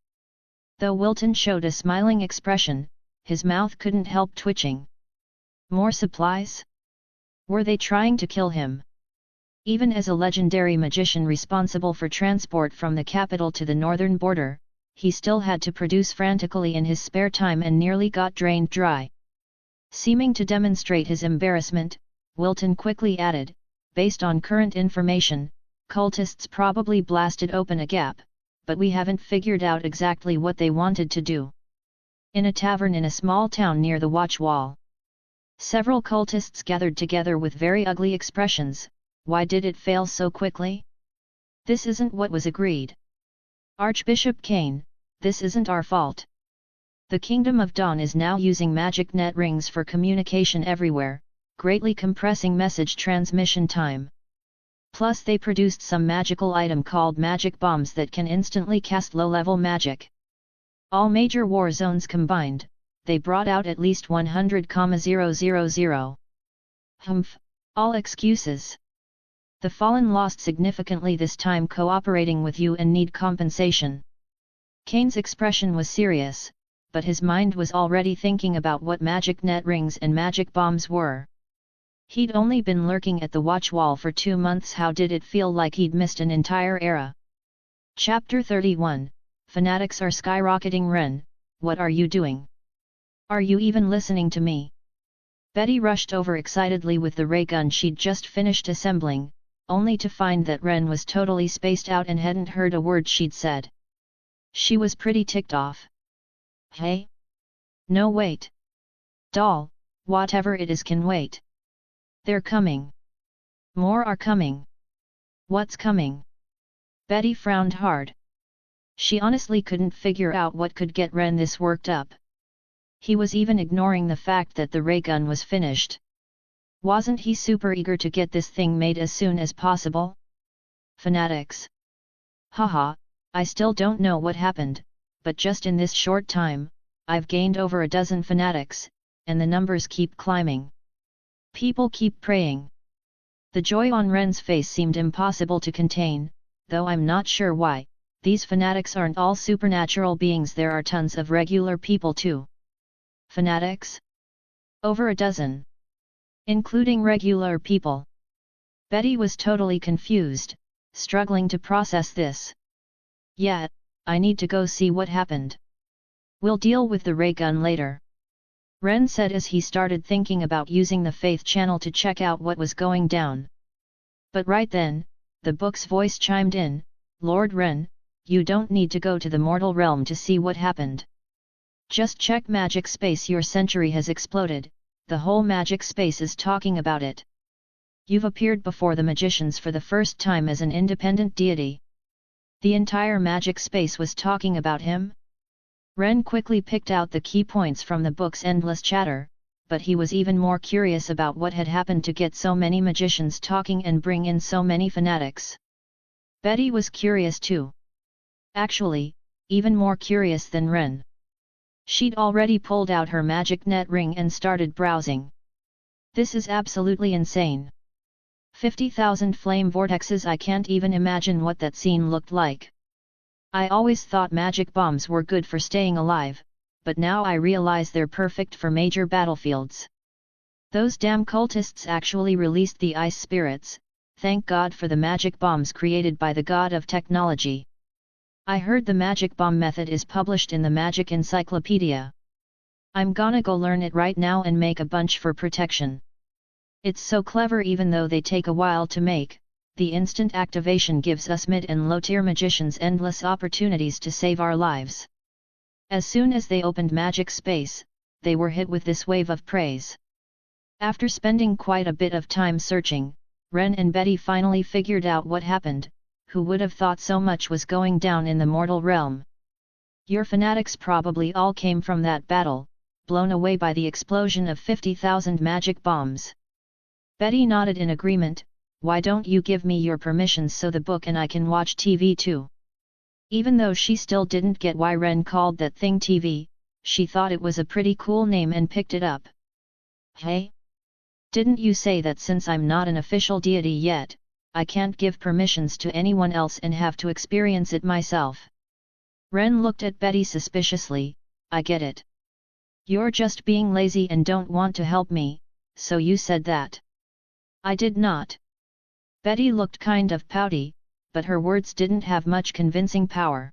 Though Wilton showed a smiling expression, his mouth couldn't help twitching. More supplies? Were they trying to kill him? Even as a legendary magician responsible for transport from the capital to the northern border, he still had to produce frantically in his spare time and nearly got drained dry. Seeming to demonstrate his embarrassment, Wilton quickly added, based on current information, cultists probably blasted open a gap, but we haven't figured out exactly what they wanted to do. In a tavern in a small town near the watch wall, several cultists gathered together with very ugly expressions. Why did it fail so quickly? This isn't what was agreed. Archbishop Kane, this isn't our fault. The Kingdom of Dawn is now using magic net rings for communication everywhere, greatly compressing message transmission time. Plus they produced some magical item called magic bombs that can instantly cast low-level magic. All major war zones combined, they brought out at least 100,000. Humph, all excuses. The Fallen lost significantly this time cooperating with you and need compensation. Kane's expression was serious, but his mind was already thinking about what magic net rings and magic bombs were. He'd only been lurking at the watch wall for 2 months. How did it feel like he'd missed an entire era? Chapter 31, Fanatics are skyrocketing. Ren, what are you doing? Are you even listening to me? Betty rushed over excitedly with the ray gun she'd just finished assembling, only to find that Ren was totally spaced out and hadn't heard a word she'd said. She was pretty ticked off. Hey? No, wait. Doll, whatever it is can wait. They're coming. More are coming. What's coming? Betty frowned hard. She honestly couldn't figure out what could get Ren this worked up. He was even ignoring the fact that the ray gun was finished. Wasn't he super eager to get this thing made as soon as possible? Fanatics. Haha, I still don't know what happened, but just in this short time, I've gained over a dozen fanatics, and the numbers keep climbing. People keep praying. The joy on Ren's face seemed impossible to contain, though I'm not sure why. These fanatics aren't all supernatural beings, there are tons of regular people too. Fanatics? Over a dozen. Including regular people. Betty was totally confused, struggling to process this. Yeah, I need to go see what happened. We'll deal with the ray gun later. Ren said as he started thinking about using the Faith channel to check out what was going down. But right then, the book's voice chimed in, Lord Ren, you don't need to go to the mortal realm to see what happened. Just check magic space, your century has exploded. The whole magic space is talking about it. You've appeared before the magicians for the first time as an independent deity. The entire magic space was talking about him? Ren quickly picked out the key points from the book's endless chatter, but he was even more curious about what had happened to get so many magicians talking and bring in so many fanatics. Betty was curious too. Actually, even more curious than Ren. She'd already pulled out her magic net ring and started browsing. This is absolutely insane. 50,000 flame vortexes, I can't even imagine what that scene looked like. I always thought magic bombs were good for staying alive, but now I realize they're perfect for major battlefields. Those damn cultists actually released the ice spirits, thank God for the magic bombs created by the god of technology. I heard the magic bomb method is published in the Magic Encyclopedia. I'm gonna go learn it right now and make a bunch for protection. It's so clever, even though they take a while to make, the instant activation gives us mid and low tier magicians endless opportunities to save our lives. As soon as they opened magic space, they were hit with this wave of praise. After spending quite a bit of time searching, Ren and Betty finally figured out what happened. Who would have thought so much was going down in the mortal realm? Your fanatics probably all came from that battle, blown away by the explosion of 50,000 magic bombs. Betty nodded in agreement. Why don't you give me your permissions so the book and I can watch TV too? Even though she still didn't get why Ren called that thing TV, she thought it was a pretty cool name and picked it up. Hey? Didn't you say that since I'm not an official deity yet, I can't give permissions to anyone else and have to experience it myself? Ren looked at Betty suspiciously. I get it. You're just being lazy and don't want to help me, so you said that. I did not. Betty looked kind of pouty, but her words didn't have much convincing power.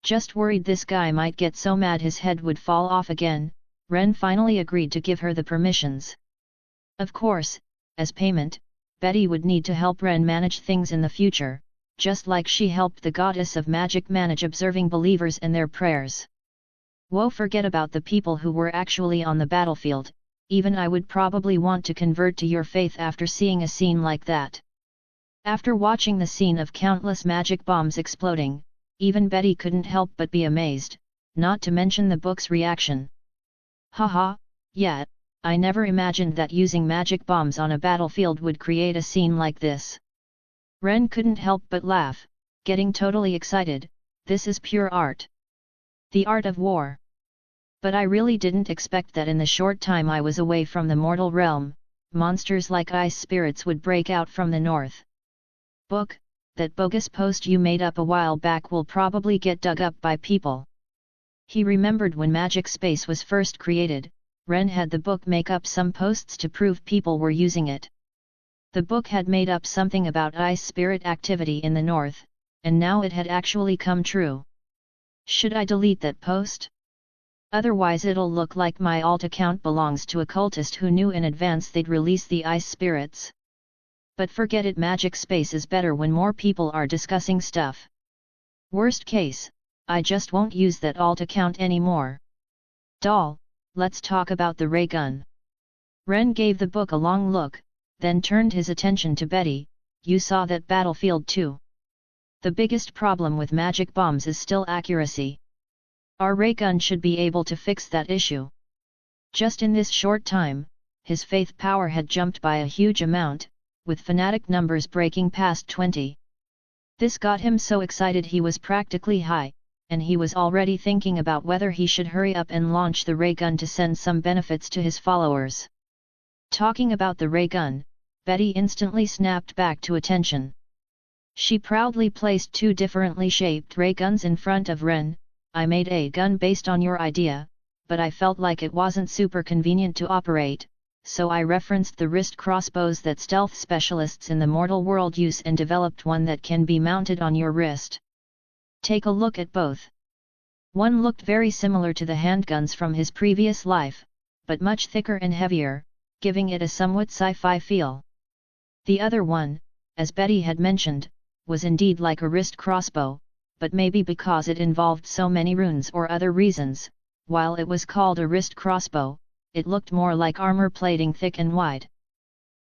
Just worried this guy might get so mad his head would fall off again, Ren finally agreed to give her the permissions. Of course, as payment, Betty would need to help Ren manage things in the future, just like she helped the goddess of magic manage observing believers and their prayers. Whoa, forget about the people who were actually on the battlefield, even I would probably want to convert to your faith after seeing a scene like that. After watching the scene of countless magic bombs exploding, even Betty couldn't help but be amazed, not to mention the book's reaction. Haha, yeah, I never imagined that using magic bombs on a battlefield would create a scene like this. Ren couldn't help but laugh, getting totally excited. This is pure art. The art of war. But I really didn't expect that in the short time I was away from the mortal realm, monsters like ice spirits would break out from the north. Book, that bogus post you made up a while back will probably get dug up by people. He remembered when Magic Space was first created, Ren had the book make up some posts to prove people were using it. The book had made up something about ice spirit activity in the north, and now it had actually come true. Should I delete that post? Otherwise it'll look like my alt account belongs to a cultist who knew in advance they'd release the ice spirits. But forget it, Magic Space is better when more people are discussing stuff. Worst case, I just won't use that alt account anymore. Doll, let's talk about the ray gun. Ren gave the book a long look, then turned his attention to Betty. You saw that battlefield too. The biggest problem with magic bombs is still accuracy. Our ray gun should be able to fix that issue. Just in this short time, his faith power had jumped by a huge amount, with fanatic numbers breaking past 20. This got him so excited he was practically high, and he was already thinking about whether he should hurry up and launch the ray gun to send some benefits to his followers. Talking about the ray gun, Betty instantly snapped back to attention. She proudly placed two differently shaped ray guns in front of Ren. I made a gun based on your idea, but I felt like it wasn't super convenient to operate, so I referenced the wrist crossbows that stealth specialists in the mortal world use and developed one that can be mounted on your wrist. Take a look at both. One looked very similar to the handguns from his previous life, but much thicker and heavier, giving it a somewhat sci-fi feel. The other one, as Betty had mentioned, was indeed like a wrist crossbow, but maybe because it involved so many runes or other reasons, while it was called a wrist crossbow, it looked more like armor plating, thick and wide.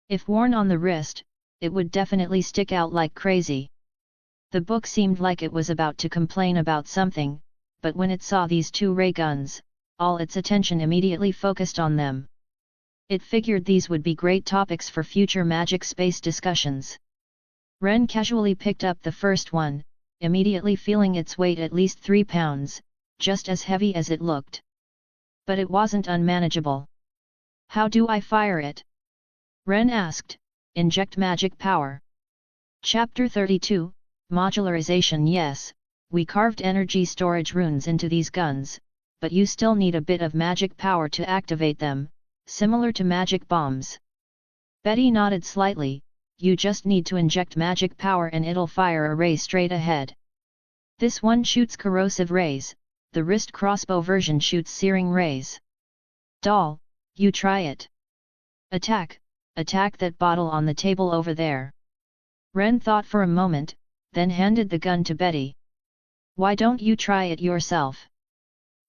If worn on the wrist, it would definitely stick out like crazy. The book seemed like it was about to complain about something, but when it saw these two ray guns, all its attention immediately focused on them. It figured these would be great topics for future Magic Space discussions. Ren casually picked up the first one, immediately feeling its weight at least 3 pounds, just as heavy as it looked. But it wasn't unmanageable. How do I fire it? Ren asked. Inject magic power. Chapter 32, Modularization. Yes, we carved energy storage runes into these guns, but you still need a bit of magic power to activate them, similar to magic bombs. Betty nodded slightly. You just need to inject magic power and it'll fire a ray straight ahead. This one shoots corrosive rays, the wrist crossbow version shoots searing rays. Doll, you try it. Attack that bottle on the table over there. Ren thought for a moment, then handed the gun to Betty. Why don't you try it yourself?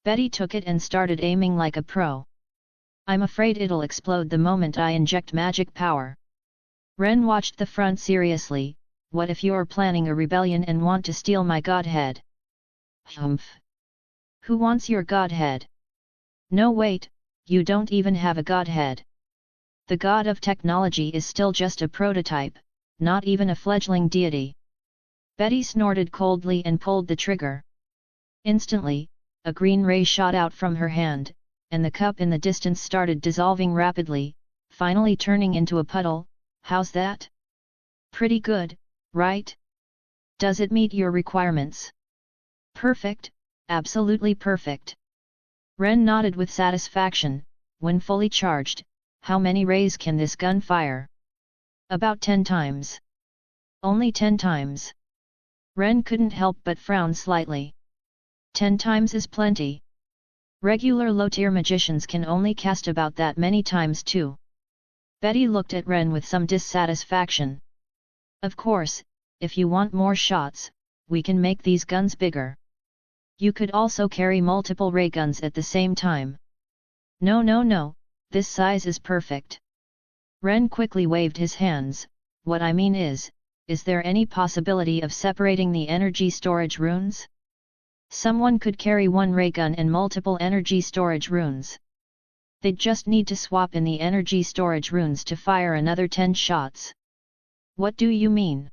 Betty took it and started aiming like a pro. I'm afraid it'll explode the moment I inject magic power. Ren watched the front seriously. What if you're planning a rebellion and want to steal my godhead? Humph. Who wants your godhead? No, wait, you don't even have a godhead. The god of technology is still just a prototype, not even a fledgling deity. Betty snorted coldly and pulled the trigger. Instantly, a green ray shot out from her hand, and the cup in the distance started dissolving rapidly, finally turning into a puddle. How's that? Pretty good, right? Does it meet your requirements? Perfect, absolutely perfect. Ren nodded with satisfaction. When fully charged, how many rays can this gun fire? About 10 times. Only 10 times. Ren couldn't help but frown slightly. 10 times is plenty. Regular low-tier magicians can only cast about that many times too. Betty looked at Ren with some dissatisfaction. Of course, if you want more shots, we can make these guns bigger. You could also carry multiple ray guns at the same time. No, this size is perfect. Ren quickly waved his hands. What I mean is there any possibility of separating the energy storage runes? Someone could carry one ray gun and multiple energy storage runes. They'd just need to swap in the energy storage runes to fire another 10 shots. What do you mean?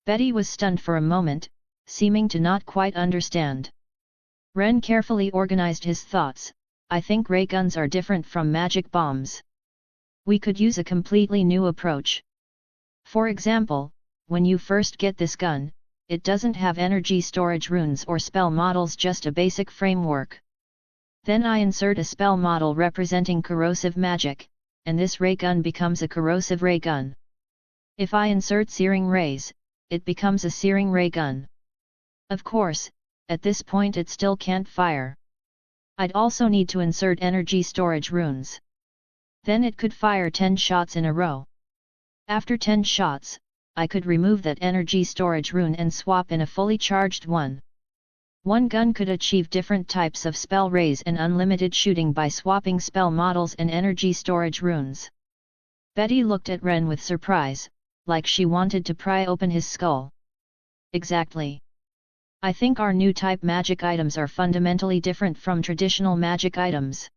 Betty was stunned for a moment, seeming to not quite understand. Ren carefully organized his thoughts. I think ray guns are different from magic bombs. We could use a completely new approach. For example, when you first get this gun, it doesn't have energy storage runes or spell models, just a basic framework. Then I insert a spell model representing corrosive magic, and this ray gun becomes a corrosive ray gun. If I insert searing rays, it becomes a searing ray gun. Of course, at this point it still can't fire. I'd also need to insert energy storage runes. Then it could fire 10 shots in a row. After 10 shots, I could remove that energy storage rune and swap in a fully charged one. One gun could achieve different types of spell rays and unlimited shooting by swapping spell models and energy storage runes. Betty looked at Ren with surprise, like she wanted to pry open his skull. Exactly. I think our new type magic items are fundamentally different from traditional magic items.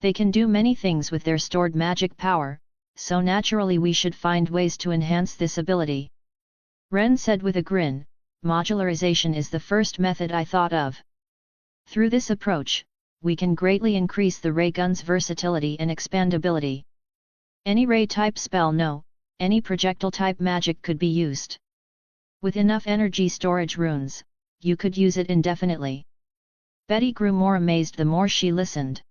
They can do many things with their stored magic power, so naturally we should find ways to enhance this ability. Ren said with a grin, modularization is the first method I thought of. Through this approach, we can greatly increase the ray gun's versatility and expandability. Any ray type spell, no, any projectile type magic could be used. With enough energy storage runes, you could use it indefinitely. Betty grew more amazed the more she listened.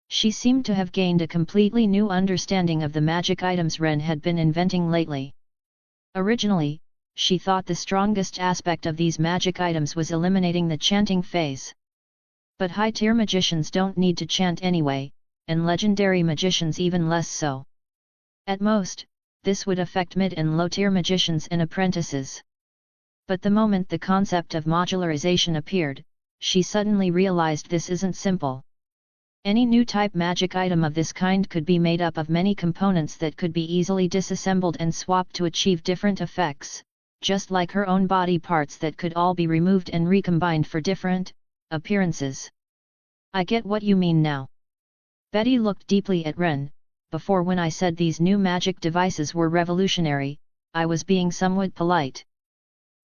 She seemed to have gained a completely new understanding of the magic items Ren had been inventing lately. Originally, she thought the strongest aspect of these magic items was eliminating the chanting phase. But high-tier magicians don't need to chant anyway, and legendary magicians even less so. At most, this would affect mid and low-tier magicians and apprentices. But the moment the concept of modularization appeared, she suddenly realized this isn't simple. Any new type magic item of this kind could be made up of many components that could be easily disassembled and swapped to achieve different effects, just like her own body parts that could all be removed and recombined for different appearances. I get what you mean now. Betty looked deeply at Ren. Before, when I said these new magic devices were revolutionary, I was being somewhat polite.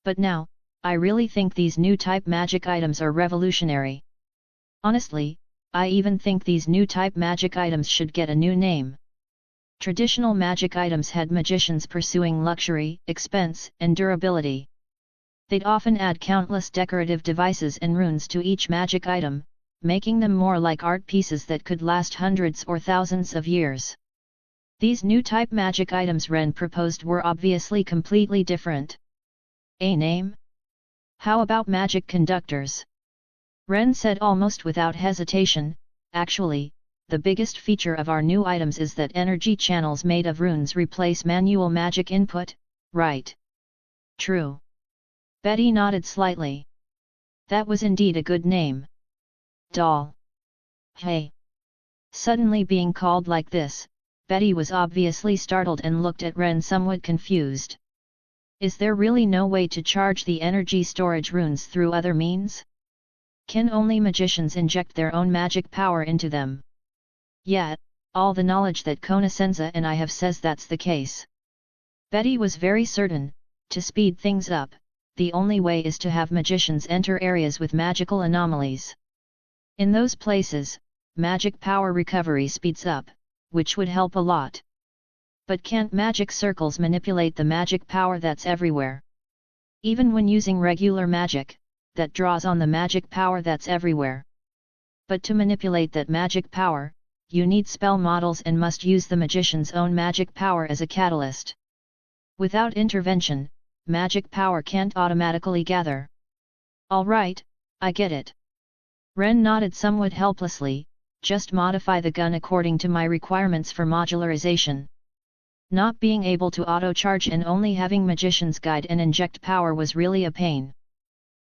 But now, I really think these new type magic items are revolutionary. Honestly, I even think these new type magic items should get a new name. Traditional magic items had magicians pursuing luxury, expense, and durability. They'd often add countless decorative devices and runes to each magic item, making them more like art pieces that could last hundreds or thousands of years. These new type magic items Ren proposed were obviously completely different. A name? How about magic conductors? Ren said almost without hesitation. Actually, the biggest feature of our new items is that energy channels made of runes replace manual magic input, right? True. Betty nodded slightly. That was indeed a good name. Doll. Hey. Suddenly being called like this, Betty was obviously startled and looked at Ren somewhat confused. Is there really no way to charge the energy storage runes through other means? Can only magicians inject their own magic power into them? Yeah, All the knowledge that Konosenza and I have says that's the case. Betty was very certain, to speed things up, the only way is to have magicians enter areas with magical anomalies. In those places, magic power recovery speeds up, which would help a lot. But can't magic circles manipulate the magic power that's everywhere? Even when using regular magic, that draws on the magic power that's everywhere. But to manipulate that magic power, you need spell models and must use the magician's own magic power as a catalyst. Without intervention, magic power can't automatically gather. All right, I get it. Ren nodded somewhat helplessly, just modify the gun according to my requirements for modularization. Not being able to auto-charge and only having magician's guide and inject power was really a pain.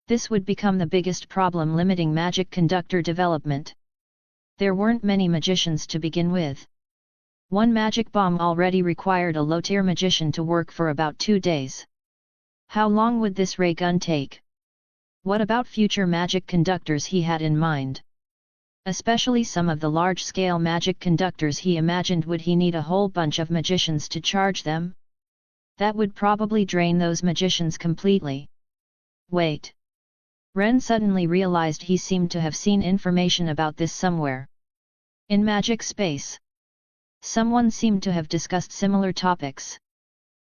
This would become the biggest problem limiting magic conductor development. There weren't many magicians to begin with. One magic bomb already required a low-tier magician to work for about 2 days. How long would this ray gun take? What about future magic conductors he had in mind? Especially some of the large-scale magic conductors he imagined, would he need a whole bunch of magicians to charge them? That would probably drain those magicians completely. Wait. Ren suddenly realized he seemed to have seen information about this somewhere. In magic space. Someone seemed to have discussed similar topics.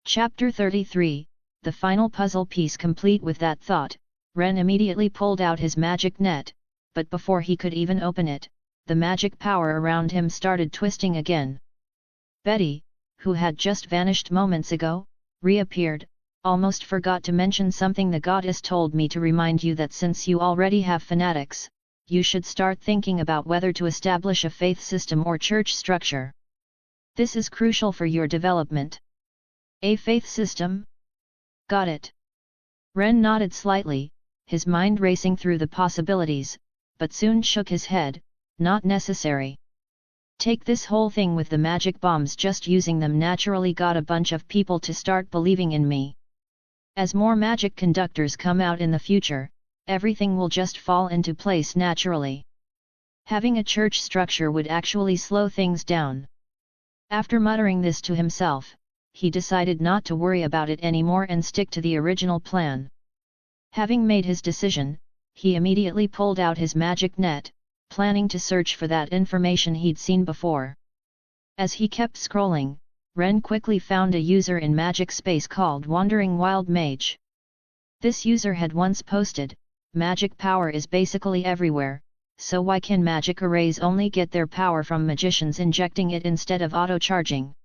Chapter 33, the final puzzle piece. Complete with that thought, Ren immediately pulled out his magic net, but before he could even open it, the magic power around him started twisting again. Betty, who had just vanished moments ago, reappeared. Almost forgot to mention something. The goddess told me to remind you that since you already have fanatics, you should start thinking about whether to establish a faith system or church structure. This is crucial for your development. A faith system? Got it. Ren nodded slightly, his mind racing through the possibilities, but soon shook his head. Not necessary. Take this whole thing with the magic bombs. Just using them naturally got a bunch of people to start believing in me. As more magic conductors come out in the future, everything will just fall into place naturally. Having a church structure would actually slow things down. After muttering this to himself, he decided not to worry about it anymore and stick to the original plan. Having made his decision, he immediately pulled out his magic net, planning to search for that information he'd seen before. As he kept scrolling, Ren quickly found a user in magic space called Wandering Wild Mage. This user had once posted, "Magic power is basically everywhere, so why can magic arrays only get their power from magicians injecting it instead of auto-charging?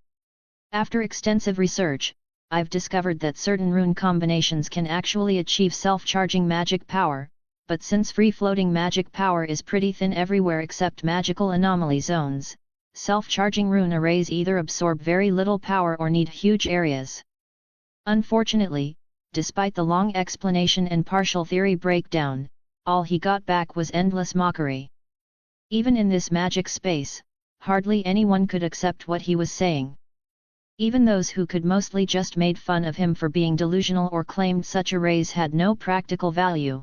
After extensive research, I've discovered that certain rune combinations can actually achieve self-charging magic power, but since free-floating magic power is pretty thin everywhere except magical anomaly zones, self-charging rune arrays either absorb very little power or need huge areas." Unfortunately, despite the long explanation and partial theory breakdown, all he got back was endless mockery. Even in this magic space, hardly anyone could accept what he was saying. Even those who could mostly just made fun of him for being delusional or claimed such arrays had no practical value.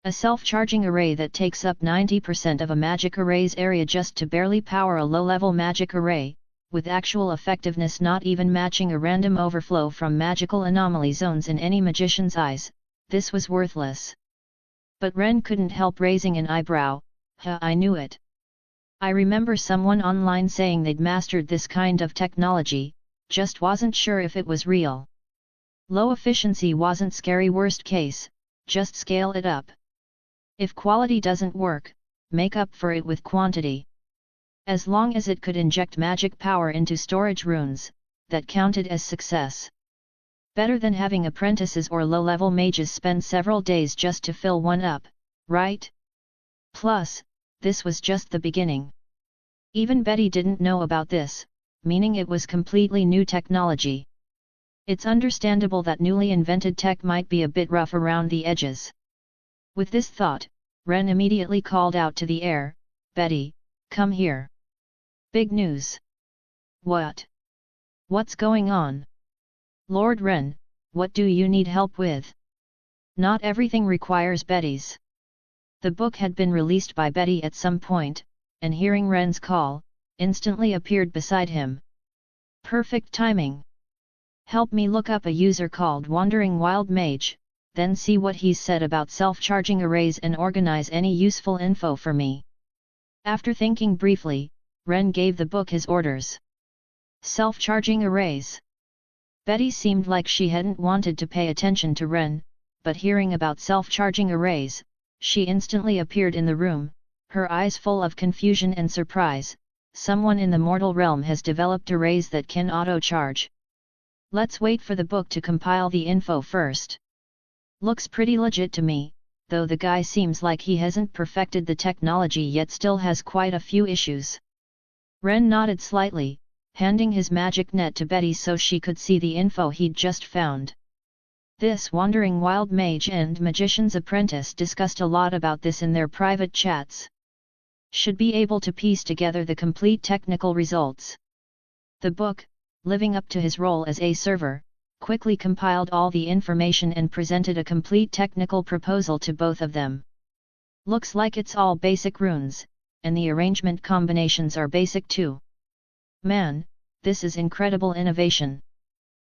A self-charging array that takes up 90% of a magic array's area just to barely power a low-level magic array, with actual effectiveness not even matching a random overflow from magical anomaly zones in any magician's eyes, this was worthless. But Ren couldn't help raising an eyebrow. I knew it. I remember someone online saying they'd mastered this kind of technology, just wasn't sure if it was real. Low efficiency wasn't scary. Worst case, just scale it up. If quality doesn't work, make up for it with quantity. As long as it could inject magic power into storage runes, that counted as success. Better than having apprentices or low-level mages spend several days just to fill one up, right? Plus, this was just the beginning. Even Betty didn't know about this, meaning it was completely new technology. It's understandable that newly invented tech might be a bit rough around the edges. With this thought, Ren immediately called out to the air, "Betty, come here. Big news." "What? What's going on?" "Lord Ren, what do you need help with?" Not everything requires Betty's. The book had been released by Betty at some point, and hearing Ren's call, instantly appeared beside him. Perfect timing. Help me look up a user called Wandering Wild Mage, then see what he's said about self-charging arrays and organize any useful info for me. After thinking briefly, Ren gave the book his orders. Self-charging arrays. Betty seemed like she hadn't wanted to pay attention to Ren, but hearing about self-charging arrays, she instantly appeared in the room, her eyes full of confusion and surprise. Someone in the mortal realm has developed arrays that can auto-charge. Let's wait for the book to compile the info first. Looks pretty legit to me, though the guy seems like he hasn't perfected the technology yet, still has quite a few issues. Ren nodded slightly, handing his magic net to Betty so she could see the info he'd just found. This Wandering Wild Mage and Magician's Apprentice discussed a lot about this in their private chats. Should be able to piece together the complete technical results. The book, living up to his role as a server, quickly compiled all the information and presented a complete technical proposal to both of them. Looks like it's all basic runes, and the arrangement combinations are basic too. Man, this is incredible innovation.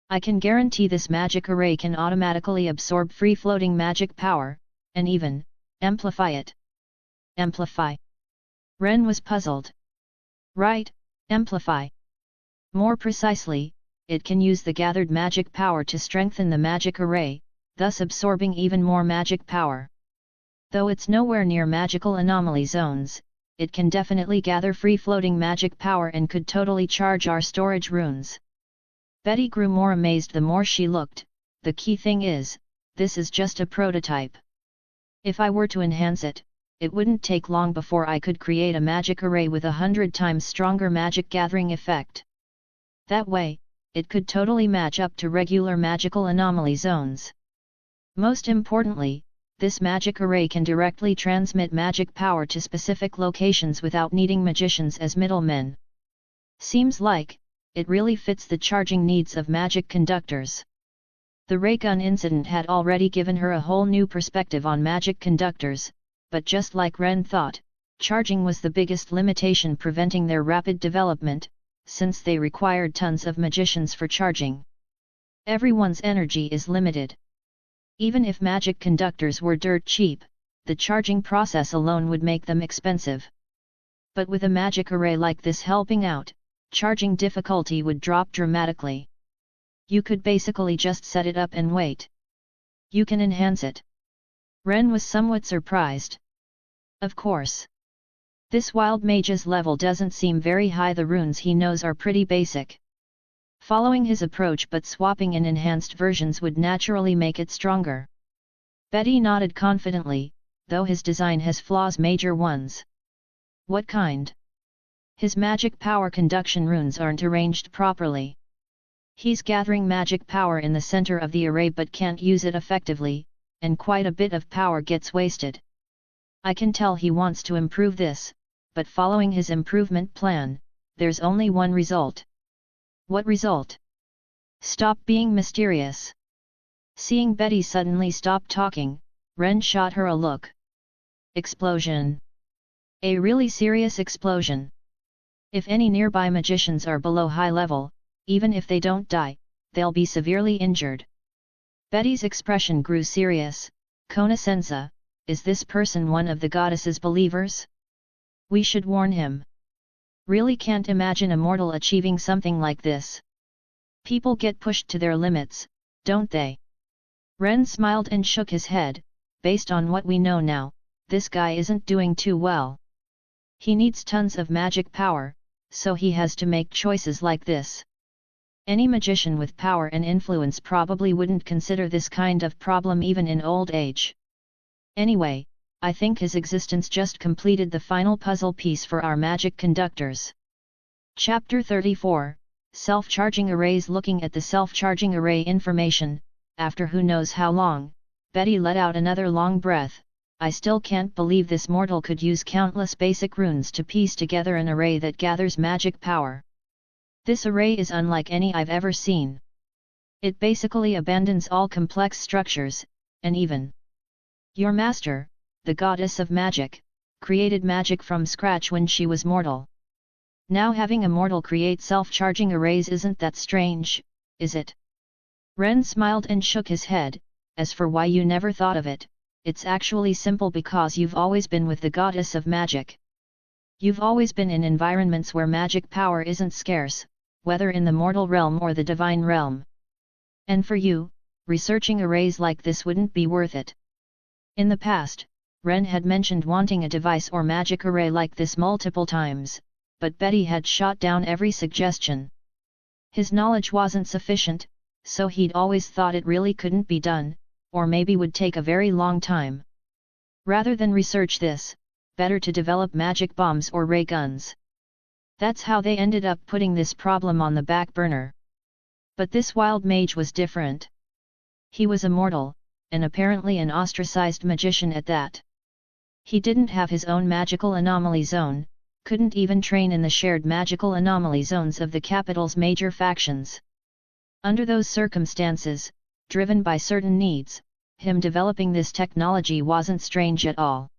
I can guarantee this magic array can automatically absorb free-floating magic power, and even amplify it. Amplify? Ren was puzzled. Right, amplify. More precisely, it can use the gathered magic power to strengthen the magic array, thus absorbing even more magic power. Though it's nowhere near magical anomaly zones, it can definitely gather free-floating magic power and could totally charge our storage runes. Betty grew more amazed the more she looked. The key thing is, this is just a prototype. If I were to enhance it, it wouldn't take long before I could create a magic array with 100 times stronger magic gathering effect. That way, it could totally match up to regular magical anomaly zones. Most importantly, this magic array can directly transmit magic power to specific locations without needing magicians as middlemen. Seems like, it really fits the charging needs of magic conductors. The ray gun incident had already given her a whole new perspective on magic conductors, but just like Ren thought, charging was the biggest limitation preventing their rapid development, since they required tons of magicians for charging. Everyone's energy is limited. Even if magic conductors were dirt cheap, the charging process alone would make them expensive. But with a magic array like this helping out, charging difficulty would drop dramatically. You could basically just set it up and wait. You can enhance it. Ren was somewhat surprised. Of course. This wild mage's level doesn't seem very high, the runes he knows are pretty basic. Following his approach but swapping in enhanced versions would naturally make it stronger. Betty nodded confidently, though his design has flaws, major ones. What kind? His magic power conduction runes aren't arranged properly. He's gathering magic power in the center of the array but can't use it effectively, and quite a bit of power gets wasted. I can tell he wants to improve this, but following his improvement plan, there's only one result. What result? Stop being mysterious. Seeing Betty suddenly stop talking, Ren shot her a look. Explosion. A really serious explosion. If any nearby magicians are below high level, even if they don't die, they'll be severely injured. Betty's expression grew serious. Conoscenza, is this person one of the goddess's believers? We should warn him. Really can't imagine a mortal achieving something like this. People get pushed to their limits, don't they? Ren smiled and shook his head. Based on what we know now, this guy isn't doing too well. He needs tons of magic power, so he has to make choices like this. Any magician with power and influence probably wouldn't consider this kind of problem even in old age. Anyway, I think his existence just completed the final puzzle piece for our magic conductors. Chapter 34, Self-Charging Arrays. Looking at the self-charging array information, after who knows how long, Betty let out another long breath. I still can't believe this mortal could use countless basic runes to piece together an array that gathers magic power. This array is unlike any I've ever seen. It basically abandons all complex structures, and even your master, the goddess of magic, created magic from scratch when she was mortal. Now having a mortal create self-charging arrays isn't that strange, is it? Ren smiled and shook his head. As for why you never thought of it, it's actually simple because you've always been with the goddess of magic. You've always been in environments where magic power isn't scarce, whether in the mortal realm or the divine realm. And for you, researching arrays like this wouldn't be worth it. In the past, Ren had mentioned wanting a device or magic array like this multiple times, but Betty had shot down every suggestion. His knowledge wasn't sufficient, so he'd always thought it really couldn't be done, or maybe would take a very long time. Rather than research this, better to develop magic bombs or ray guns. That's how they ended up putting this problem on the back burner. But this wild mage was different. He was immortal, and apparently an ostracized magician at that. He didn't have his own magical anomaly zone, couldn't even train in the shared magical anomaly zones of the capital's major factions. Under those circumstances, driven by certain needs, him developing this technology wasn't strange at all.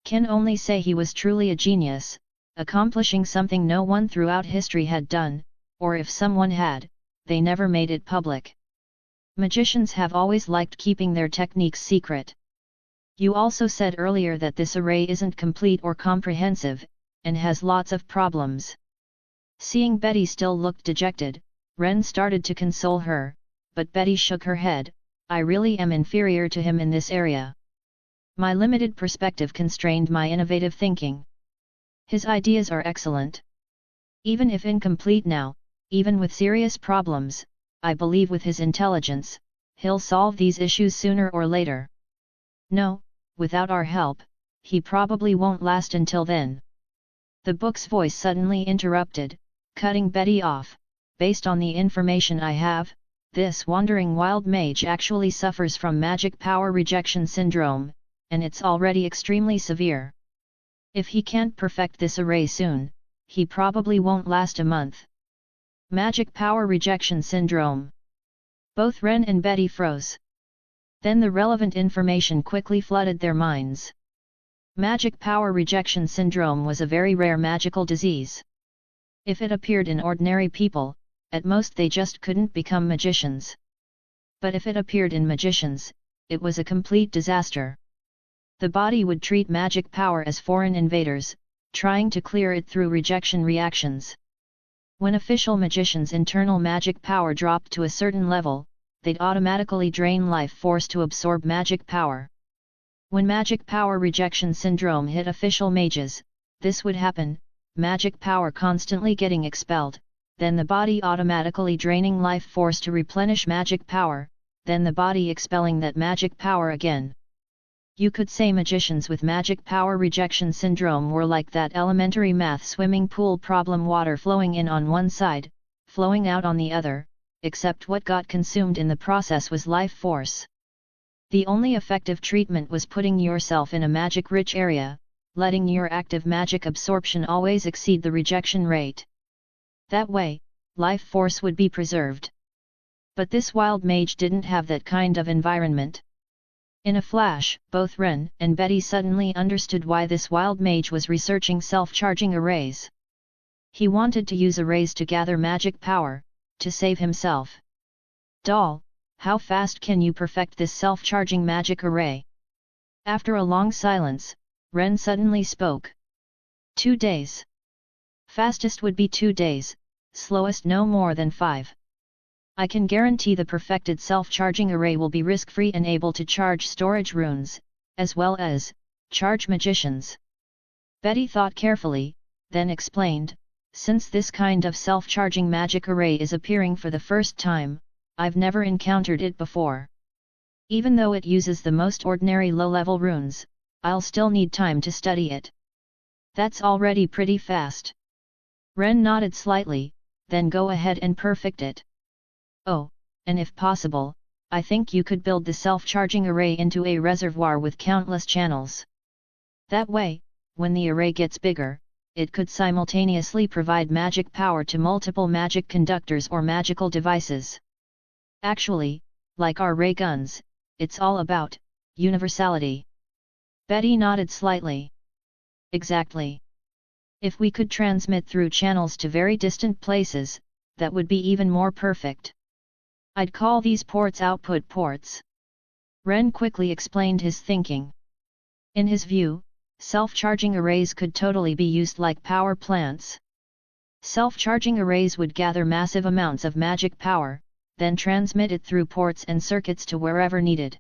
Can only say he was truly a genius, accomplishing something no one throughout history had done, or if someone had, they never made it public. Magicians have always liked keeping their techniques secret. You also said earlier that this array isn't complete or comprehensive, and has lots of problems. Seeing Betty still looked dejected, Ren started to console her, but Betty shook her head. I really am inferior to him in this area. My limited perspective constrained my innovative thinking. His ideas are excellent. Even if incomplete now, even with serious problems, I believe with his intelligence, he'll solve these issues sooner or later. No, without our help, he probably won't last until then. The book's voice suddenly interrupted, cutting Betty off. Based on the information I have, this wandering wild mage actually suffers from magic power rejection syndrome, and it's already extremely severe. If he can't perfect this array soon, he probably won't last a month. Magic power rejection syndrome. Both Ren and Betty froze. Then the relevant information quickly flooded their minds. Magic power rejection syndrome was a very rare magical disease. If it appeared in ordinary people, at most they just couldn't become magicians. But if it appeared in magicians, it was a complete disaster. The body would treat magic power as foreign invaders, trying to clear it through rejection reactions. When official magicians' internal magic power dropped to a certain level, they'd automatically drain life force to absorb magic power. When magic power rejection syndrome hit official mages, this would happen, magic power constantly getting expelled, then the body automatically draining life force to replenish magic power, then the body expelling that magic power again. You could say magicians with magic power rejection syndrome were like that elementary math swimming pool problem, water flowing in on one side, flowing out on the other, except what got consumed in the process was life force. The only effective treatment was putting yourself in a magic-rich area, letting your active magic absorption always exceed the rejection rate. That way, life force would be preserved. But this wild mage didn't have that kind of environment. In a flash, both Ren and Betty suddenly understood why this wild mage was researching self-charging arrays. He wanted to use arrays to gather magic power, to save himself. Doll, how fast can you perfect this self-charging magic array? After a long silence, Ren suddenly spoke. 2 days. Fastest would be 2 days, slowest no more than 5. I can guarantee the perfected self-charging array will be risk-free and able to charge storage runes, as well as charge magicians. Betty thought carefully, then explained, since this kind of self-charging magic array is appearing for the first time, I've never encountered it before. Even though it uses the most ordinary low-level runes, I'll still need time to study it. That's already pretty fast. Ren nodded slightly, then go ahead and perfect it. Oh, and if possible, I think you could build the self-charging array into a reservoir with countless channels. That way, when the array gets bigger, it could simultaneously provide magic power to multiple magic conductors or magical devices. Actually, like our ray guns, it's all about universality. Betty nodded slightly. Exactly. If we could transmit through channels to very distant places, that would be even more perfect. I'd call these ports output ports. Ren quickly explained his thinking. In his view, self-charging arrays could totally be used like power plants. Self-charging arrays would gather massive amounts of magic power, then transmit it through ports and circuits to wherever needed.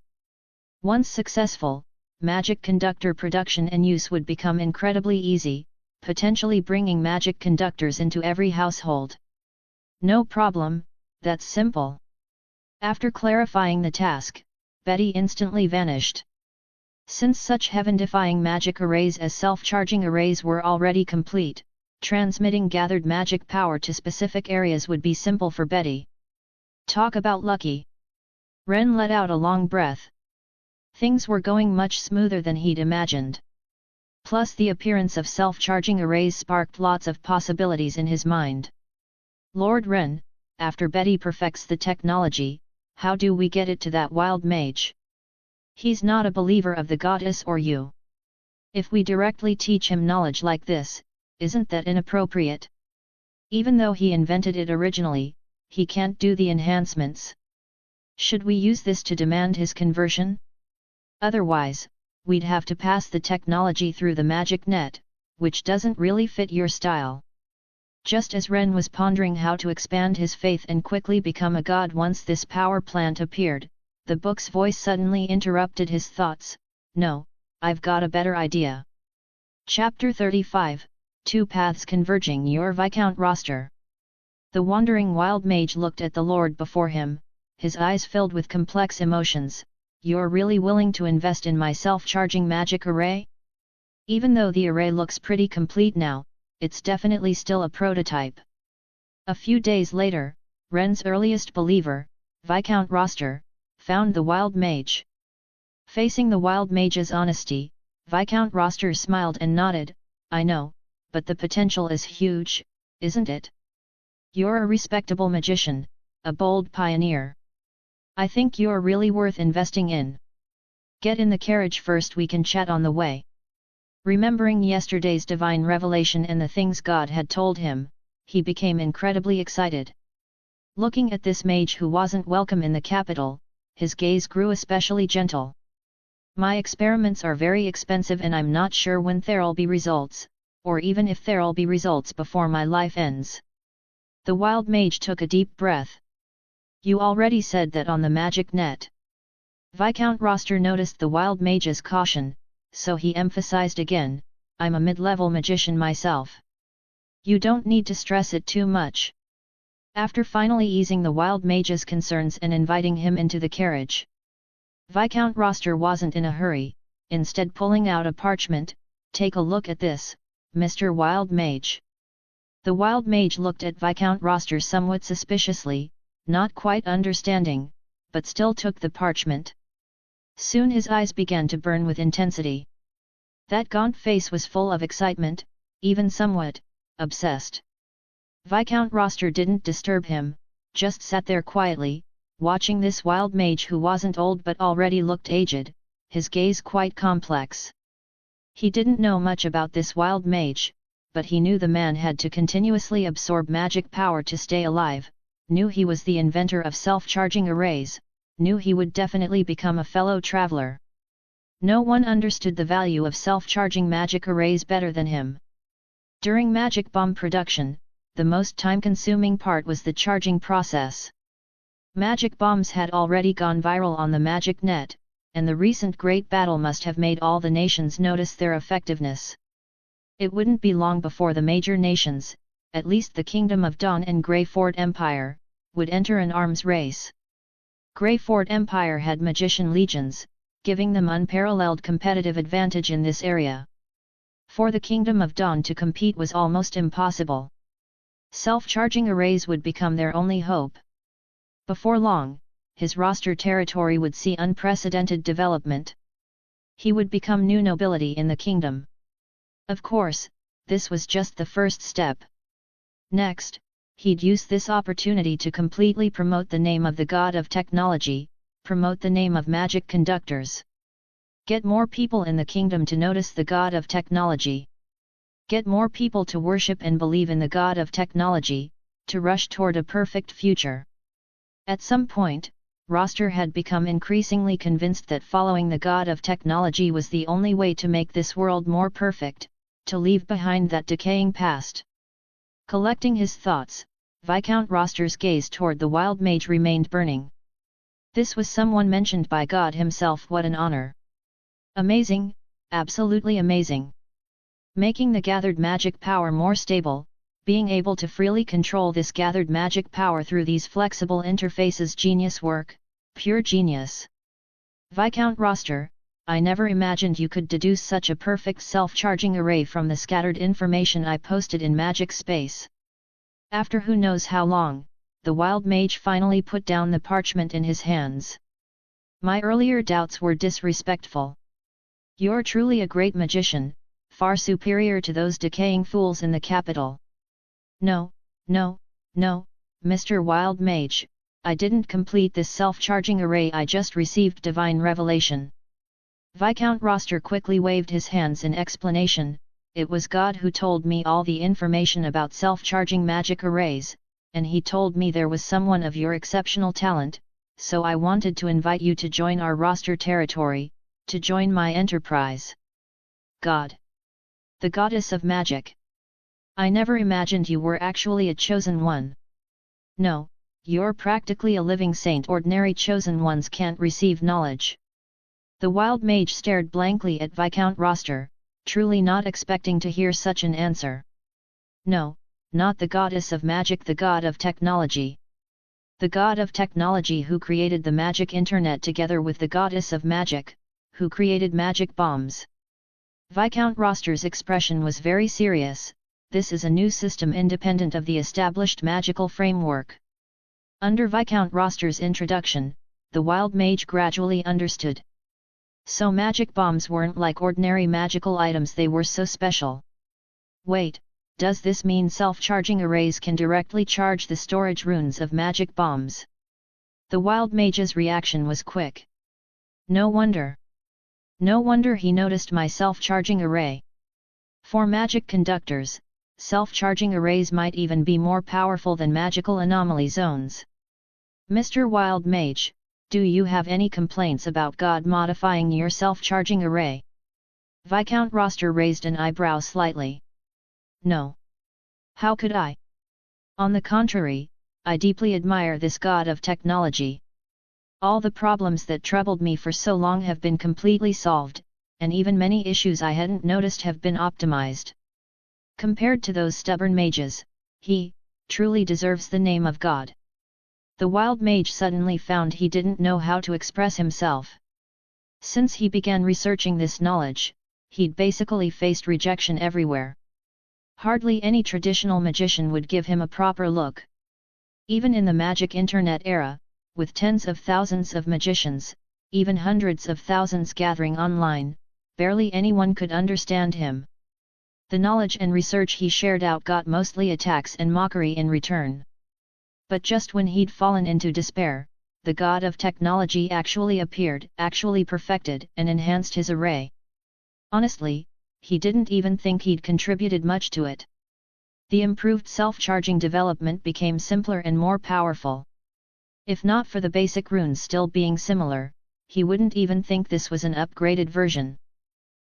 Once successful, magic conductor production and use would become incredibly easy, potentially bringing magic conductors into every household. No problem, that's simple. After clarifying the task, Betty instantly vanished. Since such heaven-defying magic arrays as self-charging arrays were already complete, transmitting gathered magic power to specific areas would be simple for Betty. Talk about lucky. Ren let out a long breath. Things were going much smoother than he'd imagined. Plus the appearance of self-charging arrays sparked lots of possibilities in his mind. Lord Ren, after Betty perfects the technology, how do we get it to that wild mage? He's not a believer of the goddess or you. If we directly teach him knowledge like this, isn't that inappropriate? Even though he invented it originally, he can't do the enhancements. Should we use this to demand his conversion? Otherwise, we'd have to pass the technology through the magic net, which doesn't really fit your style. Just as Ren was pondering how to expand his faith and quickly become a god once this power plant appeared, the book's voice suddenly interrupted his thoughts. No, I've got a better idea. Chapter 35, Two Paths Converging Your Viscount Roster. The wandering wild mage looked at the Lord before him, his eyes filled with complex emotions. You're really willing to invest in my self-charging magic array? Even though the array looks pretty complete now, it's definitely still a prototype. A few days later, Ren's earliest believer, Viscount Roster, found the wild mage. Facing the wild mage's honesty, Viscount Roster smiled and nodded. I know, but the potential is huge, isn't it? You're a respectable magician, a bold pioneer. I think you're really worth investing in. Get in the carriage first, we can chat on the way. Remembering yesterday's divine revelation and the things God had told him, he became incredibly excited. Looking at this mage who wasn't welcome in the capital, his gaze grew especially gentle. My experiments are very expensive and I'm not sure when there'll be results, or even if there'll be results before my life ends. The wild mage took a deep breath. You already said that on the magic net. Viscount Roster noticed the wild mage's caution, so he emphasized again, I'm a mid-level magician myself. You don't need to stress it too much. After finally easing the wild mage's concerns and inviting him into the carriage, Viscount Roster wasn't in a hurry, instead pulling out a parchment. Take a look at this, Mr. Wild Mage. The wild mage looked at Viscount Roster somewhat suspiciously, not quite understanding, but still took the parchment. Soon his eyes began to burn with intensity. That gaunt face was full of excitement, even somewhat obsessed. Viscount Roster didn't disturb him, just sat there quietly, watching this wild mage who wasn't old but already looked aged, his gaze quite complex. He didn't know much about this wild mage, but he knew the man had to continuously absorb magic power to stay alive, knew he was the inventor of self-charging arrays, knew he would definitely become a fellow traveler. No one understood the value of self-charging magic arrays better than him. During magic bomb production, the most time-consuming part was the charging process. Magic bombs had already gone viral on the magic net, and the recent great battle must have made all the nations notice their effectiveness. It wouldn't be long before the major nations, at least the Kingdom of Dawn and Greyford Empire, would enter an arms race. Greyford Empire had magician legions, giving them unparalleled competitive advantage in this area. For the Kingdom of Dawn to compete was almost impossible. Self-charging arrays would become their only hope. Before long, his roster territory would see unprecedented development. He would become new nobility in the kingdom. Of course, this was just the first step. Next, he'd use this opportunity to completely promote the name of the god of technology, promote the name of magic conductors. Get more people in the kingdom to notice the god of technology. Get more people to worship and believe in the god of technology, to rush toward a perfect future. At some point, Roster had become increasingly convinced that following the god of technology was the only way to make this world more perfect, to leave behind that decaying past. Collecting his thoughts, Viscount Roster's gaze toward the wild mage remained burning. This was someone mentioned by God himself. What an honor! Amazing, absolutely amazing. Making the gathered magic power more stable, being able to freely control this gathered magic power through these flexible interfaces, genius work, pure genius. Viscount Roster, I never imagined you could deduce such a perfect self-charging array from the scattered information I posted in magic space. After who knows how long, the wild mage finally put down the parchment in his hands. My earlier doubts were disrespectful. You're truly a great magician, far superior to those decaying fools in the capital. No, Mr. Wild Mage, I didn't complete this self-charging array, I just received divine revelation. Viscount Roster quickly waved his hands in explanation. It was God who told me all the information about self-charging magic arrays, and he told me there was someone of your exceptional talent, so I wanted to invite you to join our Roster territory, to join my enterprise. God. The goddess of magic. I never imagined you were actually a chosen one. No, you're practically a living saint. Ordinary chosen ones can't receive knowledge. The wild mage stared blankly at Viscount Roster, truly not expecting to hear such an answer. No, not the goddess of magic, the god of technology. The god of technology who created the magic internet together with the goddess of magic, who created magic bombs. Viscount Roster's expression was very serious. This is a new system independent of the established magical framework. Under Viscount Roster's introduction, the wild mage gradually understood. So magic bombs weren't like ordinary magical items, they were so special. Wait, does this mean self-charging arrays can directly charge the storage runes of magic bombs? The wild mage's reaction was quick. No wonder. No wonder he noticed my self-charging array. For magic conductors, self-charging arrays might even be more powerful than magical anomaly zones. Mr. Wild Mage, do you have any complaints about God modifying your self-charging array? Viscount Roster raised an eyebrow slightly. No. How could I? On the contrary, I deeply admire this god of technology. All the problems that troubled me for so long have been completely solved, and even many issues I hadn't noticed have been optimized. Compared to those stubborn mages, he truly deserves the name of God. The wild mage suddenly found he didn't know how to express himself. Since he began researching this knowledge, he'd basically faced rejection everywhere. Hardly any traditional magician would give him a proper look. Even in the magic internet era, with tens of thousands of magicians, even hundreds of thousands gathering online, barely anyone could understand him. The knowledge and research he shared out got mostly attacks and mockery in return. But just when he'd fallen into despair, the god of technology actually appeared, actually perfected and enhanced his array. Honestly, he didn't even think he'd contributed much to it. The improved self-charging development became simpler and more powerful. If not for the basic runes still being similar, he wouldn't even think this was an upgraded version.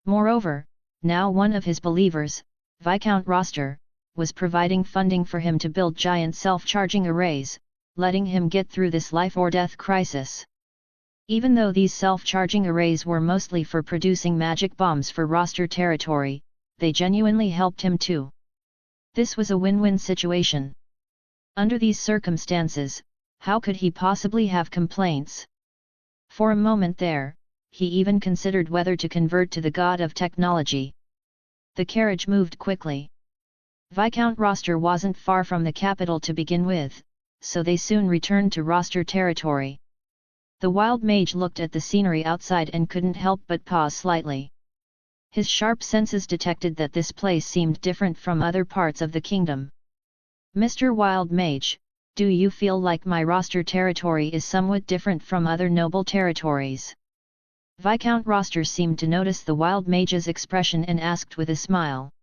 Moreover, now one of his believers, Viscount Roster, was providing funding for him to build giant self-charging arrays, letting him get through this life-or-death crisis. Even though these self-charging arrays were mostly for producing magic bombs for Roster territory, they genuinely helped him too. This was a win-win situation. Under these circumstances, how could he possibly have complaints? For a moment there, he even considered whether to convert to the god of technology. The carriage moved quickly. Viscount Roster wasn't far from the capital to begin with, so they soon returned to Roster territory. The wild mage looked at the scenery outside and couldn't help but pause slightly. His sharp senses detected that this place seemed different from other parts of the kingdom. Mr. Wild Mage, do you feel like my Roster territory is somewhat different from other noble territories? Viscount Roster seemed to notice the wild mage's expression and asked with a smile.